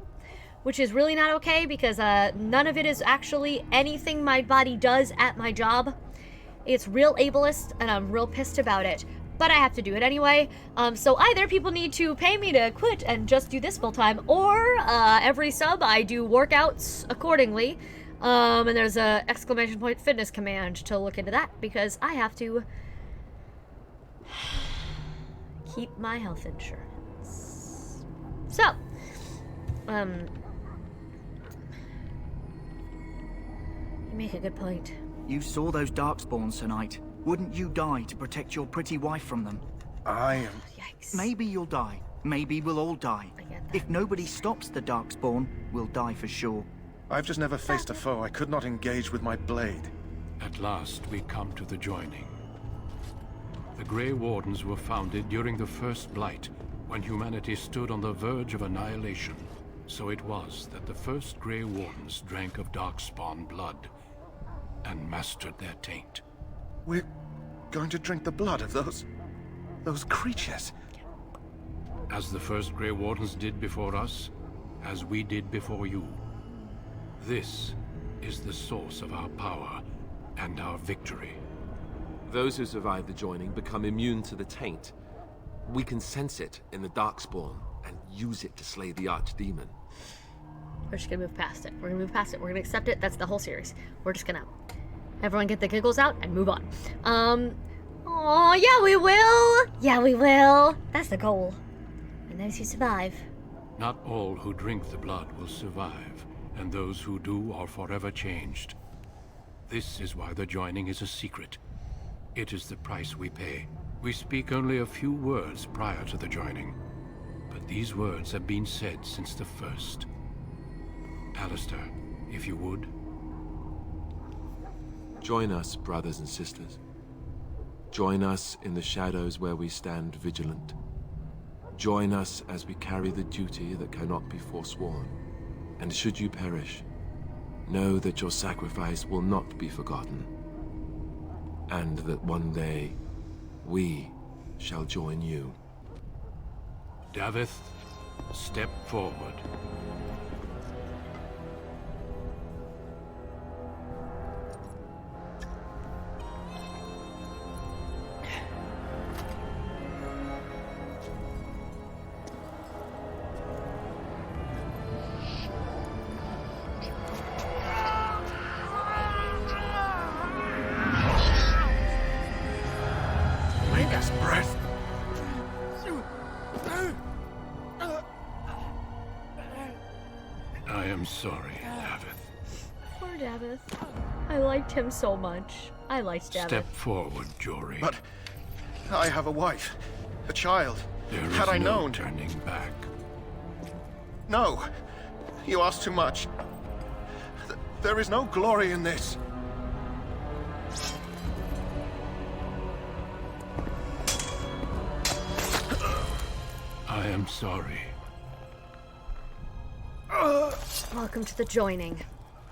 which is really not okay because none of it is actually anything my body does at my job. It's real ableist, and I'm real pissed about it. But I have to do it anyway. So either people need to pay me to quit and just do this full time, or every sub I do workouts accordingly. And there's a !! fitness command to look into that because I have to keep my health insurance. So, you make a good point. You saw those darkspawns tonight. Wouldn't you die to protect your pretty wife from them? I am... Yikes. Maybe you'll die. Maybe we'll all die. If nobody stops the darkspawn, we'll die for sure. I've just never faced a foe I could not engage with my blade. At last, we come to the joining. The Grey Wardens were founded during the First Blight, when humanity stood on the verge of annihilation. So it was that the first Grey Wardens drank of Darkspawn blood and mastered their taint. We're going to drink the blood of those creatures. As the first Grey Wardens did before us, as we did before you. This is the source of our power and our victory. Those who survive the joining become immune to the taint. We can sense it in the Darkspawn and use it to slay the Archdemon. We're just gonna move past it. We're gonna move past it. We're gonna accept it. That's the whole series. We're just gonna... Everyone get the giggles out and move on. Oh, yeah, we will. Yeah, we will. That's the goal. And those who survive. Not all who drink the blood will survive, and those who do are forever changed. This is why the joining is a secret. It is the price we pay. We speak only a few words prior to the joining, but these words have been said since the first. Alistair, if you would. Join us, brothers and sisters. Join us in the shadows where we stand vigilant. Join us as we carry the duty that cannot be forsworn. And should you perish, know that your sacrifice will not be forgotten. And that one day, we shall join you. Davith, step forward. I am sorry, Davith. Poor Davith. I liked him so much. I liked Davith. Step forward, Jory. But I have a wife, a child. There is Had I no known... turning back. No, you ask too much. There is no glory in this. I am sorry. Welcome to the joining.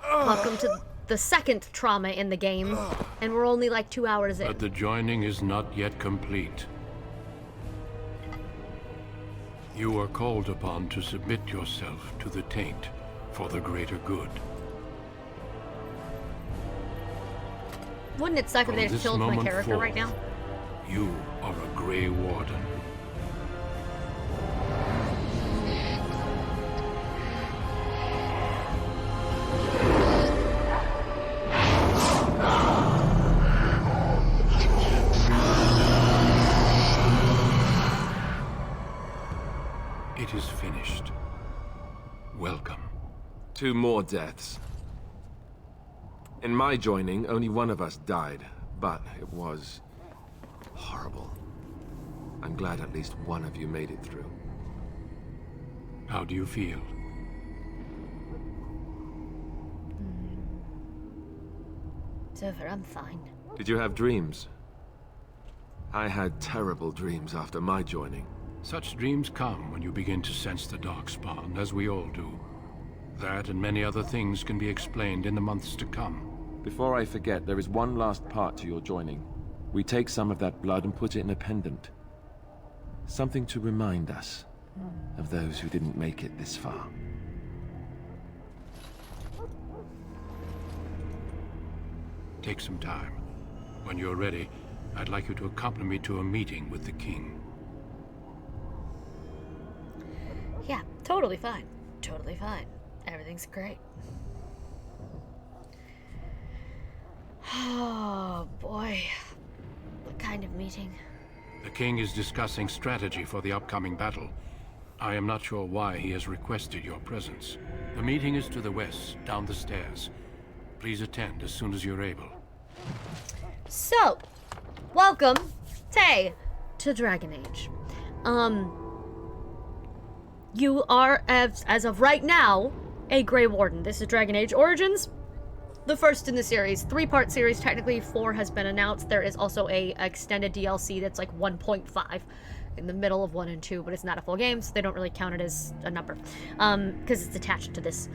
Welcome to the second trauma in the game, and we're only like 2 hours in. But the joining is not yet complete. You are called upon to submit yourself to the taint for the greater good. Wouldn't it suck if they just killed my character right now? You are a Grey Warden. It is finished. Welcome. 2 more deaths. In my joining, only one of us died, but it was horrible. I'm glad at least one of you made it through. How do you feel? It's over, I'm fine. Did you have dreams? I had terrible dreams after my joining. Such dreams come when you begin to sense the Darkspawn, as we all do. That and many other things can be explained in the months to come. Before I forget, there is one last part to your joining. We take some of that blood and put it in a pendant. Something to remind us of those who didn't make it this far. Take some time. When you're ready, I'd like you to accompany me to a meeting with the king. Yeah, totally fine. Totally fine. Everything's great. Oh, boy. What kind of meeting? The king is discussing strategy for the upcoming battle. I am not sure why he has requested your presence. The meeting is to the west, down the stairs. Please attend as soon as you're able. So, welcome, Tay, to Dragon Age. You are, as of right now, a Grey Warden. This is Dragon Age Origins, the first in the series. 3-part series, technically 4 has been announced. There is also a extended DLC that's like 1.5 in the middle of 1 and 2, but it's not a full game, so they don't really count it as a number, because it's attached to this.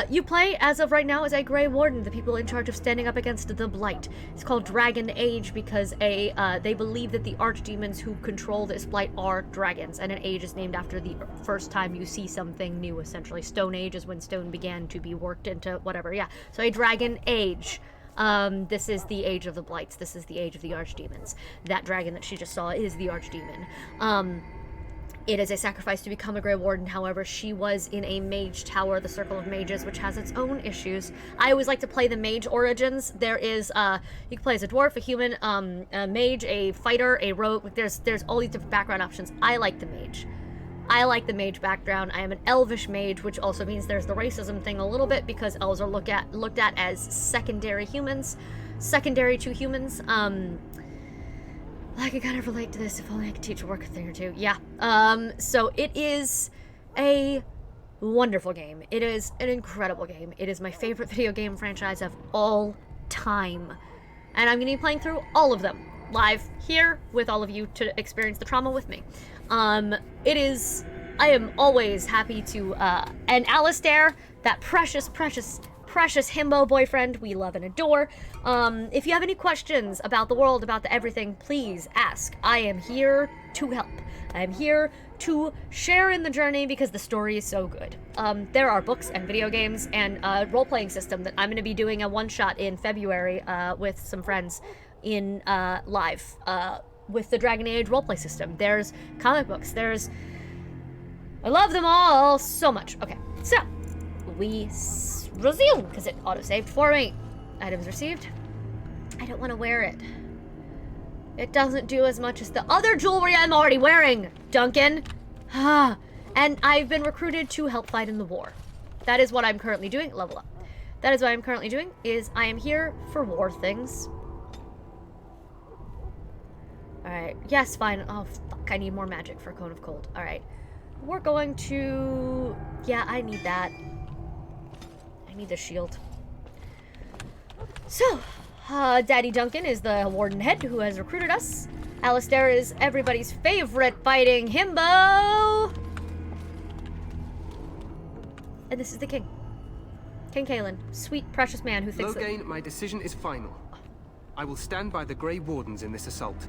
You play, as of right now, as a Grey Warden, the people in charge of standing up against the Blight. It's called Dragon Age because they believe that the archdemons who control this Blight are dragons, and an age is named after the first time you see something new, essentially. Stone Age is when stone began to be worked into whatever, yeah. So a Dragon Age. This is the age of the Blights. This is the age of the archdemons. That dragon that she just saw is the archdemon. It is a sacrifice to become a Grey Warden. However, she was in a mage tower, the Circle of Mages, which has its own issues. I always like to play the mage origins. There is, you can play as a dwarf, a human, a mage, a fighter, a rogue. There's all these different background options. I like the mage. I like the mage background. I am an elvish mage, which also means there's the racism thing a little bit because elves are looked at as secondary humans, secondary to humans. I can kind of relate to this. If only I could teach a work a thing or two. Yeah. So it is a wonderful game. It is an incredible game. It is my favorite video game franchise of all time, and I'm going to be playing through all of them live here with all of you to experience the trauma with me. I am always happy to, and Alistair, that precious himbo boyfriend we love and adore. If you have any questions about the world, about the everything, please ask. I am here to help. I am here to share in the journey because the story is so good. There are books and video games and a role-playing system that I'm going to be doing a one-shot in February with some friends in live with the Dragon Age roleplay system. There's comic books. I love them all so much. Okay, so we resume because it auto-saved for me. Items received. I don't want to wear it. It doesn't do as much as the other jewelry I'm already wearing, Duncan. And I've been recruited to help fight in the war. That is what I'm currently doing. Level up. That is what I'm currently doing, is I am here for war things. Alright. Yes, fine. Oh, fuck. I need more magic for Cone of Cold. Alright. We're going to... Yeah, I need that. I need the shield. So, Daddy Duncan is the warden head who has recruited us. Alistair is everybody's favorite fighting himbo. And this is the king. King Kalen. Sweet, precious man who thinks Loghain, my decision is final. I will stand by the Grey Wardens in this assault.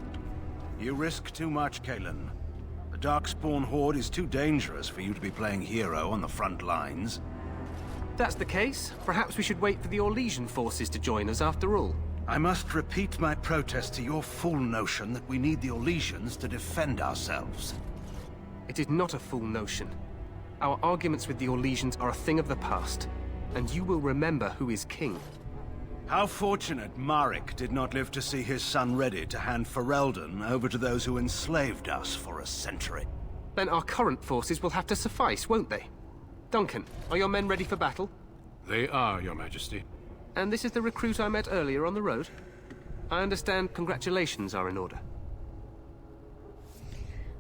You risk too much, Kalen. The Darkspawn Horde is too dangerous for you to be playing hero on the front lines. That's the case. Perhaps we should wait for the Orlesian forces to join us after all. I must repeat my protest to your fool notion that we need the Orlesians to defend ourselves. It is not a fool notion. Our arguments with the Orlesians are a thing of the past, and you will remember who is king. How fortunate Marek did not live to see his son ready to hand Ferelden over to those who enslaved us for a century. Then our current forces will have to suffice, won't they? Duncan, are your men ready for battle? They are, Your Majesty. And this is the recruit I met earlier on the road? I understand congratulations are in order.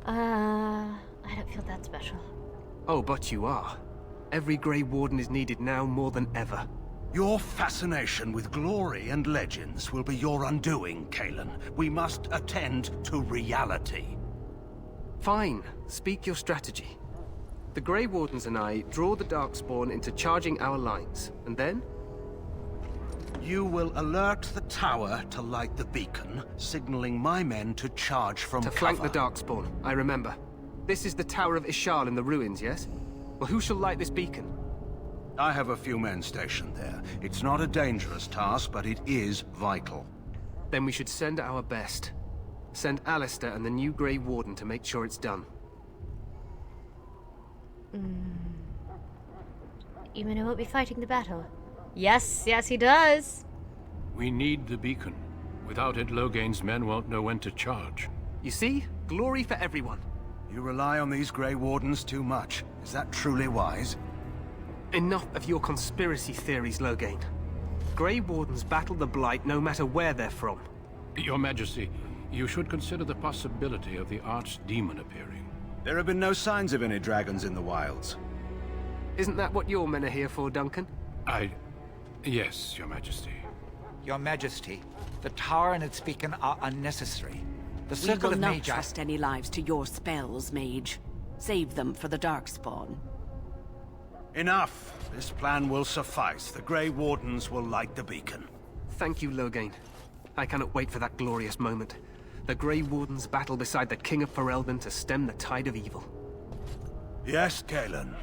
I don't feel that special. Oh, but you are. Every Grey Warden is needed now more than ever. Your fascination with glory and legends will be your undoing, Kalen. We must attend to reality. Fine. Speak your strategy. The Grey Wardens and I draw the Darkspawn into charging our lines, and then? You will alert the tower to light the beacon, signaling my men to charge from cover. To flank the Darkspawn, I remember. This is the Tower of Ishal in the ruins, yes? Well, who shall light this beacon? I have a few men stationed there. It's not a dangerous task, but it is vital. Then we should send our best. Send Alistair and the new Grey Warden to make sure it's done. Even who won't be fighting the battle. Yes, yes he does. We need the beacon. Without it, Logain's men won't know when to charge. You see? Glory for everyone. You rely on these Grey Wardens too much. Is that truly wise? Enough of your conspiracy theories, Logain. Grey Wardens battle the Blight no matter where they're from. Your Majesty, you should consider the possibility of the archdemon appearing. There have been no signs of any dragons in the wilds. Isn't that what your men are here for, Duncan? Yes, Your Majesty. Your Majesty, the tower and its beacon are unnecessary. The We circle will of not Magi... trust any lives to your spells, mage. Save them for the Darkspawn. Enough. This plan will suffice. The Grey Wardens will light the beacon. Thank you, Logain. I cannot wait for that glorious moment. The Grey Wardens battle beside the King of Ferelden to stem the tide of evil. Yes, Galen.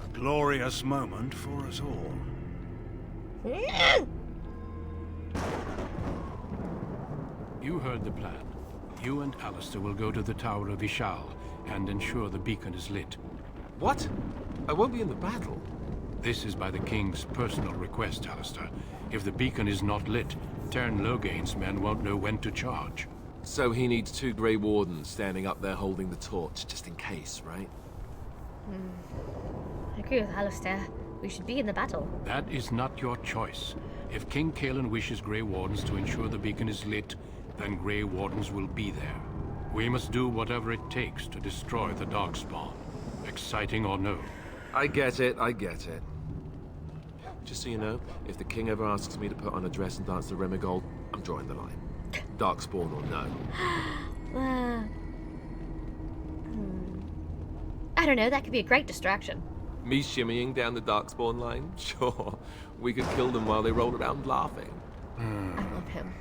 A glorious moment for us all. You heard the plan. You and Alistair will go to the Tower of Ishal and ensure the beacon is lit. What? I won't be in the battle. This is by the King's personal request, Alistair. If the beacon is not lit, Tern Logain's men won't know when to charge. So he needs 2 Grey Wardens standing up there holding the torch, just in case, right? I agree with Alistair. We should be in the battle. That is not your choice. If King Cailan wishes Grey Wardens to ensure the beacon is lit, then Grey Wardens will be there. We must do whatever it takes to destroy the Darkspawn. Exciting or no. I get it, I get it. Just so you know, if the King ever asks me to put on a dress and dance the Remigold, I'm drawing the line. Darkspawn or no. I don't know, that could be a great distraction. Me shimmying down the Darkspawn line? Sure. We could kill them while they roll around laughing. I love him.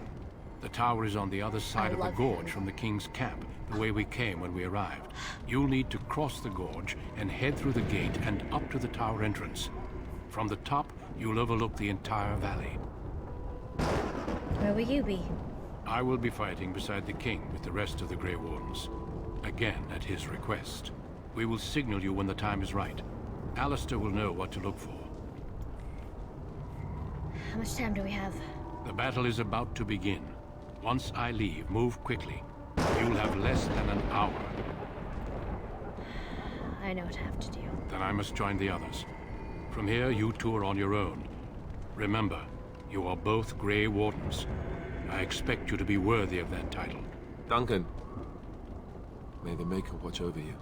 The tower is on the other side of the gorge from the King's camp, the way we came when we arrived. You'll need to cross the gorge and head through the gate and up to the tower entrance. From the top, you'll overlook the entire valley. Where will you be? I will be fighting beside the King with the rest of the Grey Wardens. Again, at his request. We will signal you when the time is right. Alistair will know what to look for. How much time do we have? The battle is about to begin. Once I leave, move quickly. You'll have less than an hour. I know what I have to do. Then I must join the others. From here, you two are on your own. Remember, you are both Grey Wardens. I expect you to be worthy of that title. Duncan, may the Maker watch over you.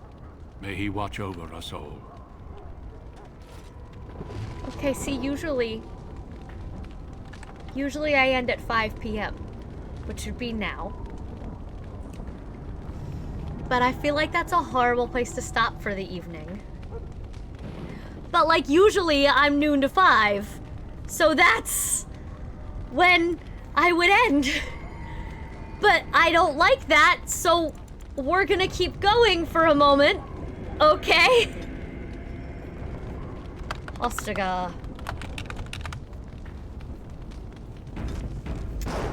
May he watch over us all. Okay, see, usually I end at 5 p.m., which would be now. But I feel like that's a horrible place to stop for the evening. But like usually I'm noon to 5, so that's when I would end. But I don't like that, so we're gonna keep going for a moment. Okay? Ostaga.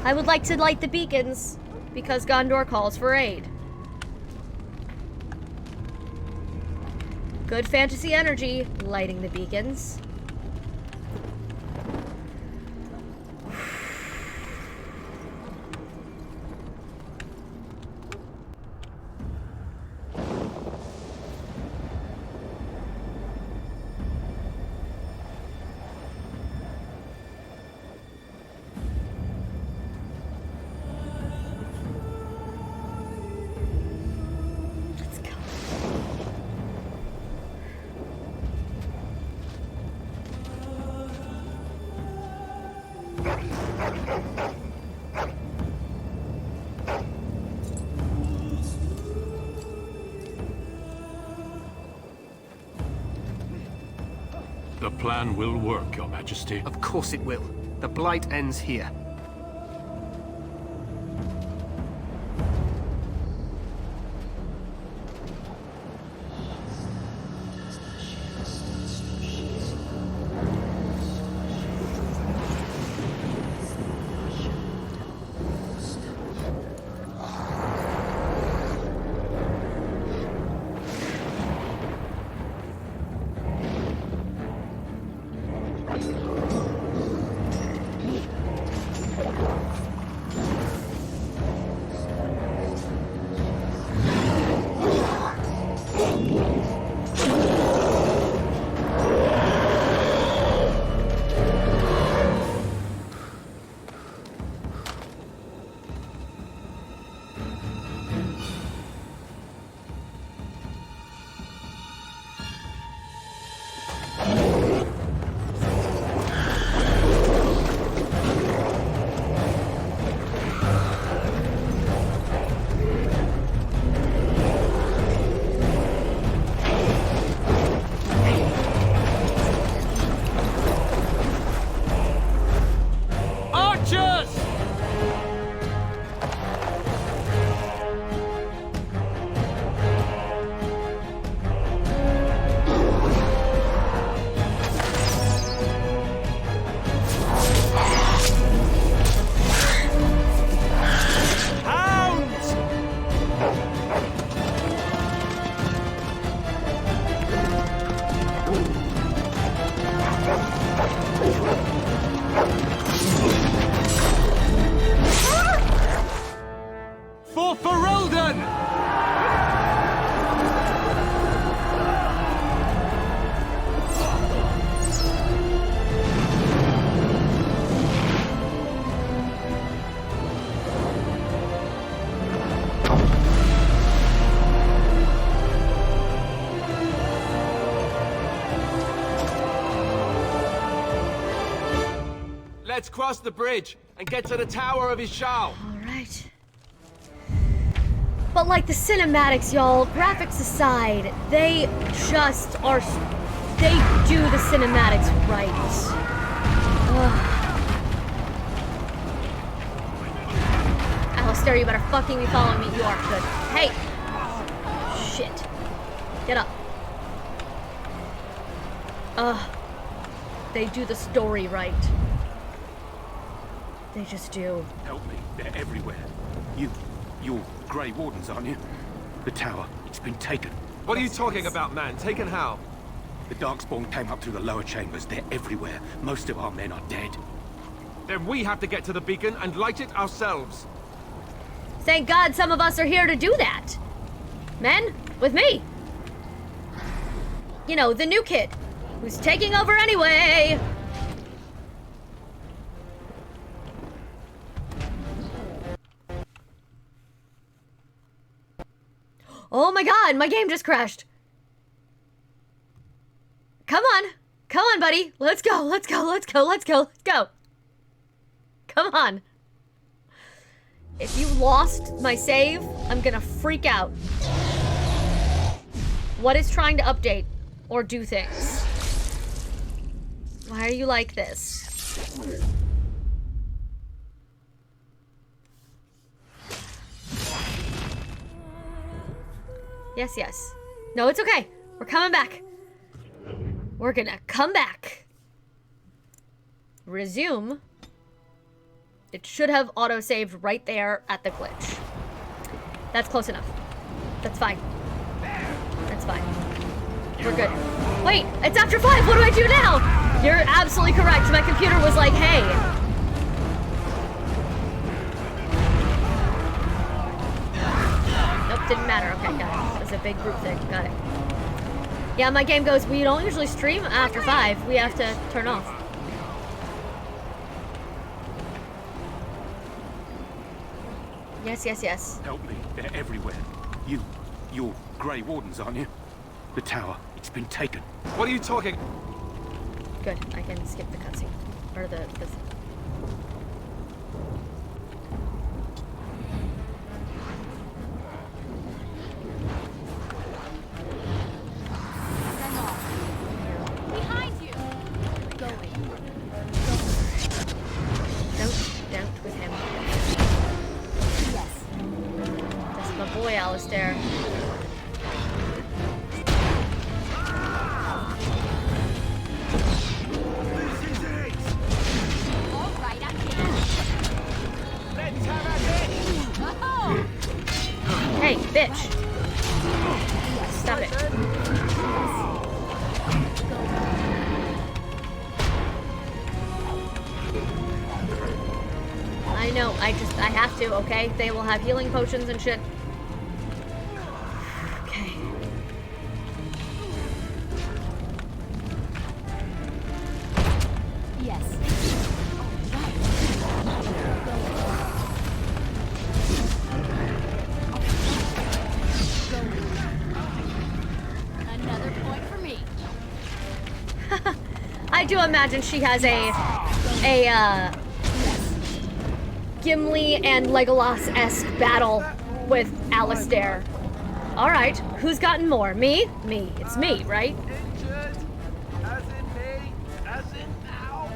I would like to light the beacons, because Gondor calls for aid. Good fantasy energy, lighting the beacons. The plan will work, Your Majesty. Of course it will. The Blight ends here. Archers! For Ferelden! Let's cross the bridge and get to the Tower of Ishal. Alright. But like the cinematics, y'all, graphics aside, they just are... They do the cinematics right. Alistair, you better fucking be following me. You are good. Hey! Shit. Get up. They do the story right. They just do. Help me. They're everywhere. You're Grey Wardens, aren't you? The tower, it's been taken. What are you talking about, man? Taken how? The Darkspawn came up through the lower chambers. They're everywhere. Most of our men are dead. Then we have to get to the beacon and light it ourselves. Thank God some of us are here to do that. Men, with me. You know, the new kid, who's taking over anyway. Oh my God, my game just crashed. Come on, buddy. Let's go, let's go, let's go, let's go, let's go. Come on. If you lost my save, I'm gonna freak out. What is trying to update or do things? Why are you like this? Yes, yes. No, it's okay. We're coming back. We're gonna come back. Resume. It should have auto-saved right there at the glitch. That's close enough. That's fine. That's fine. We're good. Wait, it's after 5. What do I do now? You're absolutely correct. My computer was like, hey. Nope, didn't matter. Okay, got it. It was a big group thing. Got it. Yeah, my game goes, we don't usually stream after 5. We have to turn off. Yes, yes, yes. Help me. They're everywhere. You're Grey Wardens, aren't you? The tower, it's been taken. What are you talking? Good, I can skip the cutscene. Or the Behind you. Going. Don't with him. Yes. That's my boy, Alistair. Hey, bitch! Stop it. I know, I have to, okay? They will have healing potions and shit. Okay. Yes. Another point for me. I do imagine she has a Gimli and Legolas-esque battle with Alistair. Alright, who's gotten more? Me? Me. It's me, right? Injured, as in me, as in now.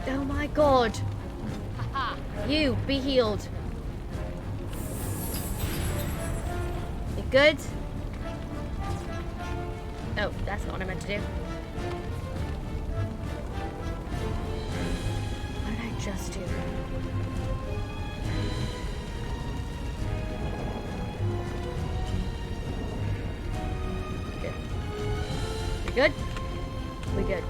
Oh my god. Haha. You, be healed. You good? Oh, that's not what I meant to do. What did I just do? Good. We good? We good.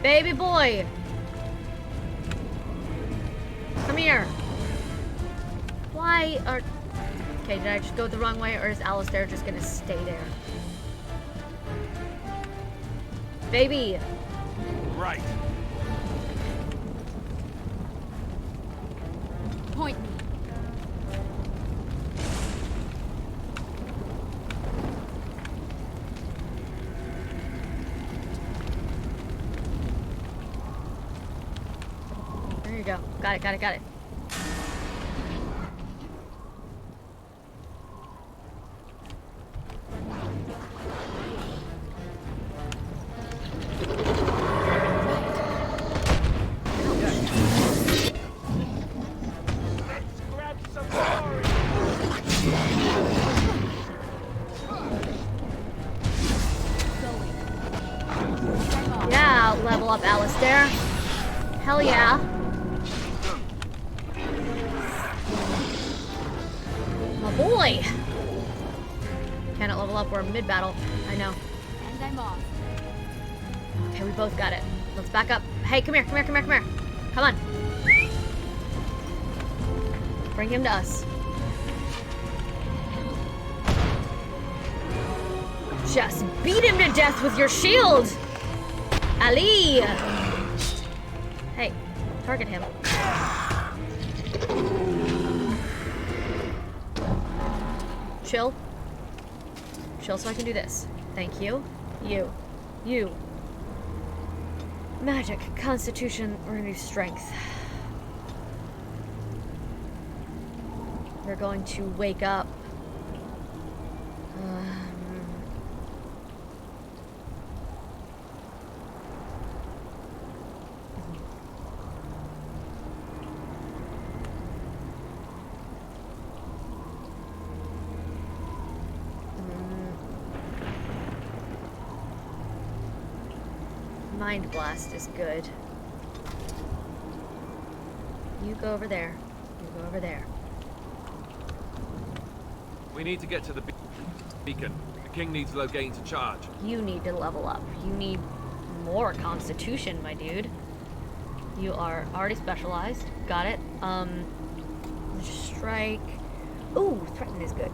Baby boy! Come here! Why are... Okay, did I just go the wrong way, or is Alistair just gonna stay there? Baby! Right. Point me. There you go. Got it, got it, got it. Yeah, level up Alistair. Hell yeah. My boy! Cannot level up, we're mid-battle. I know. And I'm off. Okay, we both got it. Let's back up. Hey, come here, come here, come here, come here. Come on. Bring him to us. Just beat him to death with your shield! Ali! Hey, target him. Chill. Chill so I can do this. Thank you. You. You. Magic, Constitution, renew strength. We're going to wake up. Mind Blast is good. You go over there. You go over there. We need to get to the beacon. The king needs Loghain to charge. You need to level up. You need more Constitution, my dude. You are already specialized. Got it. Strike. Ooh, threaten is good.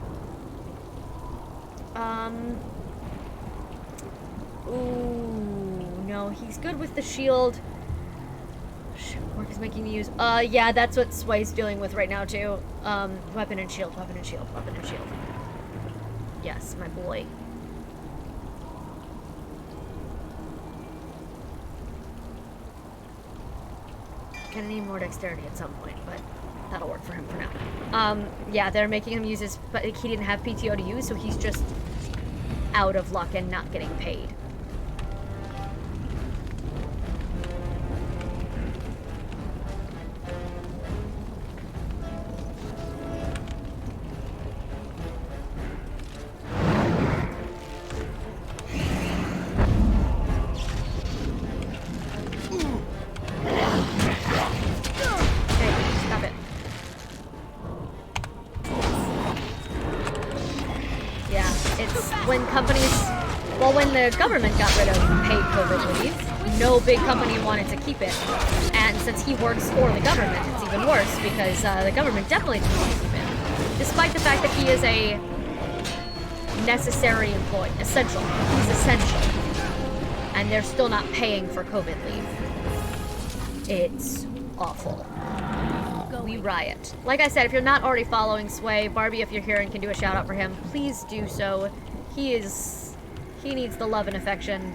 Ooh, no, he's good with the shield. Shit, work is making me use. Yeah, that's what Sway's dealing with right now too. Weapon and shield, weapon and shield, weapon and shield. Yes, my boy. Gonna need more dexterity at some point, but that'll work for him for now. Yeah, they're making him use his, but he didn't have PTO to use, so he's just out of luck and not getting paid. The government got rid of paid COVID leave. No big company wanted to keep it. And since he works for the government, it's even worse because the government definitely didn't want to keep him. Despite the fact that he is a necessary employee. Essential. He's essential. And they're still not paying for COVID leave. It's awful. We riot. Like I said, if you're not already following Sway, Barbie, if you're here and can do a shout out for him, please do so. He needs the love and affection.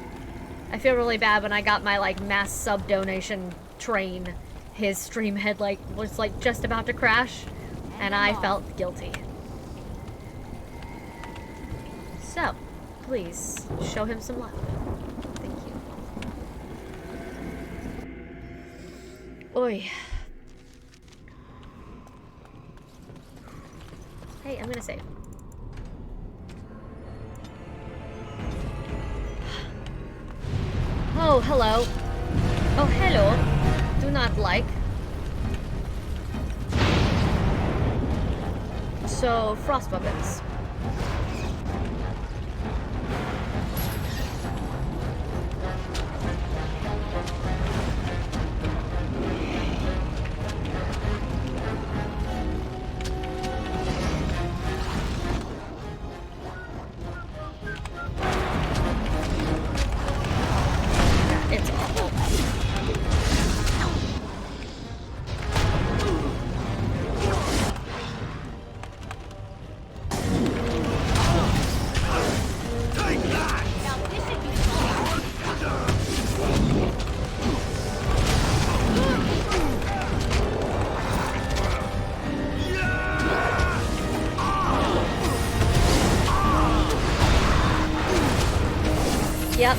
I feel really bad when I got my like mass sub donation train. His stream had was just about to crash, and I felt guilty. So, please, show him some love. Thank you. Oi. Hey, I'm gonna save. Oh, hello. Oh, hello. Do not like. So, frost weapons. It's awful. Yep.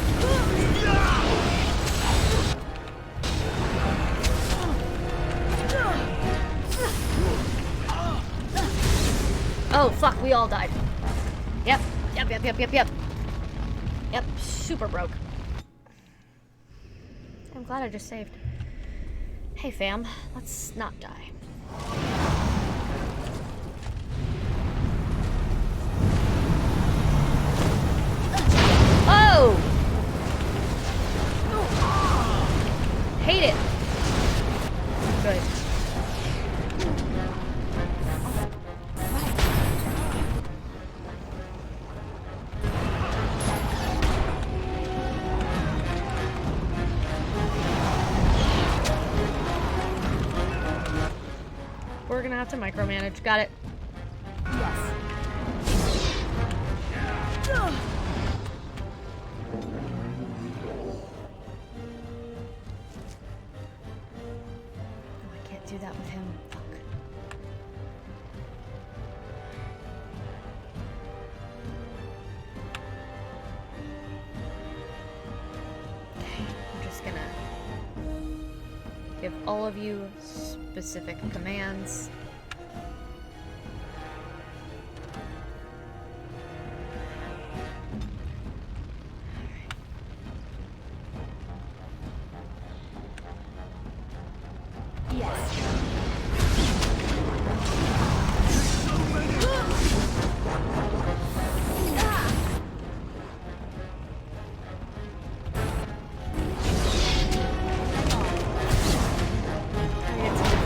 Oh, fuck, we all died. Yep, yep. Yep, super broke. I'm glad I just saved. Hey, fam, let's not die. Oh! Hate it. Good. We're gonna have to micromanage. Got it. Yes. I can't do that with him. Fuck. Okay, I'm just gonna give all of you specific commands.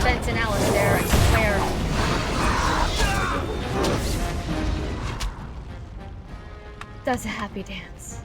Benson Alistair, I swear. Does a happy dance.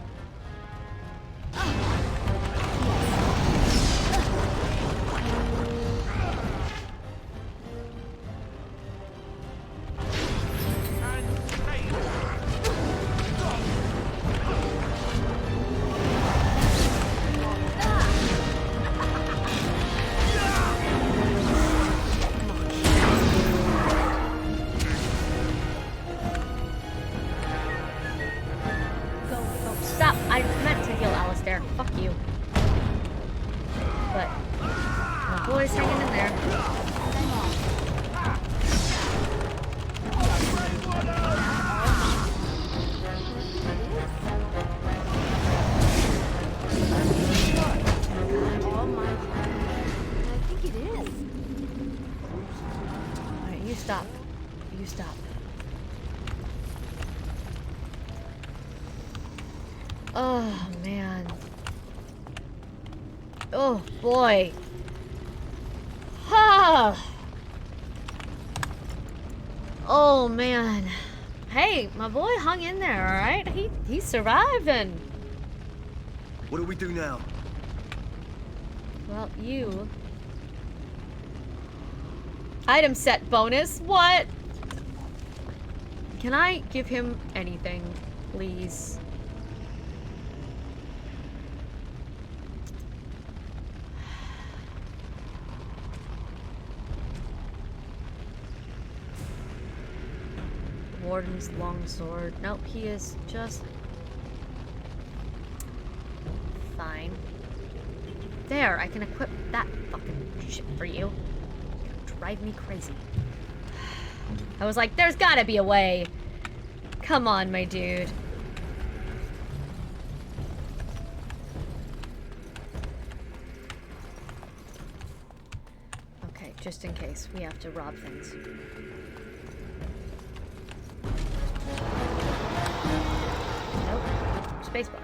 Stop! I meant to heal Alistair. Fuck you. But my boy's hanging in there. I think it is. Alright, you stop. You stop. Oh, man. Oh, boy. Ha! Oh, man. Hey, my boy hung in there, alright? He's surviving. What do we do now? Well, you... Item set bonus? What? Can I give him anything, please? Warden's longsword. Nope, he is just fine. There, I can equip that fucking shit for you. Drive me crazy. I was like, there's gotta be a way. Come on, my dude. Okay, just in case. We have to rob things. Nope. Spacebar.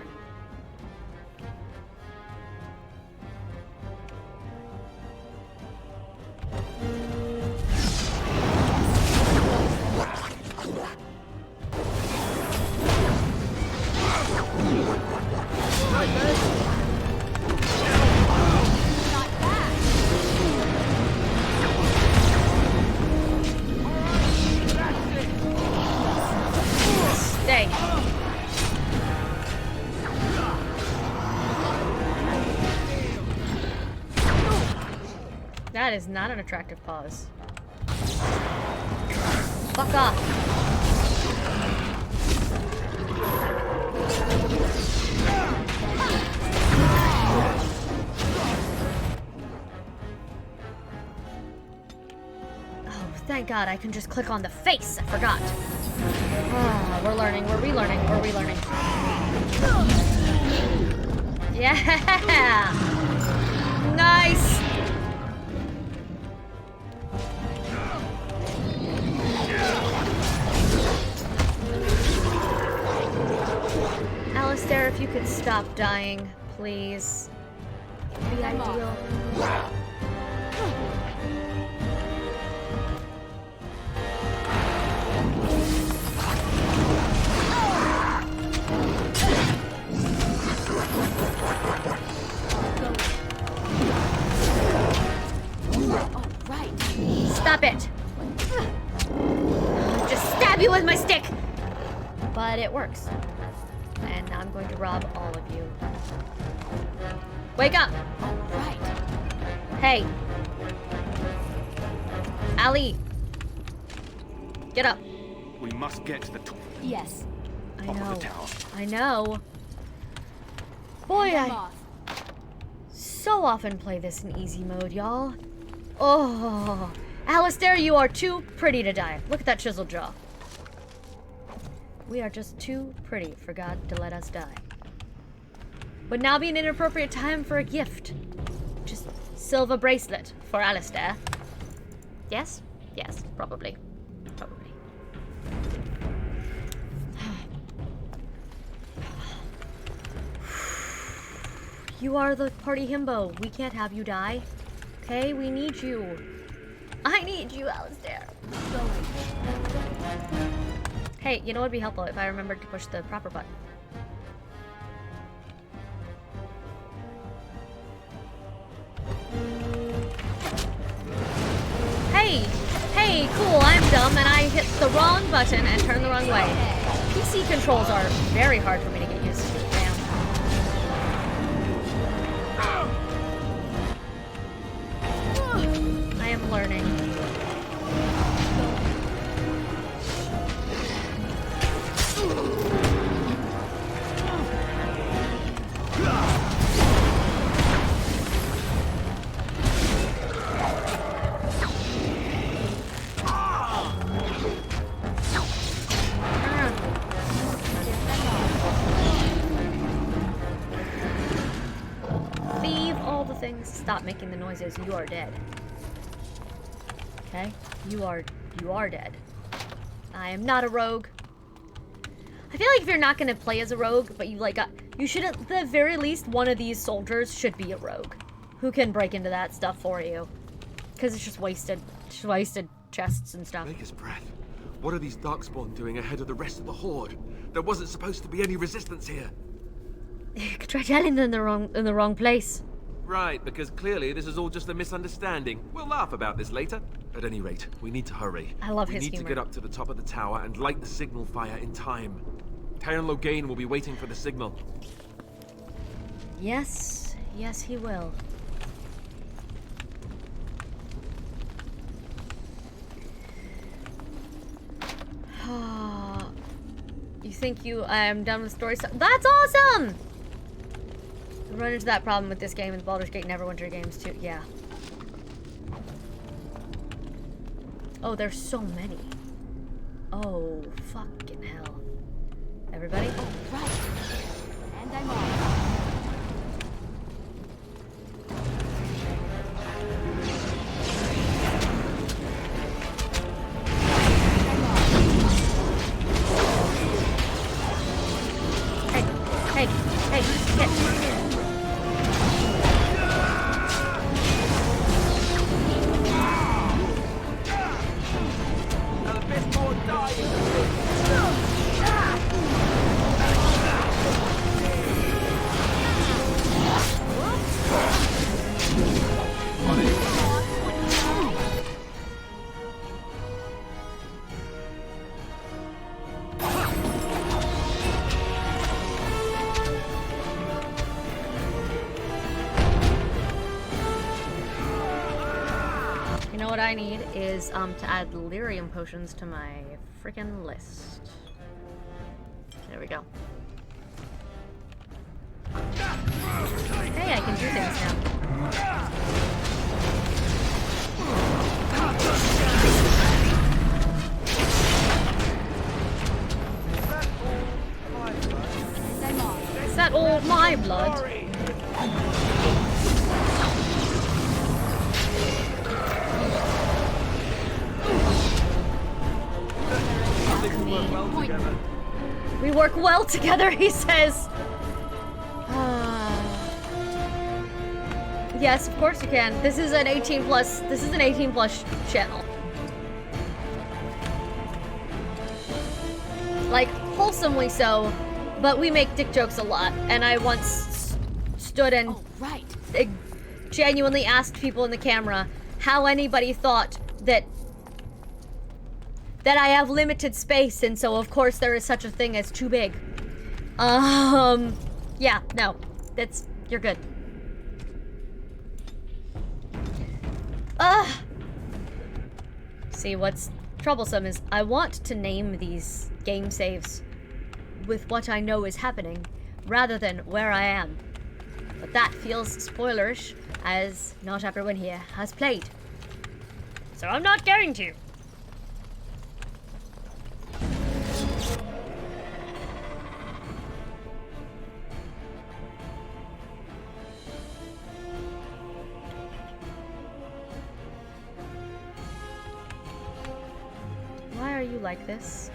Stay. That is not an attractive pause. Fuck off. Oh, thank God I can just click on the face. I forgot. Ah, we're learning, we're relearning, we're relearning. Yeah! Nice! Alistair, if you could stop dying, please. It'd be ideal. Stop it! Just stab you with my stick! But it works. And now I'm going to rob all of you. Wake up! Right. Hey. Ali. Get up. We must get to the top. Yes. I Top know. of the tower. I know. Boy, I so often play this in easy mode, y'all. Oh, Alistair, you are too pretty to die. Look at that chiseled jaw. We are just too pretty for God to let us die. Would now be an inappropriate time for a gift. Just silver bracelet for Alistair. Yes? Yes, probably. Probably. You are the party himbo. We can't have you die. Okay, we need you. I need you, Alistair. Hey, you know what would be helpful if I remembered to push the proper button? Hey! Hey, cool, I'm dumb and I hit the wrong button and turned the wrong way. PC controls are very hard for me to get used to. Damn. I am learning. Leave all the things. Stop making the noises. You are dead. Okay? You are dead. I am not a rogue. I feel like if you're not gonna play as a rogue, but you like you should at the very least one of these soldiers should be a rogue who can break into that stuff for you. Because it's just wasted chests and stuff. Make his breath. What are these Darkspawn doing ahead of the rest of the Horde? There wasn't supposed to be any resistance here. You could try telling them in the wrong place. Right, because clearly this is all just a misunderstanding. We'll laugh about this later. At any rate, we need to hurry. I love we his need humor. to get up to the top of the tower and light the signal fire in time. Tyron Loghain will be waiting for the signal. Yes, yes he will. You think I'm done with story stuff? That's awesome! I run into that problem with this game and the Baldur's Gate Neverwinter games too. Yeah. Oh, there's so many. Oh, fucking hell. Everybody? Oh, right. And I'm on. Hey, get. You know what I need is to add lyrium potions to my freaking list. There we go. Hey, I can do things now. Is that all my blood? We work well together, he says. Yes, of course you can. This is an 18 plus. This is an 18 plus channel. Like wholesomely so, but we make dick jokes a lot. And I once stood and genuinely asked people in the camera how anybody thought that I have limited space, and so of course there is such a thing as too big. Yeah, no, you're good. See, what's troublesome is I want to name these game saves with what I know is happening, rather than where I am. But that feels spoilerish, as not everyone here has played. So I'm not going to. Why are you like this?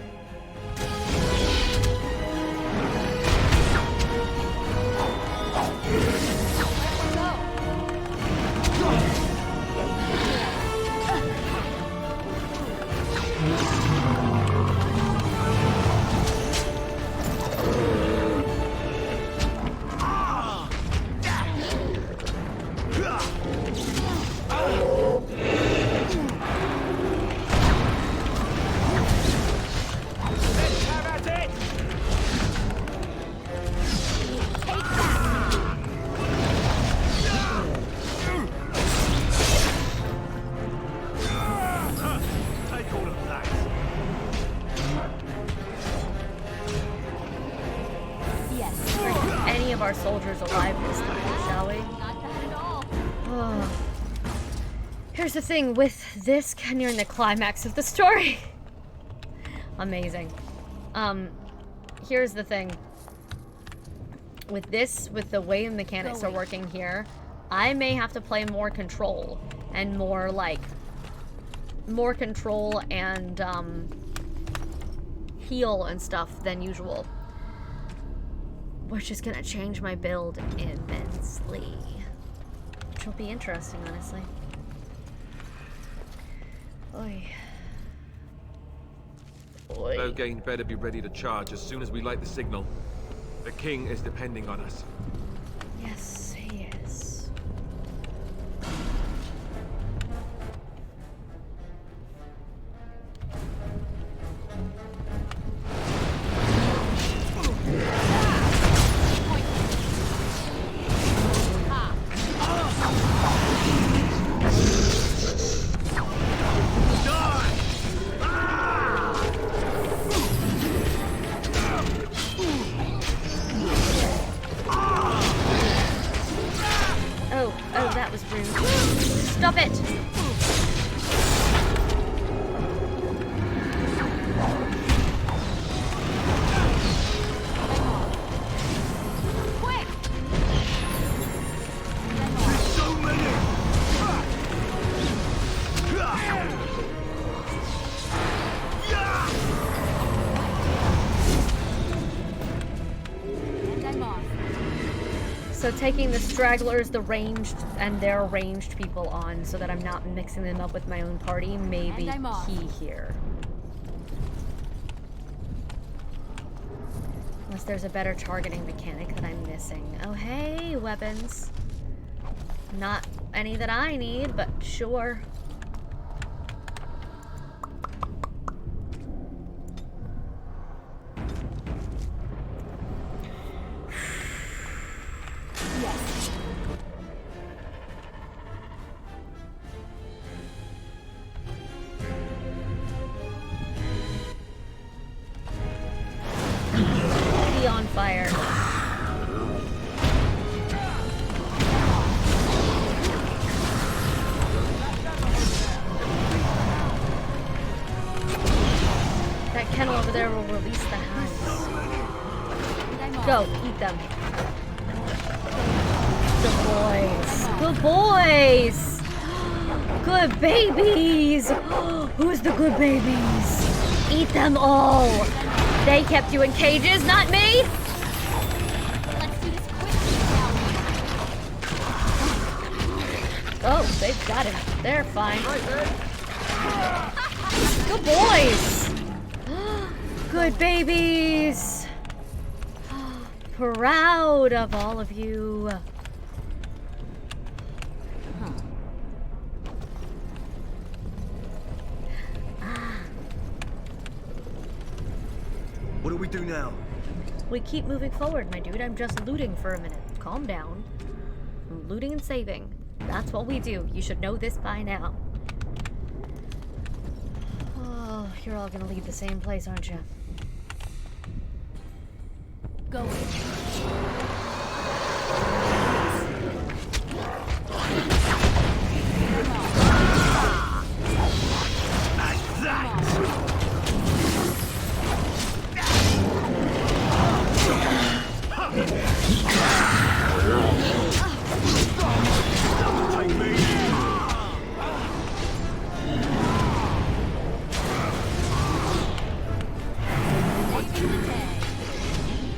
Our soldiers alive this time, shall we? Not bad at all. Oh. Here's the thing with this, nearing the climax of the story. Amazing. Here's the thing. With this, with the way the mechanics are working here, I may have to play more control and more control and heal and stuff than usual. Which is gonna change my build immensely. Which will be interesting, honestly. Oy. Oy. Logain better be ready to charge as soon as we light the signal. The king is depending on us. Yes, he is. So taking the stragglers, the ranged, and their ranged people on so that I'm not mixing them up with my own party may be key here. Unless there's a better targeting mechanic that I'm missing. Oh, hey, weapons. Not any that I need, but sure. Yes. Be on fire. That kennel over there will release the hounds. Go, eat them. Good boys. Good babies. Who's the good babies? Eat them all. They kept you in cages, not me. Let's do this quickly now. Oh, they've got him. They're fine. Good boys. Good babies. Proud of all of you. What do we do now? We keep moving forward, my dude. I'm just looting for a minute. Calm down. I'm looting and saving. That's what we do. You should know this by now. Oh, you're all gonna leave the same place, aren't you? Go.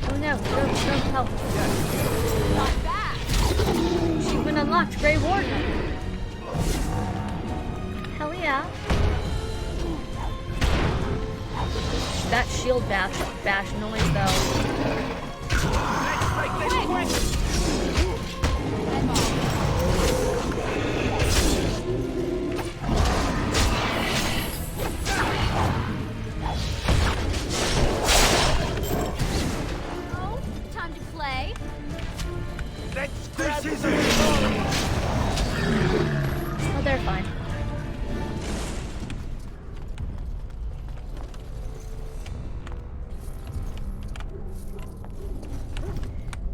Oh no, don't help. Achievement unlocked, Grey Warden. Hell yeah. That shield bash noise though. Time to play. Oh, they're fine.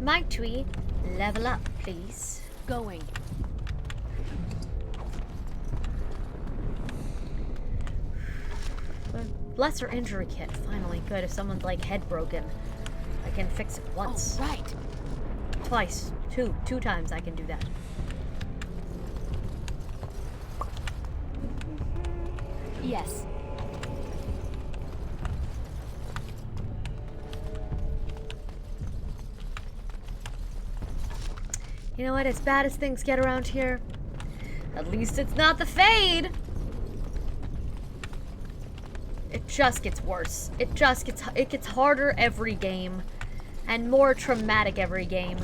Might we level up, please? Going. Lesser injury kit, finally. Good. If someone's like head broken, I can fix it once. Oh, right. Twice. Two times I can do that. Yes. You know what? As bad as things get around here, at least it's not the Fade. It just gets worse. It gets harder every game and more traumatic every game,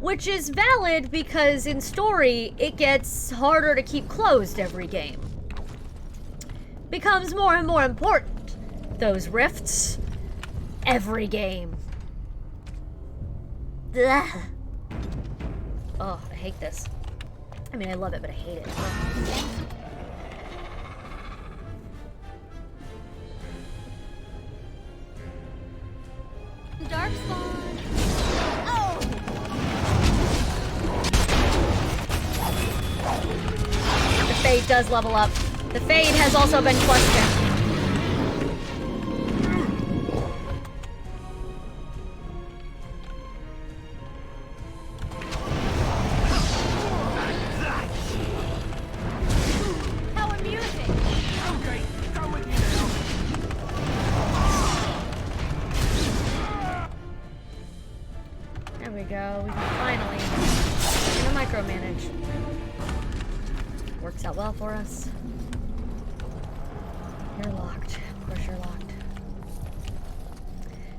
which is valid because in story it gets harder to keep closed every game. Becomes more and more important, those rifts, every game. Ugh. Oh, I hate this. I mean, I love it, but I hate it. Darkspawn. The Fade does level up. The Fade has also been questioned. How amusing. Okay, go with you now. There we go. We can finally micromanage. Works out well for us. You're locked. Of course you're locked.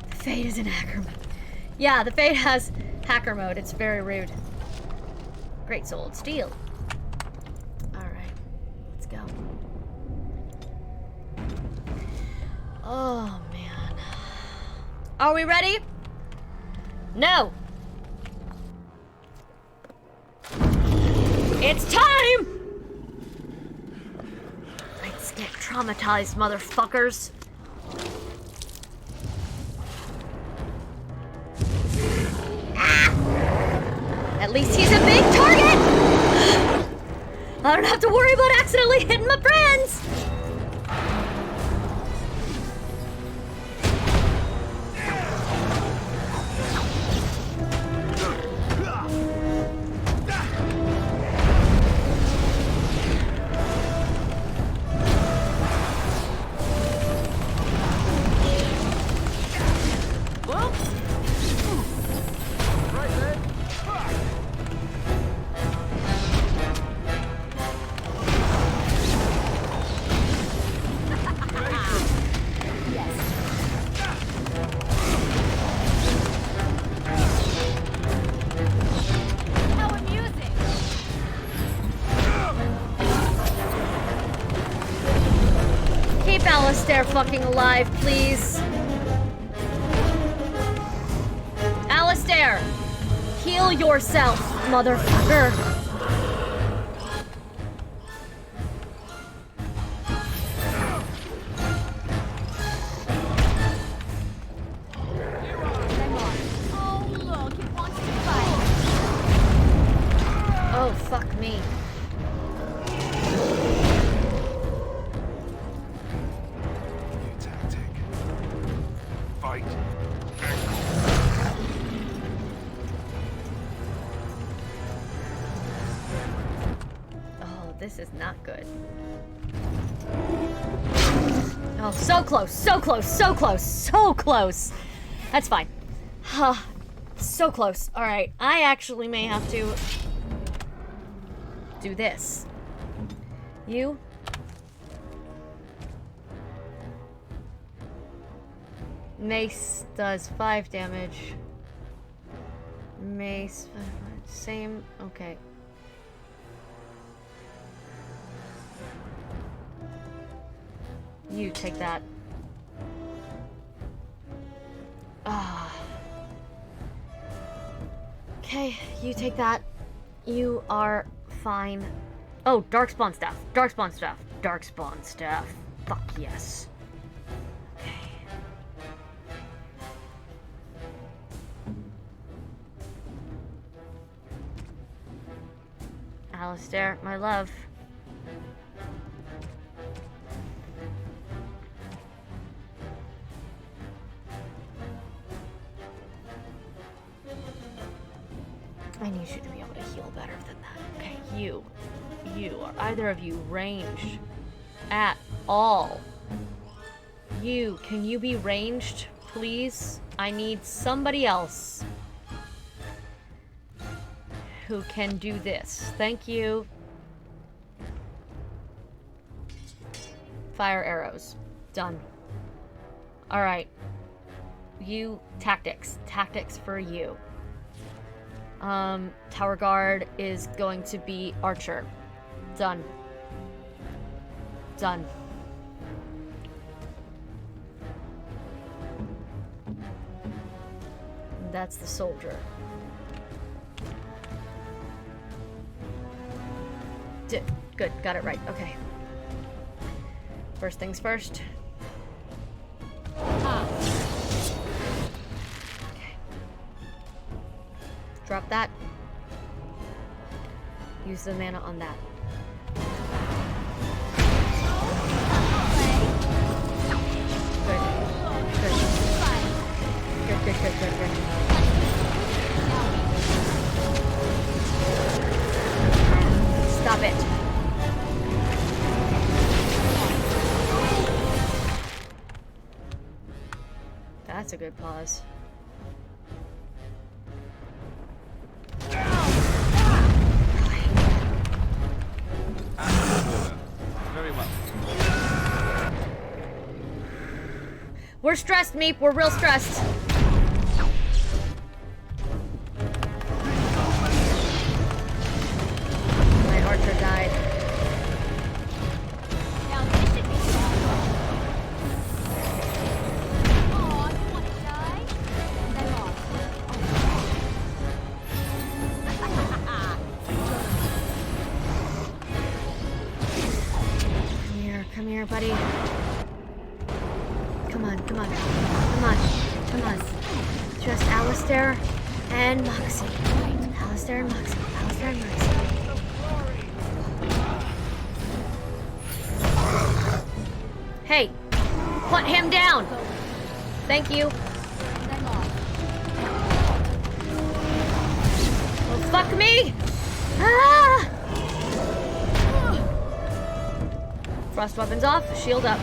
The Fade is in hacker mode. Yeah, the Fade has hacker mode. It's very rude. Great Soul Steel. Alright. Let's go. Oh, man. Are we ready? No! It's time! Let's get traumatized, motherfuckers. Ah! At least he's a big target! I don't have to worry about accidentally hitting my friends! Alistair fucking alive, please. Alistair, heal yourself, motherfucker. Oh, look, he wants to fight. Oh, fuck me. This is not good. Oh, so close, so close, so close, so close. That's fine. So close. All right, I actually may have to do this. You. Mace does 5 damage. Mace, same, okay. You take that. Ah. Okay, you take that. You are fine. Oh, Darkspawn staff. Darkspawn staff. Darkspawn staff. Fuck yes. Okay. Alistair, my love. I need you to be able to heal better than that. Okay, you. Are either of you ranged at all? Can you be ranged, please? I need somebody else who can do this. Thank you. Fire arrows. Done. Alright. You, tactics. Tactics for you. Tower guard is going to be archer. Done. Done. That's the soldier. Good, got it right. Okay. First things first. Okay. Drop that. Use the mana on that. Good. Stop it. That's a good pause. We're stressed, Meep. We're real stressed. My archer died. Come here, buddy. Come on, come on. Come on. Come on. Just Alistair and Moxie. Alistair and Moxie. Alistair and Moxie. Hey! Put him down! Thank you. Oh, fuck me! Ah! Frost weapons off, shield up.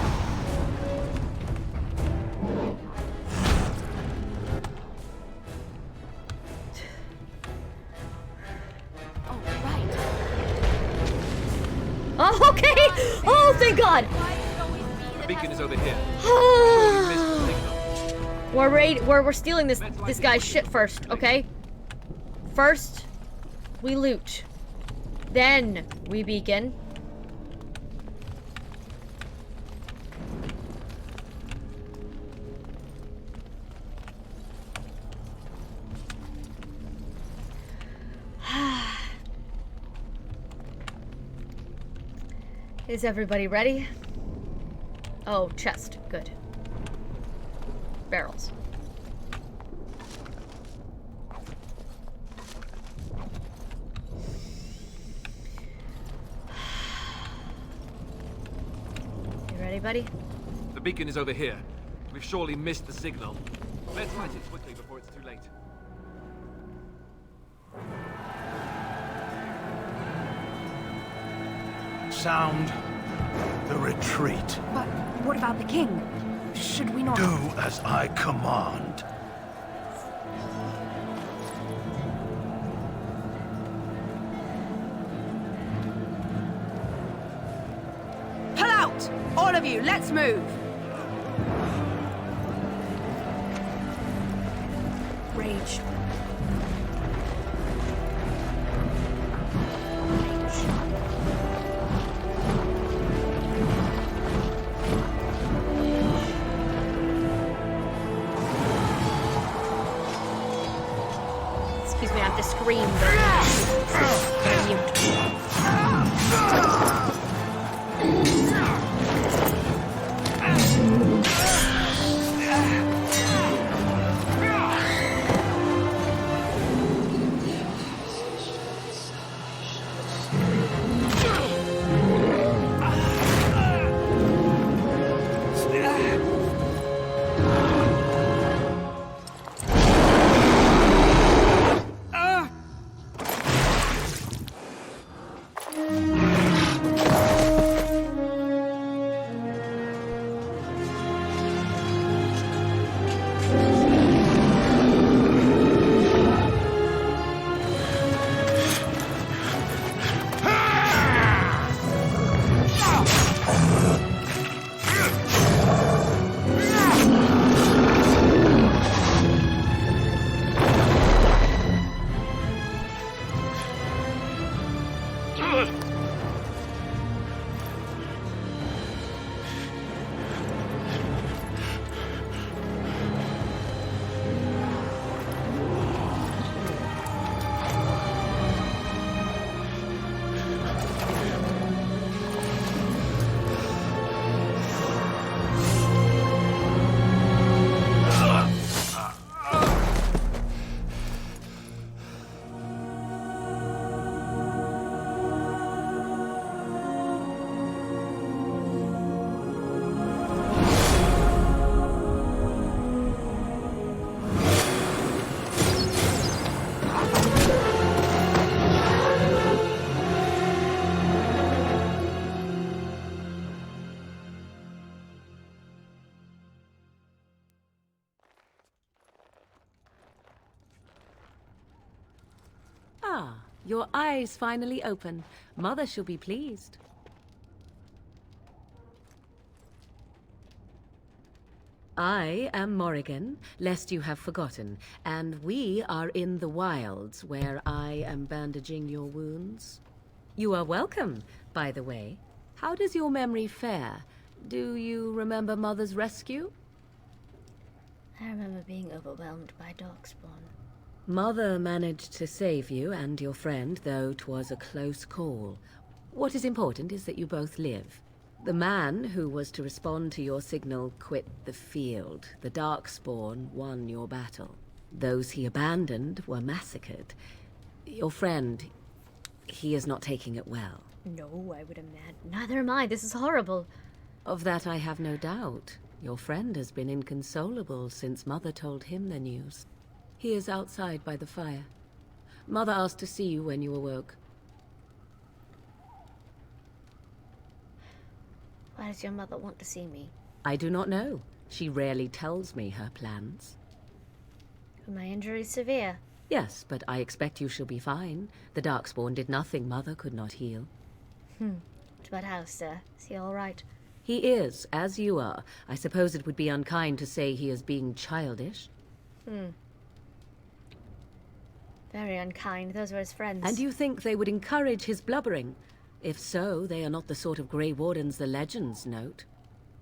Oh, right. Oh, okay! Oh, thank God! The beacon is over here. We're stealing this guy's shit first, okay? First, we loot. Then we beacon. Is everybody ready? Oh, chest. Good. Barrels. You ready, buddy? The beacon is over here. We've surely missed the signal. Let's light it quickly before it's too late. Sound the retreat. But what about the king? Should we not... Do as I command. Pull out! All of you, let's move! Rage. Excuse me, I have to scream very Ah, your eyes finally open. Mother shall be pleased. I am Morrigan, lest you have forgotten, and we are in the wilds where I am bandaging your wounds. You are welcome, by the way. How does your memory fare? Do you remember Mother's rescue? I remember being overwhelmed by darkspawn. Mother managed to save you and your friend, though 'twas a close call. What is important is that you both live. The man who was to respond to your signal quit the field. The Darkspawn won your battle. Those he abandoned were massacred. Your friend, he is not taking it well. No, I would imagine. Neither am I. This is horrible. Of that I have no doubt. Your friend has been inconsolable since Mother told him the news. He is outside by the fire. Mother asked to see you when you awoke. Why does your mother want to see me? I do not know. She rarely tells me her plans. Are my injuries severe? Yes, but I expect you shall be fine. The Darkspawn did nothing Mother could not heal. What about House, sir? Is he all right? He is, as you are. I suppose it would be unkind to say he is being childish. Very unkind. Those were his friends. And you think they would encourage his blubbering? If so, they are not the sort of Grey Wardens the legends note.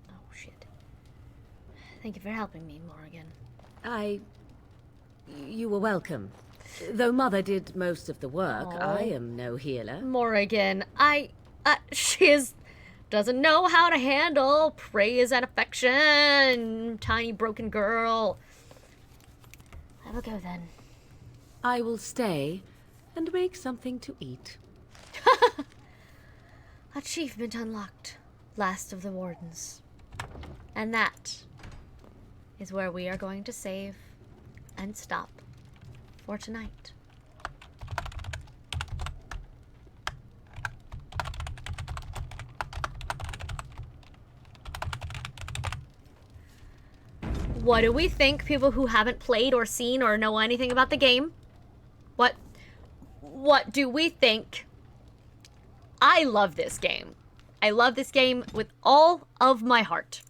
Oh, shit. Thank you for helping me, Morrigan. You were welcome. Though Mother did most of the work, I am no healer. Morrigan, she doesn't know how to handle praise and affection. Tiny broken girl. I will go then. I will stay and make something to eat. Achievement unlocked. Last of the Wardens. And that is where we are going to save and stop for tonight. What do we think, people who haven't played or seen or know anything about the game? What do we think? I love this game. I love this game with all of my heart.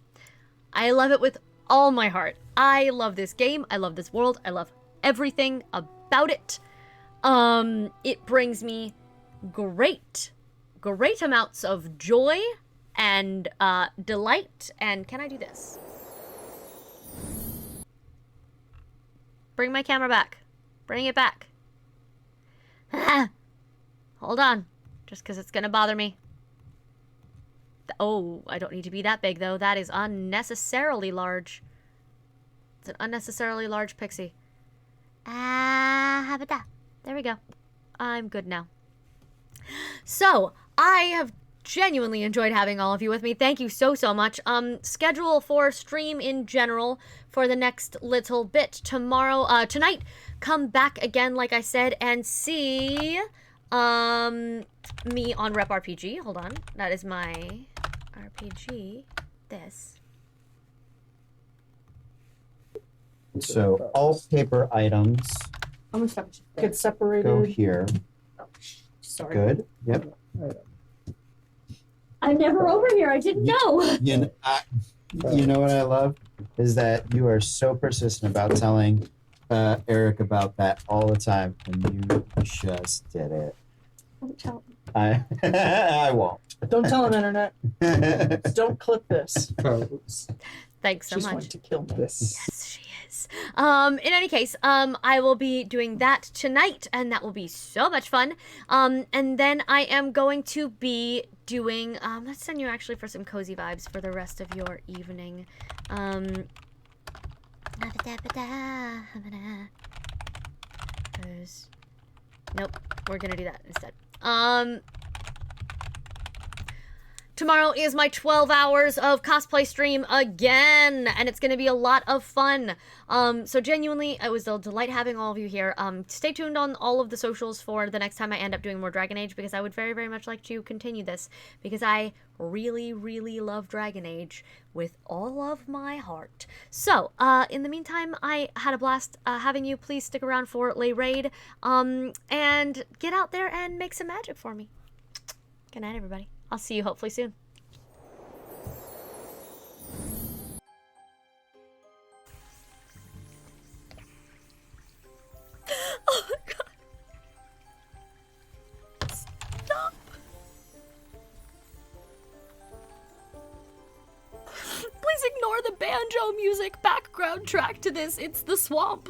I love it with all my heart. I love this game. I love this world. I love everything about it. It brings me great amounts of joy and delight. And can I do this? Bring my camera back. Bring it back. Hold on. Just because it's going to bother me. Oh, I don't need to be that big, though. That is unnecessarily large. It's an unnecessarily large pixie. How about that? There we go. I'm good now. So, I have genuinely enjoyed having all of you with me. Thank you so much. Schedule for stream in general for the next little bit. Tonight, come back again, like I said, and see me on Rep RPG. Hold on. That is my RPG. This. So all paper items Get separated. go here. Oh, sorry. Good. Yep. I'm never over here. I didn't know. You know what I love is that you are so persistent about telling Eric about that all the time, and you just did it. Don't tell him. I won't. Don't tell him, Internet. Don't clip this. Thanks so She's much. going to kill me. Yes, she is. In any case, I will be doing that tonight, and that will be so much fun. And then I am going to be doing, let's send you actually for some cozy vibes for the rest of your evening. Nope, we're gonna do that instead. Tomorrow is my 12 hours of cosplay stream again, and it's going to be a lot of fun. So genuinely, it was a delight having all of you here. Stay tuned on all of the socials for the next time I end up doing more Dragon Age, because I would very, very much like to continue this, because I really, really love Dragon Age with all of my heart. So, in the meantime, I had a blast having you. Please stick around for Lay Raid, and get out there and make some magic for me. Good night, everybody. I'll see you hopefully soon. banjo music background track to this. It's The Swamp.